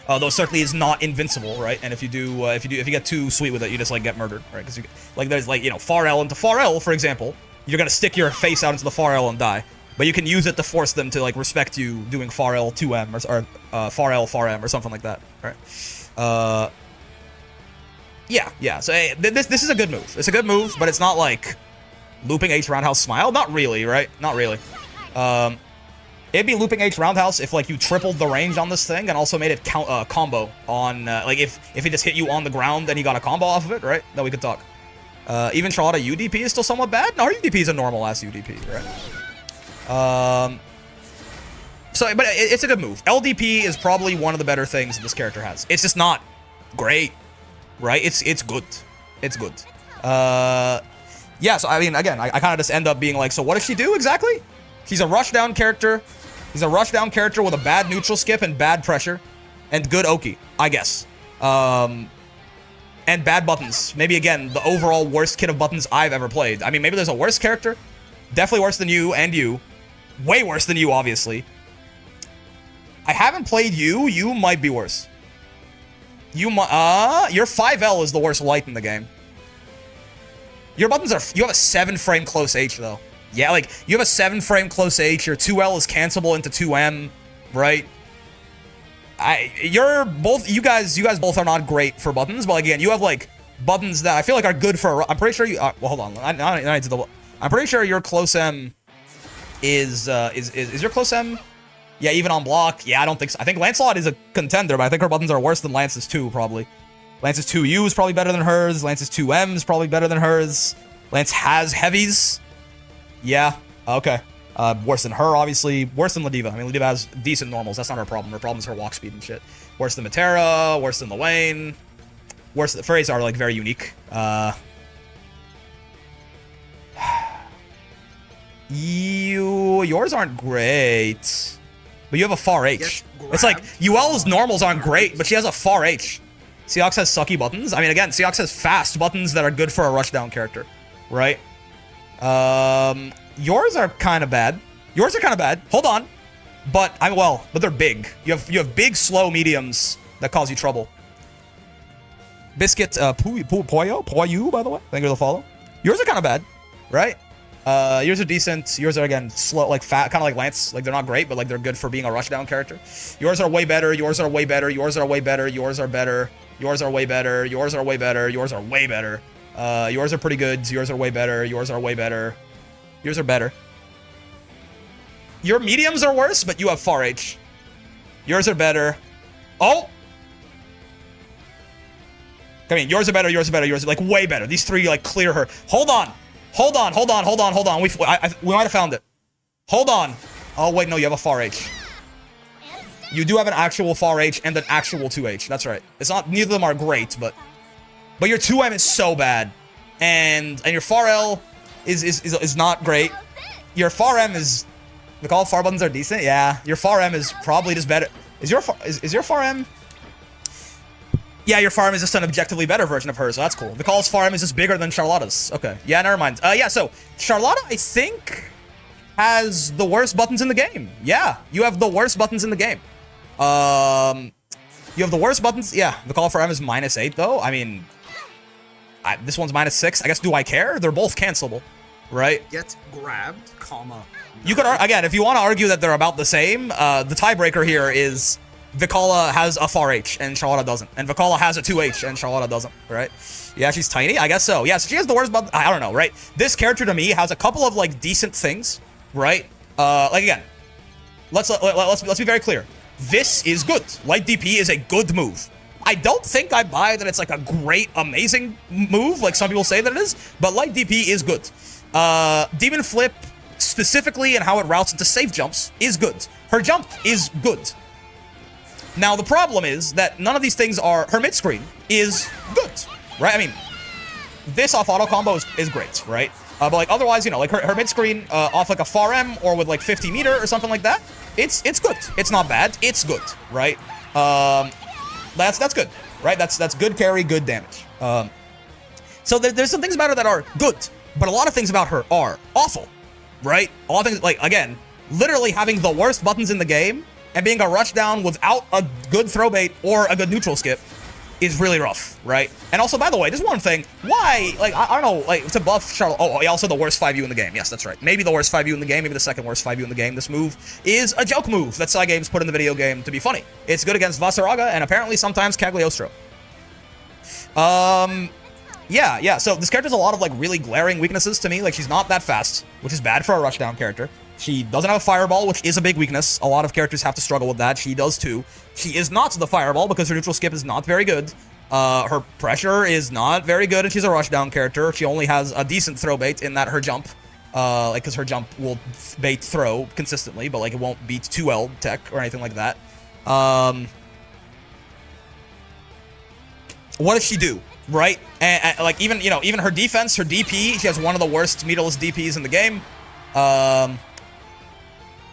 Though certainly is not invincible, right? And if you get too sweet with it, you just like get murdered, right? Because like there's like, you know, far L into far L, for example, you're gonna stick your face out into the far L and die, but you can use it to force them to like respect you doing far L 2M or far L far M or something like that, right? Yeah. So hey, this is a good move. It's a good move, but it's not like looping H roundhouse smile. Not really, right? Not really. It'd be looping H roundhouse if like you tripled the range on this thing and also made it combo on like if it just hit you on the ground and you got a combo off of it, right? Then we could talk. Even Charlotta UDP is still somewhat bad. No, her UDP is a normal ass UDP, right? So, but it's a good move. LDP is probably one of the better things this character has. It's just not great, right? It's good. It's good. Yeah. So I mean, again, I kind of just end up being like, so what does she do exactly? She's a rushdown character. He's a rushdown character with a bad neutral skip and bad pressure, and good Oki, I guess. And bad buttons. Maybe again the overall worst kit of buttons I've ever played. I mean, maybe there's a worse character, definitely worse than you and you, way worse than you, obviously. I haven't played you. You might be worse. Your 5L is the worst light in the game. Your buttons are. You have a 7-frame close H though. Yeah, like, you have a 7-frame close H, your 2L is cancelable into 2M, right? You guys both are not great for buttons, but again, you have, like, buttons that I feel like are good for, I'm pretty sure you, well, hold on, I need to double, I'm pretty sure your close M is your close M? Yeah, even on block, yeah, I don't think so. I think Lancelot is a contender, but I think her buttons are worse than Lance's 2, probably. Lance's 2U is probably better than hers, Lance's 2M is probably better than hers, Lance has heavies. Yeah, okay. Worse than her, obviously. Worse than Ladiva. I mean, Ladiva has decent normals. That's not her problem. Her problem is her walk speed and shit. Worse than Matera. Worse than Lane. Worse than... Furries are, like, very unique. Yours aren't great. But you have a far H. It's like, UL's normals aren't great, but she has a far H. Seox has sucky buttons. I mean, again, Seox has fast buttons that are good for a rushdown character. Right? Yours are kind of bad. Yours are kind of bad. Hold on. But they're big. You have big, slow mediums that cause you trouble. Biscuit, Poyu, by the way. Thank you for the follow. Yours are kind of bad, right? Yours are decent. Yours are, again, slow, like fat, kind of like Lance. Like, they're not great, but, like, they're good for being a rushdown character. Yours are way better. Yours are way better. Yours are way better. Yours are better. Yours are way better. Yours are way better. Yours are way better. Yours are pretty good. Yours are way better. Yours are way better. Yours are better. Your mediums are worse, but you have far H. Yours are better. Oh! I mean, yours are better, yours are better, yours are, like, way better. These three, like, clear her. Hold on. Hold on. We might have found it. Hold on. Oh, wait, no, you have a far H. You do have an actual far H and an actual 2H. That's right. It's not, neither of them are great, but your 2M is so bad. And your far L is not great. Your far M is, the call far buttons are decent. Yeah, your far M is probably just better. Is your far M? Yeah, your far M is just an objectively better version of hers, so that's cool. The call's far M is just bigger than Charlotta's. Okay, yeah, never mind. Yeah, so Charlotta, I think, has the worst buttons in the game. Yeah, you have the worst buttons in the game. You have the worst buttons. Yeah, the call for M is -8 though. I mean, this one's -6. I guess, do I care? They're both cancelable, right? Get grabbed, comma. You could, again, if you want to argue that they're about the same, the tiebreaker here is Vicala has a far H and Charlotta doesn't. And Vicala has a 2H and Charlotta doesn't, right? Yeah, she's tiny? I guess so. Yeah, so she has the worst button. I don't know, right? This character to me has a couple of, like, decent things, right? Like, again, let's be very clear. This is good. Light DP is a good move. I don't think I buy that it's like a great, amazing move, like some people say that it is, but light DP is good. Demon Flip, specifically and how it routes into safe jumps, is good. Her jump is good. Now, the problem is that none of these things are... Her mid-screen is good, right? I mean, this off auto combo is great, right? But like otherwise, you know, like her mid-screen off like a far M or with like 50 meter or something like that, it's good. It's not bad. It's good, right? That's good, right? That's good carry, good damage. So there's some things about her that are good, but a lot of things about her are awful, right? A lot of things, like, again, literally having the worst buttons in the game and being a rush down without a good throw bait or a good neutral skip is really rough, right? And also, by the way, just one thing, why, like, I don't know, like, to buff Charlotte, oh, also the worst 5U in the game, yes, that's right. Maybe the worst 5U in the game, maybe the second worst 5U in the game. This move is a joke move that Cygames put in the video game to be funny. It's good against Vasaraga and apparently sometimes Cagliostro. Yeah, so this character has a lot of, like, really glaring weaknesses to me. Like, she's not that fast, which is bad for a rushdown character. She doesn't have a fireball, which is a big weakness. A lot of characters have to struggle with that. She does too. She is not the fireball because her neutral skip is not very good. Her pressure is not very good, and she's a rushdown character. She only has a decent throw bait in that her jump, like, because her jump will bait throw consistently, but, like, it won't beat 2L tech or anything like that. What does she do? Right? And like, even, you know, even her defense, her DP, she has one of the worst meterless DPs in the game.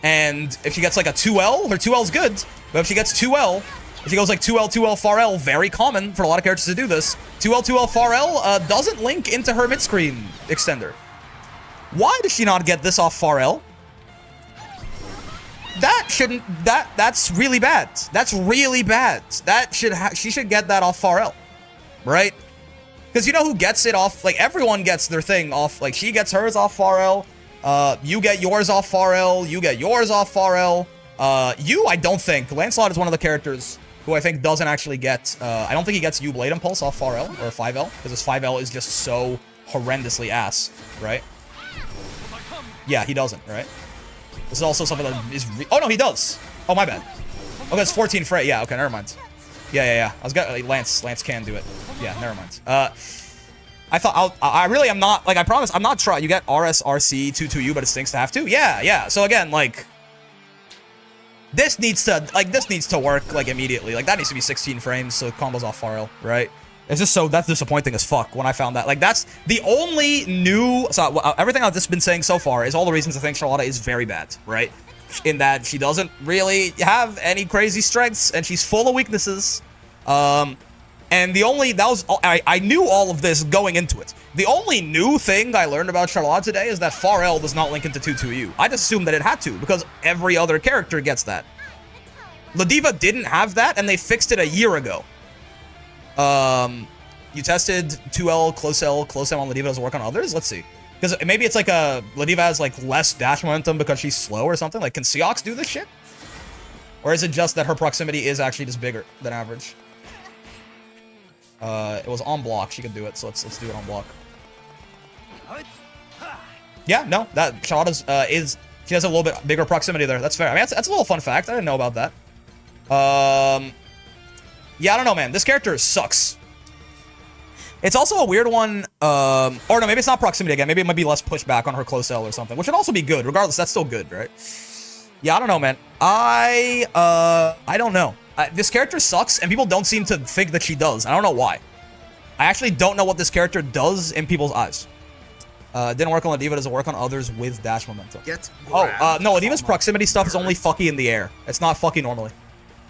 And if she gets like a 2L, her 2L's good. But if she gets 2L, if she goes like 2L, 2L, far L, very common for a lot of characters to do this. 2L, 2L, far L doesn't link into her mid-screen extender. Why does she not get this off far L? That shouldn't, that's really bad. That's really bad. She should get that off far L, right? Because you know who gets it off, like, everyone gets their thing off, like, she gets hers off far L, you get yours off far L, you get yours off far L, I don't think, Lancelot is one of the characters who I think doesn't actually get, I don't think he gets Blade Impulse off far L, or 5L, because his 5L is just so horrendously ass, right? Yeah, he doesn't, right? This is also something that is, oh no, he does! Oh, my bad. Okay, it's 14 fray, yeah, okay, never mind. Yeah. I was gonna, Lance can do it. Yeah, never mind. I thought, I really am not, like, I promise, I'm not trying. You get RSRC 2-2U, but it stinks to have to. Yeah. So again, like, this needs to work, like, immediately. Like, that needs to be 16 frames, so combos off far L, right? It's just so, that's disappointing as fuck when I found that. Like, that's the only new, so everything I've just been saying so far is all the reasons I think Charlotta is very bad, right? In that she doesn't really have any crazy strengths, and she's full of weaknesses. And the only, I knew all of this going into it. The only new thing I learned about Charlotte today is that far L does not link into 2-2U. I just assumed that it had to, because every other character gets that. Ladiva didn't have that, and they fixed it a year ago. You tested 2L, close M on Ladiva, doesn't work on others? Let's see. Because maybe it's like Ladiva has like less dash momentum because she's slow or something. Like, can Seox do this shit? Or is it just that her proximity is actually just bigger than average? It was on block. She could do it, so let's do it on block. Yeah, no, that Charlotta's she has a little bit bigger proximity there. That's fair. I mean, that's a little fun fact. I didn't know about that. Yeah, I don't know, man. This character sucks. It's also a weird one, or no, maybe it's not proximity again. Maybe it might be less pushback on her close L or something, which would also be good. Regardless, that's still good, right? Yeah, I don't know, man. I don't know. This character sucks, and people don't seem to think that she does. I don't know why. I actually don't know what this character does in people's eyes. Didn't work on Ladiva, doesn't work on others with dash momentum. No, Ladiva's proximity stuff is only fucky in the air. It's not fucky normally.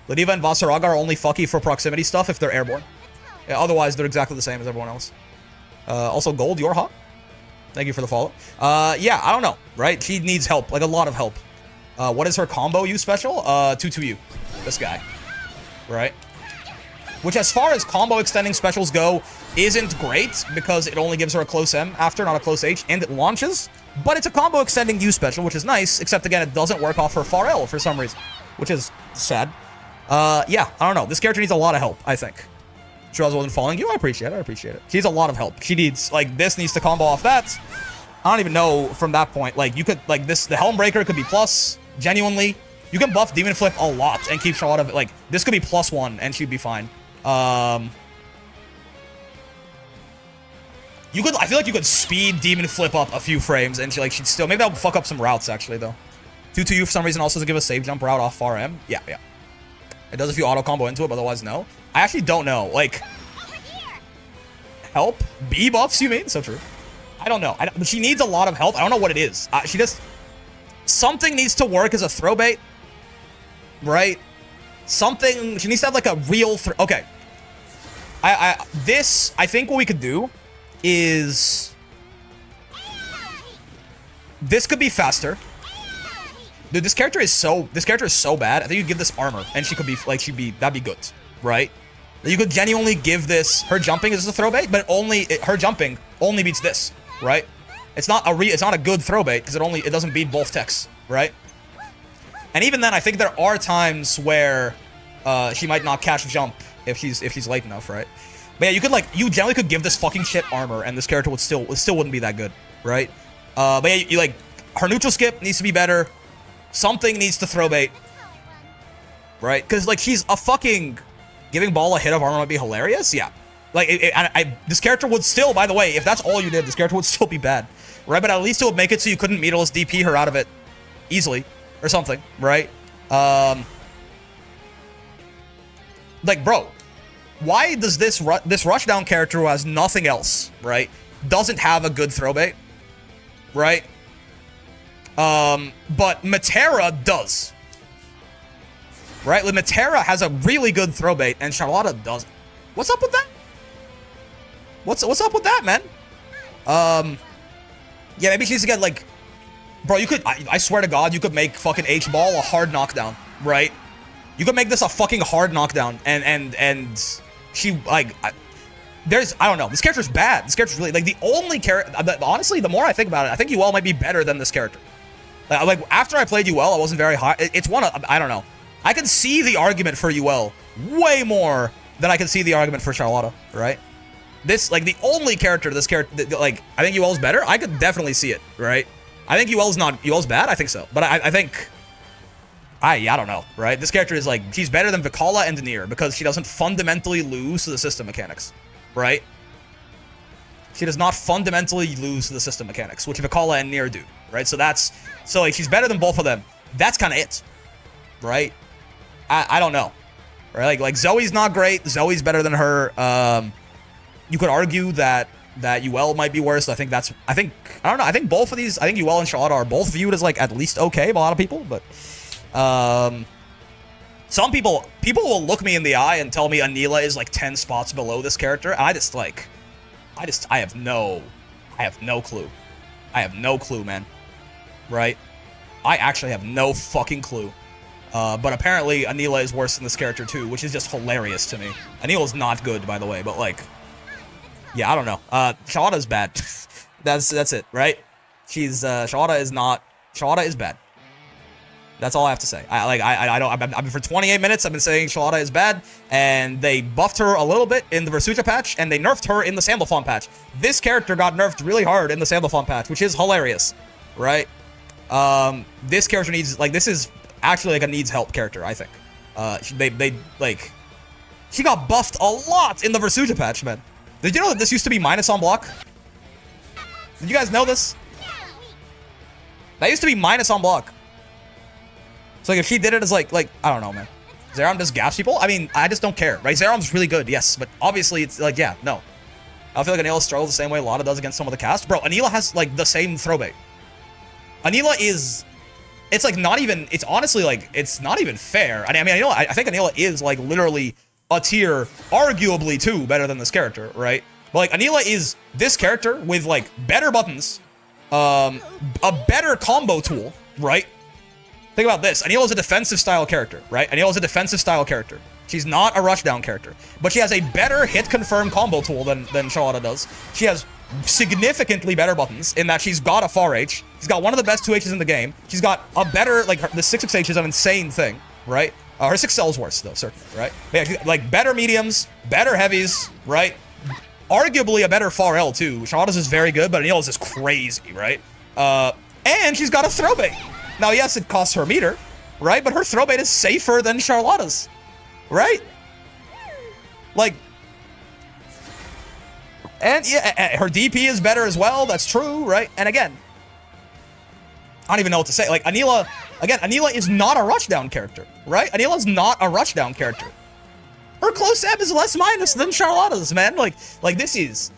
Ladiva and Vasaraga are only fucky for proximity stuff if they're airborne. Yeah, otherwise, they're exactly the same as everyone else. Also, Gold, you're hot. Thank you for the follow. Yeah, I don't know, right? She needs help, like a lot of help. What is her combo U special? 2-2U. This guy. Right? Which, as far as combo extending specials go, isn't great because it only gives her a close M after, not a close H, and it launches. But it's a combo extending U special, which is nice, except again, it doesn't work off her far L for some reason, which is sad. Yeah, I don't know. This character needs a lot of help, I think. Charles wasn't following you. I appreciate it. She needs a lot of help. She needs, like, this needs to combo off that. I don't even know from that point. Like, you could, like, this, the Helmbreaker could be plus, genuinely. You can buff Demon Flip a lot and keep Charlotta, like, this could be +1 and she'd be fine. You could, I feel like you could speed Demon Flip up a few frames and she'd still, maybe that would fuck up some routes actually though. 2-2 for some reason also to give a save jump route off far M. Yeah. It does if you auto combo into it, but otherwise no. I actually don't know. Like, help? B buffs, you mean? So true. I don't know. But she needs a lot of help. I don't know what it is. She just, something needs to work as a throw bait, right? Something, she needs to have like a real, okay. I think what we could do is, this could be faster. Dude, this character is so bad. I think you give this armor and she could be like, that'd be good, right? You could genuinely give this, her jumping is a throw bait, but her jumping only beats this, right? It's not a good throw bait because it doesn't beat both techs, right? And even then, I think there are times where she might not catch jump if she's late enough, right? But yeah, you generally could give this fucking shit armor and this character would still wouldn't be that good, right? But yeah, you like, her neutral skip needs to be better. Something needs to throw bait, right? Because like, she's a fucking, giving ball a hit of armor might be hilarious. Yeah, like this character would still, by the way, if that's all you did, this character would still be bad, right? But at least it would make it so you couldn't meatless DP her out of it easily or something, right? Like, bro, why does this rushdown character who has nothing else, right, doesn't have a good throw bait, right? But Matera does, right? Like, Matera has a really good throw bait and Charlotta doesn't. What's up with that? What's up with that, man? Yeah, maybe she needs to get like, bro, you could, I swear to God, you could make fucking H-ball a hard knockdown, right? You could make this a fucking hard knockdown and she, like, I don't know. This character's bad. This character's really, like, the only character, honestly, the more I think about it, I think UL might be better than this character. Like, after I played UL, I wasn't very high. It's one of, I don't know. I can see the argument for UL way more than I can see the argument for Charlotta, right? This, like, the only character, this character, like, I think UL's better. I could definitely see it, right? I think UL's bad. I think so. But I think, I don't know, right? This character is, like, she's better than Vikala and Nier because she doesn't fundamentally lose to the system mechanics, right? She does not fundamentally lose to the system mechanics, which Vikala and Nier do, right? So like, she's better than both of them. That's kind of it, right? I don't know, right? Like Zoe's not great. Zoe's better than her. You could argue that UL might be worse. I don't know. I think both of these, I think UL and Charlotta are both viewed as, like, at least okay by a lot of people, but some people will look me in the eye and tell me Anila is like 10 spots below this character, and I have no clue. I have no clue, man. Right? I actually have no fucking clue. But apparently Anila is worse than this character too, which is just hilarious to me. Anila's not good, by the way, but, like, yeah, I don't know. Charlotta's bad. That's it, right? Charlotta is bad. That's all I have to say. I mean, for 28 minutes, I've been saying Charlotta is bad, and they buffed her a little bit in the Versucha patch, and they nerfed her in the Sandalphon patch. This character got nerfed really hard in the Sandalphon patch, which is hilarious, right? This character needs, like, this is actually, like, a needs help character, I think. She got buffed a lot in the Versucha patch, man. Did you know that this used to be minus on block? Did you guys know this? That used to be minus on block. So, like, if she did it as, like, I don't know, man. Zeram just gaps people? I mean, I just don't care, right? Zeram's really good, yes, but obviously it's, like, yeah, no. I feel like Anila struggles the same way Lotta does against some of the cast. Bro, Anila has, like, the same throw bait. Anila is, it's, like, not even, it's honestly, like, it's not even fair. I mean, I think Anila is, like, literally a tier, arguably, too, better than this character, right? But, like, Anila is this character with, like, better buttons, a better combo tool, right? Think about this. Anila's a defensive style character, right? Anila's a defensive style character. She's not a rushdown character. But she has a better hit confirm combo tool than Charlotta does. She has significantly better buttons in that she's got a far H. She's got one of the best 2Hs in the game. She's got a better, like, the 6H is an insane thing, right? Her 6L is worse, though, certainly, right? But yeah, like, better mediums, better heavies, right? Arguably a better far L, too. Charlotta's is very good, but Anila's is crazy, right? And she's got a throw bait. Now, yes, it costs her meter, right? But her throw bait is safer than Charlotta's, right? Like, and yeah, her DP is better as well. That's true, right? And again, I don't even know what to say. Like, Anila, again, Anila is not a rushdown character, right? Anila's not a rushdown character. Her close ebb is less minus than Charlotta's, man. Like this is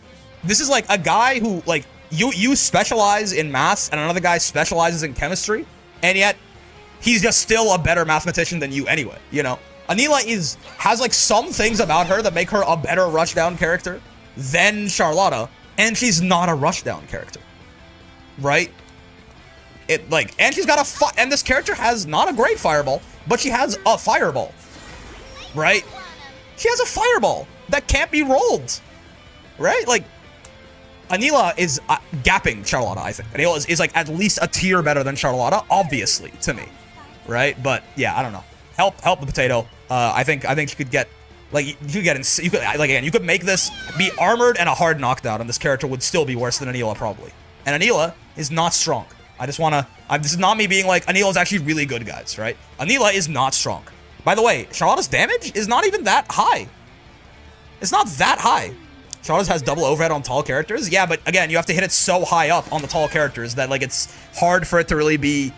like a guy who, like, you specialize in math and another guy specializes in chemistry, and yet he's just still a better mathematician than you anyway, you know? Anila has like some things about her that make her a better rushdown character than Charlotta, and she's not a rushdown character, right? And she's got and this character has not a great fireball, but she has a fireball, right? She has a fireball that can't be rolled, right? Like, Anila is gapping Charlotta, I think. Anila is like at least a tier better than Charlotta, obviously, to me, right? But yeah, I don't know. Help the potato. I think you could get, like, you could make this be armored and a hard knockdown, and this character would still be worse than Anila probably. And Anila is not strong. This is not me being like, Anila is actually really good, guys, right? Anila is not strong. By the way, Charlotta's damage is not even that high. It's not that high. Charlotta's has double overhead on tall characters. Yeah, but again, you have to hit it so high up on the tall characters that, like, it's hard for it to really be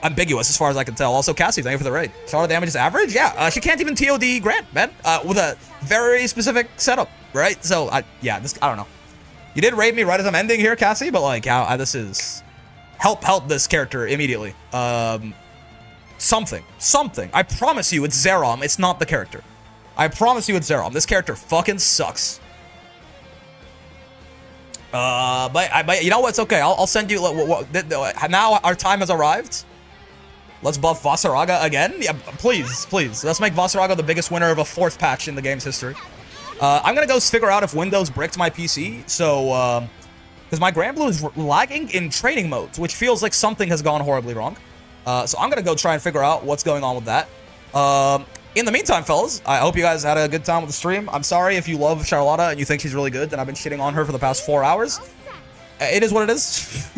ambiguous as far as I can tell. Also, Cassie, thank you for the raid. Charlotte damage is average? Yeah, she can't even TOD Grant, man, with a very specific setup, right? So, I don't know. You did raid me right as I'm ending here, Cassie, but, like, this is... Help this character immediately. Something. I promise you it's Zerom. It's not the character. I promise you it's Zerom. This character fucking sucks. But you know what's okay. I'll send you. Now our time has arrived. Let's buff Vasaraga again. Yeah, please. Let's make Vasaraga the biggest winner of a 4th patch in the game's history. I'm gonna go figure out if Windows bricked my PC. So, because my Granblue is lagging in training modes, which feels like something has gone horribly wrong. So I'm gonna go try and figure out what's going on with that. In the meantime, fellas, I hope you guys had a good time with the stream. I'm sorry if you love Charlotta and you think she's really good, and I've been shitting on her for the past 4 hours. It is what it is.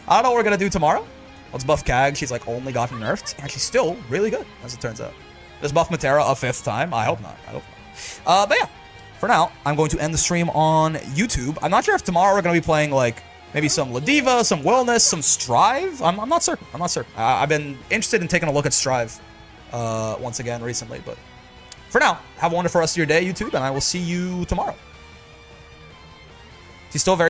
I don't know what we're gonna do tomorrow. Let's buff Kag. She's like only gotten nerfed, and she's still really good, as it turns out. Let's buff Matera a 5th time. I hope not. But yeah, for now, I'm going to end the stream on YouTube. I'm not sure if tomorrow we're gonna be playing, like, maybe some Ladiva, some Wellness, some Strive. I'm not certain. I've been interested in taking a look at Strive once again recently, but for now, have a wonderful rest of your day, YouTube, and I will see you tomorrow. She's still very